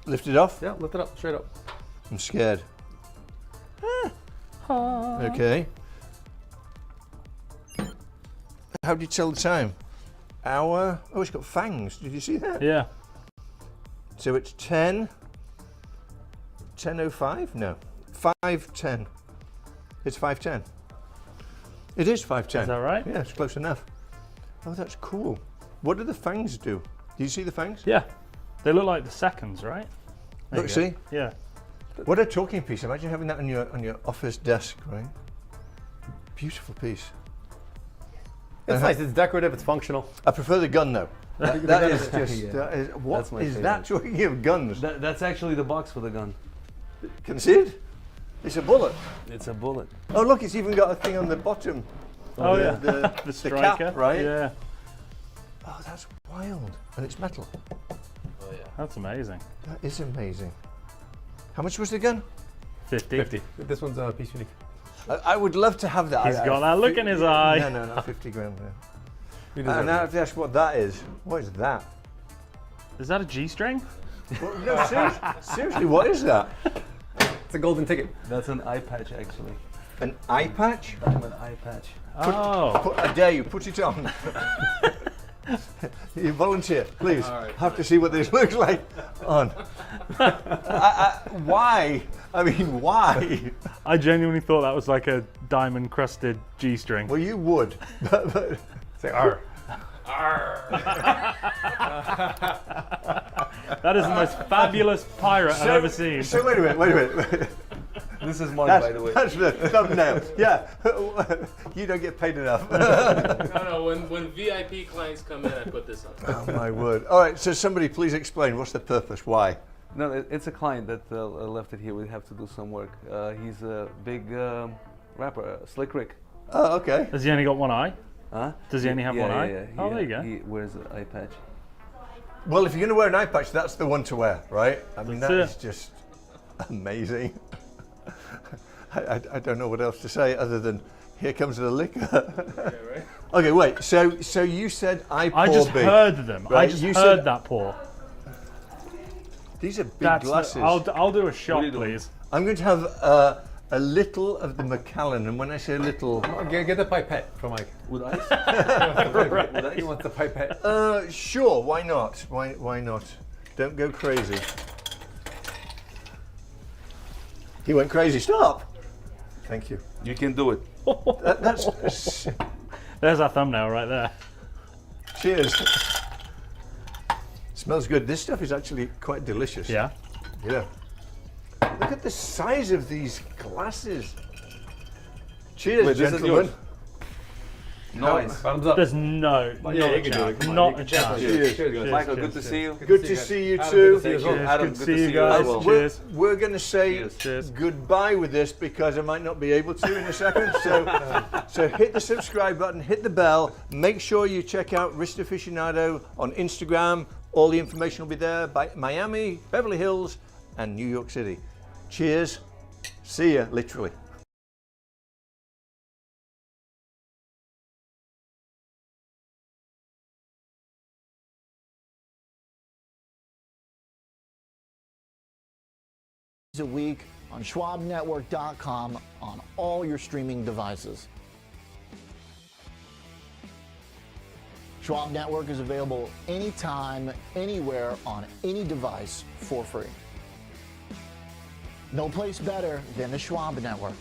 Lift it off? Yeah, lift it up, straight up. I'm scared. Okay. How do you tell the time? Hour. Oh, it's got fangs. Did you see that? Yeah. So it's 10:05? No. 5:10. It's 5:10. It is 5:10. Is that right? Yeah, it's close enough. Oh, that's cool. What do the fangs do? Do you see the fangs? Yeah. They look like the seconds, right? There Look, you go. see? Yeah. What a talking piece. Imagine having that on your office desk, right? Beautiful piece. It's nice, it's decorative, it's functional. I prefer the gun though. That is just, Yeah. what That's my is favorite. that? Talking of guns. That's actually the box for the gun. Can you see it? It's a bullet. It's a bullet. Oh look, it's even got a thing on the bottom. Oh the, yeah. The The striker, cap, right? Yeah. Oh, that's wild. And it's metal. Oh yeah. That's amazing. That is amazing. How much was the gun? 50. 50. This one's a piece unique. I would love to have that. He's got that look in his eye. No, 50 grand. You Yeah. deserve And now I it. have to ask what that is. What is that? Is that a G-string? Well, no, seriously, what is that? It's a golden ticket. That's an eye patch actually. An eye patch? Diamond eye patch. I dare you, put it on. You volunteer, please. Have to see what this looks like on. Why? I mean, why? I genuinely thought that was like a diamond-crusted G-string. Well, you would. But Say R. That is the most fabulous pirate I've ever seen. So wait a minute. This is mine, That's, by the way. that's the thumbnail. Yeah. You don't get paid enough. No, when VIP clients come in, I put this on. Oh my word. All right, so somebody please explain, what's the purpose? Why? No, it's a client that left it here. We have to do some work. He's a big rapper, Slick Rick. Oh, okay. Has he only got one eye? Huh? Does he only have one eye? Yeah. Oh, there you go. He wears an eye patch. Well, if you're going to wear an eye patch, that's the one to wear, right? I mean, that That's is just amazing. I don't know what else to say other than here comes the liquor. Yeah, right? Okay, wait. So you said I pour I just big, heard them. right? I just You heard said- that pour. These are big That's glasses. I'll do a shot, please. I'm going to have a little of the Macallan, and when I say a little, Get the pipette for Mike. With ice? He wants the pipette. sure, why not? Why not? Don't go crazy. He went crazy. Stop. Thank you. You can do it. That's There's our thumbnail right there. cheers. Smells good. This stuff is actually quite delicious. Yeah. Yeah. Look at the size of these glasses. Cheers, Wait, this is gentlemen. yours. Nice. Thumbs up. There's no, not a chance. Not a chance. Cheers. Michael, good to see you. Good to see you Adam, too. good to see you as well. Adam, Good to good see to you see guys. you as well. Cheers. We're going to say Cheers. goodbye with this because I might not be able to in a second. So hit the subscribe button, hit the bell. Make sure you check out Wrist Aficionado on Instagram. All the information will be there by Miami, Beverly Hills, and New York City. Cheers. See ya, literally. A week on schwabnetwork.com on all your streaming devices. Schwab Network is available anytime, anywhere, on any device for free. No place better than the Schwab Network.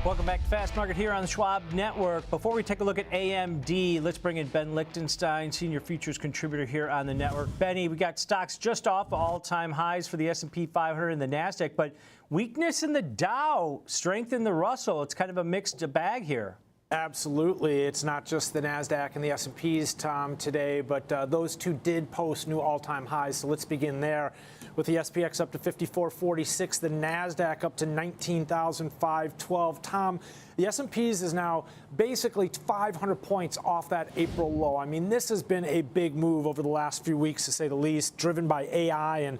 Welcome back to Fast Market here on the Schwab Network. Before we take a look at AMD, let's bring in Ben Lichtenstein, Senior Futures Contributor here on the network. Benny, we got stocks just off all-time highs for the S&P 500 and the NASDAQ, but weakness in the Dow, strength in the Russell. It's kind of a mixed bag here. Absolutely. It's not just the NASDAQ and the S&Ps, Tom, today, but those two did post new all-time highs. So let's begin there with the SPX up to 5446, the NASDAQ up to 19,512. Tom, the S&Ps is now basically 500 points off that April low. I mean, this has been a big move over the last few weeks, to say the least, driven by AI and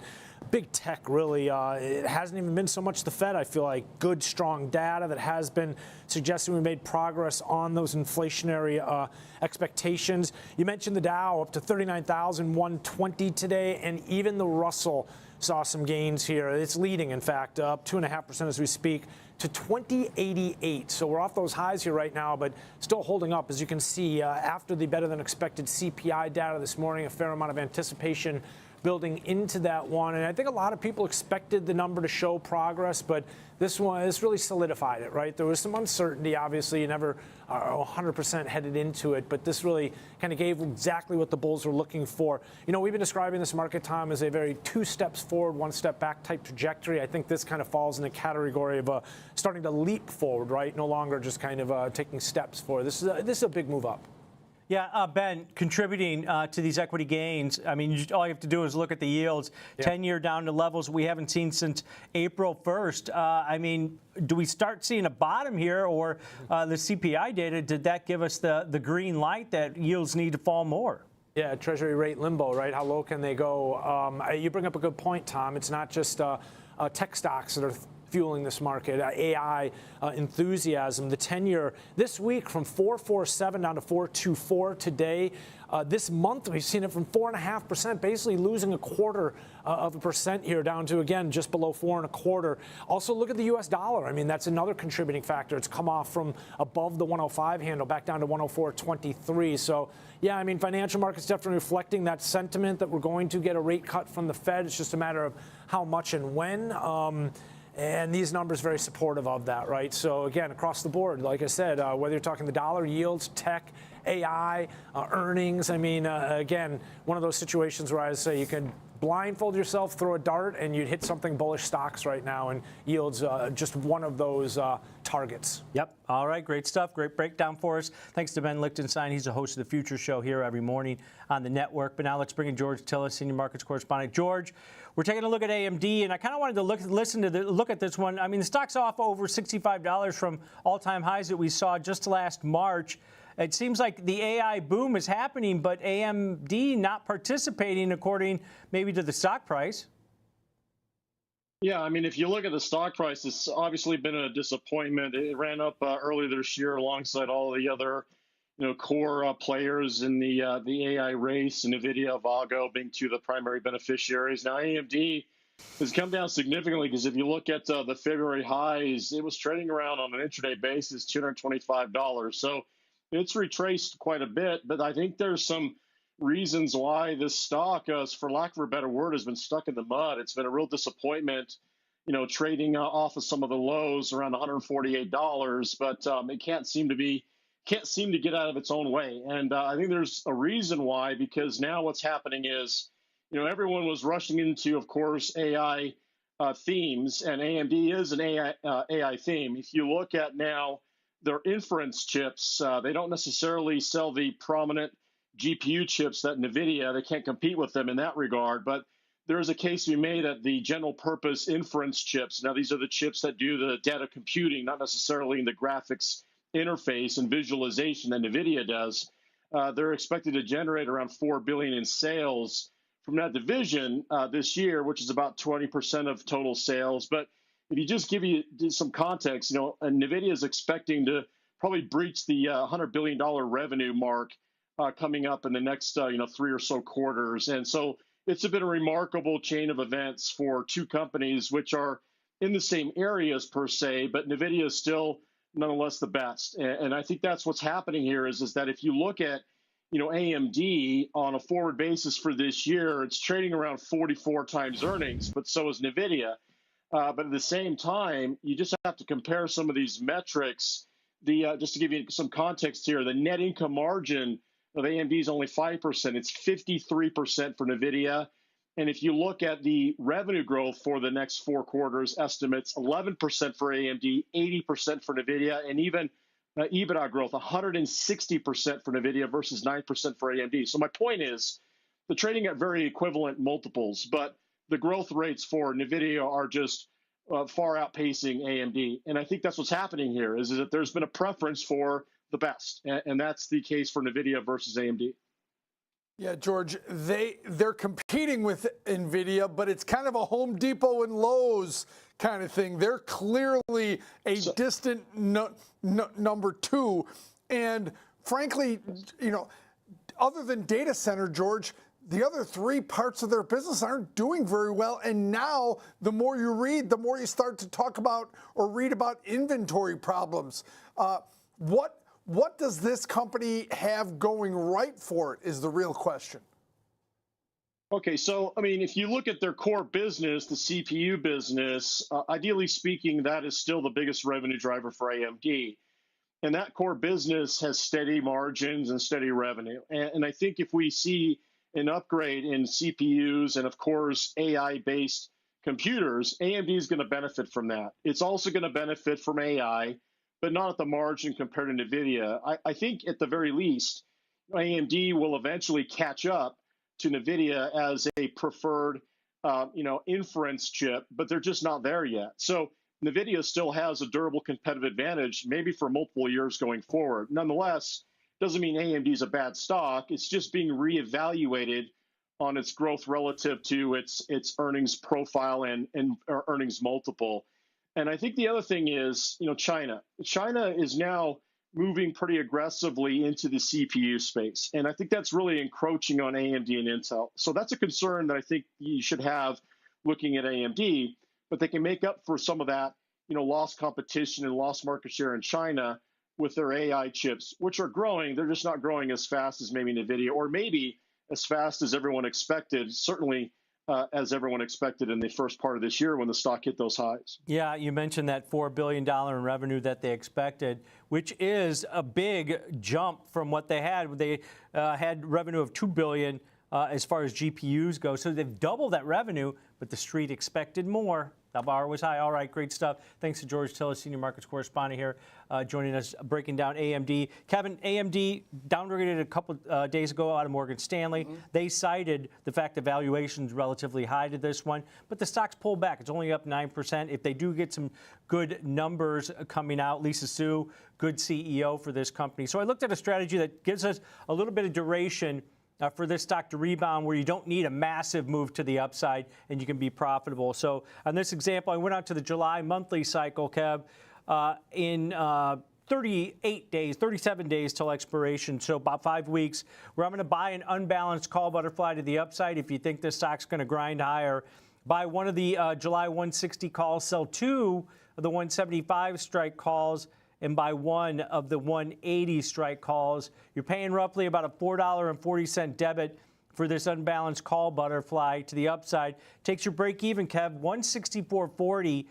big tech, really. It hasn't even been so much the Fed. I feel like good, strong data that has been suggesting we made progress on those inflationary expectations. You mentioned the Dow up to 39,120 today, and even the Russell saw some gains here. It's leading, in fact, up 2.5% as we speak to 2088. So we're off those highs here right now, but still holding up, as you can see, after the better than expected CPI data this morning, a fair amount of anticipation building into that one. And I think a lot of people expected the number to show progress, but this really solidified it, right? There was some uncertainty, obviously. You never are 100% headed into it, but this really kind of gave exactly what the bulls were looking for. You know, we've been describing this market, Tom, as a very 2 steps forward, 1 step back type trajectory. I think this kind of falls in the category of starting to leap forward, right? No longer just kind of taking steps forward. This is a big move up. Yeah, Ben, contributing to these equity gains, I mean, all you have to do is look at the yields, 10-year down to levels we haven't seen since April 1st. I mean, do we start seeing a bottom here, or the CPI data, did that give us the green light that yields need to fall more? Yeah, Treasury rate limbo, right? How low can they go? You bring up a good point, Tom. It's not just tech stocks that are fueling this market, AI enthusiasm. The 10-year this week from 4.47 down to 4.24 today. This month we've seen it from 4.5%, basically losing 0.25% here down to, again, just below 4.25. Also, look at the U.S. dollar. I mean, that's another contributing factor. It's come off from above the 105 handle back down to 104.23. So, yeah, I mean, financial markets definitely reflecting that sentiment that we're going to get a rate cut from the Fed. It's just a matter of how much and when. And these numbers very supportive of that, right? So again, across the board, like I said, whether you're talking the dollar, yields, tech, AI, earnings. I mean, again, one of those situations where I say you can blindfold yourself, throw a dart, and you'd hit something bullish stocks right now, and yields just one of those targets. Yep. All right. Great stuff. Great breakdown for us. Thanks to Ben Lichtenstein. He's the host of the Future Show here every morning on the network. But now let's bring in George Tillis, Senior Markets Correspondent. George, we're taking a look at AMD, and I kind of wanted to look at this one. I mean, the stock's off over $65 from all-time highs that we saw just last March. It seems like the AI boom is happening, but AMD not participating according maybe to the stock price. Yeah, I mean, if you look at the stock price, it's obviously been a disappointment. It ran up earlier this year alongside all the other, core players in the AI race, and NVIDIA, Avago being two of the primary beneficiaries. Now, AMD has come down significantly because if you look at the February highs, it was trading around on an intraday basis $225. So it's retraced quite a bit, but I think there's some reasons why this stock, for lack of a better word, has been stuck in the mud. It's been a real disappointment, trading off of some of the lows around $148, but it can't seem to be can't seem to get out of its own way. And I think there's a reason why, because now what's happening is, everyone was rushing into, of course, AI themes, and AMD is an AI theme. If you look at now their inference chips, they don't necessarily sell the prominent GPU chips that NVIDIA, they can't compete with them in that regard, but there is a case to be made at the general purpose inference chips. Now, these are the chips that do the data computing, not necessarily in the graphics interface and visualization that NVIDIA does. They're expected to generate around $4 billion in sales from that division this year, which is about 20% of total sales. But if you just give you some context, NVIDIA is expecting to probably breach the $100 billion revenue mark coming up in the next 3 or so quarters. And so it's been a remarkable chain of events for two companies which are in the same areas per se, but NVIDIA is still nonetheless the best. And I think that's what's happening here is that if you look at AMD on a forward basis for this year, it's trading around 44 times earnings, but so is NVIDIA. But at the same time, you just have to compare some of these metrics. Just to give you some context here, the net income margin of AMD is only 5%. It's 53% for NVIDIA. And if you look at the revenue growth for the next 4 quarters, estimates 11% for AMD, 80% for NVIDIA, and even EBITDA growth, 160% for NVIDIA versus 9% for AMD. So my point is, they're trading at very equivalent multiples, but the growth rates for NVIDIA are just far outpacing AMD. And I think that's what's happening here, is that there's been a preference for the best, and that's the case for NVIDIA versus AMD. Yeah, George, they're competing with NVIDIA, but it's kind of a Home Depot and Lowe's kind of thing. They're clearly a distant number 2. And frankly, other than data center, George, the other 3 parts of their business aren't doing very well. And now the more you read, the more you start to talk about or read about inventory problems. What does this company have going right for it is the real question. Okay, so, if you look at their core business, the CPU business, ideally speaking, that is still the biggest revenue driver for AMD. And that core business has steady margins and steady revenue. And I think if we see an upgrade in CPUs and, of course, AI-based computers, AMD is going to benefit from that. It's also going to benefit from AI, but not at the margin compared to NVIDIA. I think at the very least, AMD will eventually catch up to NVIDIA as a preferred, inference chip, but they're just not there yet. So NVIDIA still has a durable competitive advantage, maybe for multiple years going forward. Nonetheless, doesn't mean AMD is a bad stock. It's just being reevaluated on its growth relative to its earnings profile and earnings multiple. And I think the other thing is, China. China is now moving pretty aggressively into the CPU space. And I think that's really encroaching on AMD and Intel. So that's a concern that I think you should have looking at AMD, but they can make up for some of that, lost competition and lost market share in China with their AI chips, which are growing. They're just not growing as fast as maybe NVIDIA, or maybe as fast as everyone expected, certainly as everyone expected in the first part of this year when the stock hit those highs. Yeah, you mentioned that $4 billion in revenue that they expected, which is a big jump from what they had. They had revenue of $2 billion as far as GPUs go. So they've doubled that revenue, but the street expected more. The bar was high. All right, great stuff. Thanks to George Tillis, Senior Markets Correspondent here, joining us, breaking down AMD. Kevin, AMD downgraded a couple days ago out of Morgan Stanley. Mm-hmm. They cited the fact that valuation's relatively high to this one, but the stock's pulled back. It's only up 9%. If they do get some good numbers coming out, Lisa Su, good CEO for this company. So I looked at a strategy that gives us a little bit of duration for this stock to rebound, where you don't need a massive move to the upside and you can be profitable. So on this example, I went out to the July monthly cycle, Kev, in 37 days till expiration, so about 5 weeks, where I'm going to buy an unbalanced call butterfly to the upside. If you think this stock's going to grind higher, buy one of the July 160 calls, sell 2 of the 175 strike calls, and buy one of the 180 strike calls. You're paying roughly about a $4.40 debit for this unbalanced call butterfly to the upside. Takes your break even, Kev, 164.40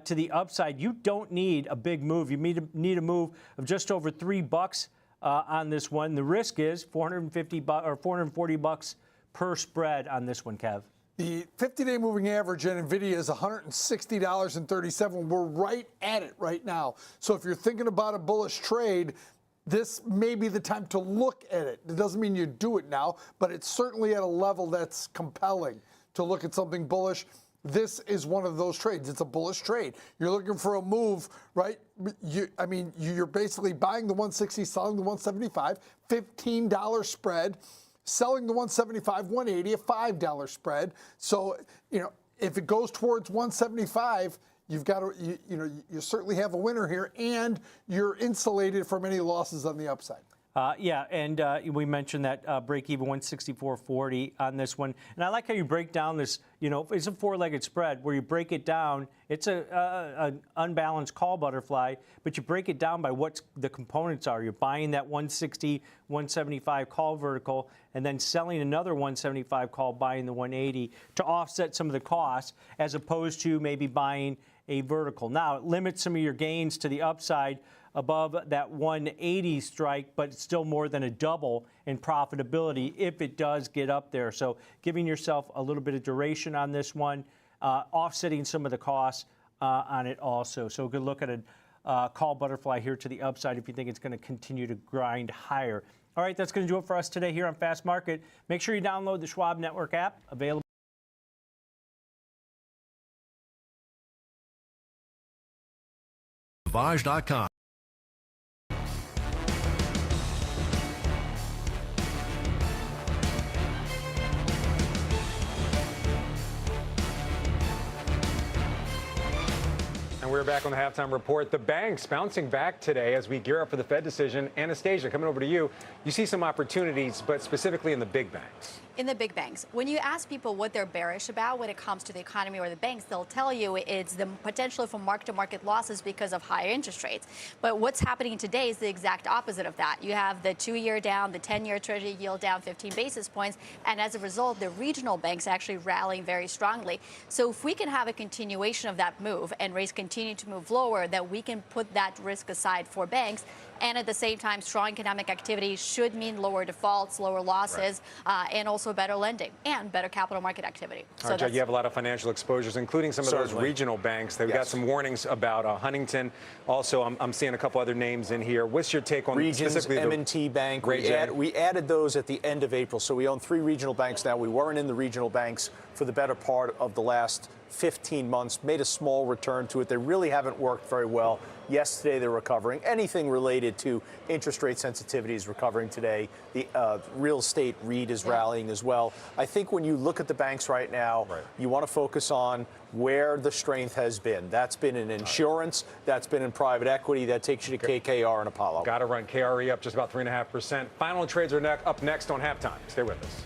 to the upside. You don't need a big move. You need a move of just over $3 on this one. The risk is $450 or $440 per spread on this one, Kev. The 50-day moving average in NVIDIA is $160.37. We're right at it right now. So if you're thinking about a bullish trade, this may be the time to look at it. It doesn't mean you do it now, but it's certainly at a level that's compelling to look at something bullish. This is one of those trades. It's a bullish trade. You're looking for a move, right? You're basically buying the 160, selling the 175, $15 spread. Selling the 175, 180, a $5 spread. So, if it goes towards 175, you've got to, you certainly have a winner here, and you're insulated from any losses on the upside. Yeah, and we mentioned that break-even 164.40 on this one. And I like how you break down this, it's a four-legged spread where you break it down. It's an unbalanced call butterfly, but you break it down by what the components are. You're buying that 160, 175 call vertical, and then selling another 175 call, buying the 180 to offset some of the costs, as opposed to maybe buying a vertical. Now, it limits some of your gains to the upside above that 180 strike, but it's still more than a double in profitability if it does get up there. So giving yourself a little bit of duration on this one, offsetting some of the costs on it also. So a good look at a call butterfly here to the upside if you think it's going to continue to grind higher. All right, that's going to do it for us today here on Fast Market. Make sure you download the Schwab Network app, available. Vaj.com. And we're back on the halftime report. The banks bouncing back today as we gear up for the Fed decision. Anastasia, coming over to you. You see some opportunities, but specifically in the big banks. In the big banks, when you ask people what they're bearish about when it comes to the economy or the banks, they'll tell you it's the potential for mark-to-market losses because of higher interest rates. But what's happening today is the exact opposite of that. You have the 2-year down, the 10-year Treasury yield down 15 basis points, and as a result, the regional banks actually rallying very strongly. So if we can have a continuation of that move and rates continue to move lower, that we can put that risk aside for banks. And at the same time, strong economic activity should mean lower defaults, lower losses, and also better lending and better capital market activity. So Joe, you have a lot of financial exposures, including some of those regional banks. They've got some warnings about Huntington. Also, I'm seeing a couple other names in here. What's your take on Regions, specifically M&T Bank? We added those at the end of April, so we own 3 regional banks now. We weren't in the regional banks for the better part of the last 15 months, made a small return to it. They really haven't worked very well. Yesterday, they're recovering. Anything related to interest rate sensitivity is recovering today. The real estate REIT is rallying as well. I think when you look at the banks right now, you want to focus on where the strength has been. That's been in insurance. That's been in private equity. That takes you to KKR and Apollo. Got to run KRE up just about 3.5%. Final trades are up next on halftime. Stay with us.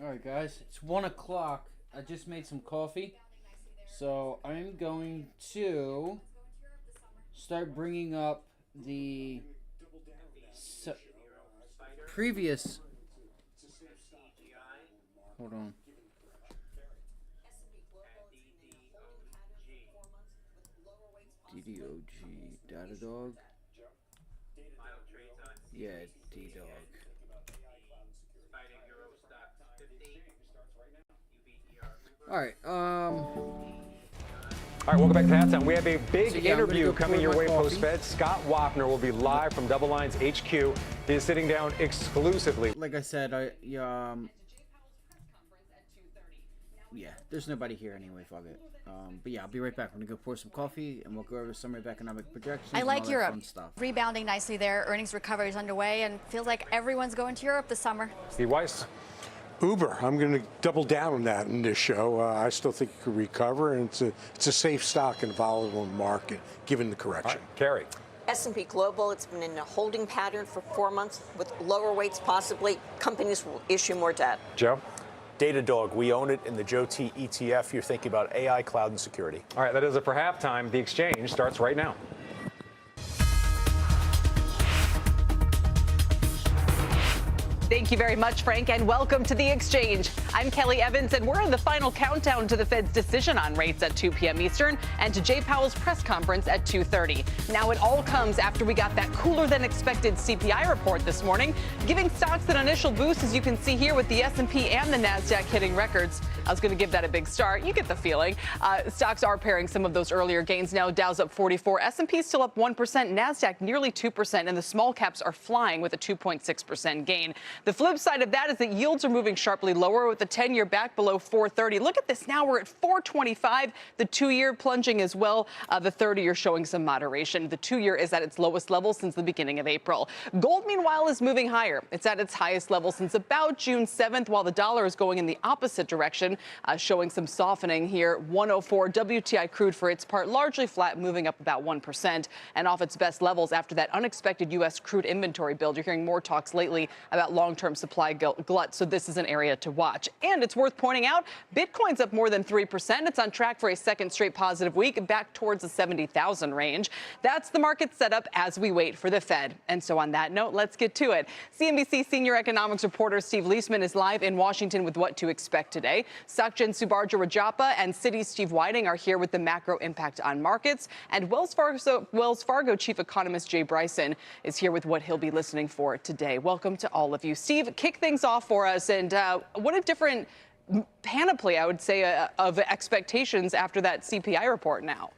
All right, guys, it's 1 o'clock. I just made some coffee, so I'm going to start bringing up the previous. Hold on. DDOG, Datadog. Yeah, D-Dog. All right. All right, welcome back to Halftime. We have a big interview coming your way post-Fed. Scott Wapner will be live from Double Lines HQ. He is sitting down exclusively. Like I said, yeah, there's nobody here anyway. Fuck it. But yeah, I'll be right back. I'm gonna go pour some coffee, and we'll go over the summary of economic projections. I like and all Europe. That fun stuff. Rebounding nicely there. Earnings recovery is underway, and feels like everyone's going to Europe this summer. Steve Weiss. Uber. I'm going to double down on that in this show. I still think it could recover, and it's a safe stock in a volatile market, given the correction. Carrie. S&P Global, it's been in a holding pattern for 4 months with lower weights possibly. Companies will issue more debt. Joe? Datadog, we own it in the Joe T ETF. You're thinking about AI, cloud, and security. All right, that is it for halftime. The exchange starts right now. Thank you very much, Frank, and welcome to The Exchange. I'm Kelly Evans, and we're in the final countdown to the Fed's decision on rates at 2 p.m. Eastern and to Jay Powell's press conference at 2:30. Now, it all comes after we got that cooler-than-expected CPI report this morning, giving stocks an initial boost, as you can see here, with the S&P and the NASDAQ hitting records. I was going to give that a big start. You get the feeling. Stocks are pairing some of those earlier gains now. Dow's up 44, S&P still up 1%, NASDAQ nearly 2%, and the small caps are flying with a 2.6% gain. The flip side of that is that yields are moving sharply lower, with the 10-year back below 4.30. Look at this now. We're at 4.25. The 2-year plunging as well. The 30-year showing some moderation. The 2-year is at its lowest level since the beginning of April. Gold, meanwhile, is moving higher. It's at its highest level since about June 7th, while the dollar is going in the opposite direction, showing some softening here. 104. WTI crude, for its part, largely flat, moving up about 1% and off its best levels after that unexpected U.S. crude inventory build. You're hearing more talks lately about long-term supply glut, so this is an area to watch. And it's worth pointing out, Bitcoin's up more than 3%. It's on track for a second straight positive week, back towards the 70,000 range. That's the market setup as we wait for the Fed. And so on that note, let's get to it. CNBC senior economics reporter Steve Leisman is live in Washington with what to expect today. SocGen Subarja Rajappa and Citi's Steve Whiting are here with the macro impact on markets. And Wells Fargo chief economist Jay Bryson is here with what he'll be listening for today. Welcome to all of you. Steve, kick things off for us. And what a different panoply, I would say, of expectations after that CPI report now.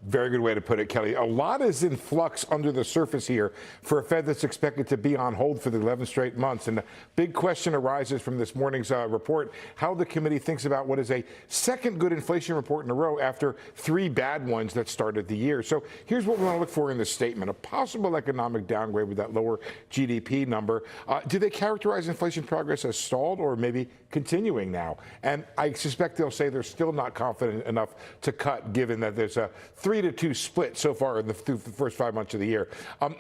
Very good way to put it, Kelly. A lot is in flux under the surface here for a Fed that's expected to be on hold for the 11 straight months. And the big question arises from this morning's report, how the committee thinks about what is a second good inflation report in a row after 3 bad ones that started the year. So here's what we want to look for in this statement. A possible economic downgrade with that lower GDP number. Do they characterize inflation progress as stalled or maybe continuing now? And I suspect they'll say they're still not confident enough to cut, given that there's a 3-2 split so far in the first 5 months of the year.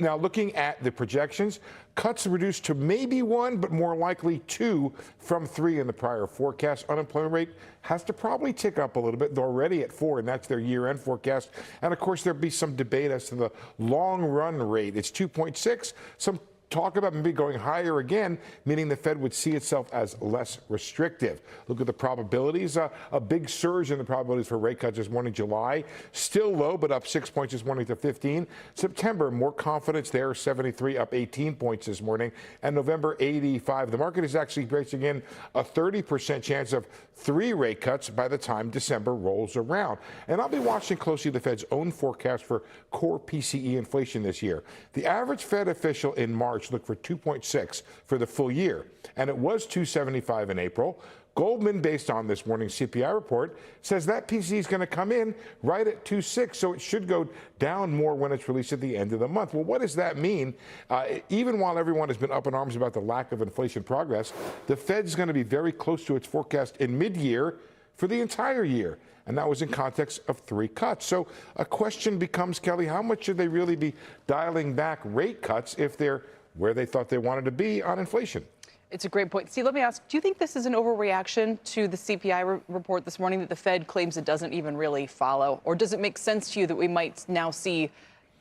Now, looking at the projections, cuts reduced to maybe 1, but more likely 2 from 3 in the prior forecast. Unemployment rate has to probably tick up a little bit. They're already at 4, and that's their year-end forecast. And of course, there'll be some debate as to the long-run rate. It's 2.6. Some talk about maybe going higher again, meaning the Fed would see itself as less restrictive. Look at the probabilities. A big surge in the probabilities for rate cuts this morning. July, still low, but up 6 points this morning to 15. September, more confidence there, 73, up 18 points this morning. And November, 85. The market is actually bracing in a 30% chance of 3 rate cuts by the time December rolls around. And I'll be watching closely the Fed's own forecast for core PCE inflation this year. The average Fed official in March looked for 2.6 for the full year, and it was 2.75 in April. Goldman, based on this morning's CPI report, says that PCE is going to come in right at 2.6, so it should go down more when it's released at the end of the month. Well, what does that mean? Even while everyone has been up in arms about the lack of inflation progress, the Fed's going to be very close to its forecast in mid-year for the entire year. And that was in context of 3 cuts. So a question becomes, Kelly, how much should they really be dialing back rate cuts if they're where they thought they wanted to be on inflation? It's a great point. Steve, let me ask, do you think this is an overreaction to the CPI report this morning that the Fed claims it doesn't even really follow? Or does it make sense to you that we might now see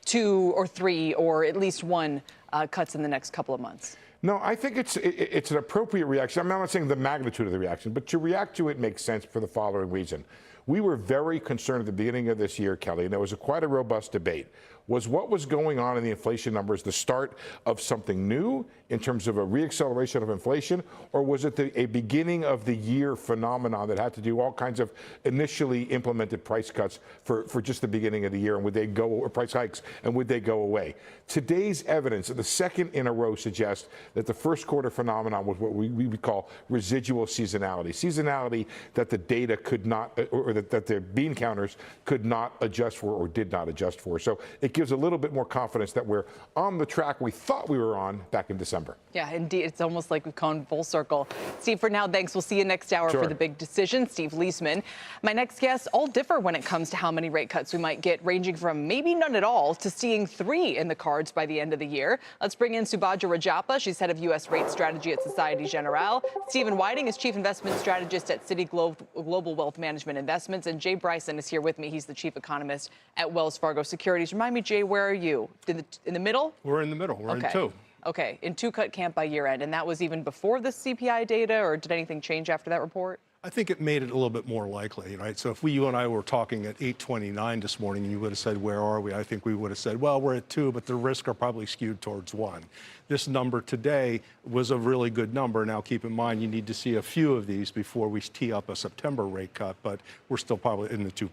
2 or 3 or at least 1 cuts in the next couple of months? No, I think it's an appropriate reaction. I'm not saying the magnitude of the reaction, but to react to it makes sense for the following reason. We were very concerned at the beginning of this year, Kelly, and there was quite a robust debate. Was what was going on in the inflation numbers the start of something new in terms of a reacceleration of inflation, or was it a beginning of the year phenomenon that had to do all kinds of initially implemented price cuts for just the beginning of the year, and would they go, or price hikes, and would they go away? Today's evidence, the second in a row, suggests that the first quarter phenomenon was what we would call residual seasonality. Seasonality that the data could not, or that the bean counters could not adjust for or did not adjust for. So it gives a little bit more confidence that we're on the track we thought we were on back in December. Yeah, indeed. It's almost like we've gone full circle. Steve, for now, thanks. We'll see you next hour for the big decision. Steve Leisman. My next guests all differ when it comes to how many rate cuts we might get, ranging from maybe none at all to seeing 3 in the cards by the end of the year. Let's bring in Subhadra Rajappa. She's head of U.S. rate strategy at Societe Generale. Stephen Whiting is chief investment strategist at Citi Global Wealth Management Investments. And Jay Bryson is here with me. He's the chief economist at Wells Fargo Securities. Remind me, Jay, where are you? In the middle? We're in the middle. We're in 2. Okay, in 2-cut camp by year end. And that was even before the CPI data, or did anything change after that report? I think it made it a little bit more likely, right? So if you and I were talking at 8:29 this morning and you would have said, where are we? I think we would have said, well, we're at 2, but the risks are probably skewed towards 1. This number today was a really good number. Now, keep in mind, you need to see a few of these before we tee up a September rate cut, but we're still probably in the 2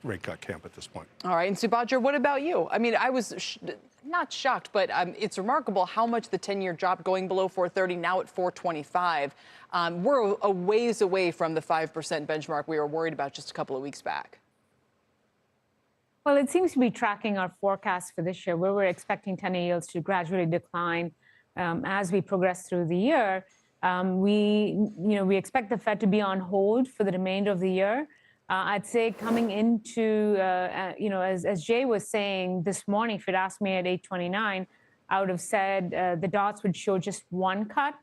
rate cut camp at this point. All right, and Subhadra, what about you? I mean, I was not shocked, but it's remarkable how much the 10-year dropped, going below 430, now at 425. We're a ways away from the 5% benchmark we were worried about just a couple of weeks back. Well, it seems to be tracking our forecast for this year, where we're expecting 10-year yields to gradually decline as we progress through the year. We expect the Fed to be on hold for the remainder of the year. I'd say coming into, as Jay was saying this morning, if you'd asked me at 8:29, I would have said the dots would show just 1 cut.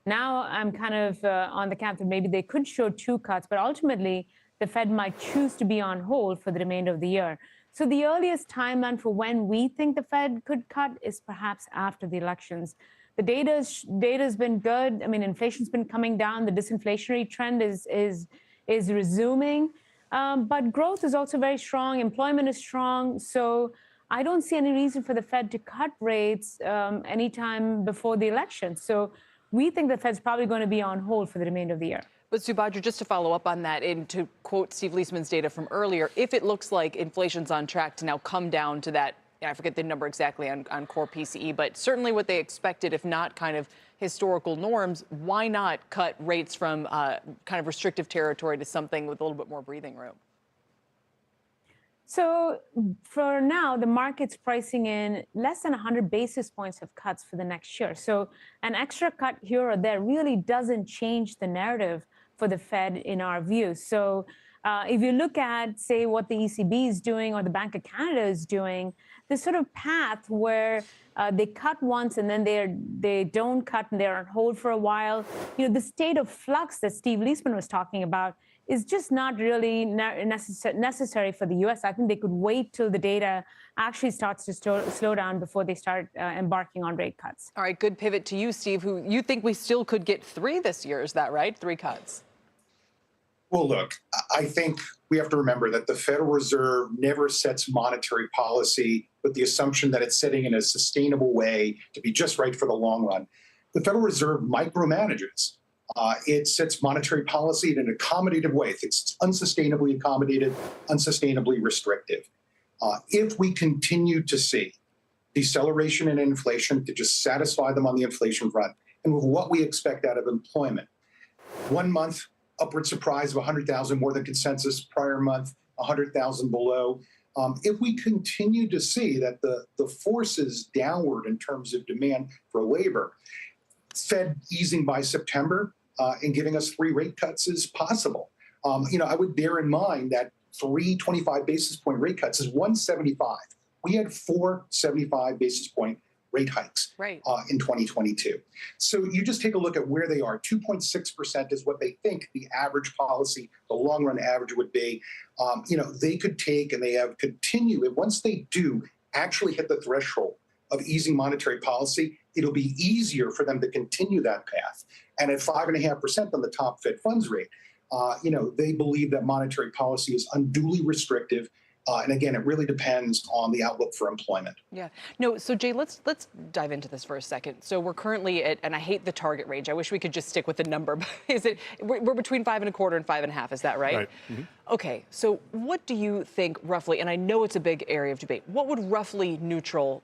Now I'm kind of on the camp that maybe they could show 2 cuts, but ultimately the Fed might choose to be on hold for the remainder of the year. So the earliest timeline for when we think the Fed could cut is perhaps after the elections. The data's been good. I mean, inflation's been coming down. The disinflationary trend is resuming. But growth is also very strong. Employment is strong. So I don't see any reason for the Fed to cut rates anytime before the election. So we think the Fed's probably going to be on hold for the remainder of the year. But Subhadra, just to follow up on that, and to quote Steve Leisman's data from earlier, if it looks like inflation's on track to now come down to that, I forget the number exactly on core PCE, but certainly what they expected, if not kind of historical norms, why not cut rates from kind of restrictive territory to something with a little bit more breathing room? So for now, the market's pricing in less than 100 basis points of cuts for the next year. So an extra cut here or there really doesn't change the narrative for the Fed in our view. So if you look at, say, what the ECB is doing or the Bank of Canada is doing, this sort of path where they cut once and then they don't cut and they're on hold for a while, the state of flux that Steve Leisman was talking about is just not really necessary for the U.S. I think they could wait till the data actually starts to slow down before they start embarking on rate cuts. All right, good pivot to you, Steve, who you think we still could get 3 this year. Is that right? 3 cuts? Well, look, I think we have to remember that the Federal Reserve never sets monetary policy with the assumption that it's setting in a sustainable way to be just right for the long run. The Federal Reserve micromanages. It sets monetary policy in an accommodative way. It's unsustainably accommodated, unsustainably restrictive. If we continue to see deceleration in inflation to just satisfy them on the inflation front, and with what we expect out of employment, 1 month, upward surprise of 100,000 more than consensus, prior month, 100,000 below. If we continue to see that the forces downward in terms of demand for labor, Fed easing by September and giving us 3 rate cuts is possible. I would bear in mind that 3 25 basis point rate cuts is 175. We had 4 75 basis point rate hikes right. In 2022. So you just take a look at where they are. 2.6% is what they think the average policy, the long run average would be. They could take, and they have continued, and once they do actually hit the threshold of easing monetary policy, it'll be easier for them to continue that path. And at 5.5% on the top Fed funds rate, they believe that monetary policy is unduly restrictive. And again, it really depends on the outlook for employment. Yeah. No, so Jay, let's dive into this for a second. So we're currently at, and I hate the target range. I wish we could just stick with the number. But we're between 5.25 and 5.5? Is that right? Right. Mm-hmm. Okay. So what do you think roughly? And I know it's a big area of debate. What would roughly neutral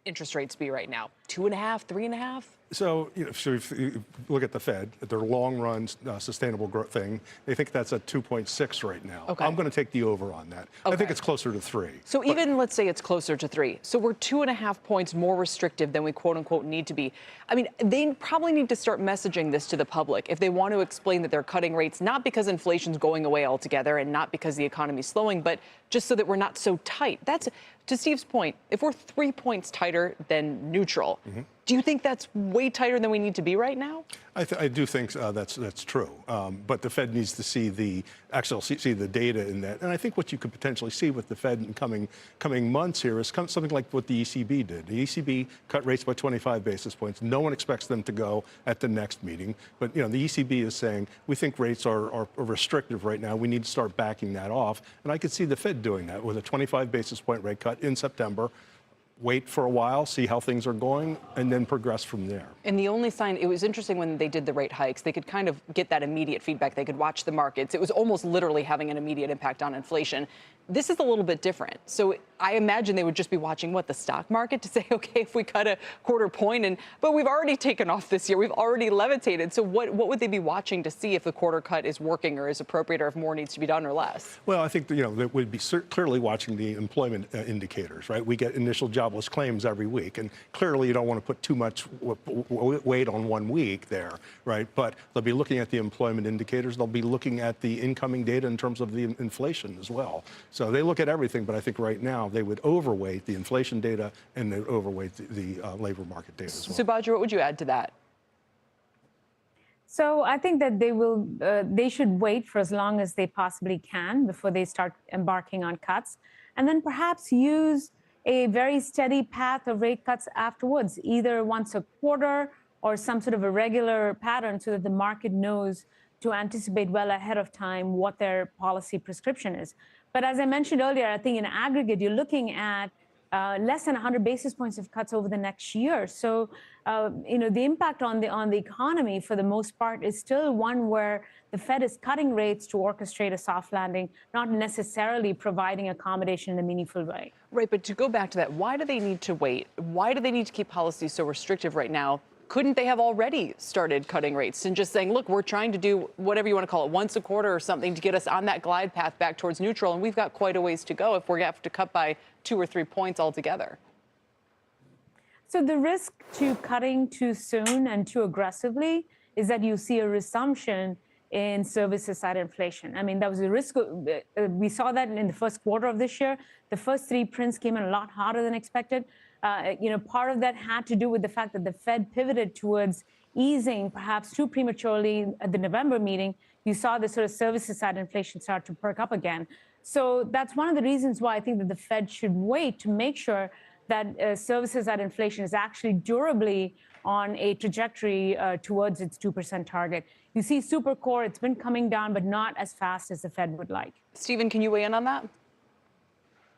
interest rates be right now? 2.5, 3.5? So, so if you look at the Fed, at their long-run sustainable growth thing, they think that's at 2.6 right now. Okay. I'm going to take the over on that. Okay. I think it's closer to 3. So even let's say it's closer to 3. So we're 2.5 points more restrictive than we quote unquote need to be. I mean, they probably need to start messaging this to the public if they want to explain that they're cutting rates, not because inflation's going away altogether and not because the economy's slowing, but just so that we're not so tight. That's, to Steve's point, if we're 3 points tighter than neutral, do you think that's way tighter than we need to be right now? I do think that's true, but the Fed needs to see the data in that, and I think what you could potentially see with the Fed in coming months here is something like what the ECB did. The ECB cut rates by 25 basis points. No one expects them to go at the next meeting, but the ECB is saying we think rates are restrictive right now. We need to start backing that off, and I could see the Fed doing that with a 25 basis point rate cut in September. Wait for a while, see how things are going, and then progress from there. And the only sign, it was interesting when they did the rate hikes, they could kind of get that immediate feedback. They could watch the markets. It was almost literally having an immediate impact on inflation. This is a little bit different. So I imagine they would just be watching the stock market to say, okay, if we cut a quarter point, but we've already taken off this year. We've already levitated. So what would they be watching to see if the quarter cut is working or is appropriate or if more needs to be done or less? Well, I think, they would be clearly watching the employment indicators, right? We get initial jobless claims every week, and clearly you don't want to put too much weight on 1 week there, right? But they'll be looking at the employment indicators. They'll be looking at the incoming data in terms of the inflation as well. So they look at everything, but I think right now they would overweight the inflation data and they would overweight the labor market data as well. So, Badger, what would you add to that? So I think that they should wait for as long as they possibly can before they start embarking on cuts, and then perhaps use a very steady path of rate cuts afterwards, either once a quarter or some sort of a regular pattern so that the market knows to anticipate well ahead of time what their policy prescription is. But as I mentioned earlier, I think in aggregate, you're looking at less than 100 basis points of cuts over the next year. So, the impact on the economy, for the most part, is still one where the Fed is cutting rates to orchestrate a soft landing, not necessarily providing accommodation in a meaningful way. Right, but to go back to that, why do they need to wait? Why do they need to keep policies so restrictive right now? Couldn't they have already started cutting rates and just saying, look, we're trying to do whatever you want to call it, once a quarter or something to get us on that glide path back towards neutral, and we've got quite a ways to go if we're going to have to cut by 2 or 3 points altogether? So the risk to cutting too soon and too aggressively is that you see a resumption in services side inflation. I mean, that was a risk. We saw that in the first quarter of this year. The first 3 prints came in a lot hotter than expected. Part of that had to do with the fact that the Fed pivoted towards easing perhaps too prematurely at the November meeting. You saw the sort of services side inflation start to perk up again. So that's one of the reasons why I think that the Fed should wait to make sure that services side inflation is actually durably on a trajectory towards its 2% target. You see super core, it's been coming down, but not as fast as the Fed would like. Stephen, can you weigh in on that?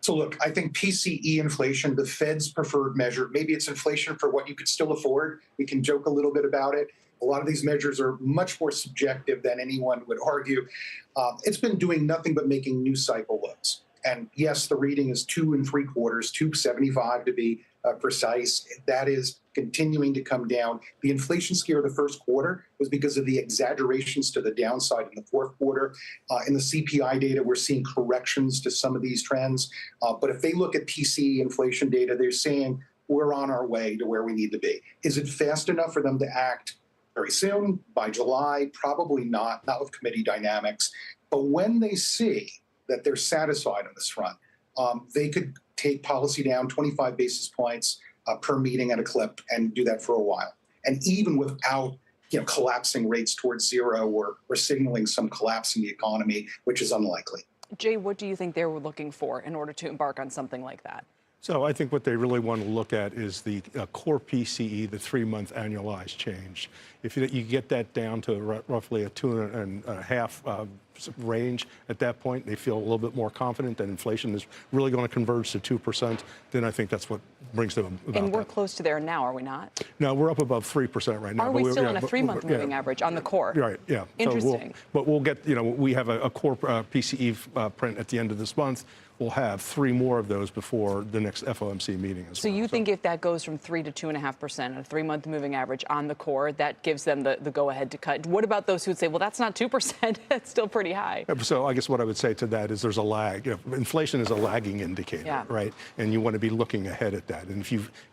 So look, I think PCE inflation, the Fed's preferred measure, maybe it's inflation for what you could still afford. We can joke a little bit about it. A lot of these measures are much more subjective than anyone would argue. It's been doing nothing but making new cycle lows. And yes, the reading is 2 3/4, 275 to be precise. That is continuing to come down. The inflation scare of the first quarter was because of the exaggerations to the downside in the fourth quarter. In the CPI data, we're seeing corrections to some of these trends. But if they look at PCE inflation data, they're saying we're on our way to where we need to be. Is it fast enough for them to act very soon, by July? Probably not with committee dynamics. But when they see that they're satisfied on this front, they could take policy down 25 basis points per meeting at a clip and do that for a while. And even without collapsing rates towards zero or signaling some collapse in the economy, which is unlikely. Jay, what do you think they were looking for in order to embark on something like that? So I think what they really want to look at is the core PCE, the 3-month annualized change. If you get that down to roughly a 2.5 range at that point, they feel a little bit more confident that inflation is really going to converge to 2%. Then I think that's what brings them about. And we're close to there now, are we not? No, we're up above 3% right now. Are we still on a 3-month moving average on the core? Right, yeah. Interesting. So we'll get, we have a core PCE print at the end of this month. We'll have 3 more of those before the next FOMC meeting as well. So you think if that goes from 3 to 2.5%, a 3-month moving average on the core, that gives them the go-ahead to cut? What about those who'd say, well, that's not 2%, that's still pretty high? So I guess what I would say to that is there's a lag. Inflation is a lagging indicator, right? And you want to be looking ahead at that. And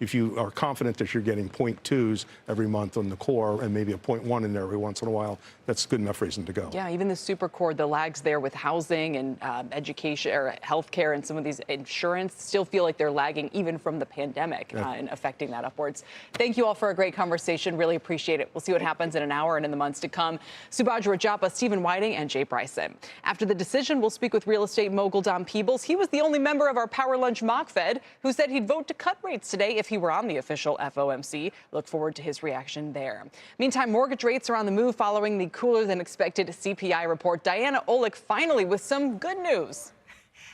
if you are confident that you're getting 0.2s every month on the core and maybe a 0.1 in there every once in a while, that's good enough reason to go. Yeah, even the super core, the lags there with housing and education or healthcare and some of these insurance still feel like they're lagging even from the pandemic and affecting that upwards. Thank you all for a great conversation. Really appreciate it. We'll see what happens in an hour and in the months to come. Subhadra Rajappa, Stephen Whiting, and Jay Bryson. After the decision, we'll speak with real estate mogul Don Peebles. He was the only member of our Power Lunch mock Fed who said he'd vote to cut rates today if he were on the official FOMC. Look forward to his reaction there. Meantime, mortgage rates are on the move following the cooler than expected CPI report. Diana Olick finally with some good news.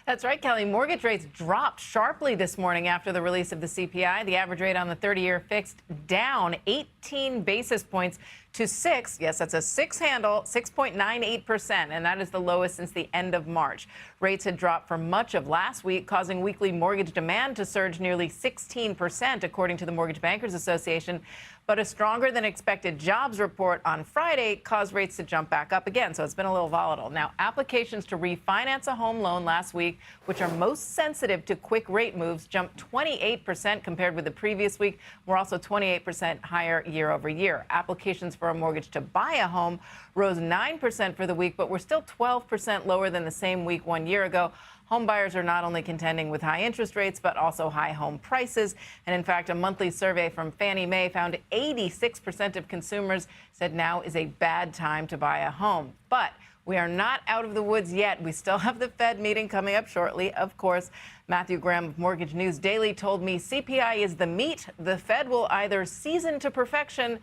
That's right, Kelly. Mortgage rates dropped sharply this morning after the release of the CPI. The average rate on the 30-year fixed down 18 basis points to 6. Yes, that's a 6 handle, 6.98%, and that is the lowest since the end of March. Rates had dropped for much of last week, causing weekly mortgage demand to surge nearly 16%, according to the Mortgage Bankers Association. But a stronger than expected jobs report on Friday caused rates to jump back up again, so it's been a little volatile. Now, applications to refinance a home loan last week, which are most sensitive to quick rate moves, jumped 28% compared with the previous week. We're also 28% higher year over year. Applications for a mortgage to buy a home rose 9% for the week, but we're still 12% lower than the same week 1 year ago. Home buyers are not only contending with high interest rates, but also high home prices. And in fact, a monthly survey from Fannie Mae found 86% of consumers said now is a bad time to buy a home. But we are not out of the woods yet. We still have the Fed meeting coming up shortly, of course. Matthew Graham of Mortgage News Daily told me CPI is the meat the Fed will either season to perfection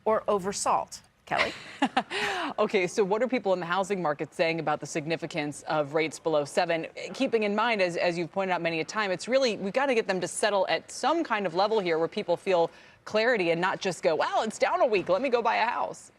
or oversalt. Kelly? Okay, so what are people in the housing market saying about the significance of rates below 7? Keeping in mind, as you've pointed out many a time, it's really, we've got to get them to settle at some kind of level here where people feel clarity and not just go, well, it's down a week, let me go buy a house.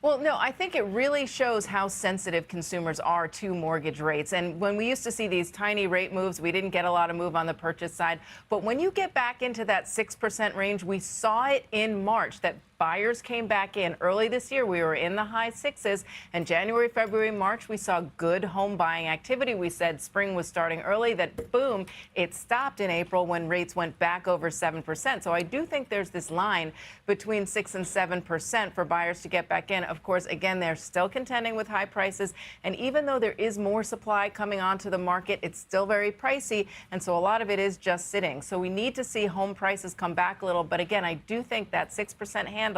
Well, no, I think it really shows how sensitive consumers are to mortgage rates. And when we used to see these tiny rate moves, we didn't get a lot of move on the purchase side. But when you get back into that 6% range, we saw it in March that buyers came back in early this year. We were in the high 6s, and January, February, March, we saw good home buying activity. We said spring was starting early, that boom, it stopped in April when rates went back over 7%. So I do think there's this line between 6 and 7% for buyers to get back in. Of course, again, they're still contending with high prices. And even though there is more supply coming onto the market, it's still very pricey. And so a lot of it is just sitting. So we need to see home prices come back a little. But again, I do think that 6% handle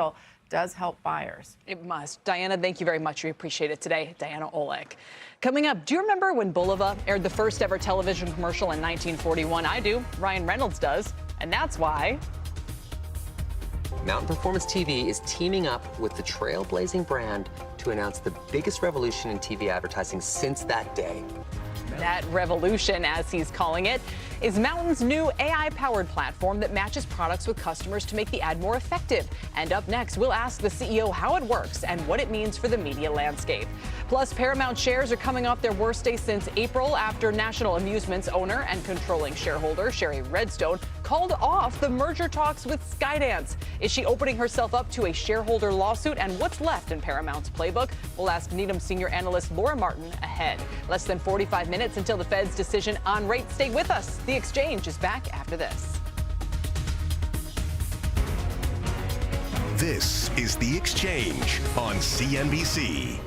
does help buyers. It must. Diana, thank you very much. We appreciate it today. Diana Olick. Coming up, do you remember when Bulova aired the first ever television commercial in 1941? I do. Ryan Reynolds does. And that's why Mountain Performance TV is teaming up with the trailblazing brand to announce the biggest revolution in TV advertising since that day. That revolution, as he's calling it, is Mountain's new AI-powered platform that matches products with customers to make the ad more effective. And up next, we'll ask the CEO how it works and what it means for the media landscape. Plus, Paramount shares are coming off their worst day since April after National Amusements owner and controlling shareholder Sherry Redstone called off the merger talks with Skydance. Is she opening herself up to a shareholder lawsuit? And what's left in Paramount's playbook? We'll ask Needham senior analyst Laura Martin ahead. Less than 45 minutes until the Fed's decision on rates. Stay with us. The Exchange is back after this. This is The Exchange on CNBC.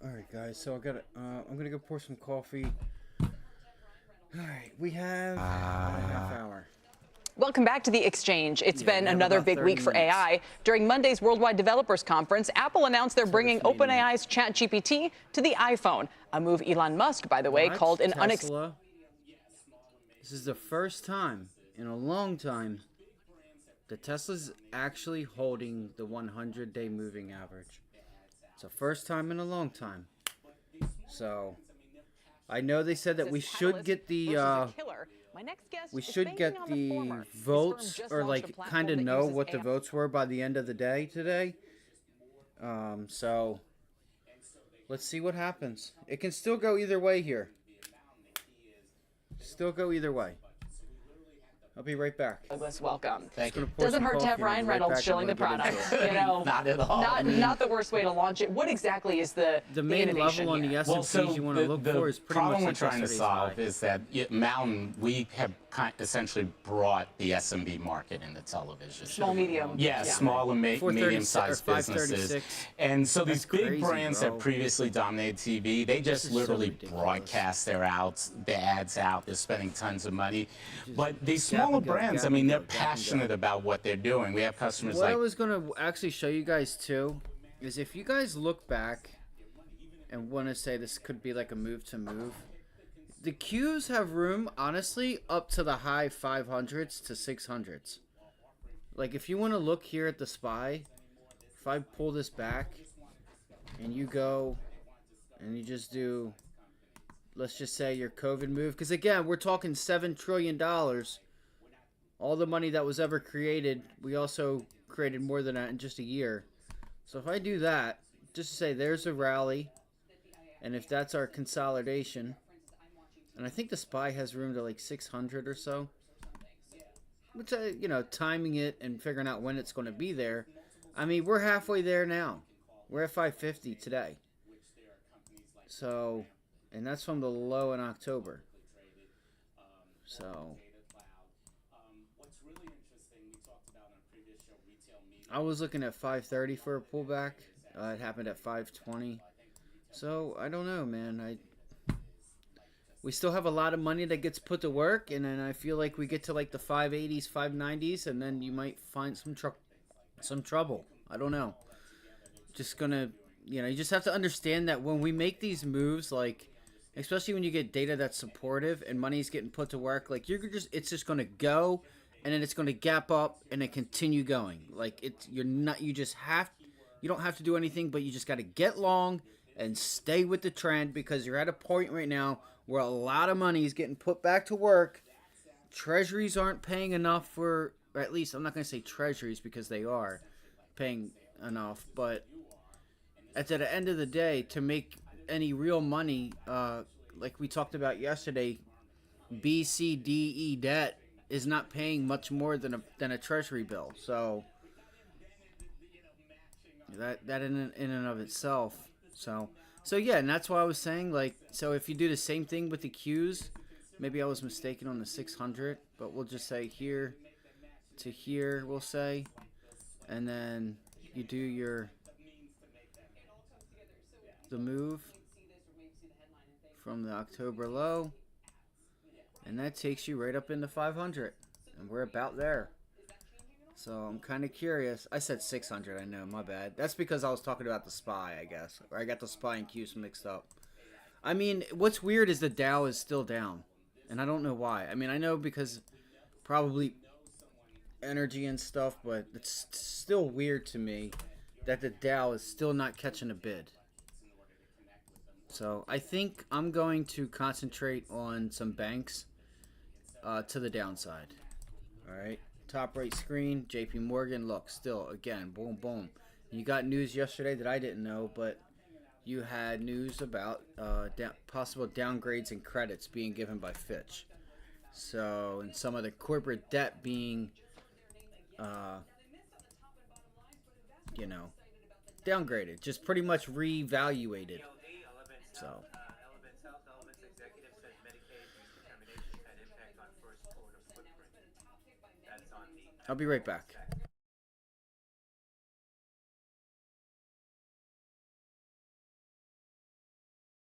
All right, guys. So I'm gonna go pour some coffee. All right, we have about a half hour. Welcome back to The Exchange. It's been another big week for AI. During Monday's Worldwide Developers Conference, Apple announced they're bringing OpenAI's ChatGPT to the iPhone, a move Elon Musk, by the way, called an Tesla. This is the first time in a long time that Tesla's actually holding the 100-day moving average. It's the first time in a long time. So I know they said that we should get the votes, or like kind of know what the votes were by the end of the day today. So let's see what happens. It can still go either way here. Still go either way. I'll be right back. Welcome. Thank you. Doesn't hurt to have Ryan Reynolds shilling the product. You know, not at all. Not the worst way to launch it. What exactly is the main level on the S&Ps you want to look for is pretty much the problem we're trying to solve is that Mountain, we have essentially brought the SMB market into television. Small, medium. Yeah, small and medium-sized businesses. And so these big brands that previously dominated TV, they just literally broadcast their ads out. They're spending tons of money. But these smaller brands, I mean, they're passionate about what they're doing. We have customers what like... I was going to actually show you guys, too, is if you guys look back and want to say this could be like a move to move, the Qs have room, honestly, up to the high 500s to 600s. Like, if you want to look here at the SPY, if I pull this back and you go and you just do, let's just say your COVID move, because again, we're talking $7 trillion. All the money that was ever created, we also created more than that in just a year. So if I do that, just to say there's a rally, and if that's our consolidation, and I think the SPY has room to like 600 or so, which, you know, timing it and figuring out when it's going to be there. I mean, we're halfway there now. We're at 550 today. So, and that's from the low in October. So, I was looking at 530 for a pullback. It happened at 520. So, I don't know, man. We still have a lot of money that gets put to work, and then I feel like we get to like the 580s, 590s, and then you might find some trouble. I don't know. Just gonna, you know, you just have to understand that when we make these moves, like, especially when you get data that's supportive and money's getting put to work, like it's just gonna go, and then it's gonna gap up and then continue going. Like you don't have to do anything, but you just got to get long and stay with the trend, because you're at a point right now where a lot of money is getting put back to work. Treasuries aren't paying enough for, or at least I'm not going to say treasuries because they are paying enough, but at the end of the day, to make any real money, like we talked about yesterday, B, C, D, E debt is not paying much more than a treasury bill. So that in and of itself. So yeah, and that's why I was saying, like, so if you do the same thing with the Qs, maybe I was mistaken on the 600, but we'll just say here to here, we'll say, and then you do the move from the October low, and that takes you right up into 500, and we're about there. So I'm kind of curious. I said 600, I know, my bad. That's because I was talking about the SPY, I guess. Or I got the SPY and Qs mixed up. I mean, what's weird is the Dow is still down. And I don't know why. I mean, I know because probably energy and stuff, but it's still weird to me that the Dow is still not catching a bid. So I think I'm going to concentrate on some banks to the downside. All right. Top right screen, JP Morgan. Look, still, again, boom, boom. You got news yesterday that I didn't know, but you had news about possible downgrades and credits being given by Fitch. So, and some of the corporate debt being, you know, downgraded, just pretty much reevaluated. So. I'll be right back.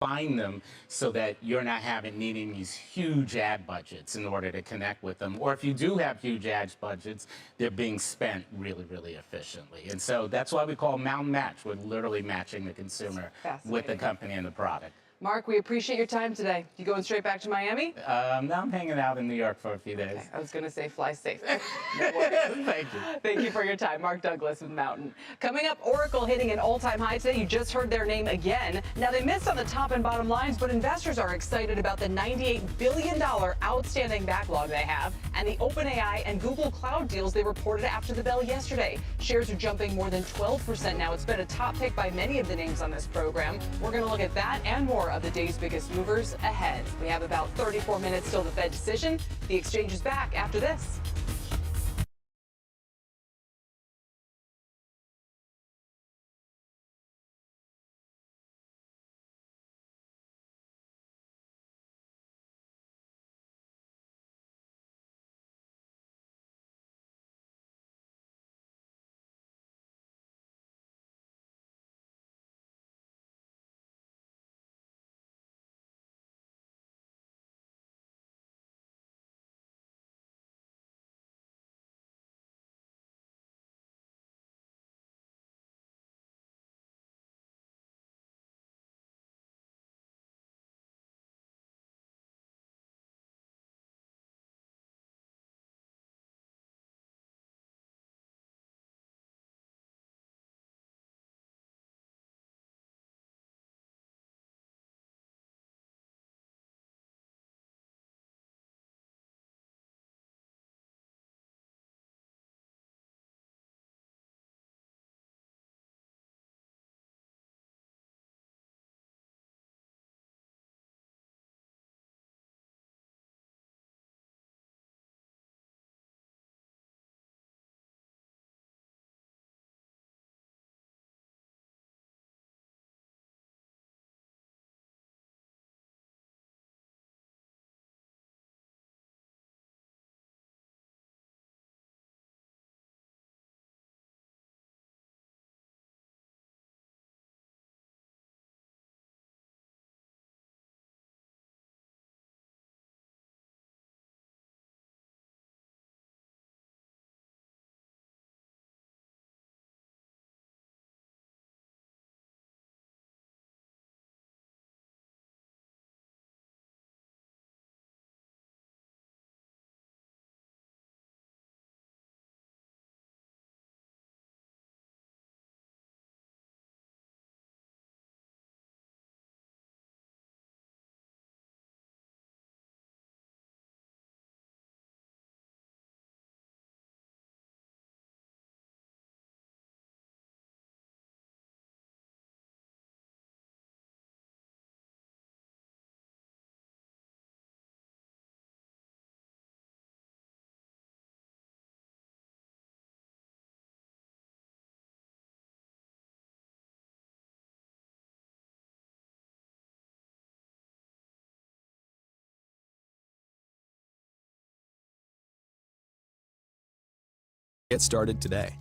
refine them so that you're not needing these huge ad budgets in order to connect with them. Or if you do have huge ad budgets, they're being spent really, really efficiently. And so that's why we call Mountain Match. We're literally matching the consumer with the company and the product. Mark, we appreciate your time today. You going straight back to Miami? Now I'm hanging out in New York for a few days. Okay, I was going to say fly safe. No worries. Thank you. Thank you for your time. Mark Douglas with Mountain. Coming up, Oracle hitting an all-time high today. You just heard their name again. Now, they missed on the top and bottom lines, but investors are excited about the $98 billion outstanding backlog they have and the OpenAI and Google Cloud deals they reported after the bell yesterday. Shares are jumping more than 12% now. It's been a top pick by many of the names on this program. We're going to look at that and more of the day's biggest movers ahead. We have about 34 minutes till the Fed decision. The exchange is back after this. Get started today.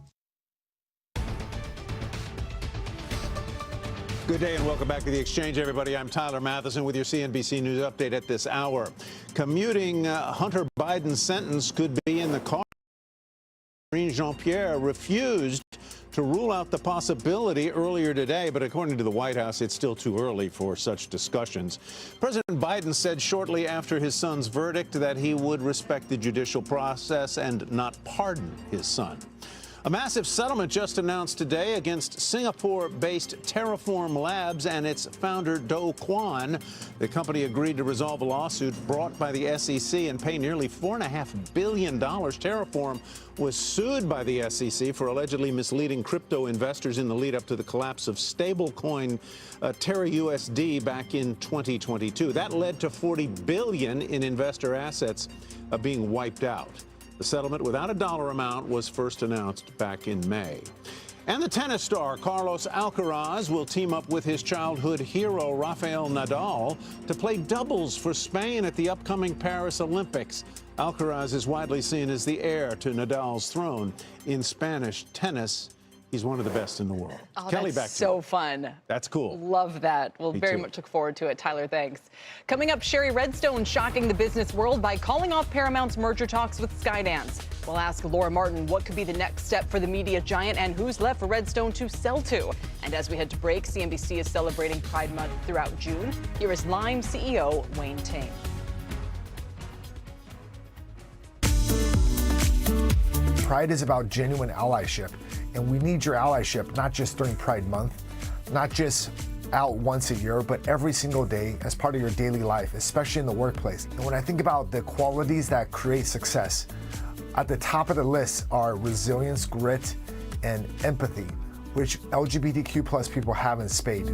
Good day and welcome back to The Exchange, everybody. I'm Tyler Matheson with your CNBC News update at this hour. Commuting Hunter Biden's sentence could be in the car. Jean-Pierre refused to rule out the possibility earlier today, but according to the White House, it's still too early for such discussions. President Biden said shortly after his son's verdict that he would respect the judicial process and not pardon his son. A massive settlement just announced today against Singapore-based Terraform Labs and its founder, Do Kwon. The company agreed to resolve a lawsuit brought by the SEC and pay nearly $4.5 billion. Terraform was sued by the SEC for allegedly misleading crypto investors in the lead-up to the collapse of stablecoin Terra USD back in 2022. That led to $40 billion in investor assets being wiped out. The settlement without a dollar amount was first announced back in May. And the tennis star Carlos Alcaraz will team up with his childhood hero Rafael Nadal to play doubles for Spain at the upcoming Paris Olympics. Alcaraz is widely seen as the heir to Nadal's throne in Spanish tennis. He's one of the best in the world. Oh, Kelly, that's back to so you. fun. That's cool. Love that. We'll Me very too. much look forward to it. Tyler, thanks. Coming up, Sherry Redstone shocking the business world by calling off Paramount's merger talks with Skydance. We'll ask Laura Martin what could be the next step for the media giant and who's left for Redstone to sell to. And as we head to break, CNBC is celebrating Pride Month throughout June. Here is Lime CEO Wayne Ting. Pride is about genuine allyship, and we need your allyship not just during Pride Month, not just out once a year, but every single day as part of your daily life, especially in the workplace. And when I think about the qualities that create success, at the top of the list are resilience, grit, and empathy, which LGBTQ plus people have in spades.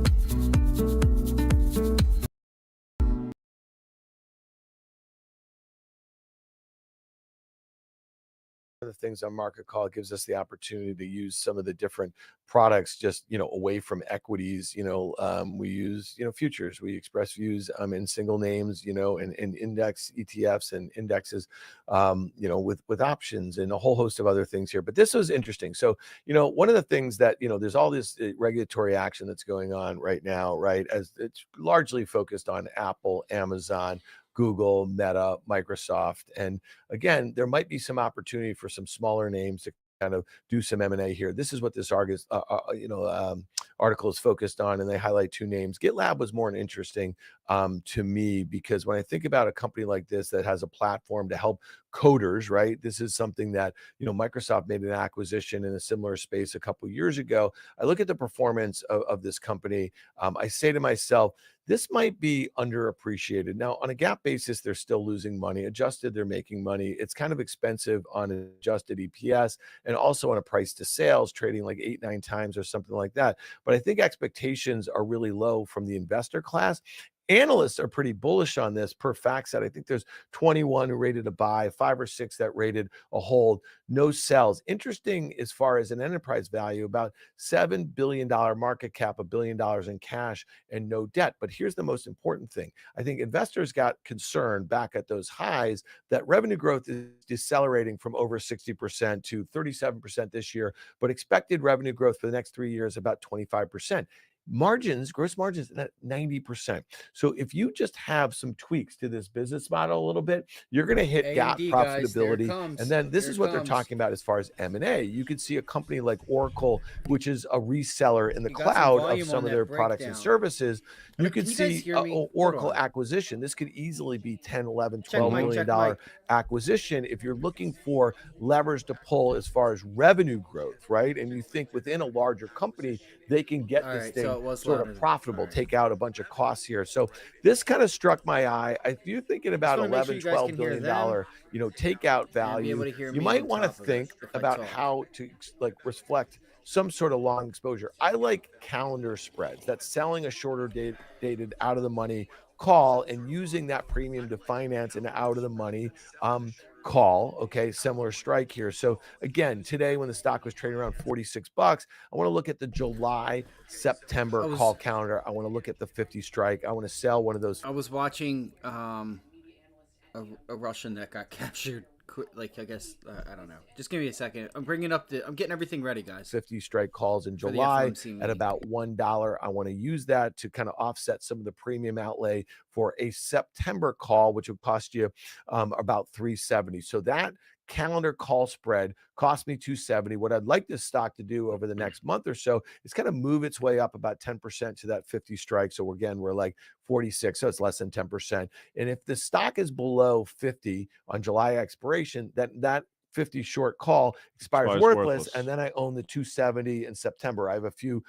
One of the things on Market Call, it gives us the opportunity to use some of the different products just, away from equities. We use, futures. We express views in single names, and index ETFs and indexes, with options and a whole host of other things here. But this was interesting. So, one of the things that, there's all this regulatory action that's going on right now, right, as it's largely focused on Apple, Amazon, Google, Meta, Microsoft. And again, there might be some opportunity for some smaller names to kind of do some M&A here. This is what this article is focused on, and they highlight two names. GitLab was more interesting to me because when I think about a company like this that has a platform to help coders, right? This is something that, Microsoft made an acquisition in a similar space a couple of years ago. I look at the performance of this company. I say to myself, this might be underappreciated. Now, on a GAAP basis, they're still losing money. Adjusted, they're making money. It's kind of expensive on adjusted EPS and also on a price to sales, trading like 8-9 times or something like that. But I think expectations are really low from the investor class. Analysts are pretty bullish on this per FactSet. I think there's 21 who rated a buy, 5 or 6 that rated a hold, no sells. Interesting as far as an enterprise value, about $7 billion market cap, $1 billion in cash and no debt. But here's the most important thing. I think investors got concerned back at those highs that revenue growth is decelerating from over 60% to 37% this year, but expected revenue growth for the next 3 years about 25%. Margins, gross margins at 90%. So if you just have some tweaks to this business model a little bit, you're going to hit GAAP profitability. And then this is what they're talking about as far as M&A. You could see a company like Oracle, which is a reseller in the cloud of some of their products and services. You could see Oracle acquisition. This could easily be 10, 11, 12 million dollar acquisition if you're looking for levers to pull as far as revenue growth, right? And you think within a larger company, they can get this thing sort of profitable, take out a bunch of costs here. So this kind of struck my eye. If you're thinking about 11, 12 billion dollar, takeout value, you might want to think about how to reflect some sort of long exposure. I like calendar spreads. That's selling a shorter dated out of the money call and using that premium to finance an out of the money call. Okay, similar strike here. So again, today when the stock was trading around 46 bucks, I want to look at the July, September call calendar. I want to look at the 50 strike. I want to sell one of those. I was watching a Russian that got captured. I guess I don't know. Just give me a second. I'm getting everything ready, guys. 50 strike calls in July at about $1. I want to use that to kind of offset some of the premium outlay for a September call, which would cost you about $3.70. So that calendar call spread cost me $2.70. What I'd like this stock to do over the next month or so is kind of move its way up about 10% to that 50 strike. So again, we're like 46, so it's less than 10%. And if the stock is below 50 on July expiration, that 50 short call expires worthless, and then I own the 270 in September. I have a few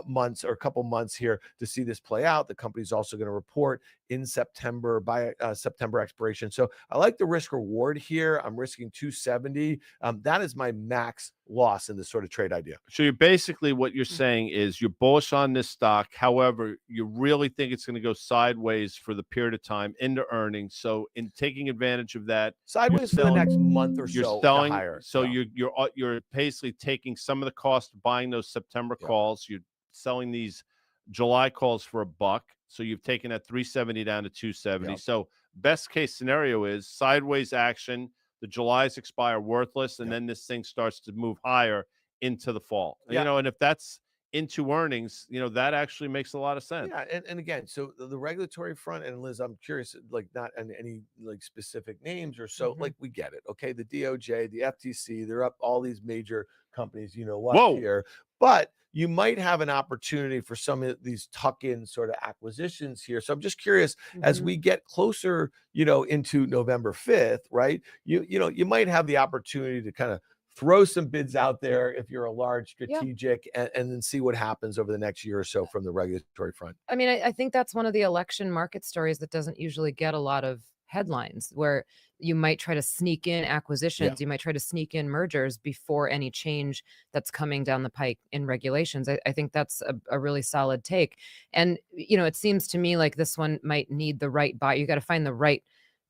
months or a couple months here to see this play out. The company's also going to report in September by September expiration. So I like the risk reward here. I'm risking 270. That is my max loss in this sort of trade idea. So you're basically, what you're saying is you're bullish on this stock. However, you really think it's going to go sideways for the period of time into earnings. So in taking advantage of that, sideways for the next month or you're so, selling. higher. So you're basically taking some of the cost of buying those September calls. You're selling these July calls for $1. So you've taken that 370 down to 270. Yep. So best case scenario is sideways action. The Julys expire worthless, and then this thing starts to move higher into the fall. Yeah. You know, and if that's into earnings, you know, that actually makes a lot of sense. Yeah, and again, so the regulatory front, and Liz, I'm curious, like not on any like specific names or so, like we get it, okay? The DOJ, the FTC, they're up all these major companies, you know what, Whoa. here, but you might have an opportunity for some of these tuck-in sort of acquisitions here. So I'm just curious, as we get closer, you know, into November 5th, right? You know, you might have the opportunity to kind of throw some bids out there if you're a large strategic, and then see what happens over the next year or so from the regulatory front. I mean, I think that's one of the election market stories that doesn't usually get a lot of headlines, where you might try to sneak in acquisitions, you might try to sneak in mergers before any change that's coming down the pike in regulations. I think that's a really solid take. And, you know, it seems to me like this one might need the right buy. You got to find the right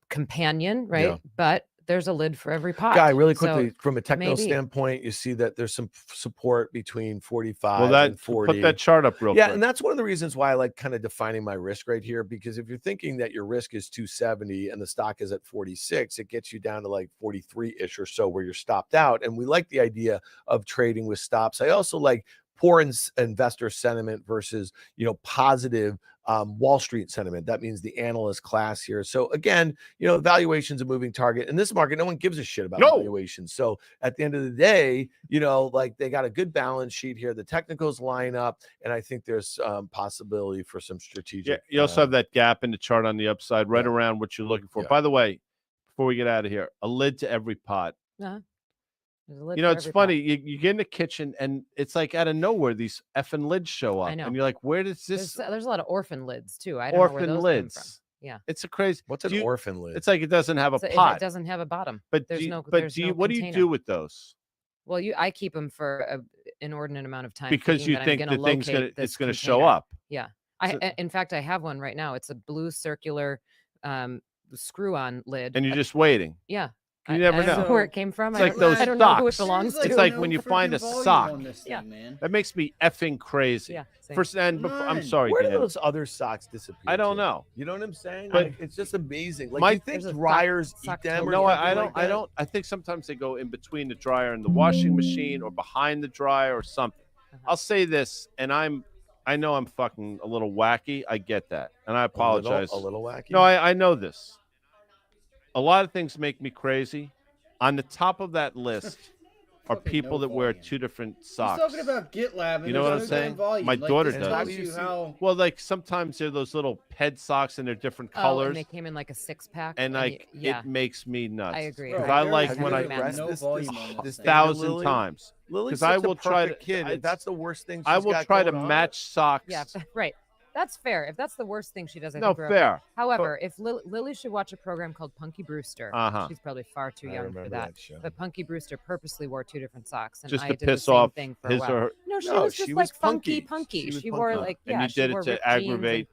companion, right? Yeah. But there's a lid for every pot. Guy, really quickly, So from a technical maybe. standpoint, you see that there's some support between 45 Well, that and 40. put that chart up real Yeah, quick. and that's one of the reasons why I like kind of defining my risk right here, because if you're thinking that your risk is 270 and the stock is at 46, it gets you down to like 43-ish or so where you're stopped out. And we like the idea of trading with stops. I also like poor investor sentiment versus, you know, positive Wall Street sentiment. That means the analyst class here. So again, you know, valuation's a moving target. In this market, no one gives a shit about valuation. So at the end of the day, you know, like they got a good balance sheet here. The technicals line up, and I think there's possibility for some strategic. Yeah, you also have that gap in the chart on the upside, right around what you're looking for. By the way, before we get out of here, a lid to every pot. Uh-huh. You know, it's funny. You get in the kitchen and it's like out of nowhere, these effing lids show up. I know. And you're like, where does this? There's a lot of orphan lids too. I don't know where Orphan those lids. come from. Yeah. It's a crazy. What's an orphan lid? It's like it doesn't have a So pot. It doesn't have a bottom. But there's do you, no. but there's do you, no what do you container. do with those? Well, I keep them for an inordinate amount of time Because thinking you that think I'm the gonna thing's locate gonna it's this gonna show container. up. Yeah. So- In fact, I have one right now. It's a blue circular screw-on lid. And you're just waiting. Yeah. You never I don't know. know where it came from. It's like those I don't know who it socks. belongs to. It's like when you find a sock. Yeah. That makes me effing crazy. Yeah, same. First, and before, I'm sorry, Where do Dan. those other socks disappear? I don't to? know. You know what I'm saying? But Like, it's just amazing. Like, my- you think There's a dryers sock eat them? Or No, I something don't. like I that? don't. I think sometimes they go in between the dryer and the washing machine, or behind the dryer, or something. I'll say this, and I know I'm fucking a little wacky. I get that, and I apologize. A little wacky? No, I know this. A lot of things make me crazy. On the top of that list are people that wear two different socks. He's talking about GitLab. And You know what I'm there's no saying? volume. My Like, daughter this does. tells you how- Well, like sometimes they're those little ped socks and they're different Oh, colors. and they came in like a 6-pack. And like yeah. it makes me nuts. I agree. Because Bro, I very like good when I man. No volume on this thing. 1,000 Lily? times. Lily's Because I such a will try to perfect kid. If that's the worst thing I she's will got try to going on. match socks. Yeah, right. That's fair. If that's the worst thing she does, I No, think we're fair. okay. However, if Lily should watch a program called Punky Brewster, Uh-huh. she's probably far too I young for remember that. that show. But Punky Brewster purposely wore two different socks, and Just I to did piss the same off thing for his a while. or her- No, she No, was she just was like funky. punky. She was She wore punky. like And yeah, you she did wore it to ripped jeans aggravate.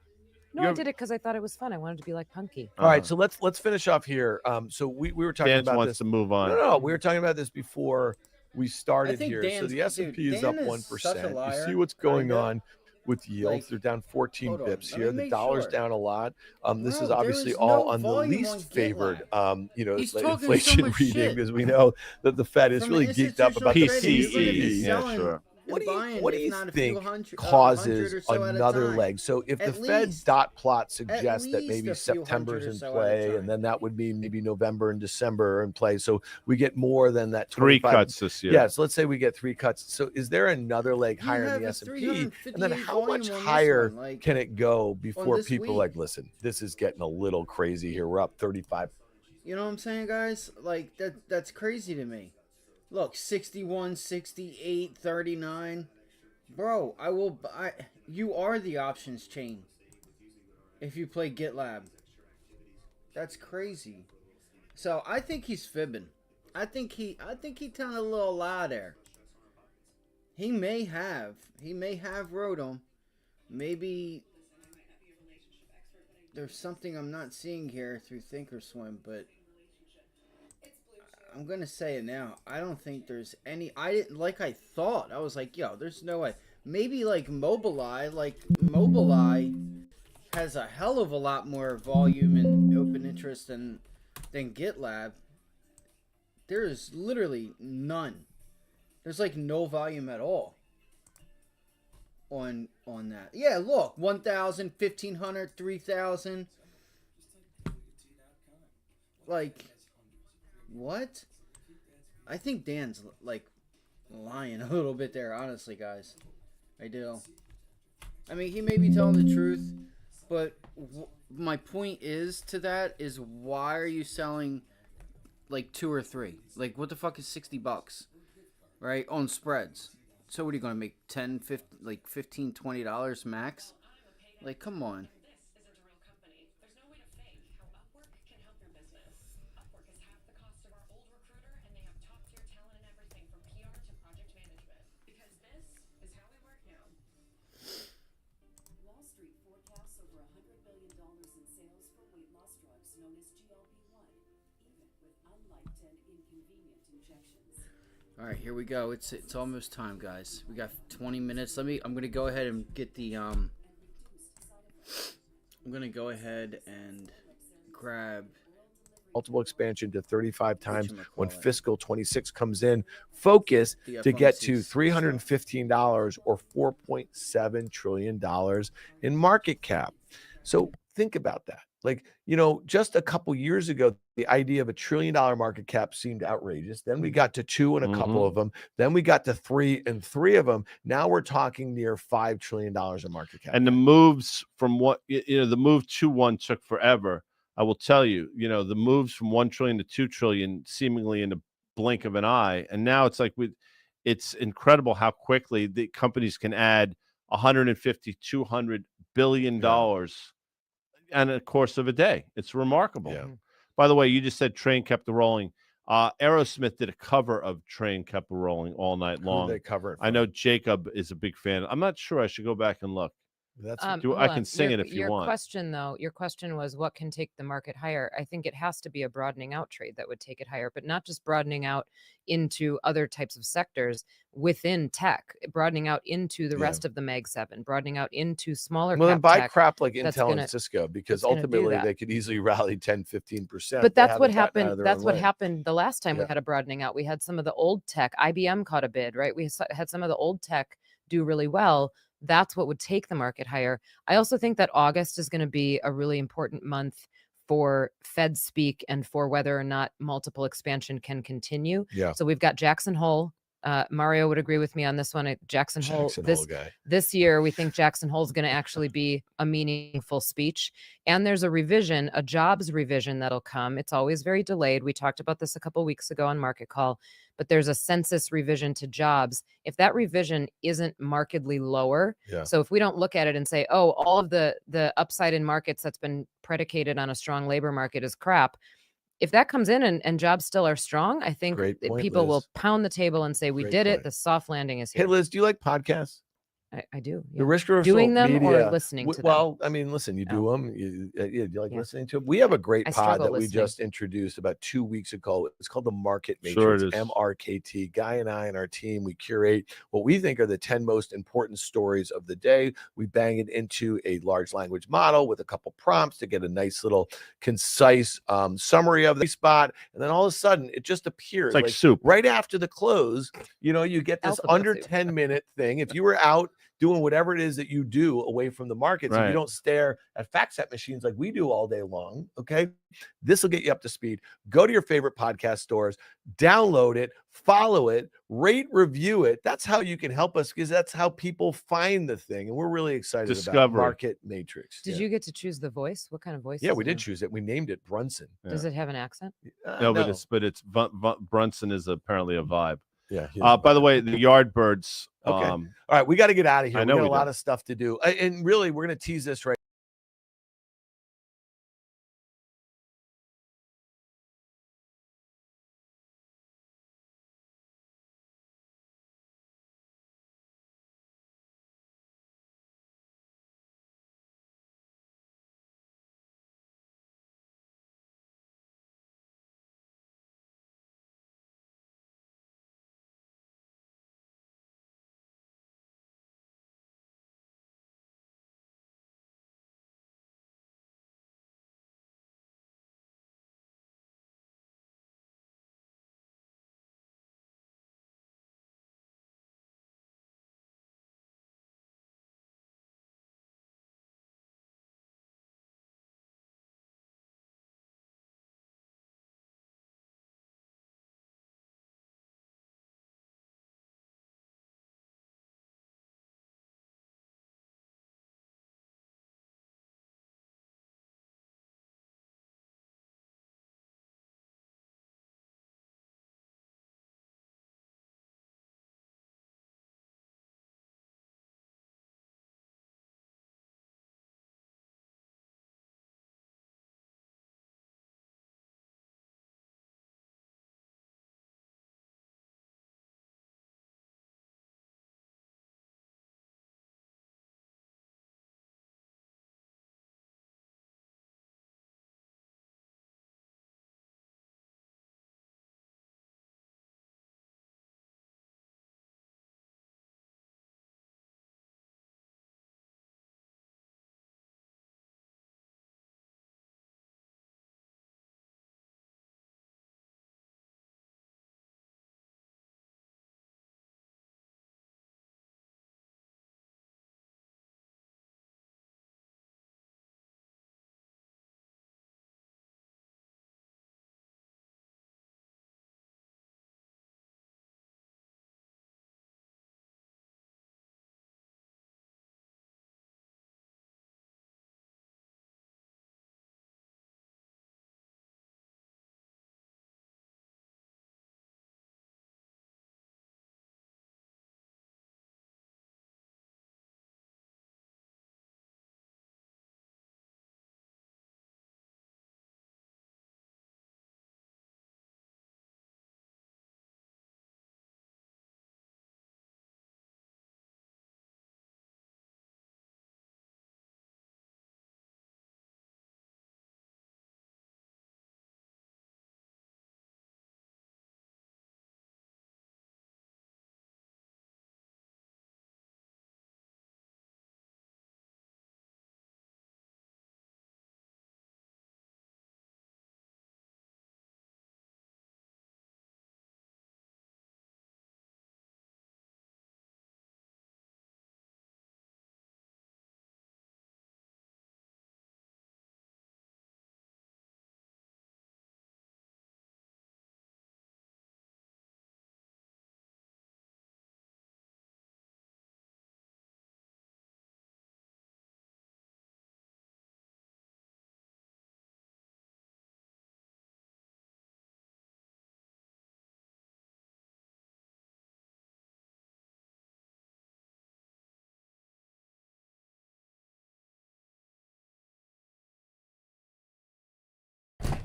No, I did it because I thought it was fun. I wanted to be like Punky. All right, so let's finish off here. So we were talking Dan about wants this. to move on. No, we were talking about this before we started think here. So Dan's- the S&P dude, is up Dan is such a 1%. You liar, see what's going kinda. on with yields. Like, They're down 14 hold on, bips let me here. The make dollar's sure. down a lot. This Bro, is there obviously is all no on the volume least on favored, GitLab. He's like talking so inflation much reading, shit. because we know that the Fed is From really an geeked up about the institutional trading, you're gonna be PCE. selling sure. What do you, buying, what do if you not a think few hundred causes or so at a another time. leg? So if the At Fed least- dot plot suggests that least maybe a few September's hundred or in so at a play, time. and then that would mean maybe November and December are in play. So we get more than that 3 25 cuts this year. Yeah, so let's say we get 3 cuts. So is there another leg You higher in have the a S&P? And 358 then how much volume on this higher one, like, can it go before this people are week. like, listen, this is getting a little crazy here. We're up 35. You know what I'm saying, guys? Like that's crazy to me. Look, 61, 68, 39. Bro, you are the options chain. If you play GitLab. That's crazy. So I think he's fibbing. I think he telling a little lie there. He may have wrote him. Maybe there's something I'm not seeing here through Thinkorswim, but I'm gonna say it now. I don't think there's any. I didn't like. I thought. I was like, yo, there's no way. Maybe like Mobileye. Like Mobileye has a hell of a lot more volume and open interest than GitLab. There is literally none. There's like no volume at all on that. Yeah, look, 1,000, 1,500, 3,000. Like, what? I think Dan's like lying a little bit there, honestly, guys. I do. I mean, he may be telling the truth, but my point is to that is, why are you selling like 2 or 3? Like, what the fuck is $60, right, on spreads? So what are you going to make, 10, 15, like $15, $20 max? Like, come on. All right, here we go. It's almost time, guys. We got 20 minutes. I'm gonna go ahead and get the I'm gonna go ahead and grab multiple expansion to 35 times when fiscal 26 comes in. Focus to get to $315 or $4.7 trillion in market cap. So think about that. Like, you know, just a couple years ago, the idea of $1 trillion market cap seemed outrageous. Then we got to 2 and a couple of them. Then we got to 3 and 3 of them. Now we're talking near $5 trillion in market cap. And the moves from the move to 1 took forever. I will tell you, the moves from 1 trillion to 2 trillion seemingly in the blink of an eye. And now it's like it's incredible how quickly the companies can add $150, $200 billion in the course of a day. It's remarkable. Yeah. By the way, you just said Train Kept a Rolling. Aerosmith did a cover of Train Kept a Rolling all night long. Who did they cover it from? I know Jacob is a big fan. I'm not sure. I should go back and look. I can sing it if you want. Your question was, what can take the market higher? I think it has to be a broadening out trade that would take it higher, but not just broadening out into other types of sectors within tech, broadening out into the rest of the Mag 7, broadening out into smaller Well, then cap buy tech crap like Intel and Cisco, because ultimately they could easily rally 10, 15%. But that's what happened. That's what happened the last time we had a broadening out. We had some of the old tech. IBM caught a bid, right? We had some of the old tech do really well. That's what would take the market higher. I also think that August is going to be a really important month for Fed speak and for whether or not multiple expansion can continue. Yeah. So we've got Jackson Hole. Mario would agree with me on this one. Jackson Hole this year, we think Jackson Hole is going to actually be a meaningful speech. And there's a revision, a jobs revision that'll come. It's always very delayed. We talked about this a couple of weeks ago on Market Call, but there's a census revision to jobs. If that revision isn't markedly lower, so if we don't look at it and say, oh, all of the upside in markets that's been predicated on a strong labor market is crap. If that comes in and jobs still are strong, I think people will pound the table and say, we did it. The soft landing is here. Hey, Liz, do you like podcasts? I do. The risk reversal doing them media, or listening to them? Well, I mean, listen, you do them. Do you like listening to them? We have a great pod that we just introduced about 2 weeks ago. It's called the Market Matrix, Sure it is. MRKT. Guy and I and our team, we curate what we think are the 10 most important stories of the day. We bang it into a large language model with a couple prompts to get a nice little concise summary of the spot. And then all of a sudden, it just appears It's like soup. Right after the close. You get this under 10-minute thing. If you were out doing whatever it is that you do away from the markets, if you don't stare at FactSet machines like we do all day long, okay, this will get you up to speed. Go to your favorite podcast stores, download it, follow it, rate, review it. That's how you can help us, because that's how people find the thing. And we're really excited about Market Matrix. Did you get to choose the voice? What kind of voice? Yeah, we did choose it. We named it Brunson. Does it have an accent? No, but it's Brunson is apparently a vibe. Yeah. By the way, the Yardbirds. Okay. All right, we got to get out of here. I know we got a lot of stuff to do. And really, we're going to tease this right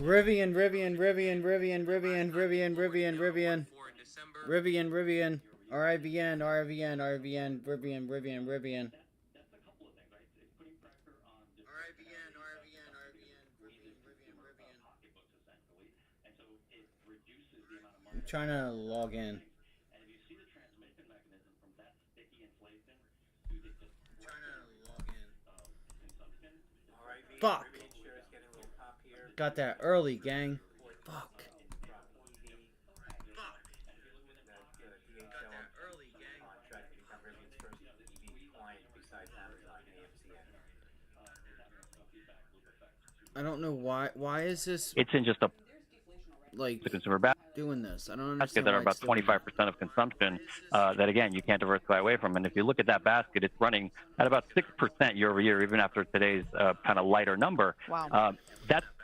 Rivian, Rivian. I'm trying to log in. Fuck. Got that early, gang. Fuck. I don't know why. Why is this? It's in just a like the consumer basket doing this. I don't understand. that are why about it's doing 25% of consumption that, again, you can't diversify away from. And if you look at that basket, it's running at about 6% year over year, even after today's kind of lighter number. Wow.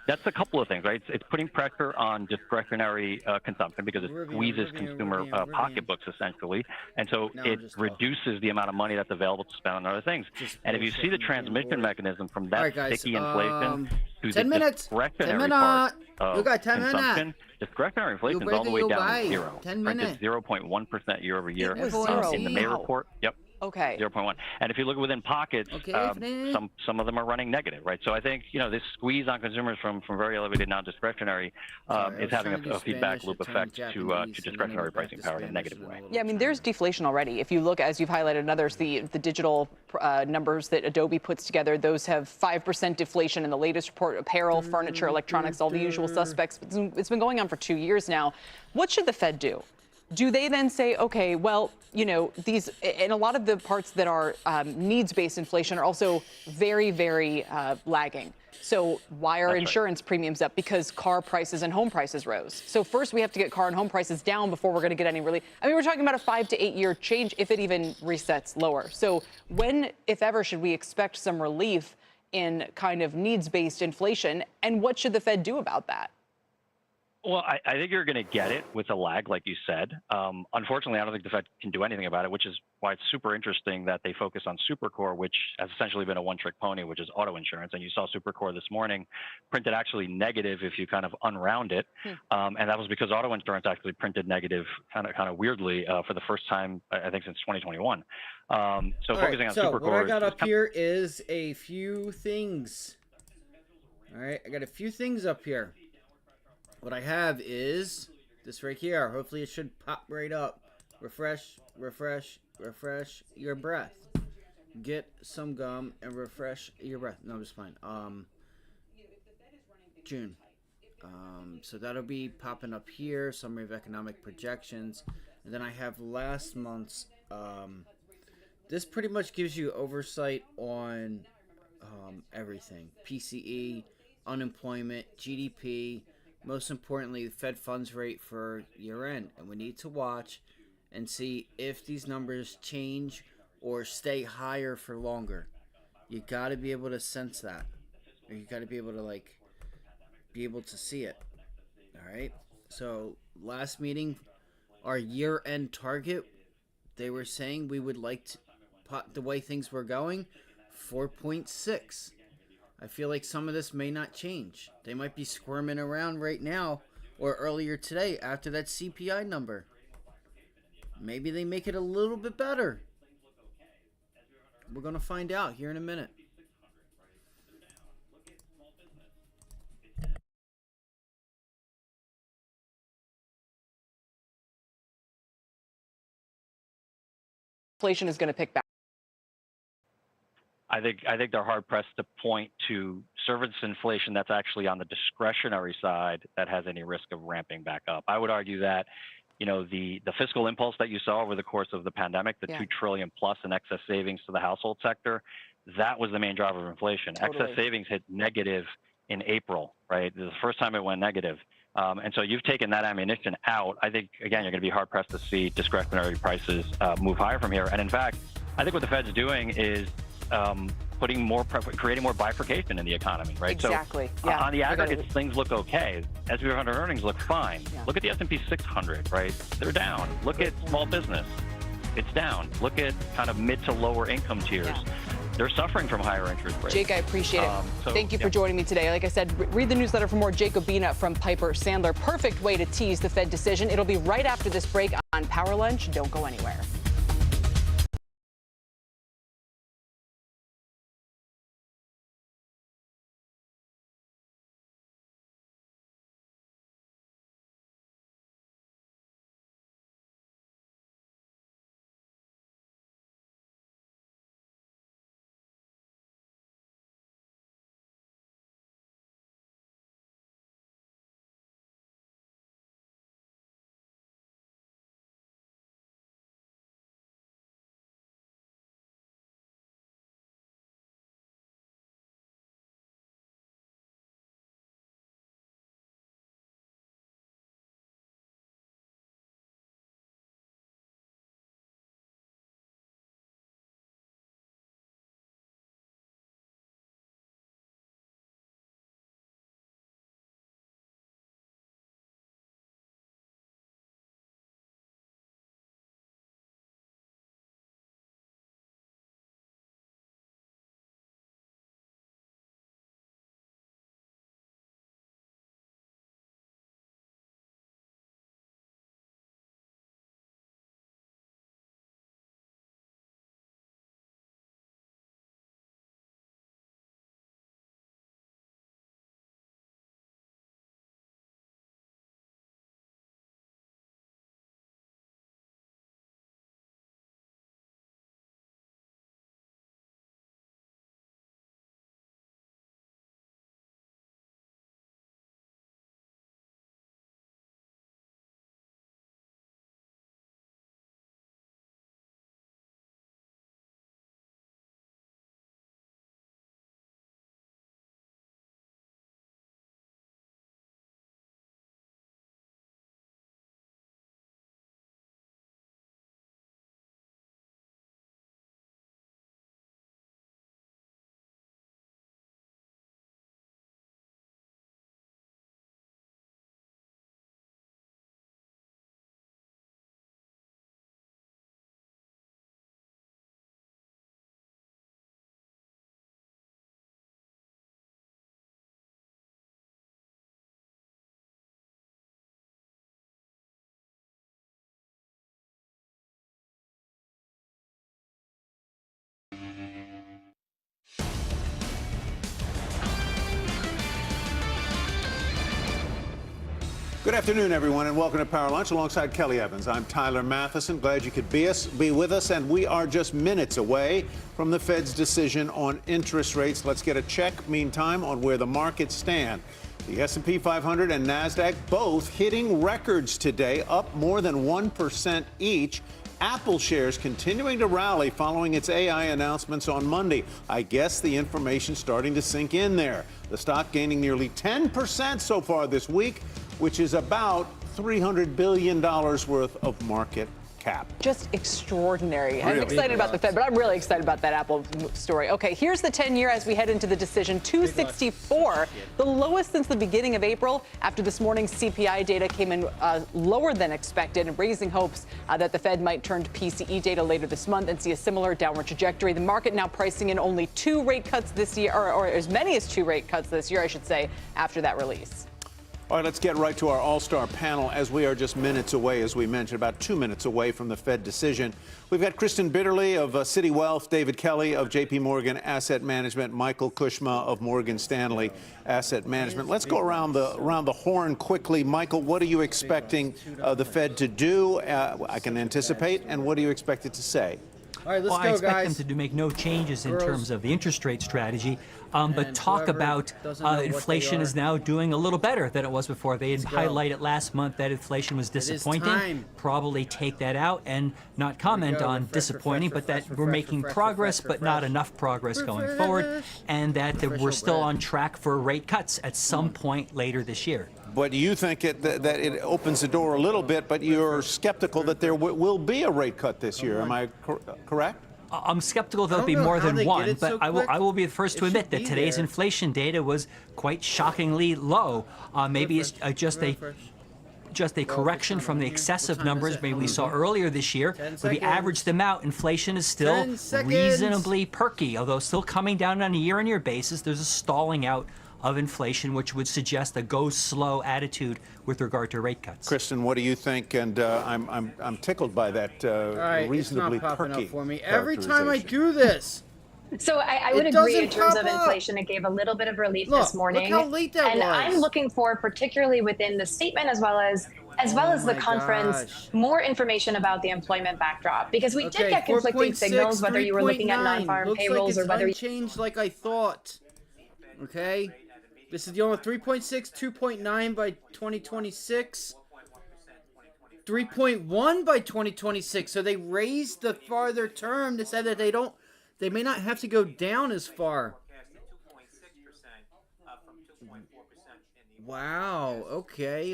That's a couple of things, right? It's putting pressure on discretionary consumption because it squeezes consumer pocketbooks, essentially. And so it reduces the amount of money that's available to spend on other things. And if you see the transmission mechanism from that sticky inflation to the discretionary part of consumption, discretionary inflation is all the way down to zero. 10 minutes. 0.1% year over year. It was zero. In the May report. Yep. Okay. 0.1. And if you look within pockets, some of them are running negative, right? So I think, this squeeze on consumers from very elevated non-discretionary is having a feedback loop effect to discretionary pricing power in a negative way. Yeah, I mean, there's deflation already. If you look, as you've highlighted in others, the digital numbers that Adobe puts together, those have 5% deflation in the latest report. Apparel, furniture, electronics, all the usual suspects. It's been going on for 2 years now. What should the Fed do? Do they then say, okay, well, these, and a lot of the parts that are needs-based inflation are also very, very lagging. So why are insurance premiums up? Because car prices and home prices rose. So first we have to get car and home prices down before we're going to get any relief. I mean, we're talking about a 5 to 8 year change if it even resets lower. So when, if ever, should we expect some relief in kind of needs-based inflation? And what should the Fed do about that? Well, I think you're going to get it with a lag, like you said. Unfortunately, I don't think the Fed can do anything about it, which is why it's super interesting that they focus on Supercore, which has essentially been a one-trick pony, which is auto insurance. And you saw Supercore this morning printed actually negative if you kind of unround it. And that was because auto insurance actually printed negative kind of weirdly for the first time, I think, since 2021. Focusing on Supercore. What I got up here is a few things. All right, I got a few things up here. What I have is this right here. Hopefully it should pop right up. Refresh, refresh, refresh your breath. Get some gum and refresh your breath. No, I'm just fine. June. So that'll be popping up here. Summary of economic projections. And then I have last month's. This pretty much gives you oversight on everything. PCE, unemployment, GDP. Most importantly, the Fed funds rate for year end. And we need to watch and see if these numbers change or stay higher for longer. You got to be able to sense that. Or you got to be able to be able to see it. All right. So last meeting, our year end target, they were saying we would like to, the way things were going, 4.6. I feel like some of this may not change. They might be squirming around right now or earlier today after that CPI number. Maybe they make it a little bit better. We're going to find out here in a minute. Inflation is going to pick back. I think they're hard pressed to point to service inflation that's actually on the discretionary side that has any risk of ramping back up. I would argue that, the fiscal impulse that you saw over the course of the pandemic, the $2 trillion plus in excess savings to the household sector, that was the main driver of inflation. Totally. Excess savings hit negative in April, right? This is the first time it went negative. And so you've taken that ammunition out. I think, again, you're going to be hard pressed to see discretionary prices move higher from here. And in fact, I think what the Fed's doing is creating more bifurcation in the economy, right? Exactly. So on the aggregate, things look okay. S&P 500 earnings look fine. Yeah. Look at the S&P 600, right? They're down. Look at small business. It's down. Look at kind of mid to lower income tiers. they're suffering from higher interest rates. Jake, I appreciate it. So, Thank you for joining me today. Like I said, read the newsletter for more. Jacobina from Piper Sandler. Perfect way to tease the Fed decision. It'll be right after this break on Power Lunch. Don't go anywhere. Good afternoon, everyone, and welcome to Power Lunch alongside Kelly Evans. I'm Tyler Matheson. Glad you could be with us, and we are just minutes away from the Fed's decision on interest rates. Let's get a check, meantime, on where the markets stand. The S&P 500 and NASDAQ both hitting records today, up more than 1% each. Apple shares continuing to rally following its AI announcements on Monday. I guess the information's starting to sink in there. The stock gaining nearly 10% so far this week, which is about $300 billion worth of market cap. Just extraordinary. I'm Really? excited about the Fed, but I'm really excited about that Apple story. Okay, here's the 10-year as we head into the decision. 264, the lowest since the beginning of April, after this morning's CPI data came in lower than expected, raising hopes that the Fed might turn to PCE data later this month and see a similar downward trajectory. The market now pricing in only 2 rate cuts this year, or as many as 2 rate cuts this year, I should say, after that release. All right, let's get right to our all-star panel as we are just minutes away, as we mentioned, about 2 minutes away from the Fed decision. We've got Kristen Bitterly of Citi Wealth, David Kelly of JP Morgan Asset Management, Michael Kushma of Morgan Stanley Asset Management. Let's go around the horn quickly. Michael, what are you expecting the Fed to do? I can anticipate. And what do you expect it to say? All right, let's go, I expect guys. them to make no changes in terms of the interest rate strategy, but talk about inflation is now doing a little better than it was before. They had highlighted last month that inflation was disappointing. Probably take that out and not comment on disappointing, but that we're making progress, but not enough progress going forward, and that we're still on track for rate cuts at some point later this year. But you think that it opens the door a little bit, but you're skeptical that there will be a rate cut this year. Am I correct? I'm skeptical there'll be more than one, but I will be the first to admit that today's inflation data was quite shockingly low. Maybe it's just a just a correction from the excessive numbers maybe we saw earlier this year. Where we average them out, inflation is still reasonably perky, although still coming down on a year-on-year basis. There's a stalling out of inflation, which would suggest a go slow attitude with regard to rate cuts. Kristen, what do you think? And I'm tickled by that reasonably it's not popping perky up for me every time I do this. So I would agree in terms of inflation. It gave a little bit of relief this morning. Look how late that and was. I'm looking for, particularly within the statement as well as the conference, more information about the employment backdrop, because we did get conflicting signals, whether you were looking at non-farm payrolls or whether changed like I thought. Okay, this is the only 3.6, 2.9 by 2026. 3.1 by 2026. So they raised the farther term. They said that they may not have to go down as far. Wow. Okay.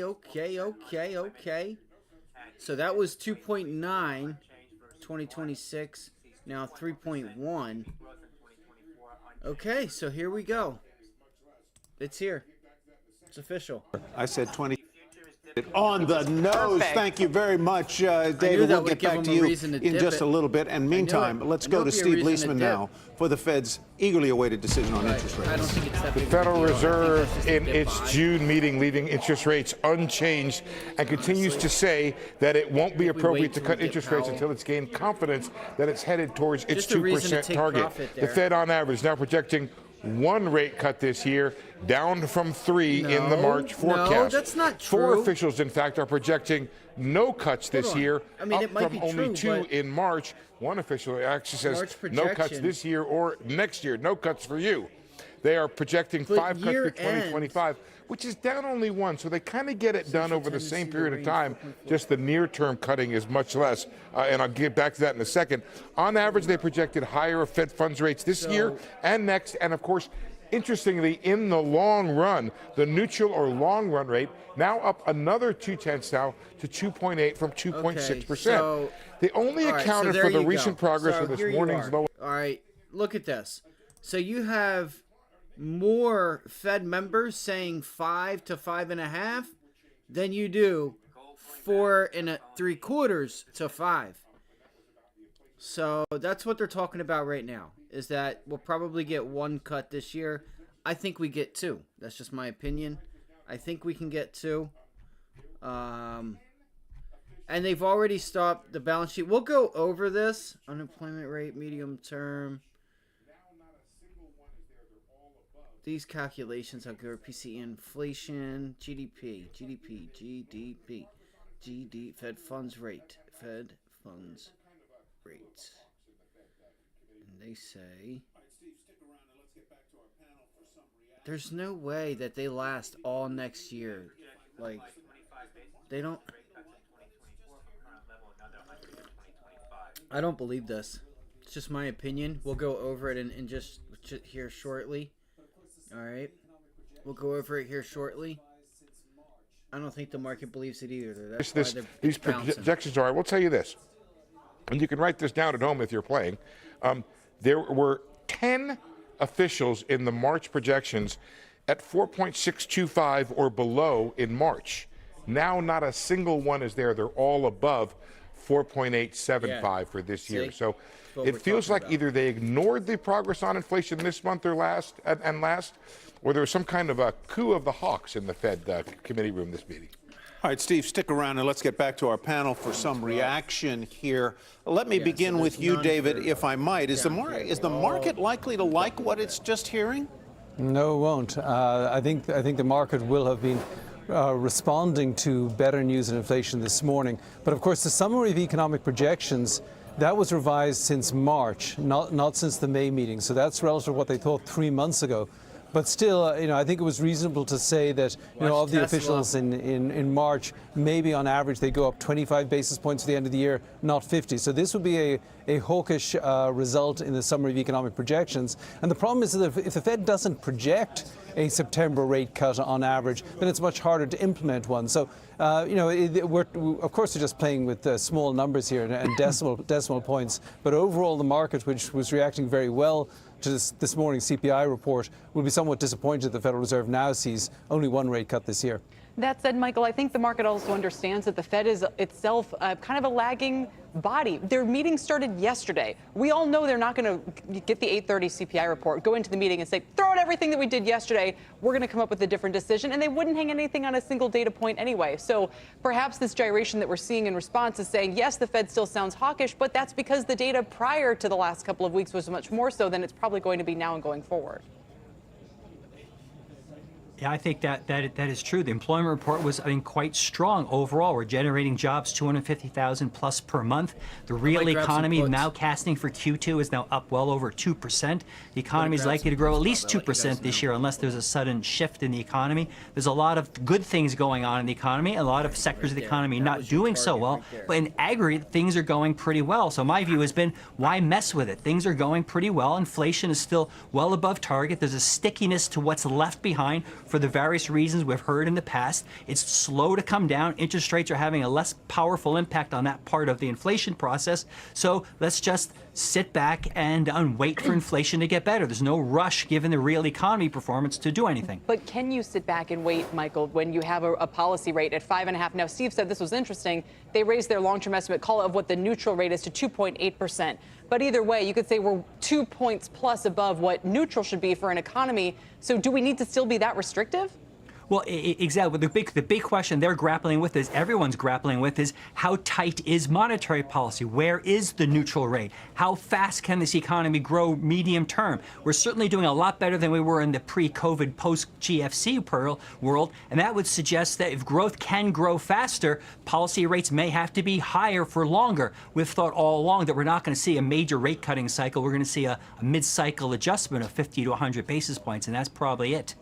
So that was 2.9, 2026. Now 3.1. Okay, so here we go. It's here. It's official. I said 20. On the nose. Perfect. Thank you very much, David. We'll get back to you in just a little bit. And meantime, let's go to Steve Leisman now for the Fed's eagerly awaited decision on interest rates. I don't think it's that big The Federal Reserve in its June meeting leaving interest rates unchanged and continues to say that it won't be appropriate to cut interest rates until it's gained confidence that it's headed towards its 2% target. The Fed on average now projecting one rate cut this year, down from 3 in the March forecast. No, that's not true. 4 officials, in fact, are projecting no cuts this year, I mean, up it might from be only true, 2 but in March. One official actually says no cuts projection. this year or next year, no cuts for you. They are projecting 5 cuts for 2025, which is down only 1. So they kind of get it done over the same period of time. Just the near-term cutting is much less. And I'll get back to that in a second. On average, they projected higher Fed funds rates this year and next. And, of course, interestingly, in the long run, the neutral or long run rate now up another 0.2 now to 2.8 from 2.6%. They only accounted for the recent progress of this morning's low. All right, look at this. So you have more Fed members saying 5 to 5.5 than you do 4 3/4 to 5. So that's what they're talking about right now, is that we'll probably get 1 cut this year. I think we get 2. That's just my opinion. I think we can get 2. And they've already stopped the balance sheet. We'll go over this. Unemployment rate, medium term. These calculations are good. PCE inflation, GDP, Fed funds rate. And they say there's no way that they last all next year. Like, they don't. I don't believe this. It's just my opinion. We'll go over it in just here shortly. All right. We'll go over it here shortly. I don't think the market believes it either. That's These projections are, I will tell you this, and you can write this down at home if you're playing. There were 10 officials in the March projections at 4.625 or below in March. Now not a single one is there. They're all above 4.875 for this year. So it feels like either they ignored the progress on inflation this month or last, or there was some kind of a coup of the hawks in the Fed committee room this meeting. All right, Steve, stick around and let's get back to our panel for some reaction here. Let me begin with you, David, if I might. Is the market likely to like what it's just hearing? No, it won't. I think the market will have been responding to better news and inflation this morning. But of course, the summary of economic projections, that was revised since March, not since the May meeting. So that's relative to what they thought 3 months ago. But still, I think it was reasonable to say that, of the officials in March, maybe on average they go up 25 basis points at the end of the year, not 50. So this would be a hawkish result in the summary of economic projections. And the problem is that if the Fed doesn't project a September rate cut on average, then it's much harder to implement one. So, of course, we're just playing with small numbers here and decimal points. But overall, the market, which was reacting very well to this morning's CPI report, will be somewhat disappointed the Federal Reserve now sees only 1 rate cut this year. That said, Michael, I think the market also understands that the Fed is itself kind of a lagging body. Their meeting started yesterday. We all know they're not going to get the 8:30 CPI report, go into the meeting and say, throw out everything that we did yesterday. We're going to come up with a different decision. And they wouldn't hang anything on a single data point anyway. So perhaps this gyration that we're seeing in response is saying, yes, the Fed still sounds hawkish, but that's because the data prior to the last couple of weeks was much more so than it's probably going to be now and going forward. Yeah, I think that is true. The employment report was, quite strong overall. We're generating jobs 250,000 plus per month. The real economy now casting for Q2 is now up well over 2%. The economy is likely to grow at least 2% this year unless there's a sudden shift in the economy. There's a lot of good things going on in the economy, a lot of sectors of the economy not doing so well. But in aggregate, things are going pretty well. So my view has been, why mess with it? Things are going pretty well. Inflation is still well above target. There's a stickiness to what's left behind for the various reasons we've heard in the past. It's slow to come down. Interest rates are having a less powerful impact on that part of the inflation process. So let's just sit back and wait for inflation to get better. There's no rush, given the real economy performance, to do anything. But can you sit back and wait, Michael, when you have a policy rate at 5.5? Now, Steve said this was interesting. They raised their long-term estimate, call it, of what the neutral rate is to 2.8%. But either way, you could say we're 2 points plus above what neutral should be for an economy. So do we need to still be that restrictive? Well, exactly. The big question they're grappling with, is everyone's grappling with, is how tight is monetary policy? Where is the neutral rate? How fast can this economy grow medium term? We're certainly doing a lot better than we were in the pre-COVID, post-GFC world, and that would suggest that if growth can grow faster, policy rates may have to be higher for longer. We've thought all along that we're not going to see a major rate cutting cycle. We're going to see a mid-cycle adjustment of 50 to 100 basis points, and that's probably it.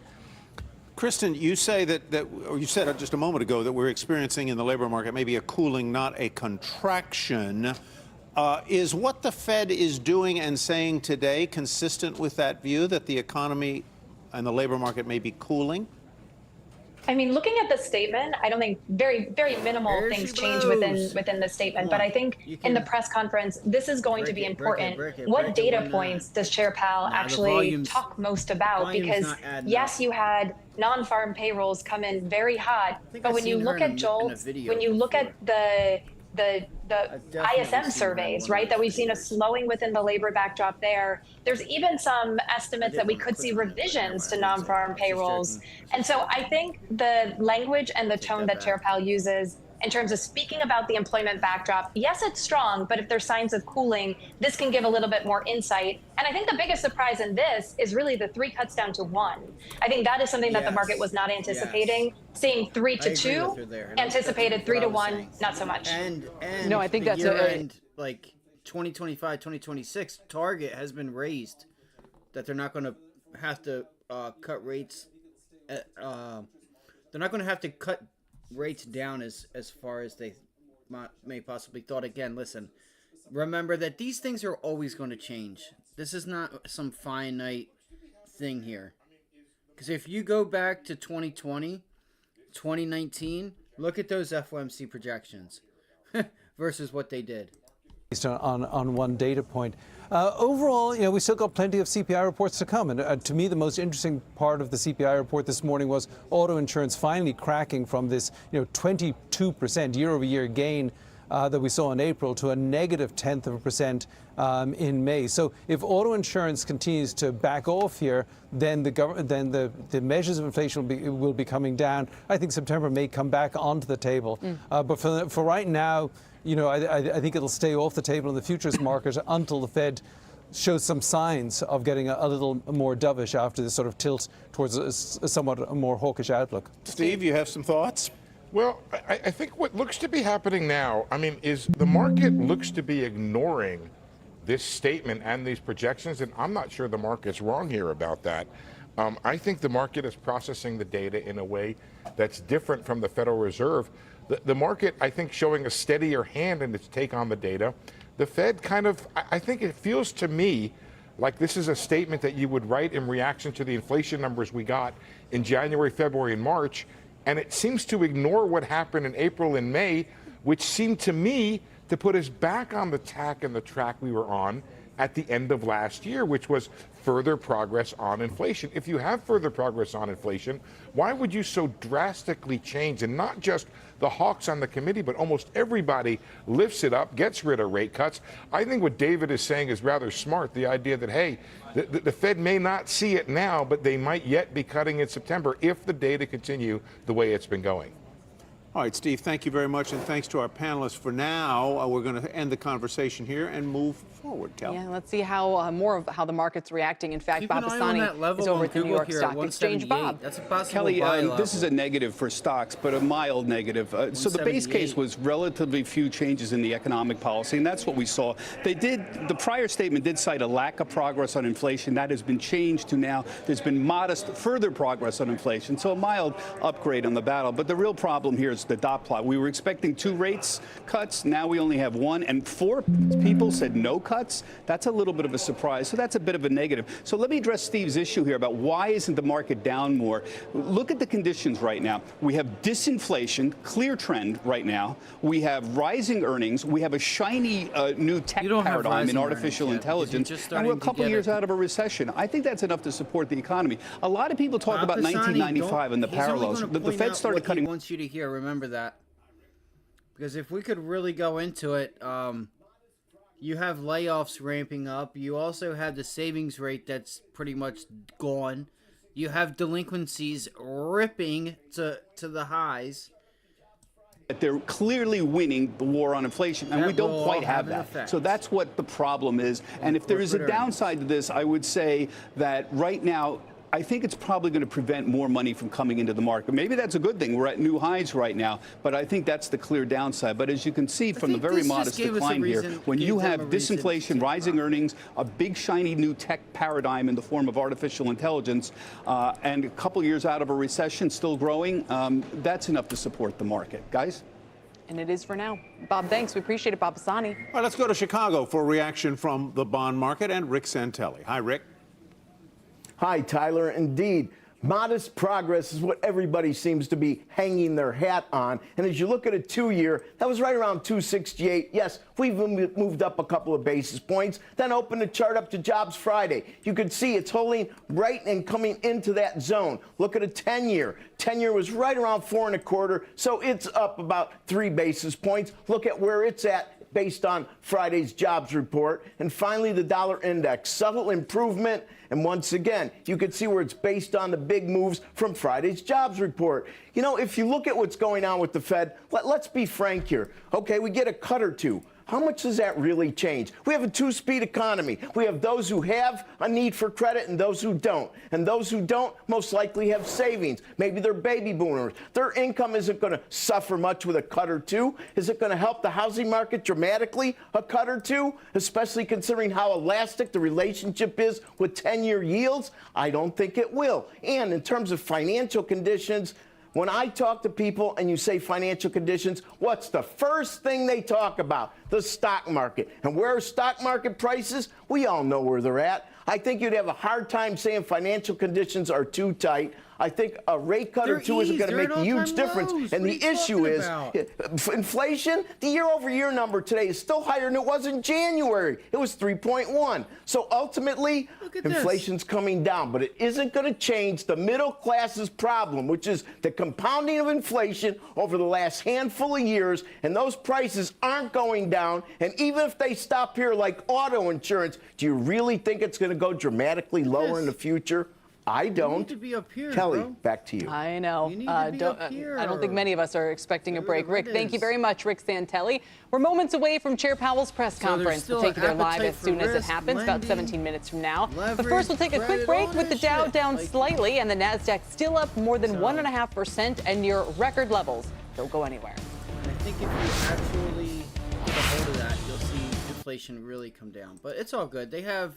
Kristen, you say or you said just a moment ago that we're experiencing in the labor market maybe a cooling, not a contraction. Is what the Fed is doing and saying today consistent with that view that the economy and the labor market may be cooling? I mean, looking at the statement, I don't think very minimal things change within the statement. But I think in the press conference, this is going to be important. What data points does Chair Powell actually talk most about? Because yes, you had non-farm payrolls come in very hot, but when you look at JOLTS, when you look at the ISM surveys, right, that we've seen a slowing within the labor backdrop there. There's even some estimates that we could see revisions to non-farm payrolls. And so I think the language and the tone that Chair Powell uses in terms of speaking about the employment backdrop, yes, it's strong, but if there's signs of cooling, this can give a little bit more insight. And I think the biggest surprise in this is really the 3 cuts down to 1. I think that is something that the market was not anticipating. Seeing 3 to 2, anticipated 3 to 1, not so much. And no, I think that's year-end, like 2025, 2026 target has been raised that they're not going to have to cut rates. They're not going to have to cut rates down as far as they may possibly thought. Again, listen, remember that these things are always going to change. This is not some finite thing here. Because if you go back to 2020, 2019, look at those FOMC projections versus what they did. Based on one data point. Overall, we still got plenty of CPI reports to come. And to me, the most interesting part of the CPI report this morning was auto insurance finally cracking from this 22% year-over-year gain that we saw in April to a negative 0.1% in May. So if auto insurance continues to back off here, then the measures of inflation will be coming down. I think September may come back onto the table. But for right now, I think it'll stay off the table in the futures market until the Fed shows some signs of getting a little more dovish after this sort of tilt towards a somewhat more hawkish outlook. Steve, you have some thoughts? Well, I think what looks to be happening now, is the market looks to be ignoring this statement and these projections, and I'm not sure the market's wrong here about that. I think the market is processing the data in a way that's different from the Federal Reserve. The market, I think, showing a steadier hand in its take on the data. The Fed I think it feels to me like this is a statement that you would write in reaction to the inflation numbers we got in January, February, and March. And it seems to ignore what happened in April and May, which seemed to me to put us back on the tack and the track we were on. at the end of last year, which was further progress on inflation. If you have further progress on inflation, why would you so drastically change? And not just the hawks on the committee, but almost everybody lifts it up, gets rid of rate cuts. I think what David is saying is rather smart, the idea that, hey, the Fed may not see it now, but they might yet be cutting in September if the data continue the way it's been going. All right, Steve, thank you very much, and thanks to our panelists. For now, we're going to end the conversation here and move forward. Kelly. Yeah, let's see how more of how the market's reacting. In fact, Bob Bassani is over at the New York Stock Exchange. Bob. That's a possible Kelly, buy this is a negative for stocks, but a mild negative. So the base case was relatively few changes in the economic policy, and that's what we saw. The prior statement did cite a lack of progress on inflation. That has been changed to now there's been modest further progress on inflation, so a mild upgrade on the battle. But the real problem here is the dot plot. We were expecting 2 rates cuts. Now we only have 1, and 4 people said no cuts. That's a little bit of a surprise. So that's a bit of a negative. So let me address Steve's issue here about why isn't the market down more. Look at the conditions right now. We have disinflation, clear trend right now. We have rising earnings. We have a shiny new tech paradigm in artificial intelligence. And we're a couple years out of a recession. I think that's enough to support the economy. A lot of people talk about 1995 and the parallels. The Fed started cutting. He wants you to hear. Remember that. Because if we could really go into it, you have layoffs ramping up. You also have the savings rate that's pretty much gone. You have delinquencies ripping to the highs. They're clearly winning the war on inflation, and we don't quite have that. So that's what the problem is. And if there is a downside to this, I would say that right now, I think it's probably going to prevent more money from coming into the market. Maybe that's a good thing. We're at new highs right now, but I think that's the clear downside. But as you can see from the very modest decline here, when you have disinflation, rising earnings, a big shiny new tech paradigm in the form of artificial intelligence, and a couple years out of a recession still growing, that's enough to support the market. Guys? And it is for now. Bob, thanks. We appreciate it, Bob Bassani. All right, let's go to Chicago for a reaction from the bond market and Rick Santelli. Hi, Rick. Hi, Tyler. Indeed, modest progress is what everybody seems to be hanging their hat on. And as you look at a 2-year, that was right around 268. Yes, we've moved up a couple of basis points. Then open the chart up to Jobs Friday. You could see it's holding right and coming into that zone. Look at a 10-year. 10-year was right around 4.25, so it's up about 3 basis points. Look at where it's at based on Friday's jobs report. And finally, the dollar index, subtle improvement. And once again, you can see where it's based on the big moves from Friday's jobs report. You know, if you look at what's going on with the Fed, let's be frank here. Okay, we get a cut or two. How much does that really change? We have a 2-speed economy. We have those who have a need for credit and those who don't. And those who don't most likely have savings. Maybe they're baby boomers. Their income isn't going to suffer much with a cut or two. Is it going to help the housing market dramatically, a cut or two? Especially considering how elastic the relationship is with 10-year yields? I don't think it will. And in terms of financial conditions, when I talk to people and you say financial conditions, what's the first thing they talk about? The stock market. And where are stock market prices? We all know where they're at. I think you'd have a hard time saying financial conditions are too tight. I think a rate cut or two isn't going to make a huge difference. And the issue is inflation. The year-over-year number today is still higher than it was in January. It was 3.1. So ultimately, inflation's coming down. But it isn't going to change the middle class's problem, which is the compounding of inflation over the last handful of years. And those prices aren't going down. And even if they stop here like auto insurance, do you really think it's going to go dramatically lower in the future? I don't. You need to be up here, Kelly, bro. back to you. I know. You need to be up here. I don't think many of us are expecting a break. Rick, thank you very much, Rick Santelli. We're moments away from Chair Powell's press conference. We'll take you there live as soon as it happens, about 17 minutes from now. But first, we'll take a quick break with the Dow down slightly and the NASDAQ still up more than 1.5% and near record levels. Don't go anywhere. I think if you actually get a hold of that, you'll see inflation really come down. But it's all good. They have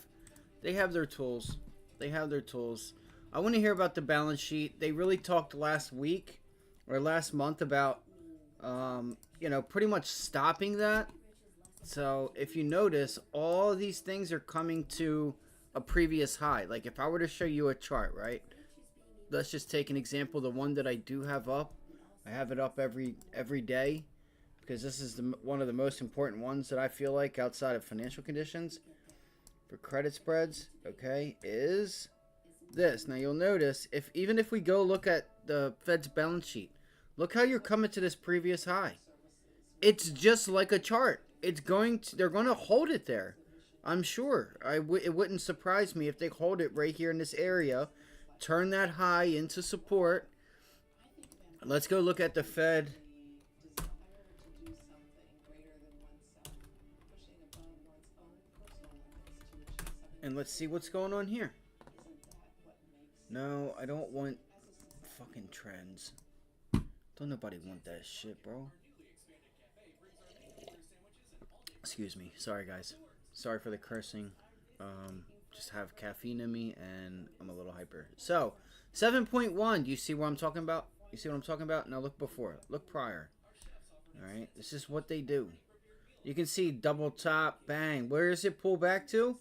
their tools. They have their tools. I want to hear about the balance sheet. They really talked last week or last month about, pretty much stopping that. So if you notice, all of these things are coming to a previous high. Like if I were to show you a chart, right? Let's just take an example. The one that I do have up. I have it up every day because this is one of the most important ones that I feel like outside of financial conditions. for credit spreads, okay, is this. Now you'll notice even if we go look at the Fed's balance sheet, look how you're coming to this previous high. It's just like a chart. They're going to hold it there. I'm sure. It wouldn't surprise me if they hold it right here in this area, turn that high into support. Let's go look at the Fed. And let's see what's going on here. No, I don't want fucking trends. Don't nobody want that shit, bro. Excuse me. Sorry, guys. Sorry for the cursing. Just have caffeine in me and I'm a little hyper. So, 7.1. Do you see what I'm talking about? You see what I'm talking about? Now look before. Look prior. Alright. This is what they do. You can see double top. Bang. Where does it pull back to?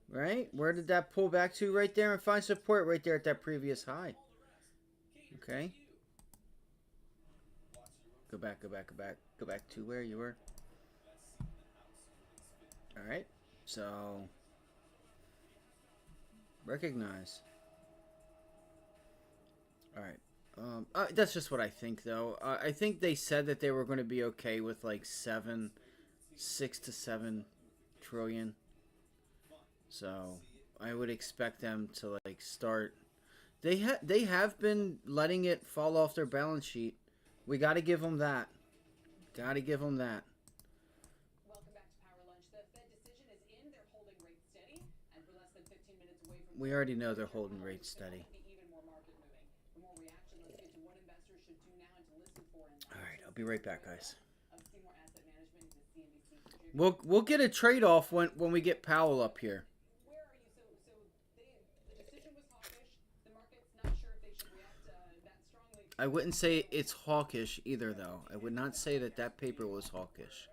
Right? Where did that pull back to? Right there, and find support right there at that previous high. Okay. Go back, go back, go back. Go back to where you were. Alright. So, recognize. Alright. That's just what I think, though. I think they said that they were going to be okay with like 6 to 7 trillion. So I would expect them to like start. They have been letting it fall off their balance sheet. We got to give them that. Got to give them that. Welcome back to Power Lunch. The Fed decision is in. They're holding rates steady, and for less than 15 minutes away from. We already know they're holding rates steady. Even more market moving. For more reaction, let's get to what investors should do now and to listen for. All right, I'll be right back, guys. Of Seymour Asset Management, the CNBC. We'll get a trade-off when we get Powell up here. I wouldn't say it's hawkish either, though. I would not say that that paper was hawkish.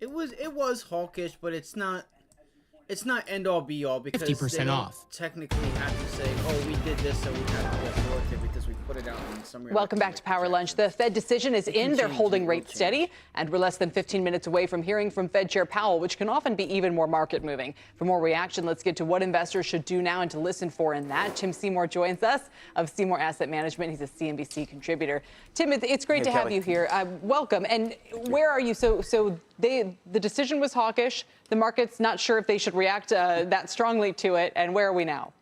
It was hawkish, but it's not end all be all because 50% off. Technically have to say, oh, we did this, so we have to get it because we put it out in some. Welcome back to Power Lunch. The Fed decision is in. They're holding rates steady, and we're less than 15 minutes away from hearing from Fed Chair Powell, which can often be even more market moving. For more reaction, let's get to what investors should do now and to listen for in that. Tim Seymour joins us of Seymour Asset Management. He's a CNBC contributor. Tim, it's great to have you here. Welcome. And where are you? So the decision was hawkish. The market's not sure if they should react that strongly to it. And where are we now?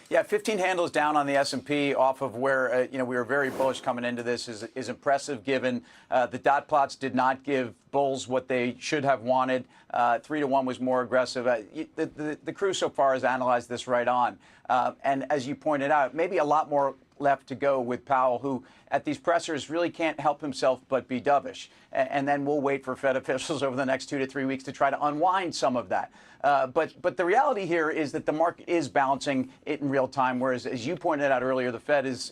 Yeah, 15 handles down on the S&P off of where we were very bullish coming into this is impressive given the dot plots did not give bulls what they should have wanted. 3-to-1 was more aggressive. The crew so far has analyzed this right on. And as you pointed out, maybe a lot more left to go with Powell, who at these pressers really can't help himself but be dovish. And then we'll wait for Fed officials over the next 2 to 3 weeks to try to unwind some of that. But the reality here is that the market is balancing it in real time, whereas, as you pointed out earlier, the Fed is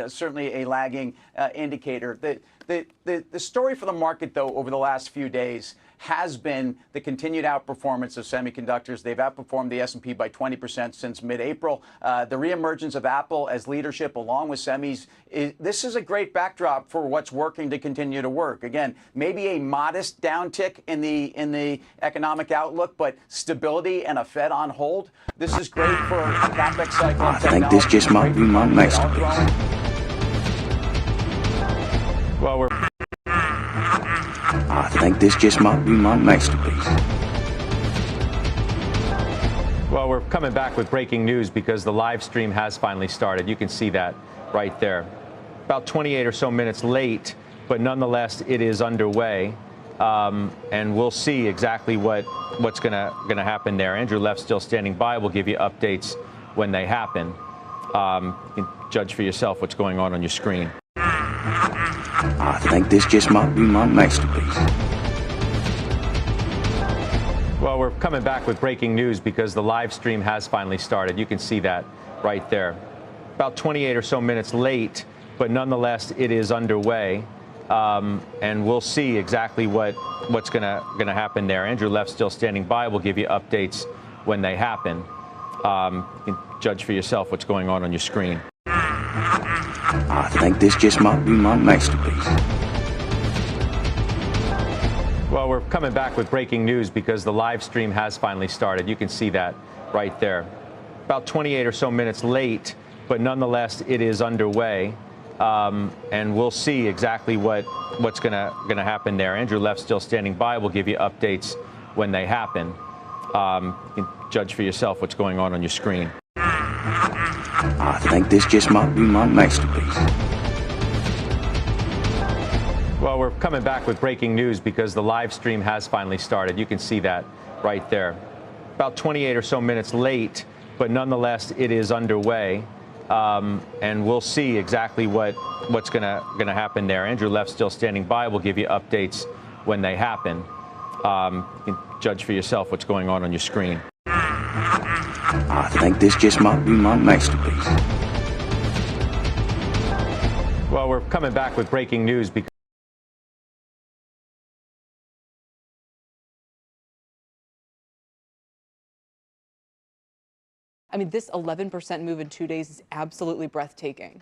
certainly a lagging indicator. The story for the market, though, over the last few days has been the continued outperformance of semiconductors. They've outperformed the S&P by 20% since mid-April. The reemergence of Apple as leadership along with semis, this is a great backdrop for what's working to continue to work. Again, maybe a modest downtick in the economic outlook, but stability and a Fed on hold. This is great for a CapEx cycle. I think this just might be my masterpiece. Well, I think this just might be my masterpiece. Well, we're coming back with breaking news because the live stream has finally started. You can see that right there. About 28 or so minutes late, but nonetheless, it is underway. And we'll see exactly what's gonna happen there. Andrew Left's still standing by. We'll give you updates when they happen. You can judge for yourself what's going on your screen. I think this just might be my masterpiece. Well, we're coming back with breaking news because the live stream has finally started. You can see that right there. About 28 or so minutes late, but nonetheless, it is underway. And we'll see exactly what's gonna happen there. Andrew Left's still standing by. We'll give you updates when they happen. You can judge for yourself what's going on your screen. I think this just might be my masterpiece. Well, we're coming back with breaking news because the live stream has finally started. You can see that right there. About 28 or so minutes late, but nonetheless, it is underway. And we'll see exactly what's gonna happen there. Andrew Left's still standing by. We'll give you updates when they happen. You can judge for yourself what's going on your screen. I think this just might be my masterpiece. Well, we're coming back with breaking news because the live stream has finally started. You can see that right there. About 28 or so minutes late, but nonetheless, it is underway. And we'll see exactly what's gonna happen there. Andrew Left's still standing by. We'll give you updates when they happen. You can judge for yourself what's going on your screen. I think this just might be my masterpiece. Well, we're coming back with breaking news because I mean, this 11% move in 2 days is absolutely breathtaking.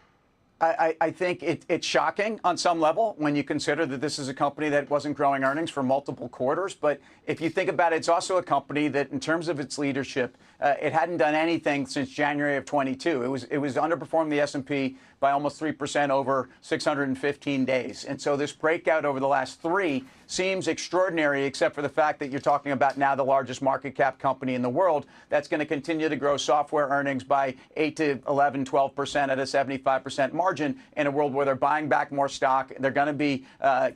I think it's shocking on some level when you consider that this is a company that wasn't growing earnings for multiple quarters. But if you think about it, it's also a company that, in terms of its leadership, it hadn't done anything since January of 22. It was underperformed the S&P by almost 3% over 615 days. And so this breakout over the last 3 seems extraordinary, except for the fact that you're talking about now the largest market cap company in the world that's going to continue to grow software earnings by 8 to 11, 12% at a 75% margin in a world where they're buying back more stock. They're going to be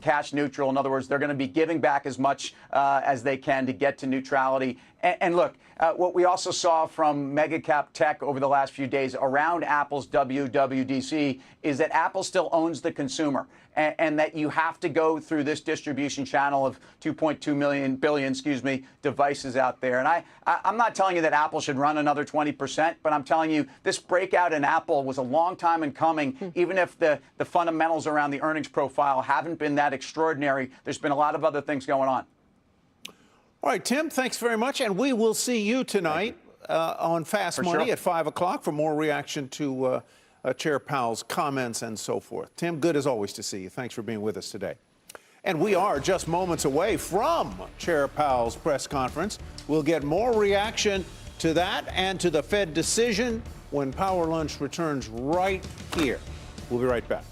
cash neutral. In other words, they're going to be giving back as much as they can to get to neutrality. And look, what we also saw from mega cap tech over the last few days around Apple's WWDC is that Apple still owns the consumer, and that you have to go through this distribution channel of 2.2 billion devices out there. And I'm not telling you that Apple should run another 20%, but I'm telling you this breakout in Apple was a long time in coming. Even if the fundamentals around the earnings profile haven't been that extraordinary, there's been a lot of other things going on. All right, Tim, thanks very much. And we will see you tonight on Fast Money at 5 o'clock for more reaction to Chair Powell's comments and so forth. Tim, good as always to see you. Thanks for being with us today. And we are just moments away from Chair Powell's press conference. We'll get more reaction to that and to the Fed decision when Power Lunch returns right here. We'll be right back.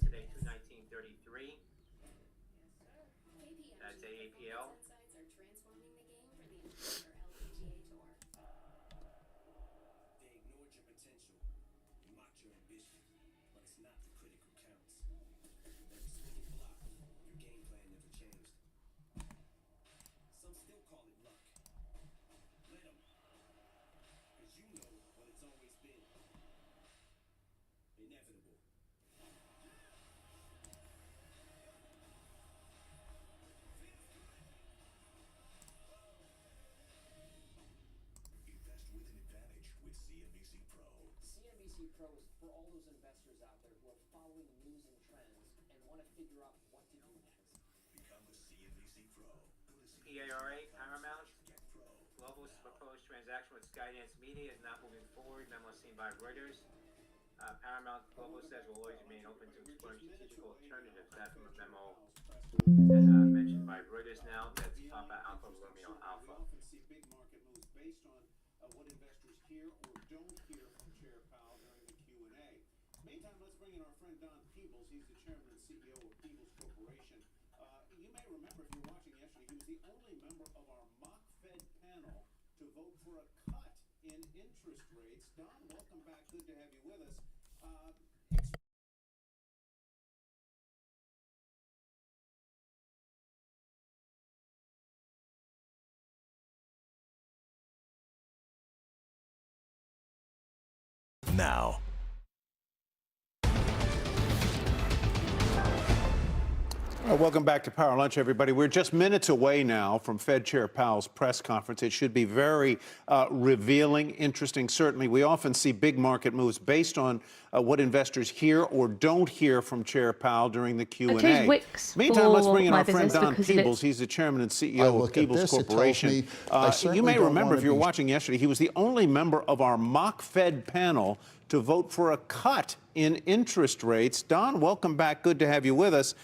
Today, 219.33. That's AAPL. Pro is for all those investors out there who are following news and trends and want to figure out what to do next. Become a CNBC Pro. PARA, Paramount. Global's proposed transaction with Skydance Media is not moving forward. Memo seen by Reuters. Paramount Global says will always remain open to exploring strategic alternatives. That from a memo mentioned by Reuters now. That's Papa Alpha Romeo Alpha. what investors hear or don't hear from Chair Powell during the Q&A. Meantime, let's bring in our friend Don Peebles. He's the chairman and CEO of Peebles Corporation. You may remember, if you were watching yesterday, he was the only member of our mock Fed panel to vote for a cut in interest rates. Don, welcome back. Good to have you with us. Now. Welcome back to Power Lunch, everybody. We're just minutes away now from Fed Chair Powell's press conference. It should be very revealing, interesting. Certainly, we often see big market moves based on what investors hear or don't hear from Chair Powell during the Q&A. Meantime, let's bring in our friend Don Peebles. He's the chairman and CEO of Peebles Corporation. You may remember, if you were watching yesterday, he was the only member of our mock Fed panel to vote for a cut in interest rates. Don, welcome back. Good to have you with us.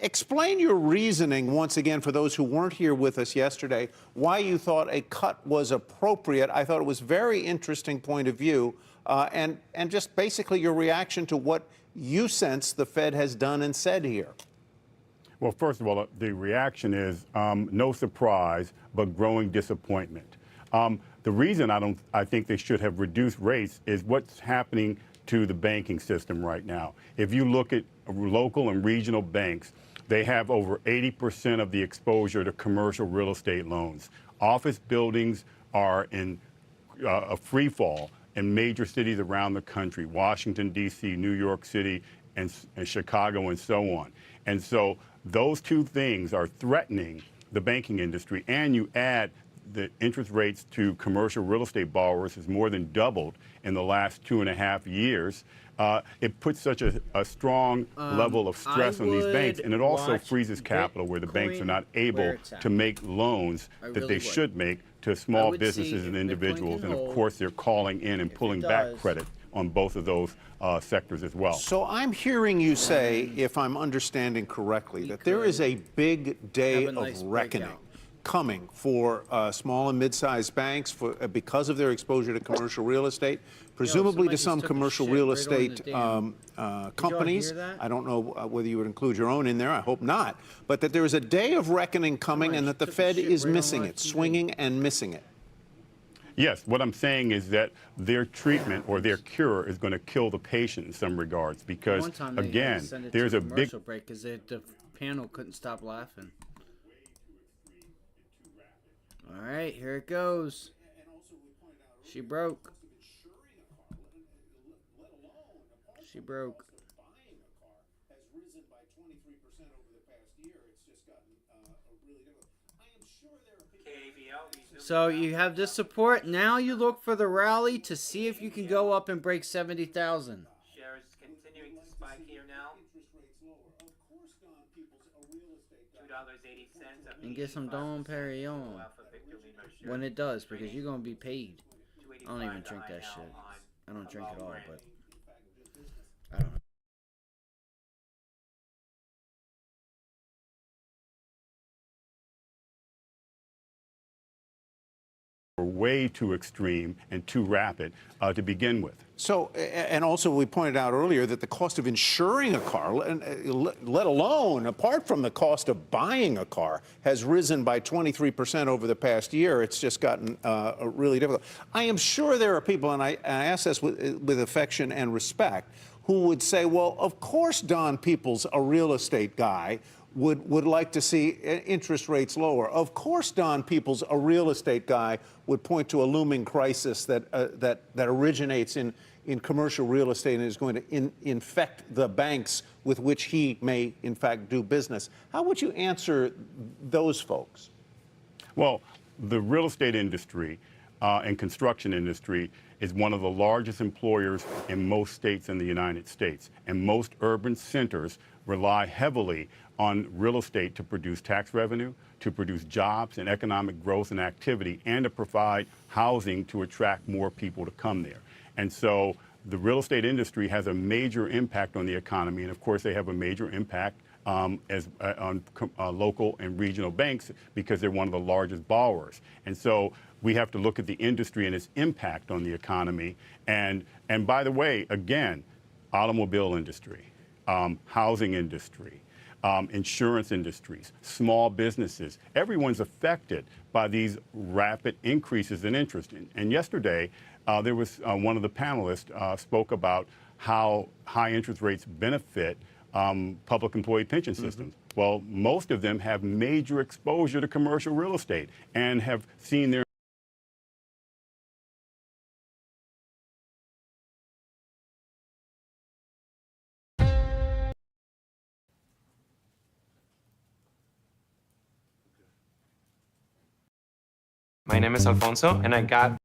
Explain your reasoning once again for those who weren't here with us yesterday, why you thought a cut was appropriate. I thought it was very interesting point of view, and just basically your reaction to what you sense the Fed has done and said here. Well, first of all, the reaction is no surprise, but growing disappointment. The reason I think they should have reduced rates is what's happening to the banking system right now. If you look at local and regional banks, they have over 80% of the exposure to commercial real estate loans. Office buildings are in a free fall in major cities around the country, Washington, D.C., New York City, and Chicago, and so on. And so those two things are threatening the banking industry, and you add the interest rates to commercial real estate borrowers has more than doubled in the last 2.5 years. It puts such a strong level of stress on these banks, and it also freezes capital where the banks are not able to make loans that they should make to small businesses and individuals. And of course, they're calling in and pulling back credit on both of those sectors as well. So I'm hearing you say, if I'm understanding correctly, that there is a big day of reckoning coming for small and mid-sized banks because of their exposure to commercial real estate, presumably to some commercial real estate companies. I don't know whether you would include your own in there. I hope not. But that there is a day of reckoning coming and that the Fed is missing it, swinging and missing it. Yes, what I'm saying is that their treatment or their cure is going to kill the patient in some regards because, again, there's a big break because the panel couldn't stop laughing. All right, here it goes. She broke. She broke. So you have this support. Now you look for the rally to see if you can go up and break 70,000. Shares continuing to spike here now. $2.80. And get some Dom Perignon when it does, because you're going to be paid. I don't even drink that shit. I don't drink at all, but I don't know. way too extreme and too rapid to begin with. So, and also we pointed out earlier that the cost of insuring a car, let alone apart from the cost of buying a car, has risen by 23% over the past year. It's just gotten really difficult. I am sure there are people, and I ask this with affection and respect, who would say, well, of course Don Peebles, a real estate guy, would like to see interest rates lower. Of course, Don Peebles, a real estate guy, would point to a looming crisis that originates in commercial real estate and is going to infect the banks with which he may, in fact, do business. How would you answer those folks? Well, the real estate industry and construction industry is one of the largest employers in most states in the United States, and most urban centers rely heavily on real estate to produce tax revenue, to produce jobs and economic growth and activity, and to provide housing to attract more people to come there. And so the real estate industry has a major impact on the economy, and of course they have a major impact on local and regional banks because they're one of the largest borrowers. And so we have to look at the industry and its impact on the economy. And by the way, again, automobile industry, housing industry, insurance industries, small businesses, everyone's affected by these rapid increases in interest. And yesterday, there was one of the panelists spoke about how high interest rates benefit public employee pension systems. Well, most of them have major exposure to commercial real estate and have seen their My name is Alfonso, and I got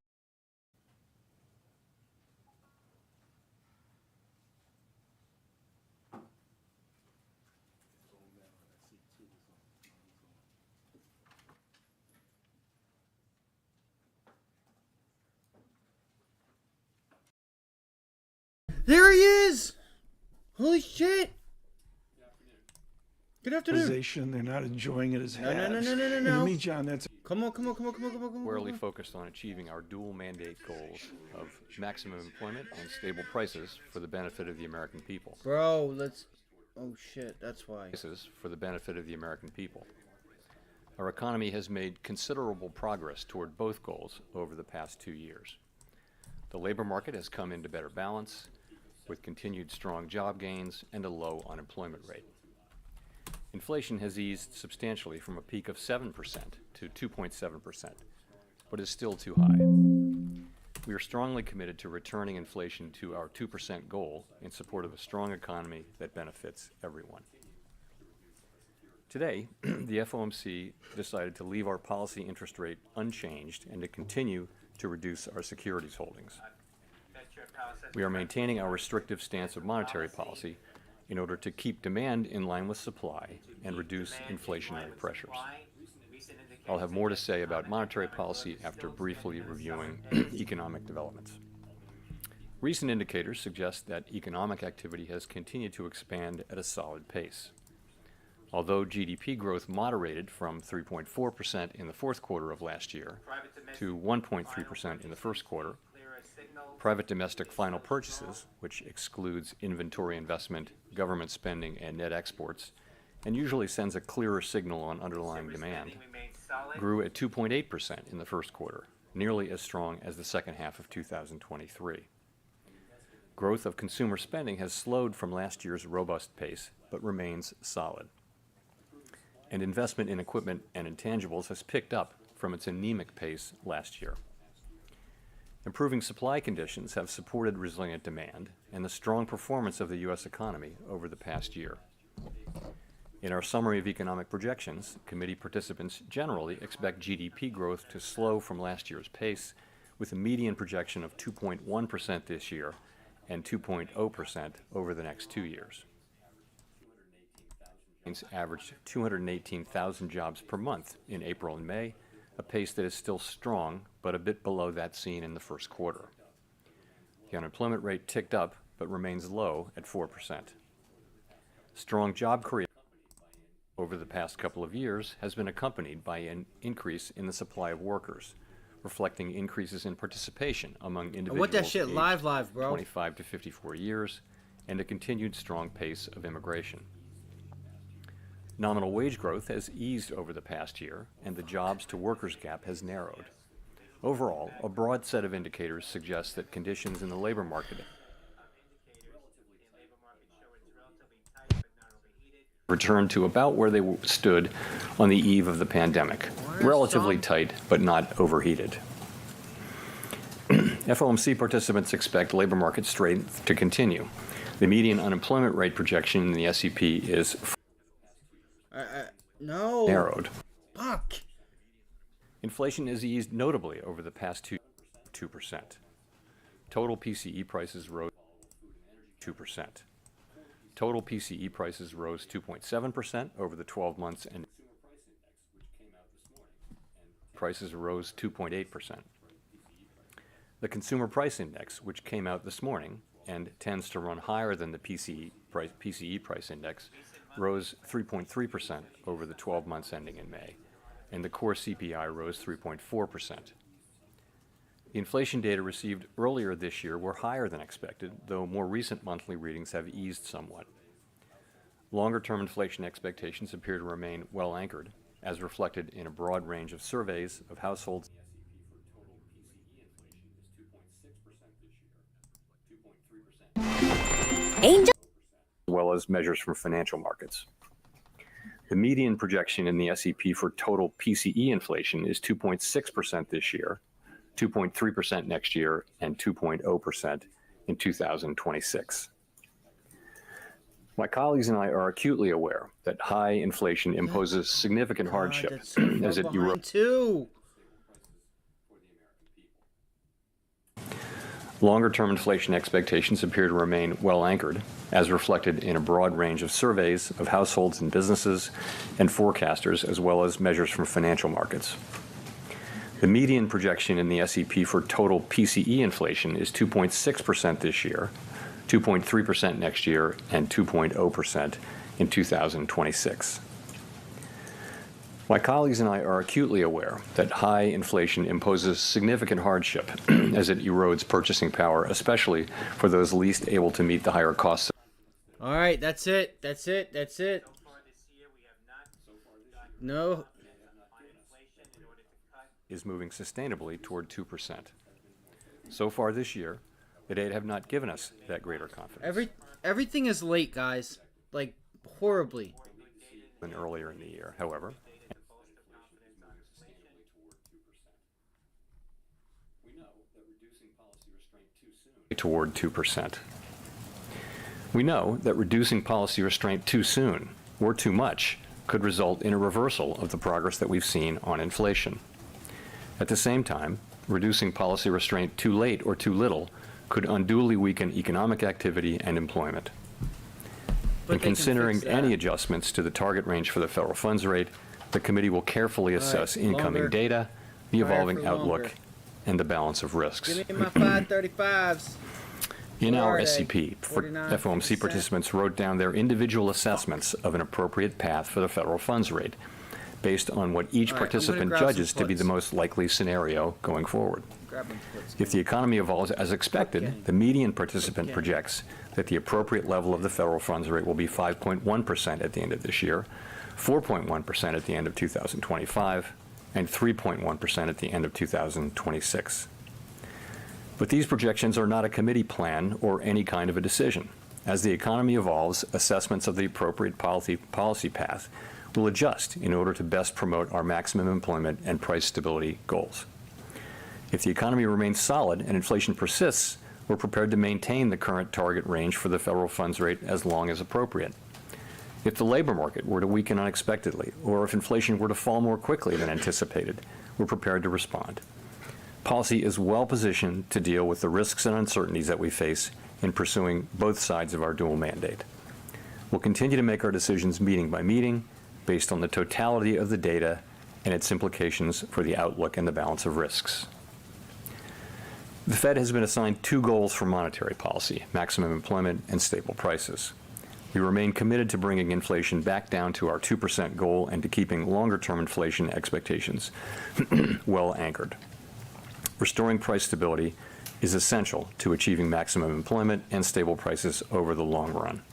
There he is! Holy shit! Good afternoon. They're not enjoying it as No, no, no, haves. no, no, no, And no. to me, John, that's Come on. Squarely focused on achieving our dual mandate goals of maximum employment and stable prices for the benefit of the American people. Bro, let's... Oh shit, that's why. Prices for the benefit of the American people. Our economy has made considerable progress toward both goals over the past 2 years. The labor market has come into better balance, with continued strong job gains and a low unemployment rate. Inflation has eased substantially from a peak of 7% to 2.7%, but is still too high. We are strongly committed to returning inflation to our 2% goal in support of a strong economy that benefits everyone. Today, the FOMC decided to leave our policy interest rate unchanged and to continue to reduce our securities holdings. We are maintaining our restrictive stance of monetary policy in order to keep demand in line with supply and reduce inflationary pressures. I'll have more to say about monetary policy after briefly reviewing economic developments. Recent indicators suggest that economic activity has continued to expand at a solid pace. Although GDP growth moderated from 3.4% in the fourth quarter of last year to 1.3% in the first quarter, private domestic final purchases, which excludes inventory investment, government spending, and net exports, and usually sends a clearer signal on underlying demand, grew at 2.8% in the first quarter, nearly as strong as the second half of 2023. Growth of consumer spending has slowed from last year's robust pace, but remains solid. And investment in equipment and intangibles has picked up from its anemic pace last year. Improving supply conditions have supported resilient demand and the strong performance of the U.S. economy over the past year. In our summary of economic projections, committee participants generally expect GDP growth to slow from last year's pace, with a median projection of 2.1% this year and 2.0% over the next 2 years. Averaged 218,000 jobs per month in April and May, a pace that is still strong, but a bit below that seen in the first quarter. The unemployment rate ticked up, but remains low at 4%. Strong job creation over the past couple of years has been accompanied by an increase in the supply of workers, reflecting increases in participation among individuals What that shit aged live, bro. 25 to 54 years, and a continued strong pace of immigration. Nominal wage growth has eased over the past year, and the jobs-to-workers gap has narrowed. Overall, a broad set of indicators suggests that conditions in the labor market returned to about where they stood on the eve of the pandemic, relatively tight but not overheated. FOMC participants expect labor market strength to continue. The median unemployment rate projection in the SEP is No. narrowed. Fuck. Inflation has eased notably over the past 2%. Total PCE prices rose 2%. Total PCE prices rose 2.7% over the 12 months, and prices rose 2.8%. The Consumer Price Index, which came out this morning and tends to run higher than the PCE price index, rose 3.3% over the 12 months ending in May, and the core CPI rose 3.4%. The inflation data received earlier this year were higher than expected, though more recent monthly readings have eased somewhat. Longer-term inflation expectations appear to remain well anchored, as reflected in a broad range of surveys of households. Angel. As well as measures from financial markets. The median projection in the SEP for total PCE inflation is 2.6% this year, 2.3% next year, and 2.0% in 2026. My colleagues and I are acutely aware that high inflation imposes significant hardship as it erodes. Longer-term inflation expectations appear to remain well anchored, as reflected in a broad range of surveys of households and businesses and forecasters, as well as measures from financial markets. The median projection in the SEP for total PCE inflation is 2.6% this year, 2.3% next year, and 2.0% in 2026. My colleagues and I are acutely aware that high inflation imposes significant hardship as it erodes purchasing power, especially for those least able to meet the higher costs. All right, that's it. That's it. That's it. No. Is moving sustainably toward 2%. So far this year, the data have not given us that greater confidence. Everything is late, guys. Like, horribly. Than earlier in the year, however. Toward 2%. We know that reducing policy restraint too soon or too much could result in a reversal of the progress that we've seen on inflation. At the same time, reducing policy restraint too late or too little could unduly weaken economic activity and employment. In considering any adjustments to the target range for the federal funds rate, the committee will carefully assess incoming data, the evolving outlook, and the balance of risks. Give me my 535s. In our SCP, FOMC participants wrote down their individual assessments of an appropriate path for the federal funds rate, based on what each participant judges to be the most likely scenario going forward. If the economy evolves as expected, the median participant projects that the appropriate level of the federal funds rate will be 5.1% at the end of this year, 4.1% at the end of 2025, and 3.1% at the end of 2026. But these projections are not a committee plan or any kind of a decision. As the economy evolves, assessments of the appropriate policy path will adjust in order to best promote our maximum employment and price stability goals. If the economy remains solid and inflation persists, we're prepared to maintain the current target range for the federal funds rate as long as appropriate. If the labor market were to weaken unexpectedly, or if inflation were to fall more quickly than anticipated, we're prepared to respond. Policy is well positioned to deal with the risks and uncertainties that we face in pursuing both sides of our dual mandate. We'll continue to make our decisions meeting by meeting, based on the totality of the data and its implications for the outlook and the balance of risks. The Fed has been assigned two goals for monetary policy: maximum employment and stable prices. We remain committed to bringing inflation back down to our 2% goal and to keeping longer-term inflation expectations well anchored. Restoring price stability is essential to achieving maximum employment and stable prices over the long run.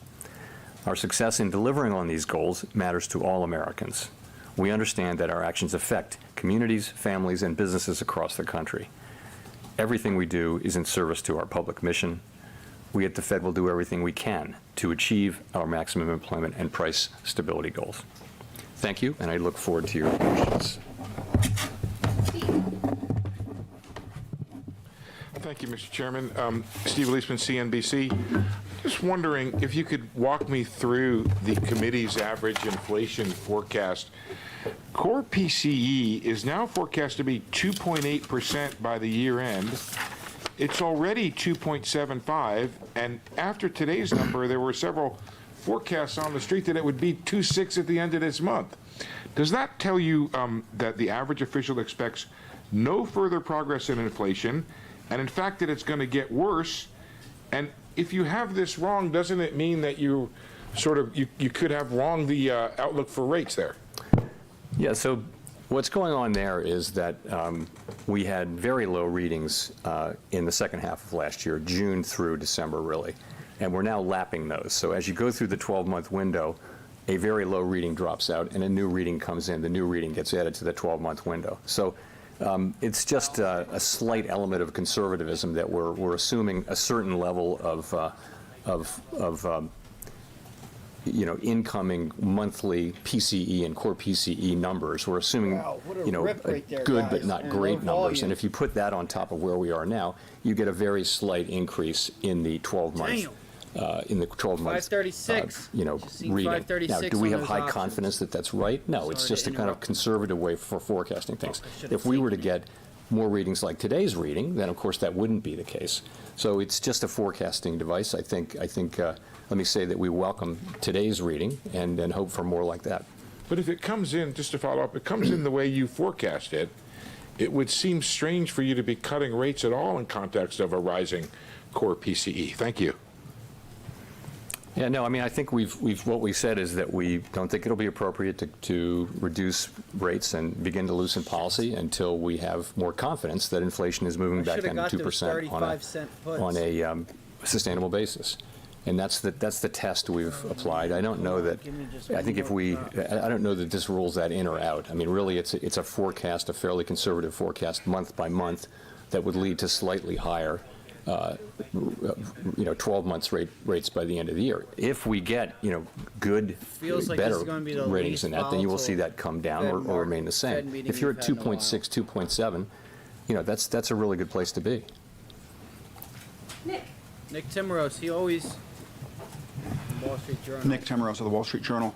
Our success in delivering on these goals matters to all Americans. We understand that our actions affect communities, families, and businesses across the country. Everything we do is in service to our public mission. We at the Fed will do everything we can to achieve our maximum employment and price stability goals. Thank you, and I look forward to your questions. Thank you, Mr. Chairman. Steve Leisman, CNBC. Just wondering if you could walk me through the committee's average inflation forecast. Core PCE is now forecast to be 2.8% by the year end. It's already 2.75, and after today's number, there were several forecasts on the street that it would be 2.6 at the end of this month. Does that tell you that the average official expects no further progress in inflation, and in fact that it's going to get worse? And if you have this wrong, doesn't it mean that you sort of, you could have wrong the outlook for rates there. Yeah, so what's going on there is that we had very low readings in the second half of last year, June through December, really. And we're now lapping those. So as you go through the 12-month window, a very low reading drops out and a new reading comes in. The new reading gets added to the 12-month window. So it's just a slight element of conservatism that we're assuming a certain level of incoming monthly PCE and core PCE numbers. We're assuming, good but not great numbers. And if you put that on top of where we are now, you get a very slight increase in the 12-month. In the 12-month, 536. Reading. Now, do we have high confidence that that's right? No, it's just a kind of conservative way for forecasting things. If we were to get more readings like today's reading, then of course that wouldn't be the case. So it's just a forecasting device. I think. Let me say that we welcome today's reading and hope for more like that. But if it comes in, just to follow up, it comes in the way you forecast it, it would seem strange for you to be cutting rates at all in context of a rising core PCE. Thank you. Yeah, no, I mean, I think what we said is that we don't think it'll be appropriate to reduce rates and begin to loosen policy until we have more confidence that inflation is moving back down to 2% on a sustainable basis. And that's the test we've applied. I don't know that, I think I don't know that this rules that in or out. I mean, really, it's a forecast, a fairly conservative forecast month by month that would lead to slightly higher 12 months rates by the end of the year. If we get, good, better ratings than that, then you will see that come down or remain the same. If you're at 2.6, 2.7, that's a really good place to be. Nick Timmeros, he always... Wall Street Journal. Nick Timmeros of the Wall Street Journal.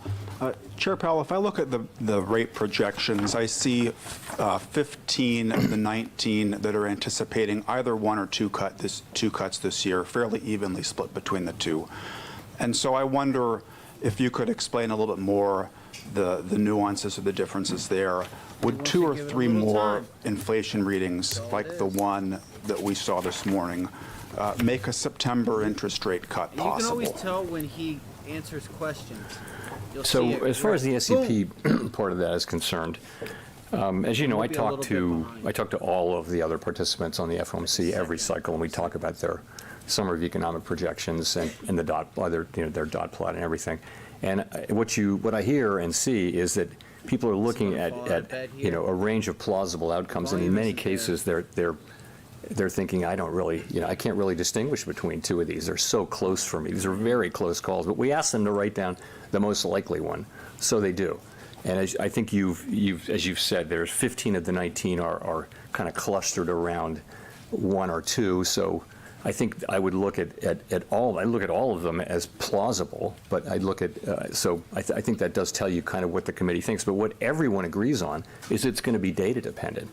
Chair Powell, if I look at the rate projections, I see 15 of the 19 that are anticipating either one or two cuts this year, fairly evenly split between the two. And so I wonder if you could explain a little bit more the nuances or the differences there. Would 2 or 3 more inflation readings like the one that we saw this morning make a September interest rate cut possible? You can always tell when he answers questions. So as far as the SEP part of that is concerned, as you know, I talk to all of the other participants on the FOMC every cycle, and we talk about their summary of economic projections and the their dot plot and everything. And what I hear and see is that people are looking at a range of plausible outcomes, and in many cases they're thinking, I don't really, I can't really distinguish between two of these. They're so close for me. These are very close calls. But we ask them to write down the most likely one, so they do. And I think as you've said, there's 15 of the 19 are kind of clustered around 1 or 2. So I think I would look at all. I look at all of them as plausible. But I'd look at I think that does tell you kind of what the committee thinks. But what everyone agrees on is it's going to be data dependent.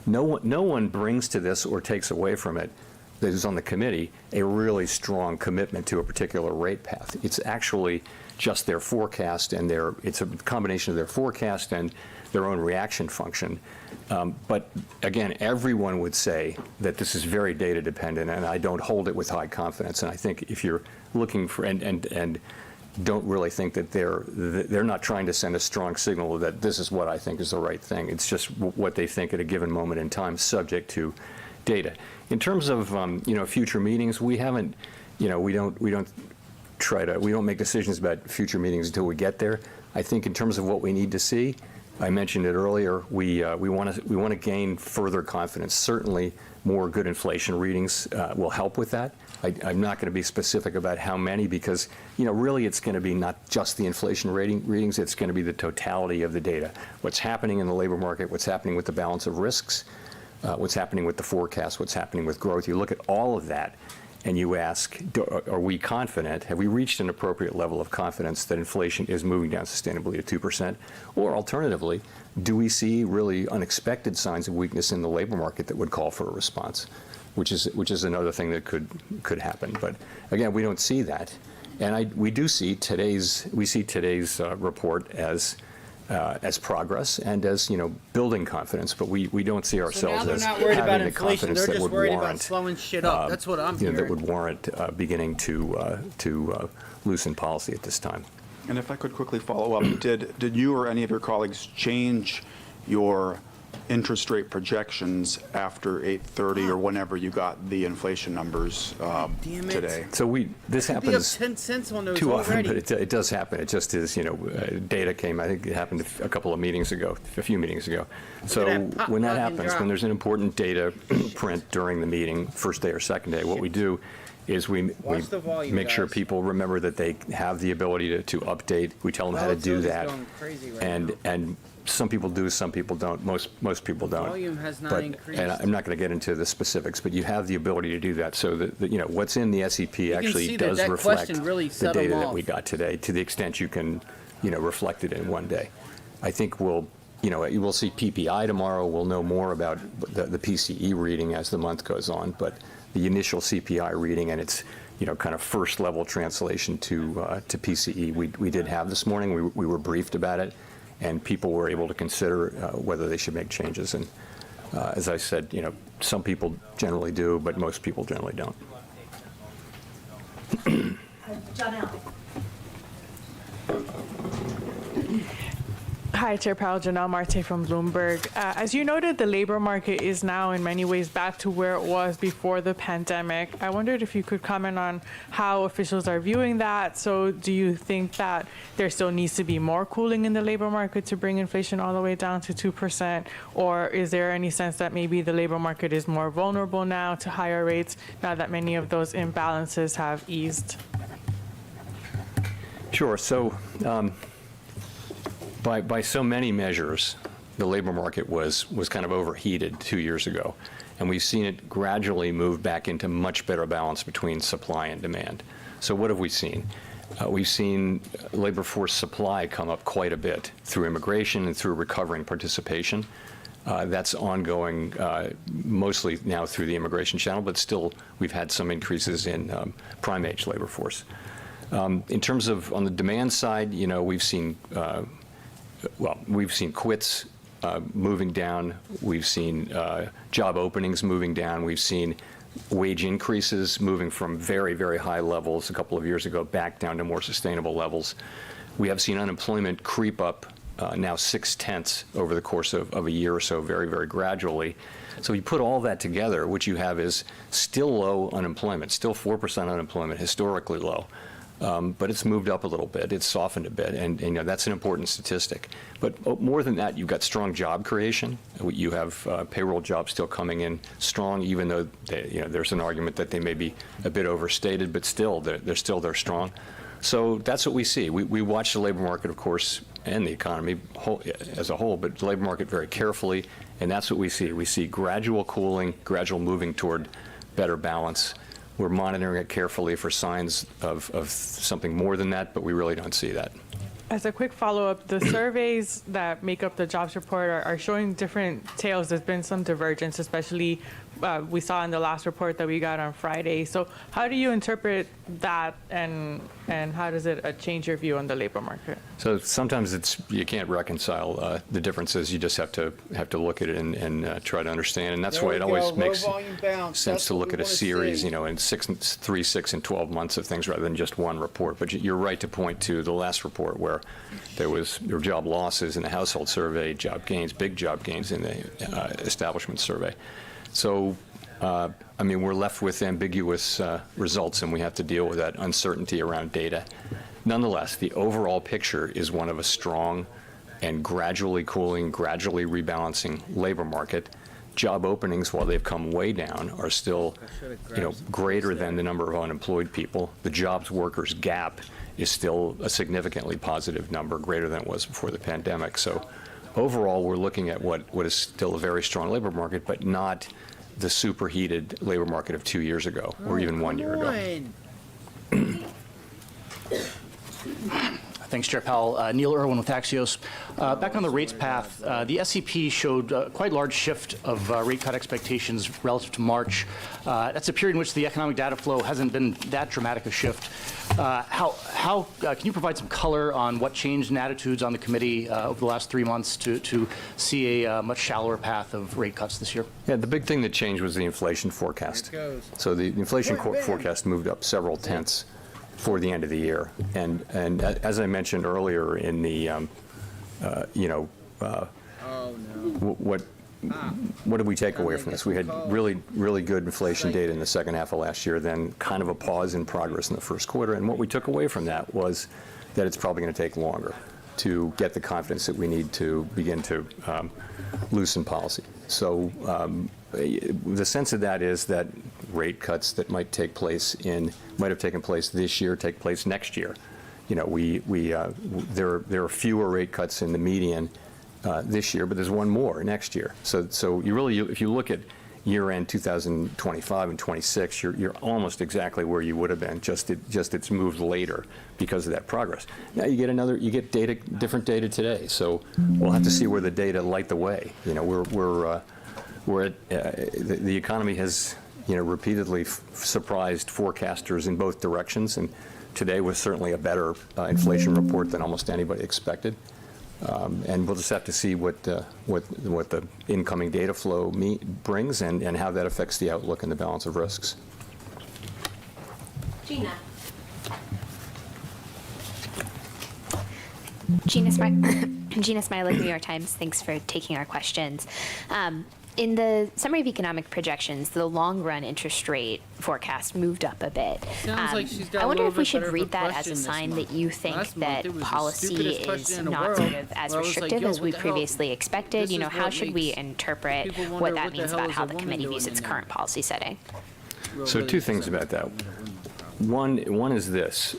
No one brings to this or takes away from it, that is on the committee, a really strong commitment to a particular rate path. It's actually just their forecast, and it's a combination of their forecast and their own reaction function. But again, everyone would say that this is very data dependent, and I don't hold it with high confidence. And I think if you're looking for and don't really think that they're not trying to send a strong signal that this is what I think is the right thing. It's just what they think at a given moment in time, subject to data. In terms of future meetings, we haven't, we don't make decisions about future meetings until we get there. I think in terms of what we need to see, I mentioned it earlier, we want to gain further confidence. Certainly, more good inflation readings will help with that. I'm not going to be specific about how many because, really it's going to be not just the inflation readings, it's going to be the totality of the data. What's happening in the labor market, what's happening with the balance of risks, what's happening with the forecast, what's happening with growth. You look at all of that and you ask, are we confident? Have we reached an appropriate level of confidence that inflation is moving down sustainably to 2%? Or alternatively, do we see really unexpected signs of weakness in the labor market that would call for a response? Which is another thing that could happen. But again, we don't see that, and we see today's report as as progress and as, building confidence, but we don't see ourselves so as not worried about having the inflation. confidence They're that just would worried warrant about slowing shit up. That's what I'm hearing. that would warrant beginning to loosen policy at this time. And if I could quickly follow up, did you or any of your colleagues change your interest rate projections after 8:30 or whenever you got the inflation numbers today? So this happens 10 cents on those too often, already. but it does happen. It just is, data came, I think it happened a few meetings ago. So when that happens, when there's an important data print during the meeting, first day or second day, what we do is we make sure people remember that they have the ability to update. We tell them how to do that. And some people do, some people don't. Most people don't. Volume has not increased. And I'm not going to get into the specifics, but you have the ability to do that. So that what's in the SEP actually does reflect the data that we got today, to the extent you can, reflect it in one day. I think we'll see PPI tomorrow. We'll know more about the PCE reading as the month goes on, but the initial CPI reading and its kind of first level translation to PCE we did have this morning. We were briefed about it, and people were able to consider whether they should make changes. And as I said, some people generally do, but most people generally don't. John Allen. Hi, Chair Powell. Janelle Marte from Bloomberg. As you noted, the labor market is now in many ways back to where it was before the pandemic. I wondered if you could comment on how officials are viewing that. So do you think that there still needs to be more cooling in the labor market to bring inflation all the way down to 2%? Or is there any sense that maybe the labor market is more vulnerable now to higher rates now that many of those imbalances have eased? Sure. So by so many measures, the labor market was kind of overheated 2 years ago, and we've seen it gradually move back into much better balance between supply and demand. So what have we seen? We've seen labor force supply come up quite a bit through immigration and through recovering participation. That's ongoing mostly now through the immigration channel, but still we've had some increases in prime age labor force. In terms of on the demand side, we've seen quits moving down. We've seen job openings moving down. We've seen wage increases moving from very, very high levels a couple of years ago back down to more sustainable levels. We have seen unemployment creep up now 0.6 over the course of a year or so, very, very gradually. So you put all that together, what you have is still low unemployment, still 4% unemployment, historically low. But it's moved up a little bit. It's softened a bit, and that's an important statistic. But more than that, you've got strong job creation. You have payroll jobs still coming in strong, even though there's an argument that they may be a bit overstated, but still they're strong. So that's what we see. We watch the labor market, of course, and the economy as a whole, but the labor market very carefully, and that's what we see. We see gradual cooling, gradual moving toward better balance. We're monitoring it carefully for signs of something more than that, but we really don't see that. As a quick follow-up, the surveys that make up the jobs report are showing different tales. There's been some divergence, especially we saw in the last report that we got on Friday. So how do you interpret that, and how does it change your view on the labor market? So sometimes you can't reconcile the differences. You just have to look at it and try to understand. And that's why it always makes sense to look at a series, in 3, 6, and 12 months of things rather than just one report. But you're right to point to the last report where there were job losses in the household survey, job gains, big job gains in the establishment survey. So, we're left with ambiguous results, and we have to deal with that uncertainty around data. Nonetheless, the overall picture is one of a strong and gradually cooling, gradually rebalancing labor market. Job openings, while they've come way down, are still, greater than the number of unemployed people. The jobs workers gap is still a significantly positive number, greater than it was before the pandemic. So overall, we're looking at what is still a very strong labor market, but not the superheated labor market of 2 years ago, or even 1 year ago. Thanks, Chair Powell. Neil Irwin with Axios. Back on the rates path, the SEP showed quite a large shift of rate cut expectations relative to March. That's a period in which the economic data flow hasn't been that dramatic a shift. Can you provide some color on what changed in attitudes on the committee over the last 3 months to see a much shallower path of rate cuts this year? Yeah, the big thing that changed was the inflation forecast. So the inflation forecast moved up several tenths for the end of the year, and as I mentioned earlier in the, what did we take away from this? We had really good inflation data in the second half of last year, then kind of a pause in progress in the first quarter, and what we took away from that was that it's probably going to take longer to get the confidence that we need to begin to loosen policy. So the sense of that is that rate cuts that might have taken place this year take place next year. You know, there are fewer rate cuts in the median this year, but there's one more next year. So if you look at year-end 2025 and 26, you're almost exactly where you would have been. Just it's moved later because of that progress. Now you get different data today. So we'll have to see where the data light the way. You know, the economy has repeatedly surprised forecasters in both directions, and today was certainly a better inflation report than almost anybody expected. And we'll just have to see what the incoming data flow brings and how that affects the outlook and the balance of risks. Gina. Gina Smilek, New York Times. Thanks for taking our questions. In the summary of economic projections, the long-run interest rate forecast moved up a bit. Sounds like she's got I wonder a if we little bit should better read of a that as question a this sign month. that you think Last month, that it was the policy stupidest is question in the not world, sort of as where I was like, restrictive yo, as we what the hell? previously expected. This You know, is how what should we makes interpret people wonder what that what the means hell about is how a the woman committee doing views its in there? current policy setting? So two things about that. One is this.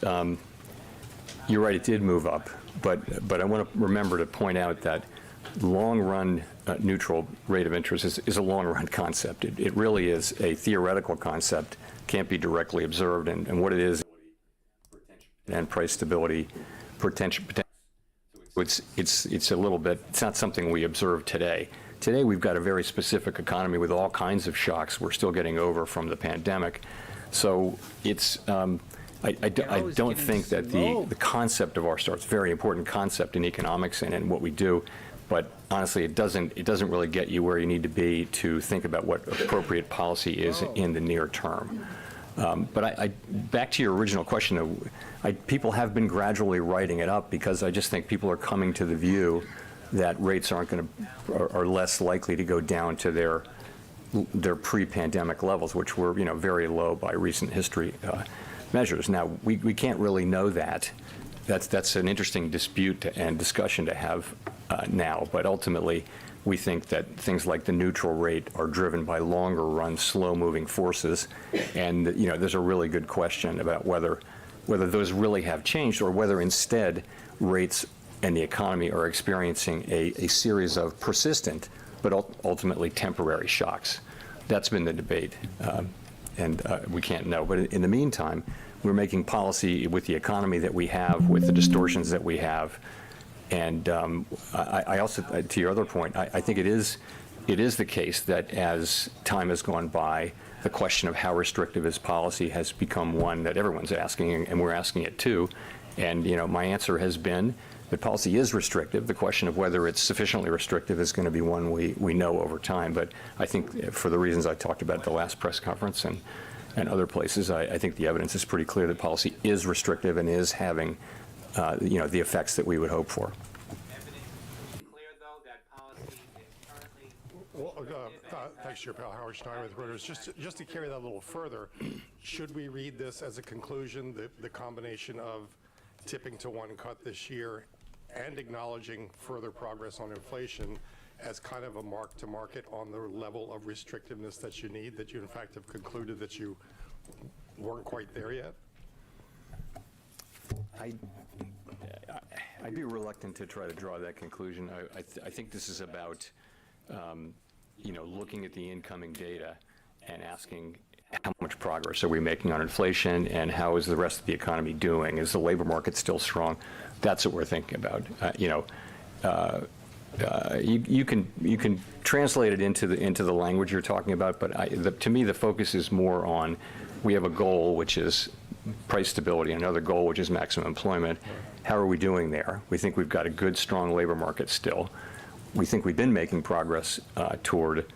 You're right, it did move up, but I want to remember to point out that long-run neutral rate of interest is a long-run concept. It really is a theoretical concept, can't be directly observed, and what it is, and price stability, potential. It's a little bit. It's not something we observe today. Today we've got a very specific economy with all kinds of shocks we're still getting over from the pandemic. So it's. I don't think that the concept of R-star is a very important concept in economics and in what we do, but honestly, it doesn't really get you where you need to be to think about what appropriate policy is in the near term. But back to your original question, people have been gradually writing it up because I just think people are coming to the view that rates are less likely to go down to their pre-pandemic levels, which were very low by recent history measures. Now we can't really know that. That's an interesting dispute and discussion to have now. But ultimately, we think that things like the neutral rate are driven by longer-run, slow-moving forces, and there's a really good question about whether those really have changed or whether instead rates and the economy are experiencing a series of persistent but ultimately temporary shocks. That's been the debate. And we can't know. But in the meantime, we're making policy with the economy that we have, with the distortions that we have. And I also, to your other point, I think it is the case that as time has gone by, the question of how restrictive is policy has become one that everyone's asking, and we're asking it too. And my answer has been that policy is restrictive. The question of whether it's sufficiently restrictive is going to be one we know over time. But I think for the reasons I talked about at the last press conference and other places, I think the evidence is pretty clear that policy is restrictive and is having the effects that we would hope for. Thanks, Chair Powell. Howard Stein with Reuters. Just to carry that a little further, should we read this as a conclusion, the combination of tipping to one cut this year and acknowledging further progress on inflation as kind of a mark to market on the level of restrictiveness that you need, that you in fact have concluded that you weren't quite there yet? I'd be reluctant to try to draw that conclusion. I think this is about looking at the incoming data and asking how much progress are we making on inflation, and how is the rest of the economy doing? Is the labor market still strong? That's what we're thinking about. You can translate it into the language you're talking about, but to me the focus is more on, we have a goal which is price stability, another goal which is maximum employment. How are we doing there? We think we've got a good, strong labor market still. We think we've been making progress toward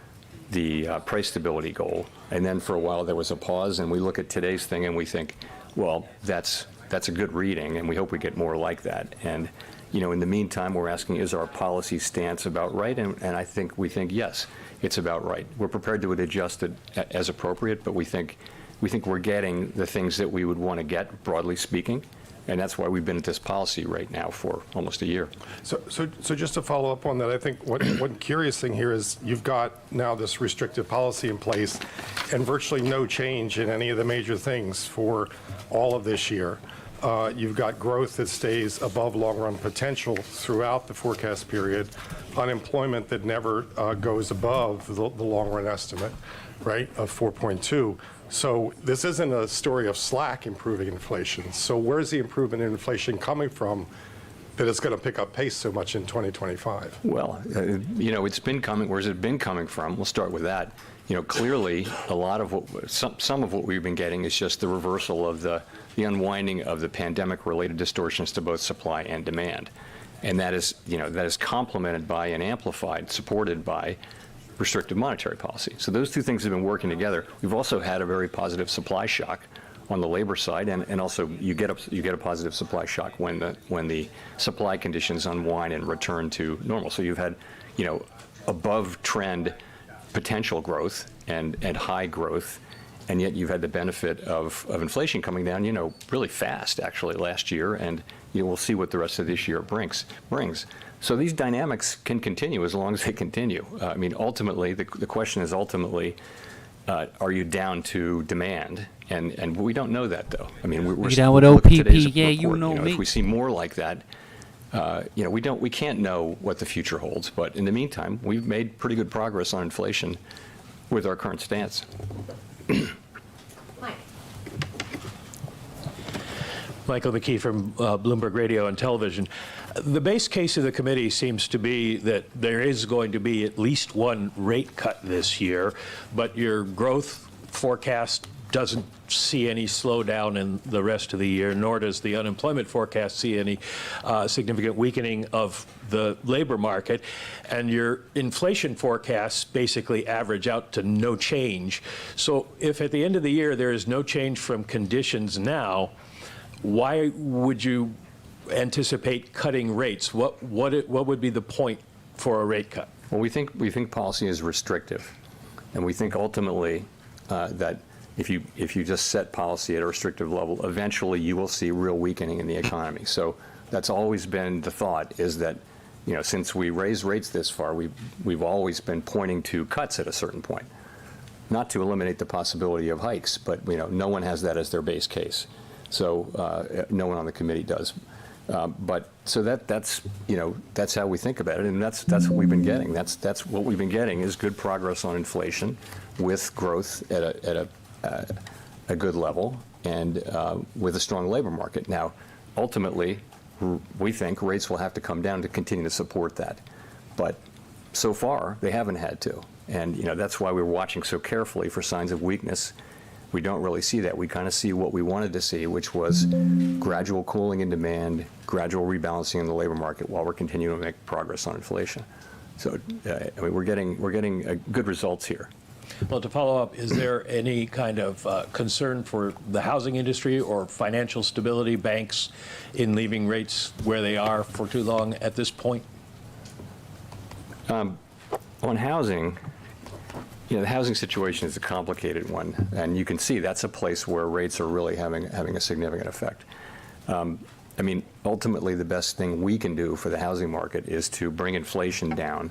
the price stability goal, and then for a while there was a pause, and we look at today's thing and we think, well, that's a good reading, and we hope we get more like that. And in the meantime, we're asking, is our policy stance about right? And we think yes, it's about right. We're prepared to adjust it as appropriate, but we think we're getting the things that we would want to get, broadly speaking. And that's why we've been at this policy right now for almost a year. So just to follow up on that, I think one curious thing here is you've got now this restrictive policy in place and virtually no change in any of the major things for all of this year. You've got growth that stays above long-run potential throughout the forecast period, unemployment that never goes above the long-run estimate, right, of 4.2. So this isn't a story of slack improving inflation. So where's the improvement in inflation coming from that it's going to pick up pace so much in 2025? Well, it's been coming. Where's it been coming from? We'll start with that. Clearly, a lot of some of what we've been getting is just the reversal of the unwinding of the pandemic-related distortions to both supply and demand, and that is complemented by and amplified, supported by restrictive monetary policy. So those two things have been working together. We've also had a very positive supply shock on the labor side, and also you get a positive supply shock when the supply conditions unwind and return to normal. So you've had above trend potential growth and high growth, and yet you've had the benefit of inflation coming down really fast actually last year, and we'll see what the rest of this year brings. So these dynamics can continue as long as they continue. Ultimately, the question is are you down to demand? And we don't know that, though. We're down with OPP, yeah, me. If we see more like that, we can't know what the future holds. But in the meantime, we've made pretty good progress on inflation with our current stance. Michael McKee from Bloomberg Radio and Television. The base case of the committee seems to be that there is going to be at least one rate cut this year, but your growth forecast doesn't see any slowdown in the rest of the year, nor does the unemployment forecast see any significant weakening of the labor market. And your inflation forecasts basically average out to no change. So if at the end of the year there is no change from conditions now, why would you anticipate cutting rates? What would be the point for a rate cut? Well, we think policy is restrictive, and we think ultimately that if you just set policy at a restrictive level, eventually you will see real weakening in the economy. So that's always been the thought, is that since we raised rates this far, we've always been pointing to cuts at a certain point, not to eliminate the possibility of hikes, but no one has that as their base case. So no one on the committee does. But so that's how we think about it, and that's what we've been getting. That's what we've been getting is good progress on inflation, with growth at a good level, and with a strong labor market. Now, ultimately, we think rates will have to come down to continue to support that, but so far they haven't had to, and that's why we're watching so carefully for signs of weakness. We don't really see that. We kind of see what we wanted to see, which was gradual cooling in demand, gradual rebalancing in the labor market, while we're continuing to make progress on inflation. So, we're getting good results here. Well, to follow up, is there any kind of concern for the housing industry or financial stability, banks, in leaving rates where they are for too long at this point? On housing, the housing situation is a complicated one, and you can see that's a place where rates are really having a significant effect. Ultimately, the best thing we can do for the housing market is to bring inflation down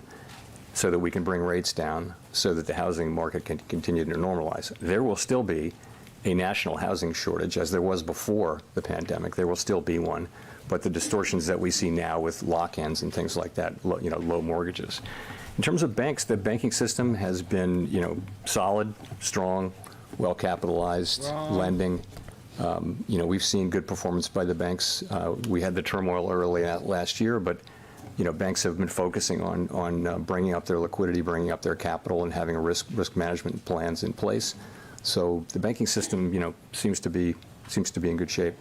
so that we can bring rates down so that the housing market can continue to normalize. There will still be a national housing shortage, as there was before the pandemic. There will still be one, but the distortions that we see now with lock-ins and things like that, low mortgages. In terms of banks, the banking system has been, solid, strong, well-capitalized lending. You know, we've seen good performance by the banks. We had the turmoil early last year, but you know, banks have been focusing on bringing up their liquidity, bringing up their capital, and having a risk management plans in place. So the banking system, you know, seems to be in good shape.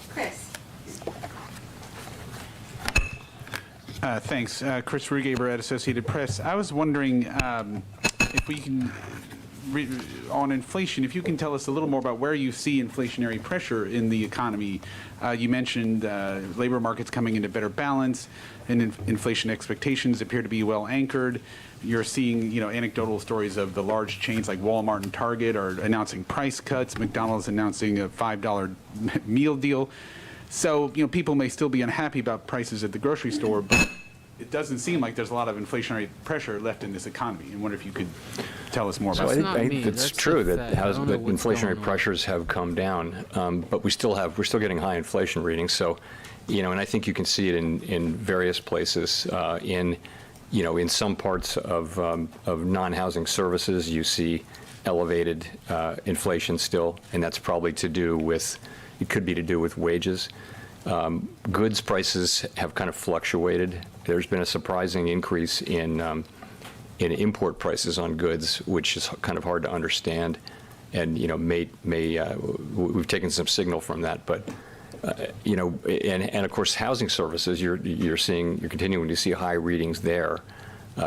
Chris. Thanks. Chris Rugaber at Associated Press. I was wondering if we can, on inflation, if you can tell us a little more about where you see inflationary pressure in the economy. You mentioned labor markets coming into better balance, and inflation expectations appear to be well anchored. You're seeing, you know, anecdotal stories of the large chains like Walmart and Target are announcing price cuts. McDonald's announcing a $5 meal deal. So, you know, people may still be unhappy about prices at the grocery store, but it doesn't seem like there's a lot of inflationary pressure left in this economy. I wonder if you could tell us more about that. that. It's true that inflationary pressures have come down, but we're still getting high inflation readings. So, you know, and I think you can see it in various places. You know, in some parts of non-housing services, you see elevated inflation still, and that's probably to do with, it could be to do with wages. Goods prices have kind of fluctuated. There's been a surprising increase in import prices on goods, which is kind of hard to understand, and you know, we've taken some signal from that, but. You know, and of course, housing services, you're continuing to see high readings there.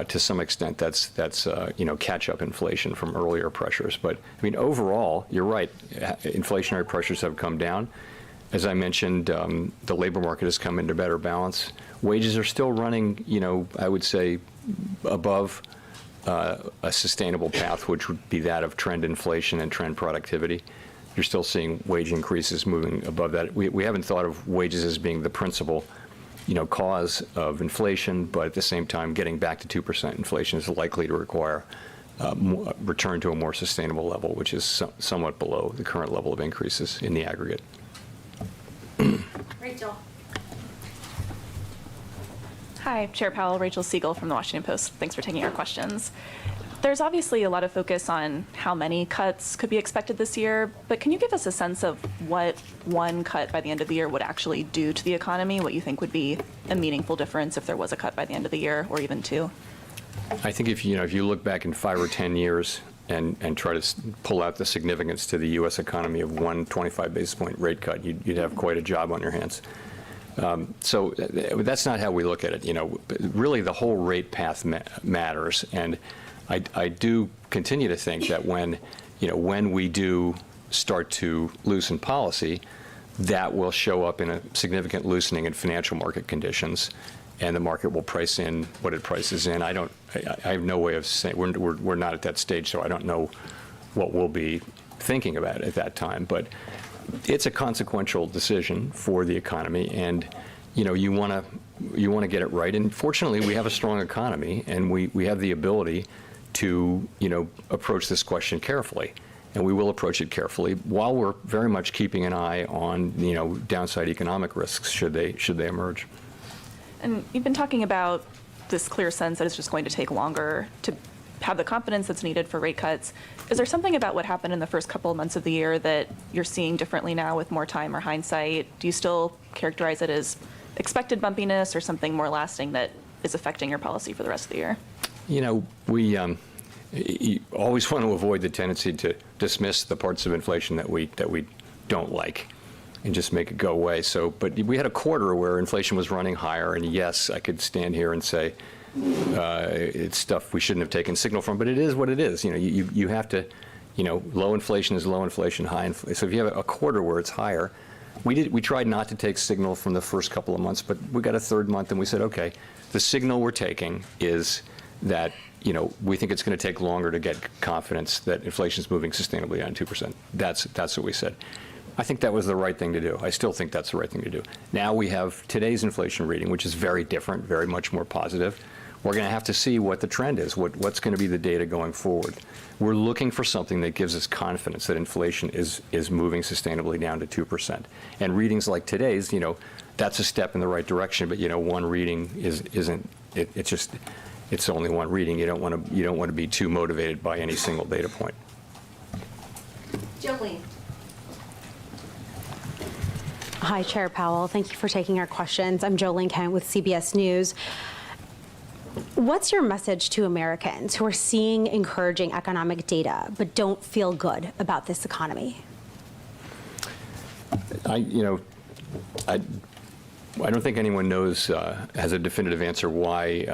To some extent, that's you know, catch-up inflation from earlier pressures. But I mean, overall, you're right. Inflationary pressures have come down. As I mentioned, the labor market has come into better balance. Wages are still running, you know, I would say, above a sustainable path, which would be that of trend inflation and trend productivity. You're still seeing wage increases moving above that. We haven't thought of wages as being the principal, you know, cause of inflation, but at the same time, getting back to 2% inflation is likely to require return to a more sustainable level, which is somewhat below the current level of increases in the aggregate. Rachel. Hi, Chair Powell, Rachel Siegel from the Washington Post. Thanks for taking our questions. There's obviously a lot of focus on how many cuts could be expected this year, but can you give us a sense of what one cut by the end of the year would actually do to the economy, what you think would be a meaningful difference if there was a cut by the end of the year, or even two? I think if you look back in 5 or 10 years and try to pull out the significance to the U.S. economy of one 25 basis point rate cut, you'd have quite a job on your hands. So that's not how we look at it. You know, really the whole rate path matters, and I do continue to think that when we do start to loosen policy, that will show up in a significant loosening in financial market conditions, and the market will price in what it prices in. I have no way of saying, we're not at that stage, so I don't know what we'll be thinking about at that time. But it's a consequential decision for the economy, and you know, you want to get it right. And fortunately, we have a strong economy, and we have the ability to, you know, approach this question carefully, and we will approach it carefully while we're very much keeping an eye on, you know, downside economic risks should they emerge. And you've been talking about this clear sense that it's just going to take longer to have the confidence that's needed for rate cuts. Is there something about what happened in the first couple of months of the year that you're seeing differently now with more time or hindsight? Do you still characterize it as expected bumpiness or something more lasting that is affecting your policy for the rest of the year? You know, we always want to avoid the tendency to dismiss the parts of inflation that we don't like and just make it go away. So, but we had a quarter where inflation was running higher, and yes, I could stand here and say it's stuff we shouldn't have taken signal from, but it is what it is. You know, you have to, you know, low inflation is low inflation, high inflation. So if you have a quarter where it's higher, we tried not to take signal from the first couple of months, but we got a third month and we said, okay, the signal we're taking is that, you know, we think it's going to take longer to get confidence that inflation is moving sustainably on 2%. That's what we said. I think that was the right thing to do. I still think that's the right thing to do. Now we have today's inflation reading, which is very different, very much more positive. We're going to have to see what the trend is, what's going to be the data going forward. We're looking for something that gives us confidence that inflation is moving sustainably down to 2%. And readings like today's, you know, that's a step in the right direction, but, you know, one reading isn't, it's just, it's only one reading. You don't want to be too motivated by any single data point. Jolene. Hi, Chair Powell. Thank you for taking our questions. I'm Jolene Kent with CBS News. What's your message to Americans who are seeing encouraging economic data but don't feel good about this economy? I don't think anyone knows, has a definitive answer why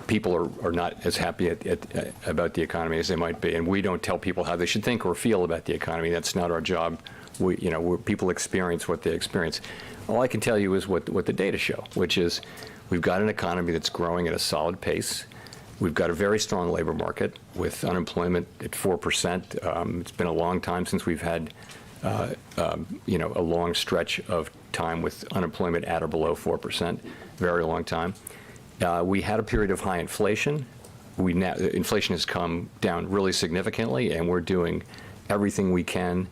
people are not as happy about the economy as they might be. And we don't tell people how they should think or feel about the economy. That's not our job. People experience what they experience. All I can tell you is what the data show, which is we've got an economy that's growing at a solid pace. We've got a very strong labor market with unemployment at 4%. It's been a long time since we've had a long stretch of time with unemployment at or below 4%, very long time. We had a period of high inflation. Inflation has come down really significantly, and we're doing everything we can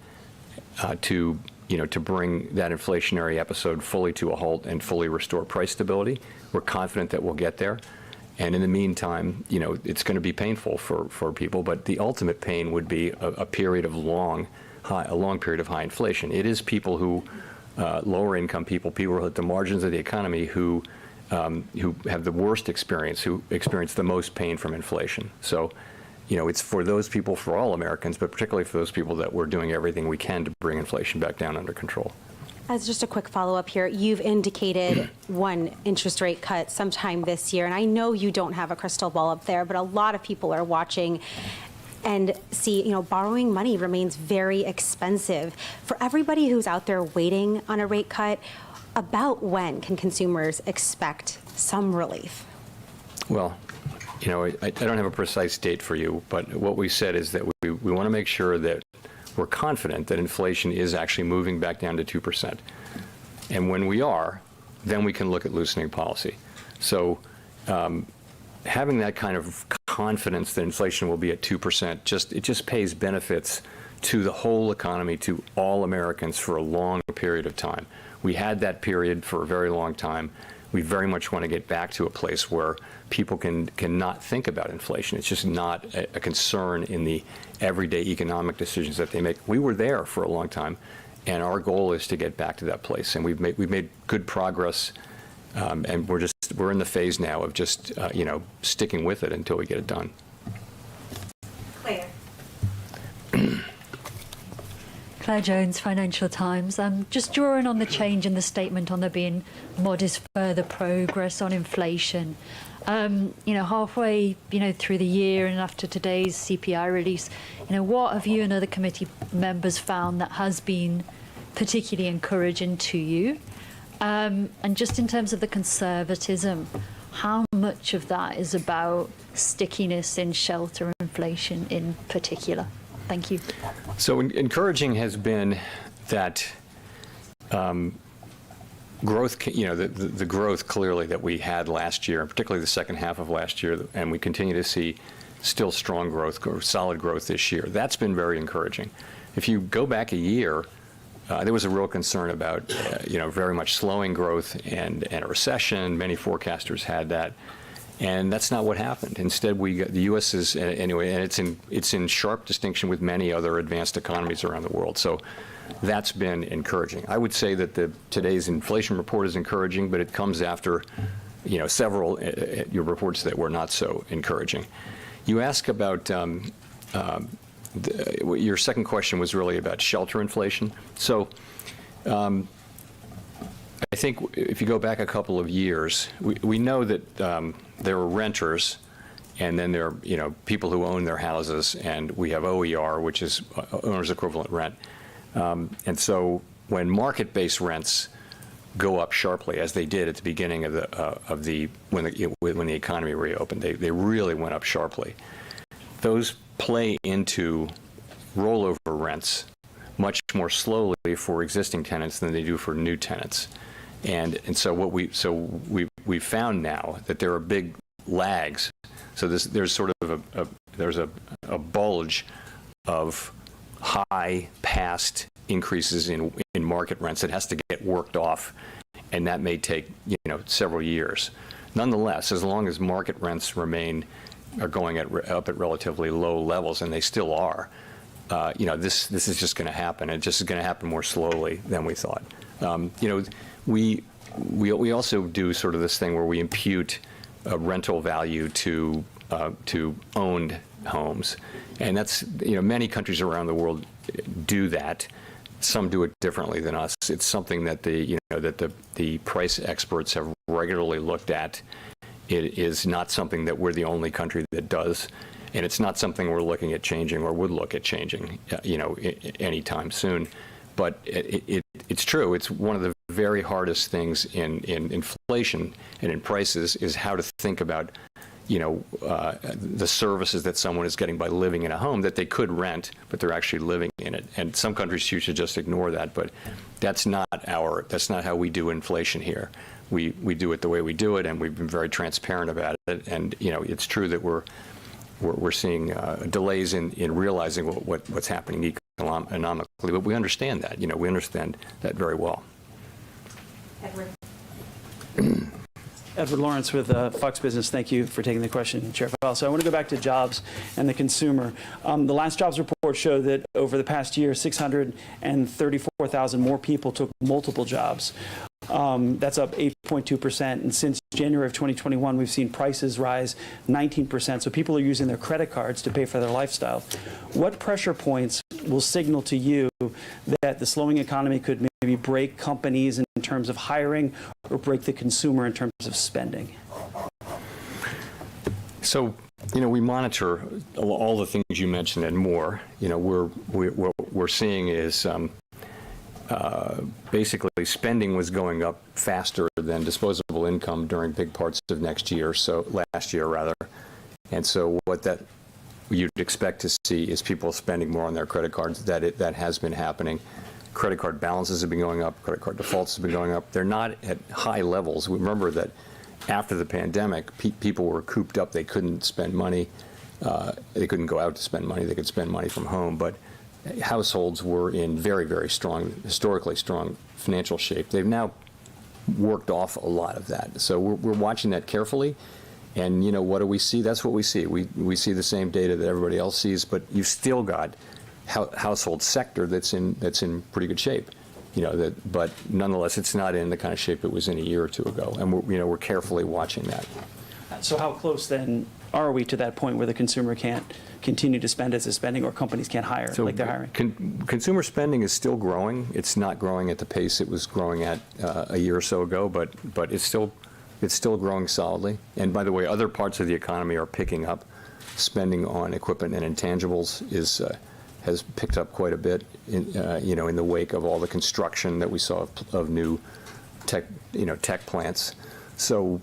to bring that inflationary episode fully to a halt and fully restore price stability. We're confident that we'll get there. And in the meantime, it's going to be painful for people, but the ultimate pain would be a period of a long period of high inflation. It is people who, lower income people who are at the margins of the economy who have the worst experience, who experience the most pain from inflation. So, it's for those people, for all Americans, but particularly for those people that we're doing everything we can to bring inflation back down under control. As just a quick follow-up here, you've indicated one interest rate cut sometime this year, and I know you don't have a crystal ball up there, but a lot of people are watching and see, borrowing money remains very expensive. For everybody who's out there waiting on a rate cut, about when can consumers expect some relief? Well, I don't have a precise date for you, but what we said is that we want to make sure that we're confident that inflation is actually moving back down to 2%. And when we are, then we can look at loosening policy. So having that kind of confidence that inflation will be at 2%, it just pays benefits to the whole economy, to all Americans for a long period of time. We had that period for a very long time. We very much want to get back to a place where people can not think about inflation. It's just not a concern in the everyday economic decisions that they make. We were there for a long time, and our goal is to get back to that place. And we've made good progress, and we're in the phase now of just sticking with it until we get it done. Claire. Claire Jones, Financial Times. Just drawing on the change in the statement on there being modest further progress on inflation. Halfway, through the year and after today's CPI release, what have you and other committee members found that has been particularly encouraging to you? And just in terms of the conservatism, how much of that is about stickiness in shelter inflation in particular? Thank you. So encouraging has been that growth, the growth clearly that we had last year, and particularly the second half of last year, and we continue to see still strong growth or solid growth this year. That's been very encouraging. If you go back a year, there was a real concern about, very much slowing growth and a recession. Many forecasters had that. And that's not what happened. Instead, the U.S. is, anyway, and it's in sharp distinction with many other advanced economies around the world. So that's been encouraging. I would say that today's inflation report is encouraging, but it comes after, several your reports that were not so encouraging. You ask about, your second question was really about shelter inflation. So I think if you go back a couple of years, we know that there are renters, and then there are people who own their houses, and we have OER, which is owner's equivalent rent. And so when market-based rents go up sharply, as they did at the beginning of when the economy reopened, they really went up sharply. Those play into rollover rents much more slowly for existing tenants than they do for new tenants. And so we found now that there are big lags. So there's sort of a bulge of high past increases in market rents that has to get worked off, and that may take several years. nonetheless, as long as market rents are going up at relatively low levels, and they still are, this is just going to happen. It just is going to happen more slowly than we thought. We also do sort of this thing where we impute a rental value to owned homes, and that's many countries around the world do that. Some do it differently than us. It's something that the price experts have regularly looked at. It is not something that we're the only country that does, and it's not something we're looking at changing or would look at changing, anytime soon. But it's true. It's one of the very hardest things in inflation and in prices is how to think about, the services that someone is getting by living in a home that they could rent, but they're actually living in it. And some countries choose to just ignore that, but that's not how we do inflation here. We do it the way we do it, and we've been very transparent about it. And it's true that we're seeing delays in realizing what's happening economically, but we understand that. We understand that very well. Edward. Edward Lawrence with Fox Business. Thank you for taking the question, Chair Powell. So I want to go back to jobs and the consumer. The last jobs report showed that over the past year, 634,000 more people took multiple jobs. That's up 8.2%. And since January of 2021, we've seen prices rise 19%. So people are using their credit cards to pay for their lifestyle. What pressure points will signal to you that the slowing economy could maybe break companies in terms of hiring or break the consumer in terms of spending? So, we monitor all the things you mentioned and more. What we're seeing is basically spending was going up faster than disposable income during big parts of last year. And so what you'd expect to see is people spending more on their credit cards. That has been happening. Credit card balances have been going up. Credit card defaults have been going up. They're not at high levels. Remember that after the pandemic, people were cooped up. They couldn't spend money. They couldn't go out to spend money. They could spend money from home. But households were in very, very strong, historically strong financial shape. They've now worked off a lot of that. So we're watching that carefully. And, what do we see? That's what we see. We see the same data that everybody else sees, but you've still got household sector that's in pretty good shape. But nonetheless, it's not in the kind of shape it was in a year or two ago. And we're carefully watching that. So how close then are we to that point where the consumer can't continue to spend as it's spending, or companies can't hire like they're hiring? Consumer spending is still growing. It's not growing at the pace it was growing at a year or so ago, but it's still growing solidly. And by the way, other parts of the economy are picking up. Spending on equipment and intangibles has picked up quite a bit in the wake of all the construction that we saw of new tech plants. So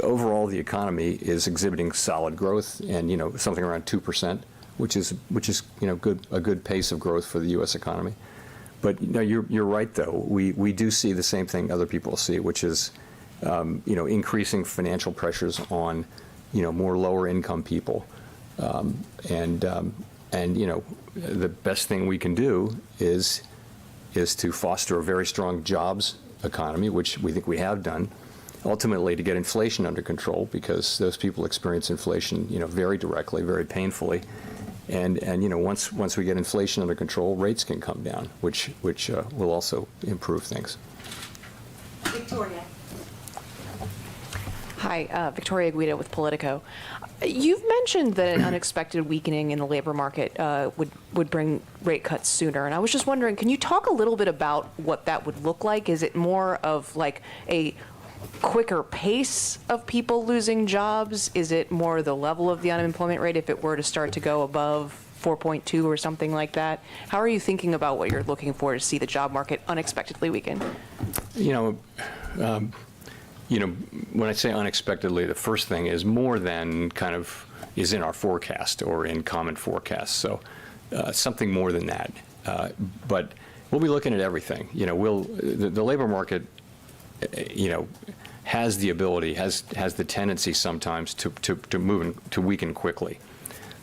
overall, the economy is exhibiting solid growth, and something around 2%, which is a good pace of growth for the U.S. economy. But you're right though. We do see the same thing other people see, which is increasing financial pressures on more lower income people, and the best thing we can do is to foster a very strong jobs economy, which we think we have done. Ultimately, to get inflation under control, because those people experience inflation, very directly, very painfully, and once we get inflation under control, rates can come down, which will also improve things. Victoria. Hi, Victoria Guida with Politico. You've mentioned that an unexpected weakening in the labor market would bring rate cuts sooner, and I was just wondering, can you talk a little bit about what that would look like? Is it more of like a quicker pace of people losing jobs? Is it more the level of the unemployment rate if it were to start to go above 4.2 or something like that? How are you thinking about what you're looking for to see the job market unexpectedly weaken? When I say unexpectedly, the first thing is more than kind of is in our forecast or in common forecasts. So something more than that. But we'll be looking at everything. The labor market, has the ability, has the tendency sometimes to move to weaken quickly.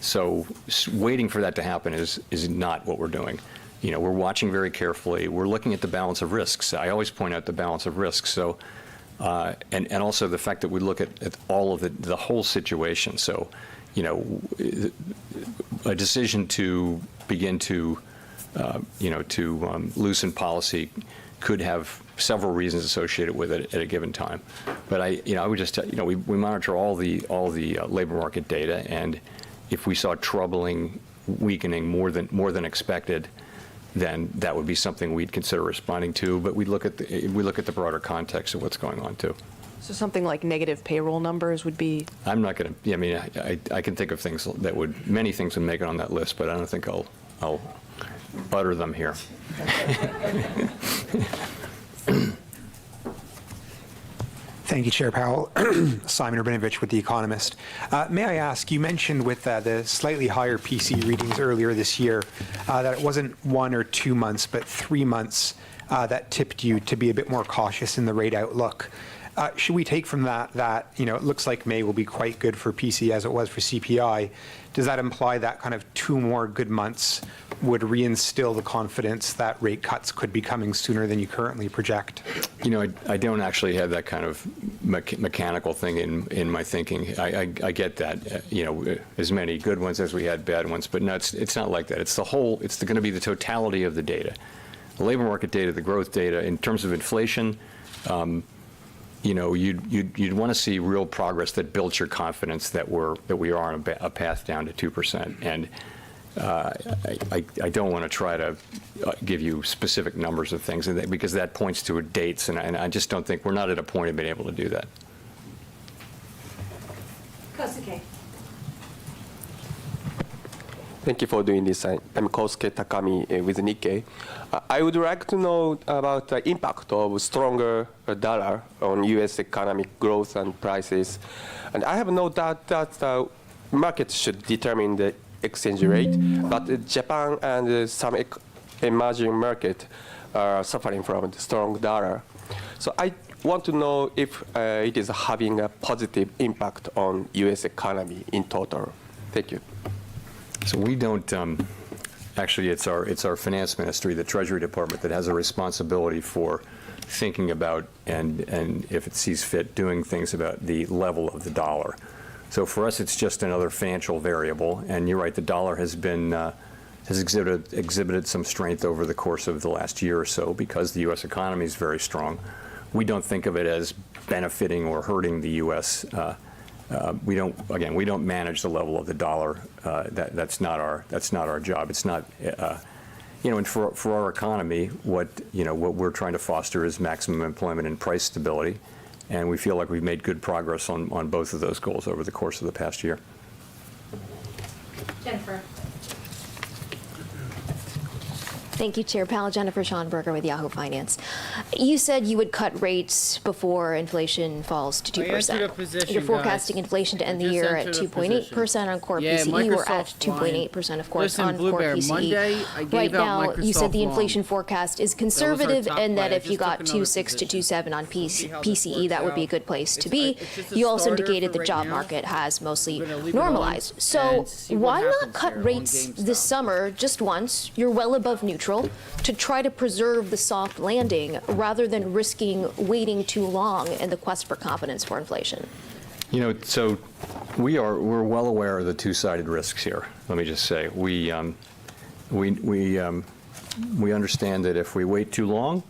So waiting for that to happen is not what we're doing. We're watching very carefully. We're looking at the balance of risks. I always point out the balance of risks. So And also the fact that we look at all of the whole situation. So, you know, a decision to begin to, loosen policy could have several reasons associated with it at a given time. But I would just, we monitor all the labor market data, and if we saw troubling weakening more than expected, then that would be something we'd consider responding to. But we look at the broader context of what's going on too. So something like negative payroll numbers would be. I'm not going to. I mean, I can think of things that many things would make it on that list, but I don't think I'll utter them here. Thank you, Chair Powell. Simon Urbanovich with The Economist. May I ask, you mentioned with the slightly higher PC readings earlier this year that it wasn't 1 or 2 months, but 3 months that tipped you to be a bit more cautious in the rate outlook. Should we take from that it looks like May will be quite good for PC as it was for CPI? Does that imply that kind of 2 more good months would reinstill the confidence that rate cuts could be coming sooner than you currently project? I don't actually have that kind of mechanical thing in my thinking. I get that, as many good ones as we had bad ones, but no, it's not like that. It's going to be the totality of the data. The labor market data, the growth data, in terms of inflation, you'd want to see real progress that builds your confidence that we are on a path down to 2%. And I don't want to try to give you specific numbers of things, because that points to dates, and I just don't think we're not at a point of being able to do that. Kosuke. Thank you for doing this. I'm Kosuke Takami with Nikkei. I would like to know about the impact of stronger dollar on U.S. economic growth and prices. And I have no doubt that the market should determine the exchange rate, but Japan and some emerging markets are suffering from the strong dollar. So I want to know if it is having a positive impact on U.S. economy in total. Thank you. So we don't, actually it's our finance ministry, the Treasury Department, that has a responsibility for thinking about and if it sees fit, doing things about the level of the dollar. So for us, it's just another financial variable. And you're right, the dollar has exhibited some strength over the course of the last year or so because the U.S. economy is very strong. We don't think of it as benefiting or hurting the U.S. We don't manage the level of the dollar. That's not our job. It's not, and for our economy, what we're trying to foster is maximum employment and price stability, and we feel like we've made good progress on both of those goals over the course of the past year. Jennifer. Thank you, Chair Powell. Jennifer Schonberger with Yahoo Finance. You said you would cut rates before inflation falls to 2%. You're forecasting inflation to end the year at 2.8% on core PCE. We're at 2.8%, of course, on core PCE. Right now, you said the inflation forecast is conservative and that if you got 2.6 to 2.7 on PCE, that would be a good place to be. You also indicated the job market has mostly normalized. So why not cut rates this summer just once? You're well above neutral, to try to preserve the soft landing rather than risking waiting too long in the quest for confidence for inflation. So we're well aware of the two-sided risks here. Let me just say we understand that if we wait too long,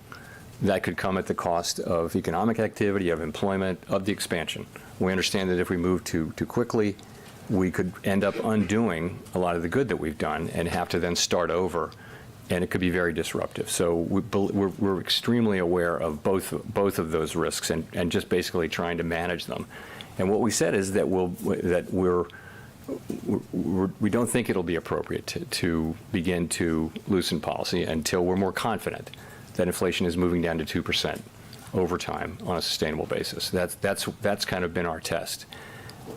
that could come at the cost of economic activity, of employment, of the expansion. We understand that if we move too quickly, we could end up undoing a lot of the good that we've done and have to then start over. And it could be very disruptive. So we're extremely aware of both of those risks and just basically trying to manage them. And what we said is that we don't think it'll be appropriate to begin to loosen policy until we're more confident that inflation is moving down to 2% over time on a sustainable basis. That's kind of been our test.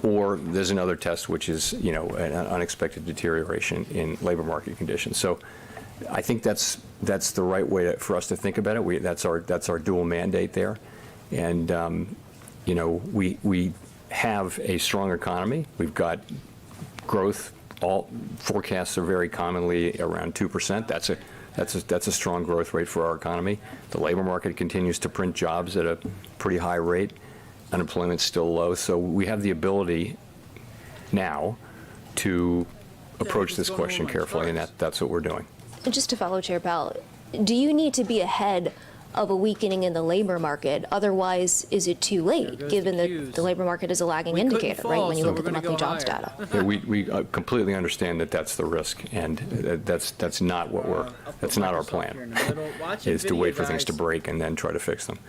Or there's another test, which is an unexpected deterioration in labor market conditions. So I think that's the right way for us to think about it. That's our dual mandate there, and we have a strong economy. We've got growth. All forecasts are very commonly around 2%. That's a strong growth rate for our economy. The labor market continues to print jobs at a pretty high rate. Unemployment's still low, so we have the ability now to approach this question carefully, and that's what we're doing. And just to follow Chair Powell, do you need to be ahead of a weakening in the labor market? Otherwise, is it too late, given that the labor market is a lagging indicator, right, when you look at the monthly jobs data? Yeah, we completely understand that that's the risk, and that's not our plan, is to wait for things to break and then try to fix them.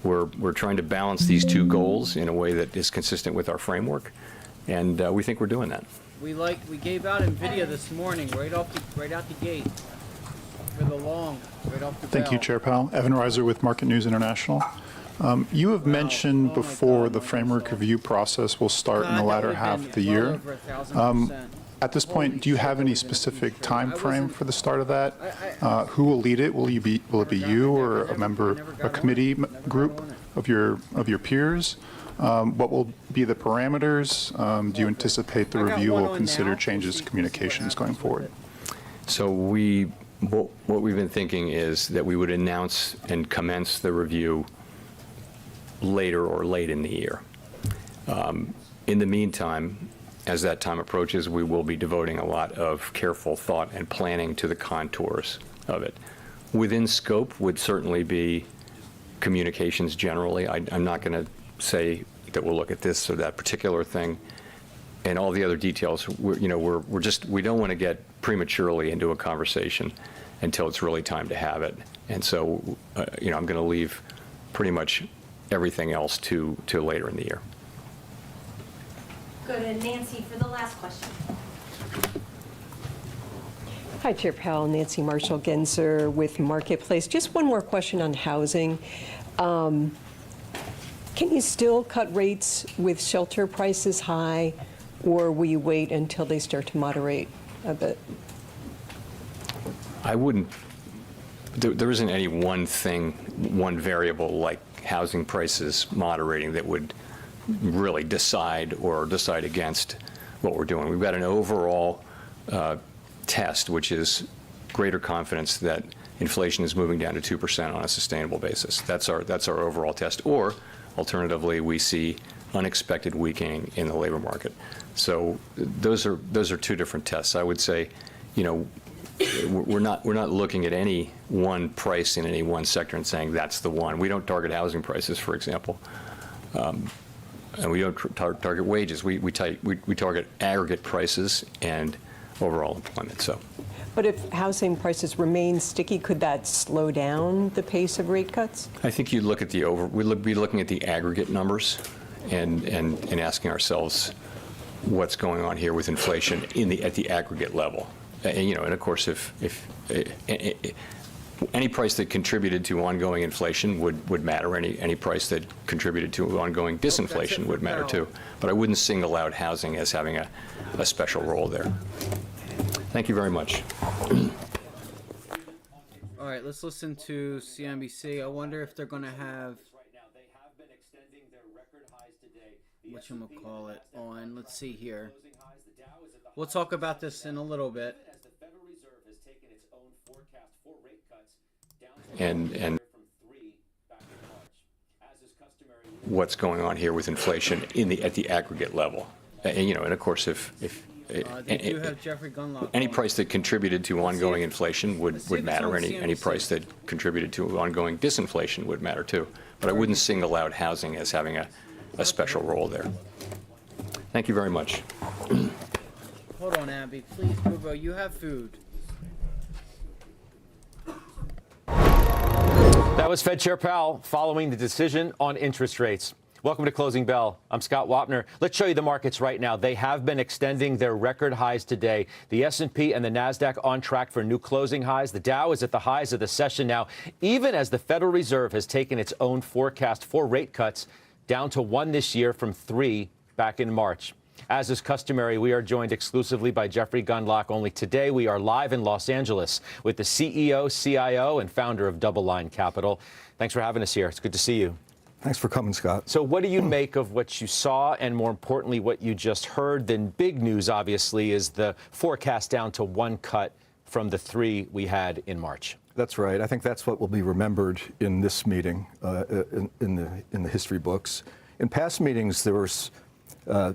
We're trying to balance these two goals in a way that is consistent with our framework, and we think we're doing that. We gave out NVIDIA this morning, right out the gate, for the long, right off the Thank you, bell. Chair Powell. Evan Reiser with Market News International. You have mentioned before the framework review process will start in the latter half of the year. At this point, do you have any specific time frame for the start of that? Who will lead it? Will it be you or a committee group of your peers? What will be the parameters? Do you anticipate the review will consider changes to communications going forward? So what we've been thinking is that we would announce and commence the review later or late in the year. In the meantime, as that time approaches, we will be devoting a lot of careful thought and planning to the contours of it. Within scope would certainly be communications generally. I'm not going to say that we'll look at this or that particular thing, and all the other details. We don't want to get prematurely into a conversation until it's really time to have it. And so, I'm going to leave pretty much everything else to later in the year. Go to Nancy for the last question. Hi, Chair Powell. Nancy Marshall-Genzer with Marketplace. Just one more question on housing. Can you still cut rates with shelter prices high, or will you wait until they start to moderate a bit? I wouldn't. There isn't any one variable like housing prices moderating that would really decide against what we're doing. We've got an overall test, which is greater confidence that inflation is moving down to 2% on a sustainable basis. That's our overall test. Or alternatively, we see unexpected weakening in the labor market. So those are two different tests. I would say, we're not looking at any one price in any one sector and saying that's the one. We don't target housing prices, for example, and we don't target wages. We target aggregate prices and overall employment. So, but if housing prices remain sticky, could that slow down the pace of rate cuts? I think you look at we'd be looking at the aggregate numbers and asking ourselves what's going on here with inflation at the aggregate level. And of course, if any price that contributed to ongoing inflation would matter. Any price that contributed to ongoing disinflation would matter too. But I wouldn't single out housing as having a special role there. Thank you very much. All right, let's listen to CNBC. I wonder if they're going to have whatchamacallit on. Let's see here. We'll talk about this in a little bit. And what's going on here with inflation at the aggregate level, and of course, if they do have Jeffrey Gunlock any price that contributed to ongoing inflation would matter. Any price that contributed to ongoing disinflation would matter too. But I wouldn't single out housing as having a special role there. Thank you very much. Hold on, Abby. Please, Bubo, you have food. That was Fed Chair Powell following the decision on interest rates. Welcome to Closing Bell. I'm Scott Wapner. Let's show you the markets right now. They have been extending their record highs today. The S&P and the NASDAQ on track for new closing highs. The Dow is at the highs of the session now, even as the Federal Reserve has taken its own forecast for rate cuts down to 1 this year from 3 back in March. As is customary, we are joined exclusively by Jeffrey Gunlock. Only today we are live in Los Angeles with the CEO, CIO, and founder of Double Line Capital. Thanks for having us here. It's good to see you. Thanks for coming, Scott. So what do you make of what you saw and, more importantly, what you just heard? Then big news, obviously, is the forecast down to 1 cut from the 3 we had in March. That's right. I think that's what will be remembered in this meeting, in the history books. In past meetings, there was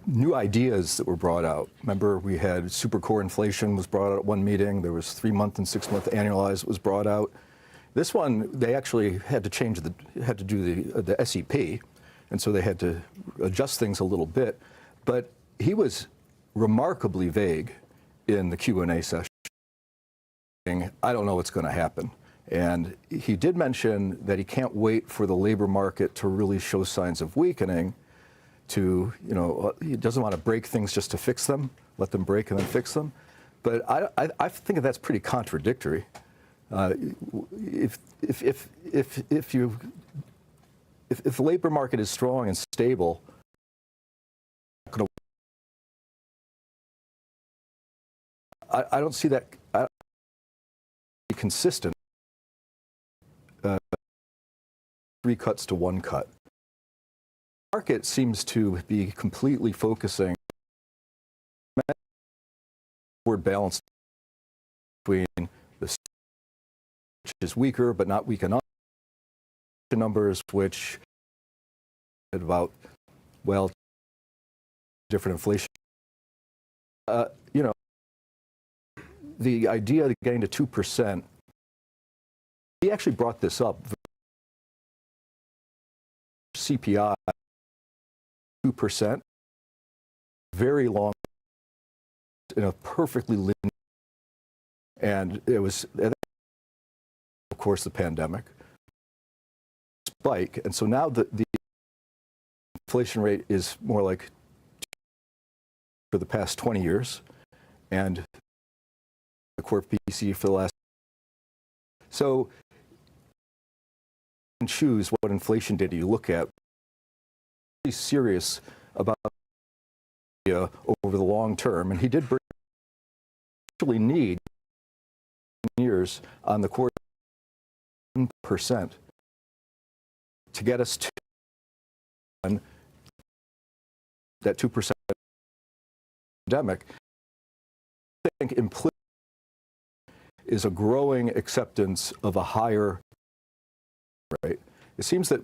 new ideas that were brought out. Remember, we had supercore inflation was brought out at one meeting. There was 3-month and 6-month annualized was brought out. This one, they actually had to change had to do the SEP, and so they had to adjust things a little bit. But he was remarkably vague in the Q&A session. I don't know what's going to happen. And he did mention that he can't wait for the labor market to really show signs of weakening. He doesn't want to break things just to fix them, let them break and then fix them. But I think that's pretty contradictory. If the labor market is strong and stable, I don't see that consistent. 3 cuts to 1 cut. The market seems to be completely focusing toward balance between the which is weaker but not weak enough numbers, which about different inflation. The idea of getting to 2%. He actually brought this up. CPI 2%, very long, in a perfectly linear, and it was, of course, the pandemic spike, and so now the inflation rate is more like for the past 20 years, and the core PCE for the last. So, and choose what inflation data you look at. Really serious about over the long term, and he did actually need years on the core 1% to get us to that 2% pandemic. I think implicit is a growing acceptance of a higher rate. It seems that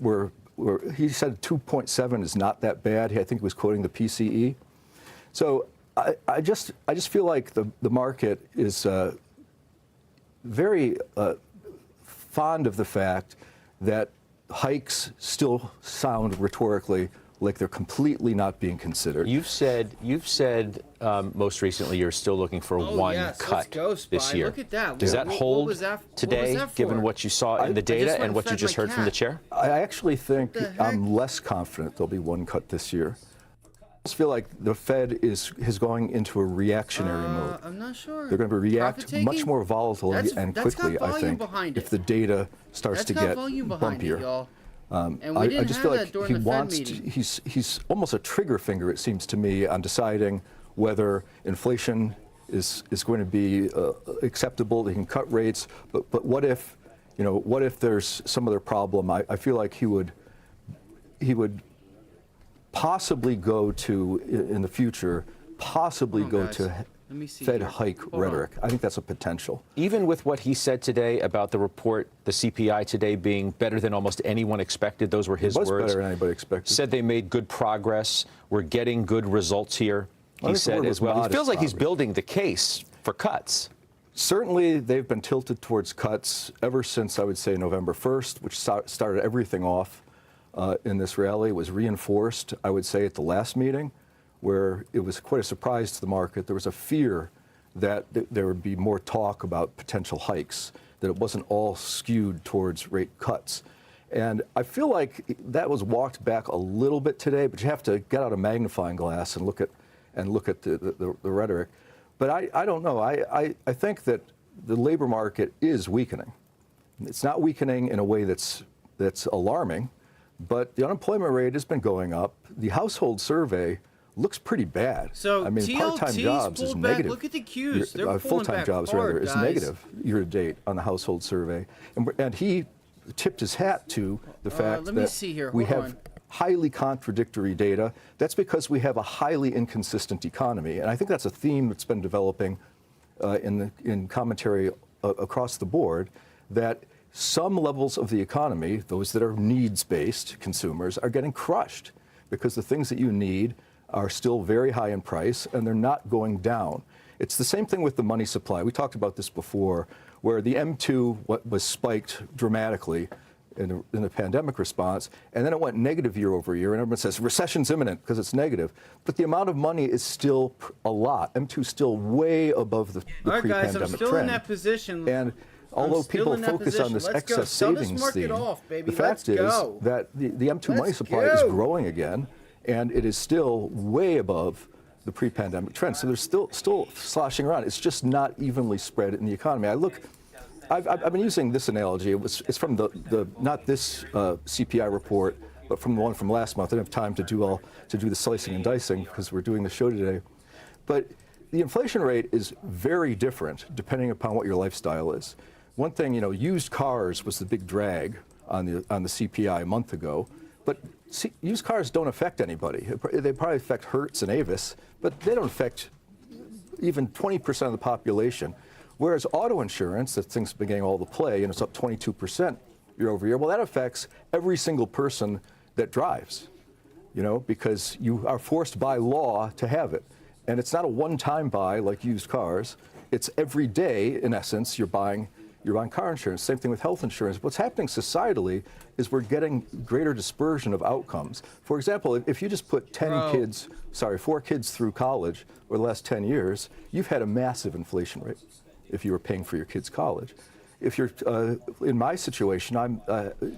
he said 2.7 is not that bad. I think he was quoting the PCE. So I just feel like the market is very fond of the fact that hikes still sound rhetorically like they're completely not being considered. You've said most recently you're still looking for one cut this year. Look at that. Does that hold today, that given what you saw in the data and what you just heard from the chair? I actually think I'm less confident there'll be one cut this year. I just feel like the Fed is going into a reactionary mode. I'm not sure. They're going to react much more volatilely and quickly, I think, if the data starts to get bumpier. I just feel like he wants to, he's almost a trigger finger, it seems to me, on deciding whether inflation is going to be acceptable. They can cut rates, but what if there's some other problem? I feel like he would possibly go to, in the future, go to Fed hike rhetoric. I think that's a potential. Even with what he said today about the report, the CPI today being better than almost anyone expected, those were his words. It was better than anybody expected. Said they made good progress. We're getting good results here, he said as well. It feels like he's building the case for cuts. Certainly, they've been tilted towards cuts ever since, I would say, November 1st, which started everything off in this rally. It was reinforced, I would say, at the last meeting, where it was quite a surprise to the market. There was a fear that there would be more talk about potential hikes, that it wasn't all skewed towards rate cuts. And I feel like that was walked back a little bit today, but you have to get out a magnifying glass and look at the rhetoric. But I don't know. I think that the labor market is weakening. It's not weakening in a way that's alarming, but the unemployment rate has been going up. The household survey looks pretty bad. So I mean, part-time jobs is negative. Look at the Qs. They're full-time jobs hard, rather is negative year to date on the household survey, and he tipped his hat to the fact that we have highly contradictory data. That's because we have a highly inconsistent economy, and I think that's a theme that's been developing in commentary across the board that some levels of the economy, those that are needs-based consumers, are getting crushed because the things that you need are still very high in price and they're not going down. It's the same thing with the money supply. We talked about this before, where the M2 was spiked dramatically in the pandemic response, and then it went negative year over year, and everyone says recession's imminent because it's negative. But the amount of money is still a lot. M2 is still way above the pre-pandemic trend. All right, guys, I'm still in that position. And although people focus on this excess savings theme, the fact is that the M2 money supply is growing again, and it is still way above the pre-pandemic trend. So there's still sloshing around. It's just not evenly spread in the economy. I've been using this analogy. It's from the not this CPI report, but from the one from last month. I didn't have time to do the slicing and dicing because we're doing the show today. But the inflation rate is very different depending upon what your lifestyle is. One thing, used cars was the big drag on the CPI a month ago, but used cars don't affect anybody. They probably affect Hertz and Avis, but they don't affect even 20% of the population. Whereas auto insurance, that thing's been getting all the play, and it's up 22% year over year, well, that affects every single person that drives, because you are forced by law to have it. And it's not a one-time buy like used cars. It's every day, in essence, you're buying car insurance. Same thing with health insurance. What's happening societally is we're getting greater dispersion of outcomes. For example, if you just put 4 kids through college over the last 10 years, you've had a massive inflation rate if you were paying for your kids' college. If you're in my situation, I'm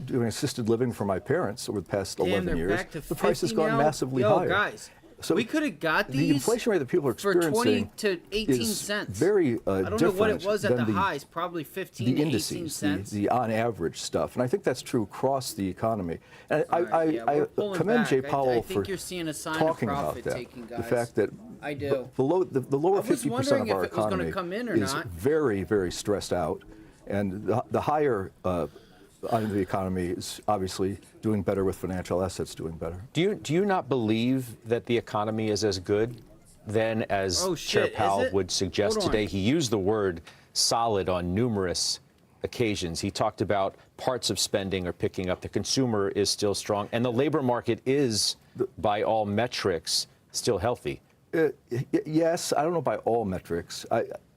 doing assisted living for my parents over the past 11 years. The price has gone massively higher. Guys, so we could have got these the inflation rate that people are experiencing for 20 to 18 is cents. Very I don't know what it was at the than highs, probably 15 the to 18 indices, cents. the on average stuff. And I think that's true across the economy. And I commend Jay Powell for talking about that. The fact that the lower 50% of our economy is very, very stressed out. And the higher end of the economy is obviously doing better with financial assets doing better. Do you not believe that the economy is as good then as Chair Powell would suggest today? He used the word solid on numerous occasions. He talked about parts of spending are picking up. The consumer is still strong. And the labor market is, by all metrics, still healthy. Yes, I don't know by all metrics.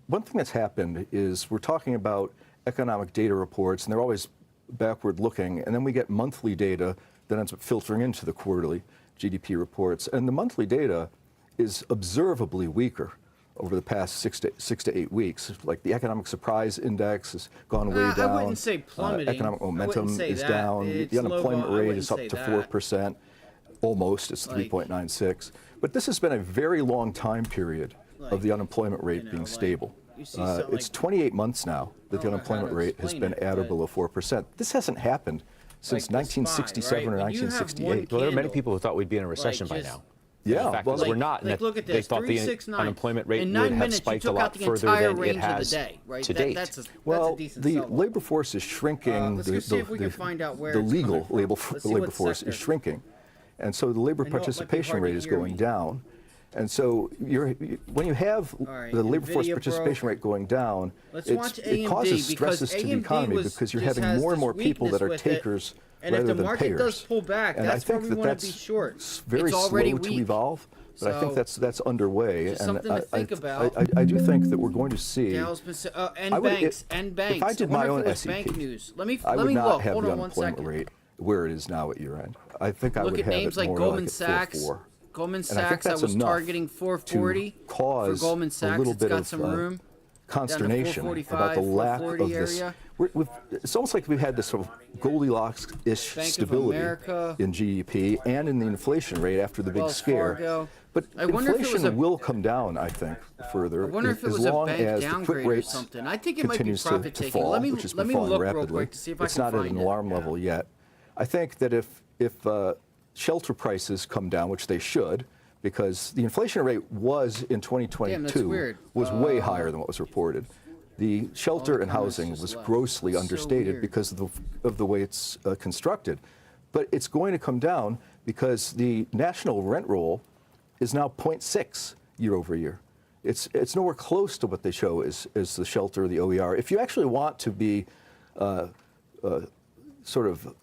One thing that's happened is we're talking about economic data reports, and they're always backward looking, and then we get monthly data that ends up filtering into the quarterly GDP reports. And the monthly data is observably weaker over the past 6 to 8 weeks. Like the economic surprise index has gone way down. I wouldn't say plummeting. Economic momentum is down. The unemployment rate is up to 4%. Almost, it's 3.96. But this has been a very long time period of the unemployment rate being stable. It's 28 months now that the unemployment rate has been at or below 4%. This hasn't happened since 1967 or 1968. Well, there are many people who thought we'd be in a recession by now. Yeah, the fact is we're not. And look at they this, thought the 369. unemployment rate In would 9 have minutes, spiked you a took lot out the further entire than it range of the has day, right? to date. That's well, a decent the solo. labor force is shrinking. Let's go see if we can find out where the it's legal coming from. labor force is shrinking, and so the labor participation rate is going down. And so when you have the labor force participation rate going down, it causes stresses to the economy because you're having more and more people that are takers rather than payers. And if the market does pull back, that's where we want to be short. It's very slow to evolve, but I think that's underway. Just something to think about. I do think that we're going to see. And banks. If I did my own SEP, I would not have the unemployment rate where it is now at year end. I think I would have it more like at 4.4. Look at names like Goldman Sachs. Goldman Sachs, I was targeting 440 for Goldman Sachs. It's got some room. Consternation about the lack of this. It's almost like we've had this sort of Goldilocks-ish stability in GDP and in the inflation rate after the big scare. But inflation will come down, I think, further as long as the quit rate continues to fall, which has been falling rapidly. It's not at an alarm level yet. I think that if shelter prices come down, which they should, because the inflation rate was in 2022 was way higher than what was reported. The shelter and housing was grossly understated because of the way it's constructed. But it's going to come down because the national rent roll is now 0.6 year over year. It's nowhere close to what they show as the shelter, the OER. If you actually want to be sort of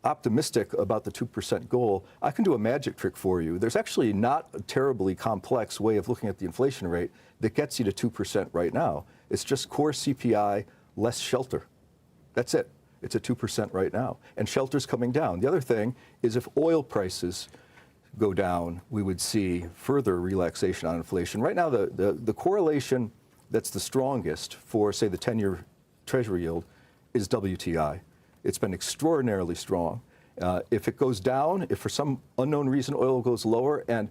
optimistic about the 2% goal, I can do a magic trick for you. There's actually not a terribly complex way of looking at the inflation rate that gets you to 2% right now. It's just core CPI less shelter. That's it. It's at 2% right now. And shelter's coming down. The other thing is if oil prices go down, we would see further relaxation on inflation. Right now, the correlation that's the strongest for, say, the 10-year Treasury yield is WTI. It's been extraordinarily strong. If it goes down, if for some unknown reason oil goes lower, and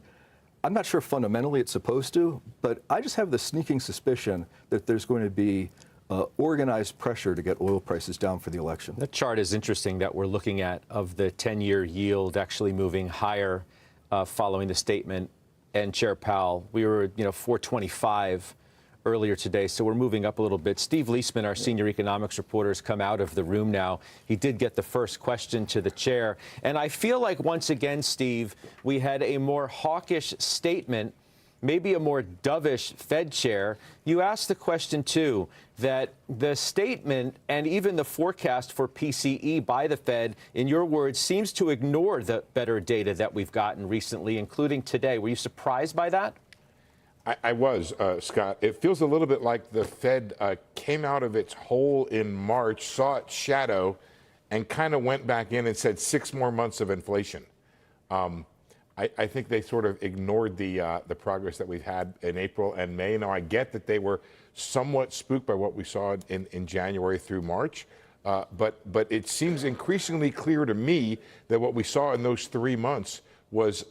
I'm not sure fundamentally it's supposed to, but I just have the sneaking suspicion that there's going to be organized pressure to get oil prices down for the election. That chart is interesting that we're looking at of the 10-year yield actually moving higher following the statement. And Chair Powell, we were 425 earlier today, so we're moving up a little bit. Steve Leisman, our senior economics reporter, has come out of the room now. He did get the first question to the chair. And I feel like once again, Steve, we had a more hawkish statement, maybe a more dovish Fed chair. You asked the question, too, that the statement and even the forecast for PCE by the Fed, in your words, seems to ignore the better data that we've gotten recently, including today. Were you surprised by that? I was, Scott. It feels a little bit like the Fed came out of its hole in March, saw its shadow, and kind of went back in and said 6 more months of inflation. I think they sort of ignored the progress that we've had in April and May. Now, I get that they were somewhat spooked by what we saw in January through March, but it seems increasingly clear to me that what we saw in those 3 months was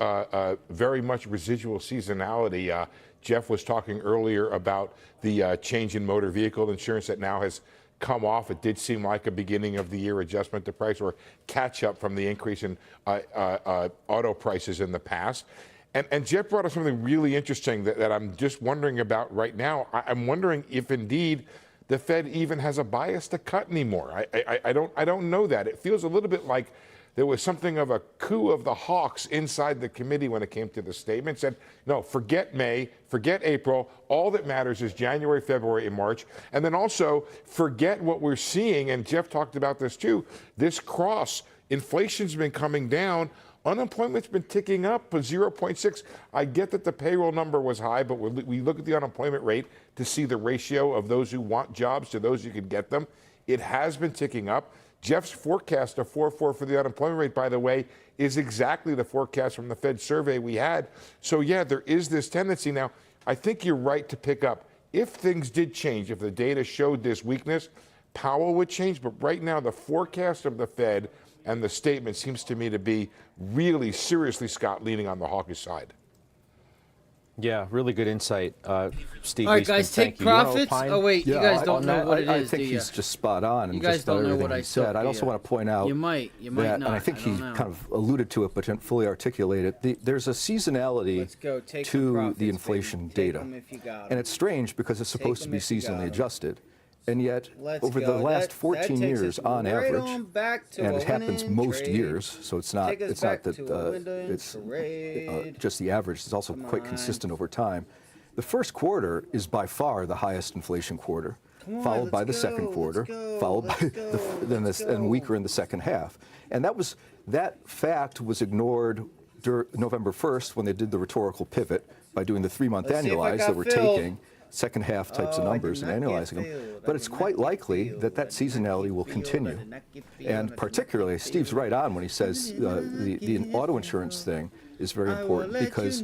very much residual seasonality. Jeff was talking earlier about the change in motor vehicle insurance that now has come off. It did seem like a beginning of the year adjustment to price or catch up from the increase in auto prices in the past. And Jeff brought up something really interesting that I'm just wondering about right now. I'm wondering if indeed the Fed even has a bias to cut anymore. I don't know that. It feels a little bit like there was something of a coup of the hawks inside the committee when it came to the statement. Said, no, forget May, forget April. All that matters is January, February, and March. And then also forget what we're seeing, and Jeff talked about this too, this cross. Inflation's been coming down. Unemployment's been ticking up to 0.6. I get that the payroll number was high, but we look at the unemployment rate to see the ratio of those who want jobs to those who can get them. It has been ticking up. Jeff's forecast of 4.4 for the unemployment rate, by the way, is exactly the forecast from the Fed survey we had. So, yeah, there is this tendency. Now, I think you're right to pick up. If things did change, if the data showed this weakness, Powell would change. But right now, the forecast of the Fed and the statement seems to me to be really seriously, Scott, leaning on the hawkish side. Yeah, really good insight, Steve. All right, guys, take profits. Oh, wait, you guys don't know what it is, I think he's just spot on. And you guys just don't know everything what I he said. I'd also want to point out you might that, not. and I think he kind of alluded to it, but didn't fully articulate it. There's a seasonality to the inflation data. And it's strange because it's supposed to be seasonally adjusted. And yet, over the last 14 years, on average, and it happens most years, so it's not that it's just the average. It's also quite consistent over time. The first quarter is by far the highest inflation quarter, followed by the second quarter, followed by and weaker in the second half. And that fact was ignored November 1st when they did the rhetorical pivot by doing the 3-month annualized that we're taking second half types of numbers and analyzing them. But it's quite likely that seasonality will continue. And particularly, Steve's right on when he says the auto insurance thing is very important because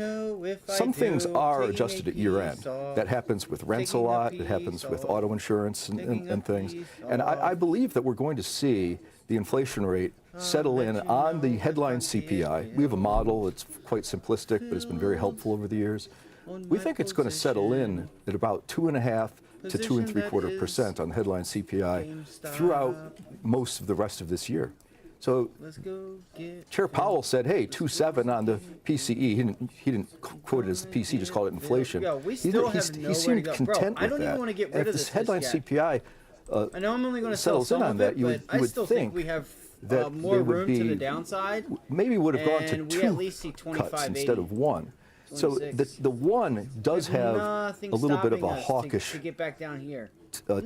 some things are adjusted at year end. That happens with rents a lot. It happens with auto insurance and things. And I believe that we're going to see the inflation rate settle in on the headline CPI. We have a model that's quite simplistic, but it's been very helpful over the years. We think it's going to settle in at about 2.5 to 2.75% on the headline CPI throughout most of the rest of this year. So Chair Powell said, hey, 2.7 on the PCE. He didn't quote it as the PC, just called it inflation. He seemed content with that. And if this headline CPI settles in on that, you would think we have that more they would room to the downside. Maybe would have gone to we at least see 25, cuts instead of 1. So the one does have a little bit of a hawkish to get back down here.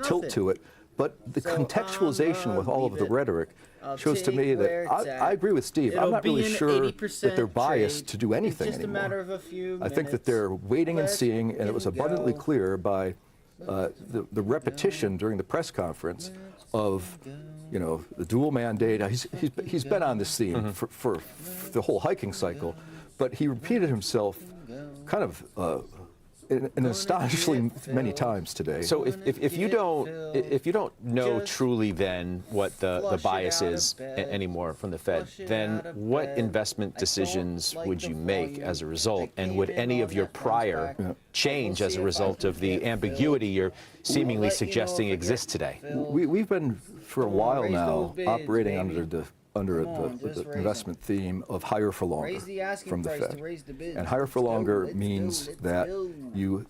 Tilt to it, but the contextualization with all of the rhetoric shows to me that I agree with Steve. I'm not really sure that they're biased to do anything Just a anymore. matter of a few I think that they're waiting and seeing, and it was abundantly clear by the repetition during the press conference of, you know, the dual mandate. He's been on this theme for the whole hiking cycle, but he repeated himself kind of in astonishingly many times today. So if you don't know truly then what the bias is anymore from the Fed, then what investment decisions would you make as a result? And would any of your prior change as a result of the ambiguity you're seemingly suggesting exists today? We've been for a while now operating under the investment theme of higher for longer from the Fed. And higher for longer means that you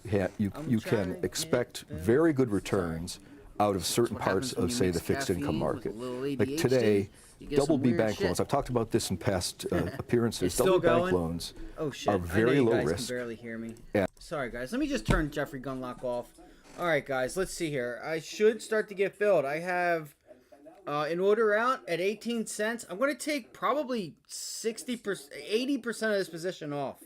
can expect very good returns out of certain parts of, say, the fixed income market. Like today, double B bank loans, I've talked about this in past appearances, double B bank loans are very low risk. You guys can barely hear me. Sorry, guys. Let me just turn Jeffrey Gunlock off. All right, guys, let's see here. I should start to get filled. I have... in order out at 18 cents, I'm going to take probably 60%, 80% of this position off.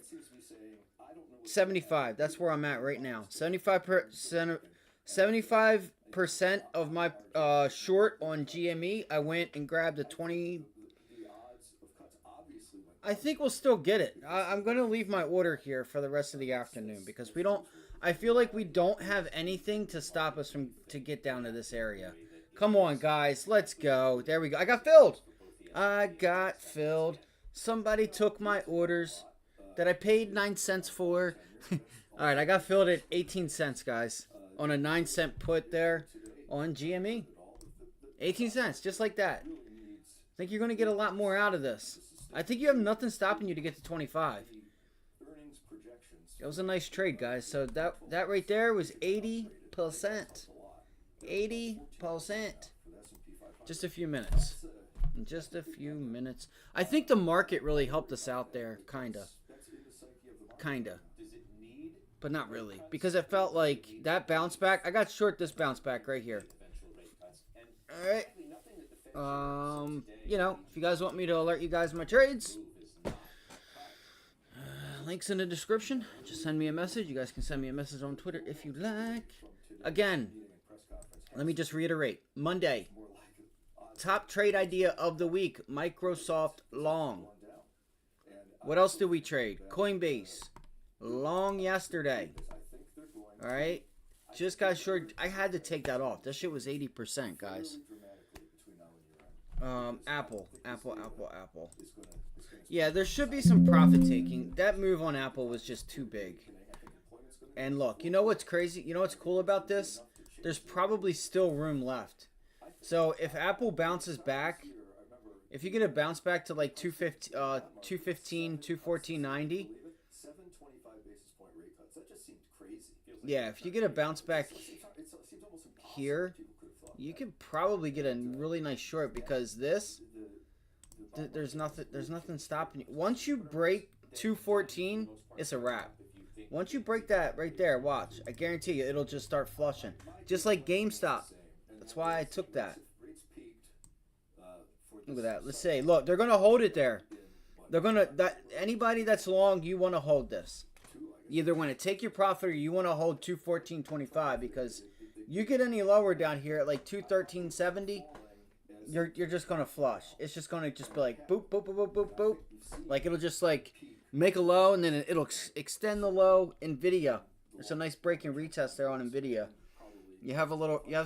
75, that's where I'm at right now. 75% of my short on GME, I went and grabbed a 20. I think we'll still get it. I'm going to leave my order here for the rest of the afternoon because I feel like we don't have anything to stop us to get down to this area. Come on, guys. Let's go. There we go. I got filled. Somebody took my orders that I paid 9 cents for. All right, I got filled at 18 cents, guys, on a 9-cent put there on GME. 18 cents, just like that. I think you're going to get a lot more out of this. I think you have nothing stopping you to get to 25. That was a nice trade, guys. So that right there was 80%. 80%. Just a few minutes. Just a few minutes. I think the market really helped us out there, kinda. But not really. Because it felt like that bounce back. I got short this bounce back right here. Alright. You know, if you guys want me to alert you guys of my trades, links in the description. Just send me a message. You guys can send me a message on Twitter if you like. Again, let me just reiterate. Monday, top trade idea of the week, Microsoft long. What else did we trade? Coinbase, long yesterday. All right, just got short. I had to take that off. That shit was 80%, guys. Apple. Yeah, there should be some profit taking. That move on Apple was just too big. And look, you know what's crazy? You know what's cool about this? There's probably still room left. So if Apple bounces back, if you get a bounce back to like 215, 214.90. Yeah, if you get a bounce back here, you could probably get a really nice short because there's nothing stopping you. Once you break 214, it's a wrap. Once you break that right there, watch. I guarantee you it'll just start flushing. Just like GameStop. That's why I took that. Look at that. Let's say, look, they're going to hold it there. They're going to, anybody that's long, you want to hold this. You either want to take your profit or you want to hold 214.25 because you get any lower down here at like 213.70, you're just going to flush. It's just going to just be like boop, boop, boop, boop, boop, boop. Like it'll just like make a low and then it'll extend the low. NVIDIA. There's a nice break and retest there on NVIDIA. You have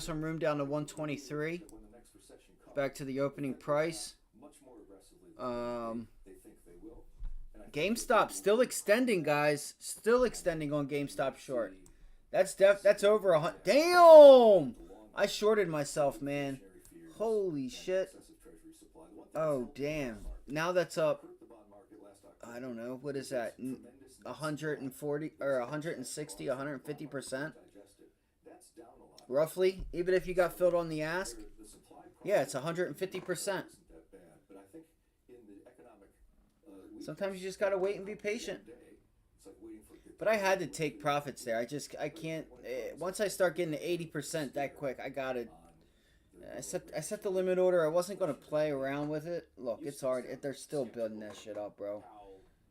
some room down to 123. Back to the opening price. GameStop still extending, guys. Still extending on GameStop short. That's over 100. Damn! I shorted myself, man. Holy shit. Oh, damn. Now that's up. I don't know. What is that? 140 or 160, 150%? Roughly. Even if you got filled on the ask. Yeah, it's 150%. Sometimes you just got to wait and be patient. But I had to take profits there. I can't. Once I start getting to 80% that quick, I gotta. I set the limit order. I wasn't gonna play around with it. Look, it's hard. They're still building that shit up, bro.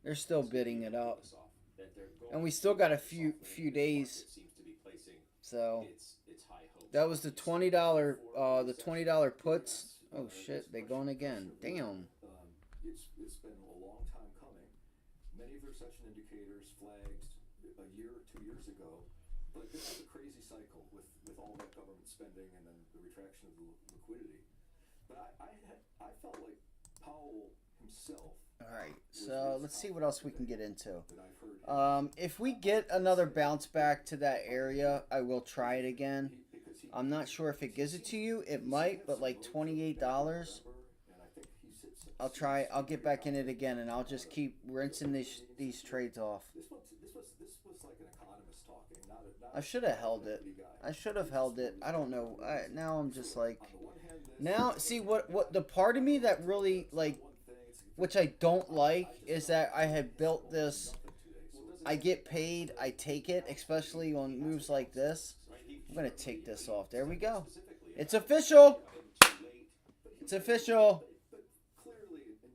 They're still bidding it up, and we still got a few days. So that was the $20 puts. Oh shit, they going again. Damn. It's been a long time coming. Many of the recession indicators flagged a year or 2 years ago, but this is a crazy cycle with all that government spending and then the retraction of the liquidity. But I felt like Powell himself. All right, so let's see what else we can get into. If we get another bounce back to that area, I will try it again. I'm not sure if it gives it to you. It might, but like $28. I'll try. I'll get back in it again, and I'll just keep rinsing these trades off. This was like an economist talking, not I should have held it. I should have held it. I don't know. Now I'm just like, now see what the part of me that really like, which I don't like, is that I had built this. I get paid. I take it, especially on moves like this. I'm gonna take this off. There we go. It's official. It's official.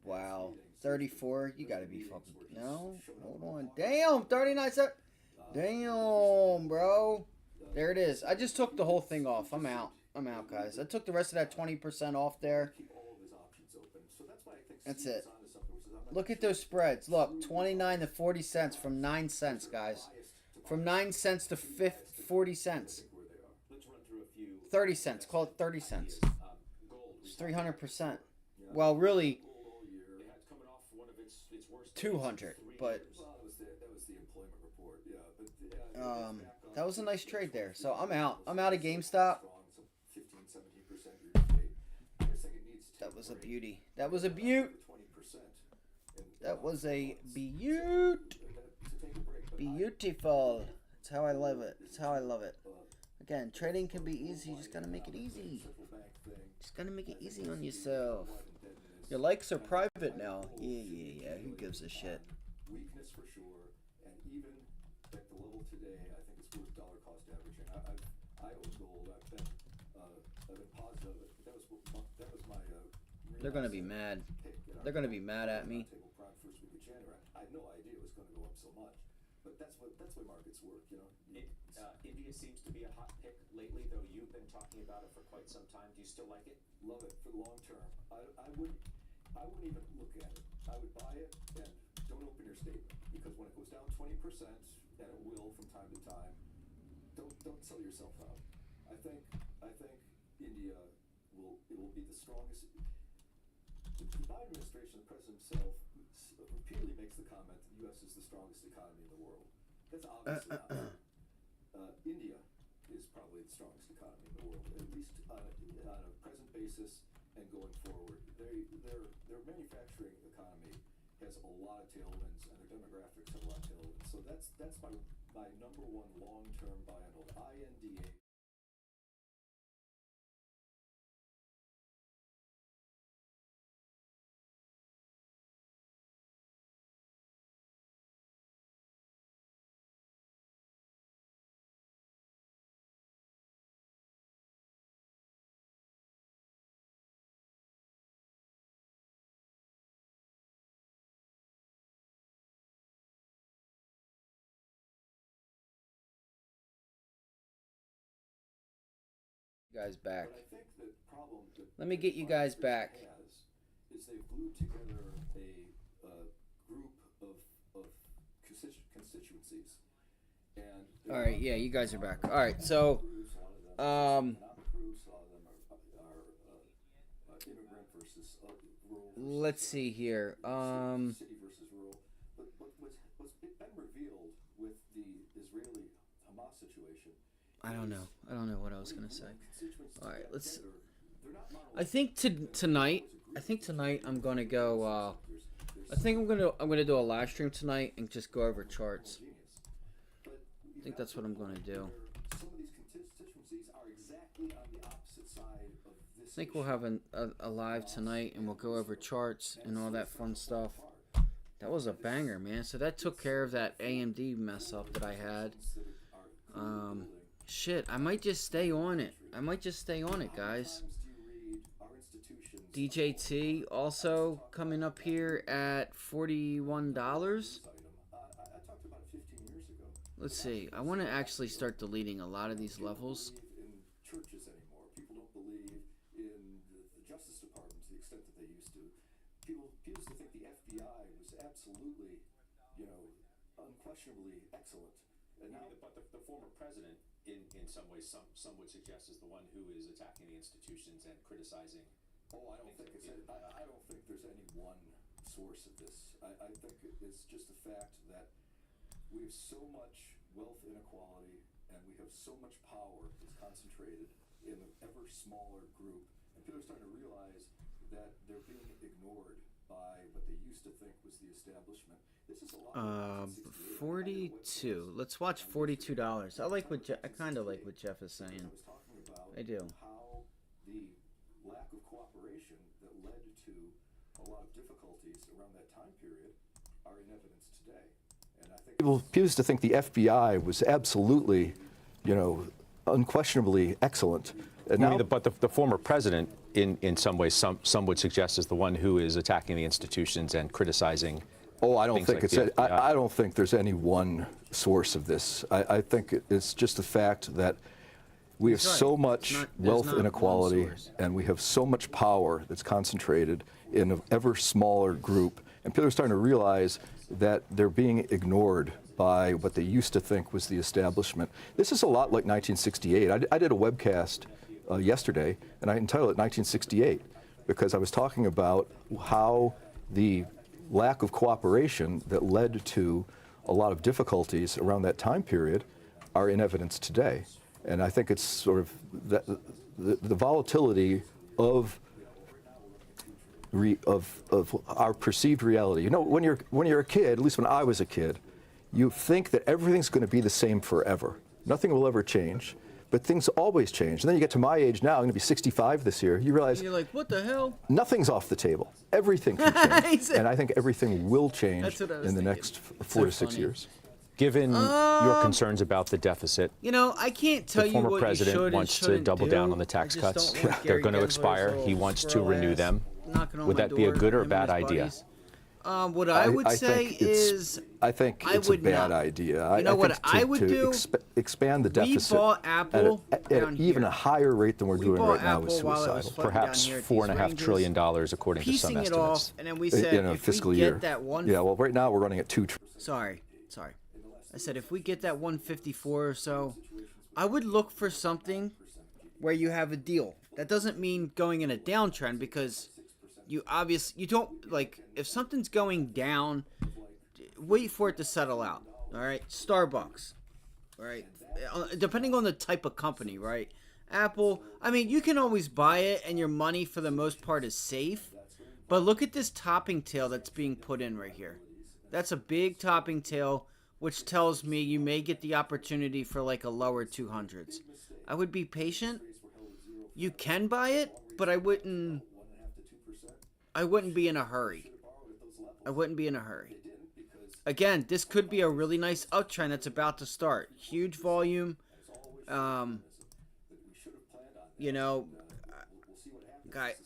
Wow, 34. You gotta be fucking. No, hold on. Damn, 39 cents. Damn, bro. There it is. I just took the whole thing off. I'm out. I'm out, guys. I took the rest of that 20% off there. That's it. Look at those spreads. Look, 29 to 40 cents from 9 cents, guys. From 9 cents to 40 cents. 30 cents. Call it 30 cents. It's 300%. Well, really, 200. But that was a nice trade there. So I'm out. I'm out of GameStop. That was a beauty. That was a beaut. That was a beaut. Beautiful. That's how I love it. That's how I love it. Again, trading can be easy. You just gotta make it easy. Just gotta make it easy on yourself. Your likes are private now. Yeah. Who gives a shit? Weakness for sure, and even at the level today, I think it's worth dollar cost averaging. I own gold. I've been positive. That was my. They're gonna be mad. They're gonna be mad at me. First week of January. I had no idea it was going to go up so much, but that's way markets work, you know. India seems to be a hot pick lately, though you've been talking about it for quite some time. Do you still like it? Love it for the long term. I wouldn't even look at it. I would buy it and don't open your statement, because when it goes down 20%, and it will from time to time, don't sell yourself out. I think India will be the strongest. The Biden administration, the president himself, repeatedly makes the comment that the U.S. is the strongest economy in the world. That's obviously not right. India is probably the strongest economy in the world, at least on a present basis and going forward. Their manufacturing economy has a lot of tailwinds, and their demographics have a lot of tailwinds. So that's my number one long-term buy and hold. INDA. Guys back. But I think the problem Let me get you guys back. Is they've glued together a group of constituencies. And All right, yeah, you guys are back. All right, so let's see here. City versus rural. But what's been revealed with the Israeli-Hamas situation. I don't know what I was gonna say. All right, let's. I think tonight I'm gonna go. I think I'm gonna do a live stream tonight and just go over charts. I think that's what I'm gonna do. Some of these constituencies are exactly on the opposite side of this. I think we'll have a live tonight and we'll go over charts and all that fun stuff. That was a banger, man. So that took care of that AMD mess up that I had. Shit, I might just stay on it. Guys. DJT also coming up here at $41. Let's see. I want to actually start deleting a lot of these levels. Churches anymore. People don't believe in the Justice Department to the extent that they used to. People used to think the FBI was absolutely, unquestionably excellent. And now, but the former president, in some ways, some would suggest, is the one who is attacking the institutions and criticizing. Oh, I don't think there's any one source of this. I think it's just the fact that we have so much wealth inequality and we have so much power that's concentrated in an ever smaller group. And people are starting to realize that they're being ignored by what they used to think was the establishment. This is a lot. 42. Let's watch $42. I kind of like what Jeff is saying. I do. How the lack of cooperation that led to a lot of difficulties around that time period are in evidence today. And I think people used to think the FBI was absolutely, unquestionably excellent. And now, but the former president, in some ways, some would suggest, is the one who is attacking the institutions and criticizing. Oh, I don't think I don't think there's any one source of this. I think it's just the fact that we have so much wealth inequality and we have so much power that's concentrated in an ever smaller group. And people are starting to realize that they're being ignored by what they used to think was the establishment. This is a lot like 1968. I did a webcast yesterday, and I entitled it 1968 because I was talking about how the lack of cooperation that led to a lot of difficulties around that time period are in evidence today. And I think it's sort of the volatility of our perceived reality. When you're a kid, at least when I was a kid, you think that everything's going to be the same forever. Nothing will ever change, but things always change. And then you get to my age now, I'm going to be 65 this year, you realize you're like, what the hell? Nothing's off the table. Everything can change. And I think everything will change in the next 4 to 6 years. Given your concerns about the deficit, I can't tell you what you should and shouldn't do. The former president wants to double down on the tax cuts. They're going to expire. He wants to renew them. Would that be a good or bad idea? What I would say is, I think it's a bad idea. You know what I would do? Expand the deficit. We bought Apple at even a higher rate than we're doing right now is suicidal. Perhaps $4.5 trillion, according to some estimates. Piecing it off, and then we said, if we get that one. Yeah, well, right now we're running at $2 trillion. Sorry. I said if we get that 154 or so, I would look for something where you have a deal. That doesn't mean going in a downtrend because you don't, like, if something's going down, wait for it to settle out. All right, Starbucks, all right, depending on the type of company, right? Apple, I mean, you can always buy it and your money for the most part is safe, but look at this topping tail that's being put in right here. That's a big topping tail, which tells me you may get the opportunity for like a lower 200s. I would be patient. You can buy it, but I wouldn't be in a hurry. Again, this could be a really nice uptrend that's about to start. Huge volume.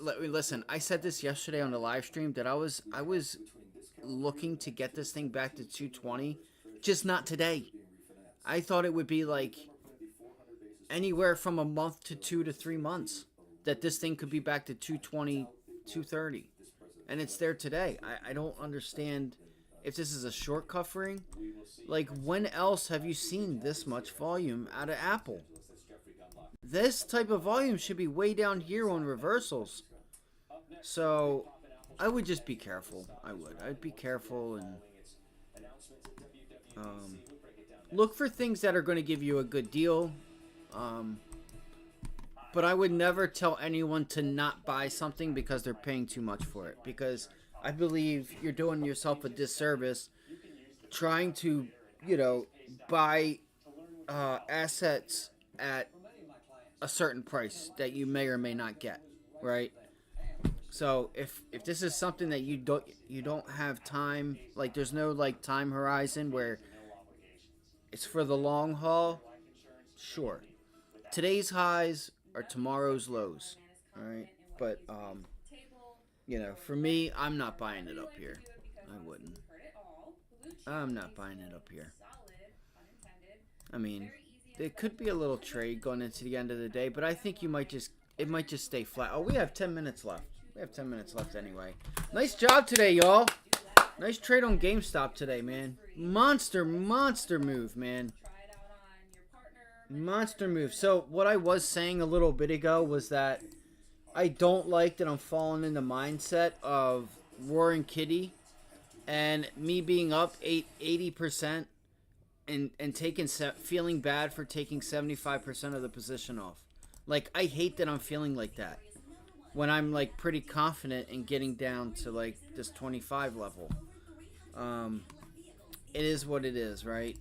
Listen, I said this yesterday on the live stream that I was looking to get this thing back to 220. Just not today. I thought it would be like anywhere from a month to 2 to 3 months that this thing could be back to 220, 230. And it's there today. I don't understand if this is a short covering. Like, when else have you seen this much volume out of Apple? This type of volume should be way down here on reversals. So I would just be careful. I'd be careful and look for things that are going to give you a good deal. But I would never tell anyone to not buy something because they're paying too much for it. Because I believe you're doing yourself a disservice trying to, buy assets at a certain price that you may or may not get, right? So if this is something that you don't have time, like there's no like time horizon where it's for the long haul, sure. Today's highs are tomorrow's lows. All right, but for me, I'm not buying it up here. I wouldn't. I'm not buying it up here. I mean, there could be a little trade going into the end of the day, but I think it might just stay flat. Oh, we have 10 minutes left. We have 10 minutes left anyway. Nice job today, y'all. Nice trade on GameStop today, man. Monster move, man. Monster move. So what I was saying a little bit ago was that I don't like that I'm falling in the mindset of Roaring Kitty and me being up 80% and feeling bad for taking 75% of the position off. Like, I hate that I'm feeling like that when I'm like pretty confident in getting down to like this 25 level. It is what it is, right?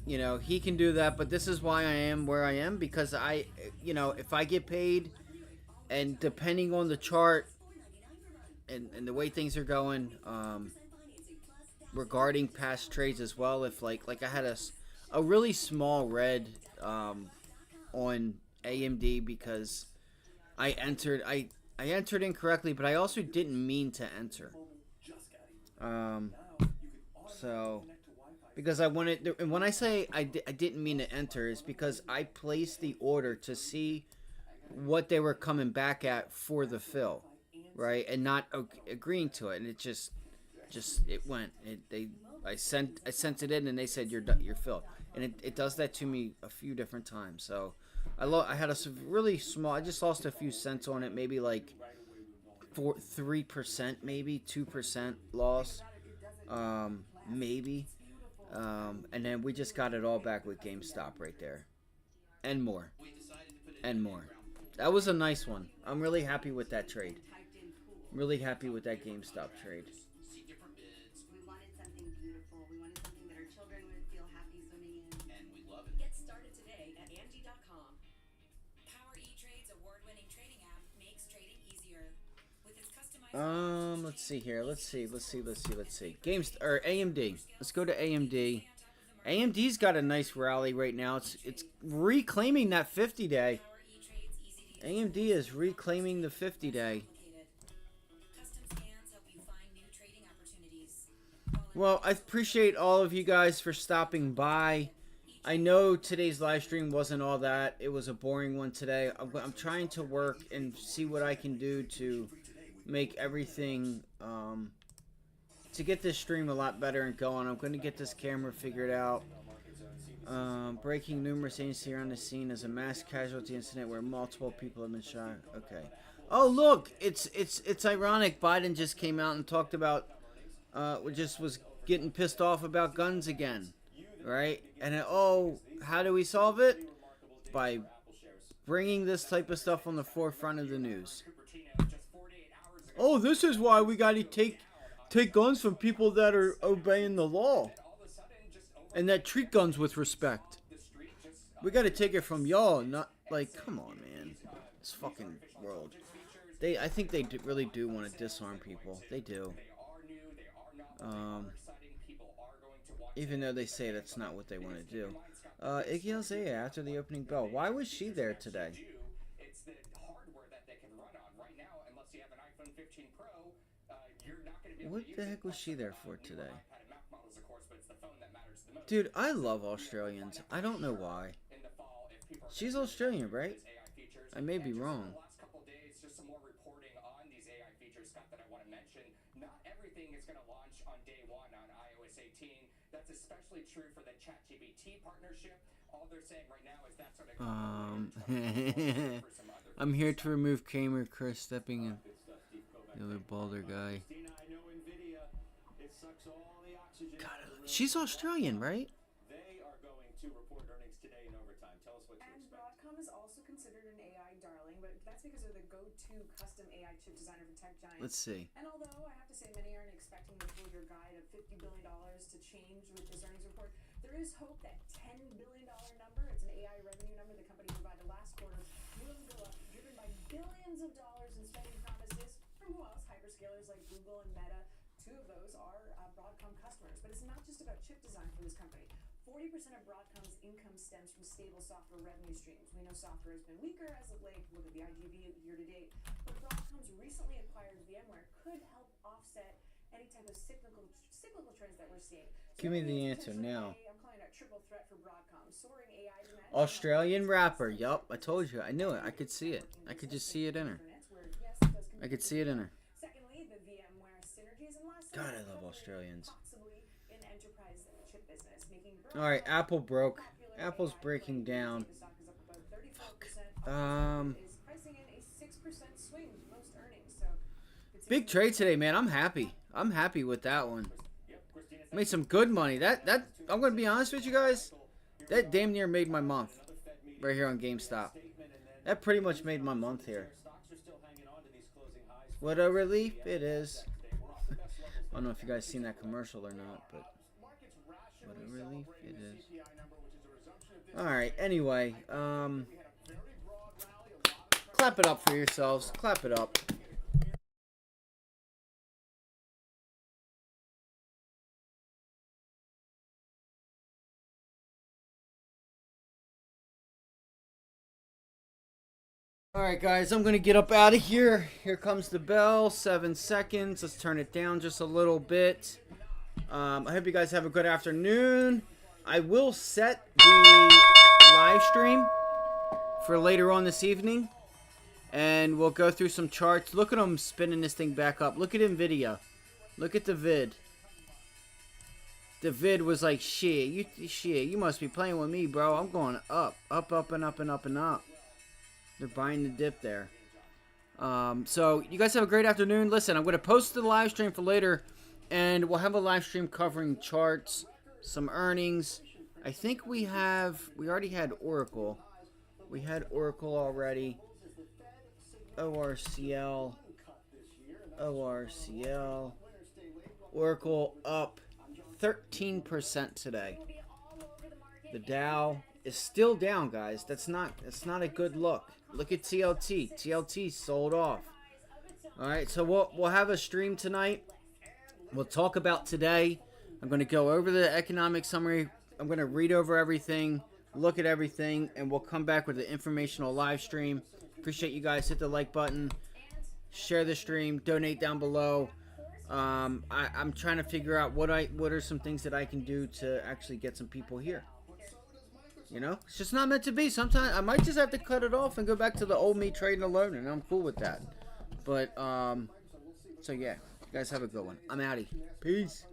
He can do that, but this is why I am where I am, because if I get paid, and depending on the chart and the way things are going, regarding past trades as well, if like I had a really small red on AMD because I entered incorrectly, but I also didn't mean to enter. So because I wanted, and when I say I didn't mean to enter, is because I placed the order to see what they were coming back at for the fill, right, and not agreeing to it, and it just it went. I sent it in, and they said you're filled, and it does that to me a few different times. So I had a really small. I just lost a few cents on it, maybe like 3%, maybe 2% loss, maybe. And then we just got it all back with GameStop right there. And more. That was a nice one. I'm really happy with that trade. Really happy with that GameStop trade. We wanted something beautiful. We wanted something that our children would feel happy swimming in. And we love it. Get started today at AMD.com. Power E-Trade's award-winning trading app makes trading easier. With its customized Let's see here. Let's see. AMD. Let's go to AMD. AMD's got a nice rally right now. It's reclaiming that 50-day. AMD is reclaiming the 50-day. Well, I appreciate all of you guys for stopping by. I know today's live stream wasn't all that. It was a boring one today. I'm trying to work and see what I can do to make everything, to get this stream a lot better and going. I'm going to get this camera figured out. Breaking numerous agencies around the scene as a mass casualty incident where multiple people have been shot. Okay. Oh, look, it's ironic. Biden just came out and talked about, was getting pissed off about guns again, right? And how do we solve it? By bringing this type of stuff on the forefront of the news. Oh, this is why we got to take guns from people that are obeying the law and that treat guns with respect. We got to take it from y'all, not like, come on, man. This fucking world. I think they really do want to disarm people. They do. Even though they say that's not what they want to do. Iggy Azalea after the opening bell. Why was she there today? What the heck was she there for today? Dude, I love Australians. I don't know why. She's Australian, right? I may be wrong. That's especially true for the ChatGPT partnership. All they're saying right now is that's what it I'm here to remove Kramer, Chris stepping in. The other balder guy. God, she's Australian, right? They are going to report earnings today in overtime. Tell us what you expect. Broadcom is also considered an AI darling, but that's because they're the go-to custom AI chip designer for tech giants. Let's see. And although I have to say many aren't expecting the full-year guide of $50 billion to change with this earnings report, There is hope that $10 billion number, it's an AI revenue number the company provided last quarter, will go up, driven by billions of dollars in spending promises from who else? Hyperscalers like Google and Meta. Two of those are Broadcom customers. But it's not just about chip design for this company. 40% of Broadcom's income stems from stable software revenue streams. We know software has been weaker as of late. Look at the IGV year to date. But Broadcom's recently acquired VMware could help offset any type of cyclical trends that we're seeing. Give me the answer now. I'm calling it a triple threat for Broadcom. Soaring AI demand. Australian rapper. Yup, I told you. I knew it. I could see it. I could just see it in her. I could see it in her. Secondly, the VMware synergies, and lastly, God, I love Australians. possibly in enterprise chip business, making All right, Apple broke. Apple's breaking down. is pricing in a 6% swing most earnings. So Big trade today, man. I'm happy. I'm happy with that one. Made some good money. That I'm gonna be honest with you guys. That damn near made my month. Right here on GameStop. That pretty much made my month here. What a relief it is. I don't know if you guys seen that commercial or not, but what a relief it is. Alright, anyway, clap it up for yourselves. Clap it up. Alright guys, I'm going to get up out of here. Here comes the bell. 7 seconds. Let's turn it down just a little bit. I hope you guys have a good afternoon. I will set the live stream for later on this evening. And we'll go through some charts. Look at them spinning this thing back up. Look at NVIDIA. Look at the vid. The vid was like, shit, you must be playing with me, bro. I'm going up. Up, up, and up, and up, and up. They're buying the dip there. So you guys have a great afternoon. Listen, I'm going to post the live stream for later, and we'll have a live stream covering charts, some earnings. I think we already had Oracle. We had Oracle already. ORCL. Oracle up 13% today. The Dow is still down, guys. That's not a good look. Look at TLT. TLT sold off. All right, so we'll have a stream tonight. We'll talk about today. I'm going to go over the economic summary. I'm going to read over everything, look at everything, and we'll come back with an informational live stream. Appreciate you guys. Hit the like button, share the stream, donate down below. I'm trying to figure out what are some things that I can do to actually get some people here. You know, it's just not meant to be. Sometimes I might just have to cut it off and go back to the old me trading alone, and I'm cool with that. But, so yeah, you guys have a good one. I'm outie. Peace.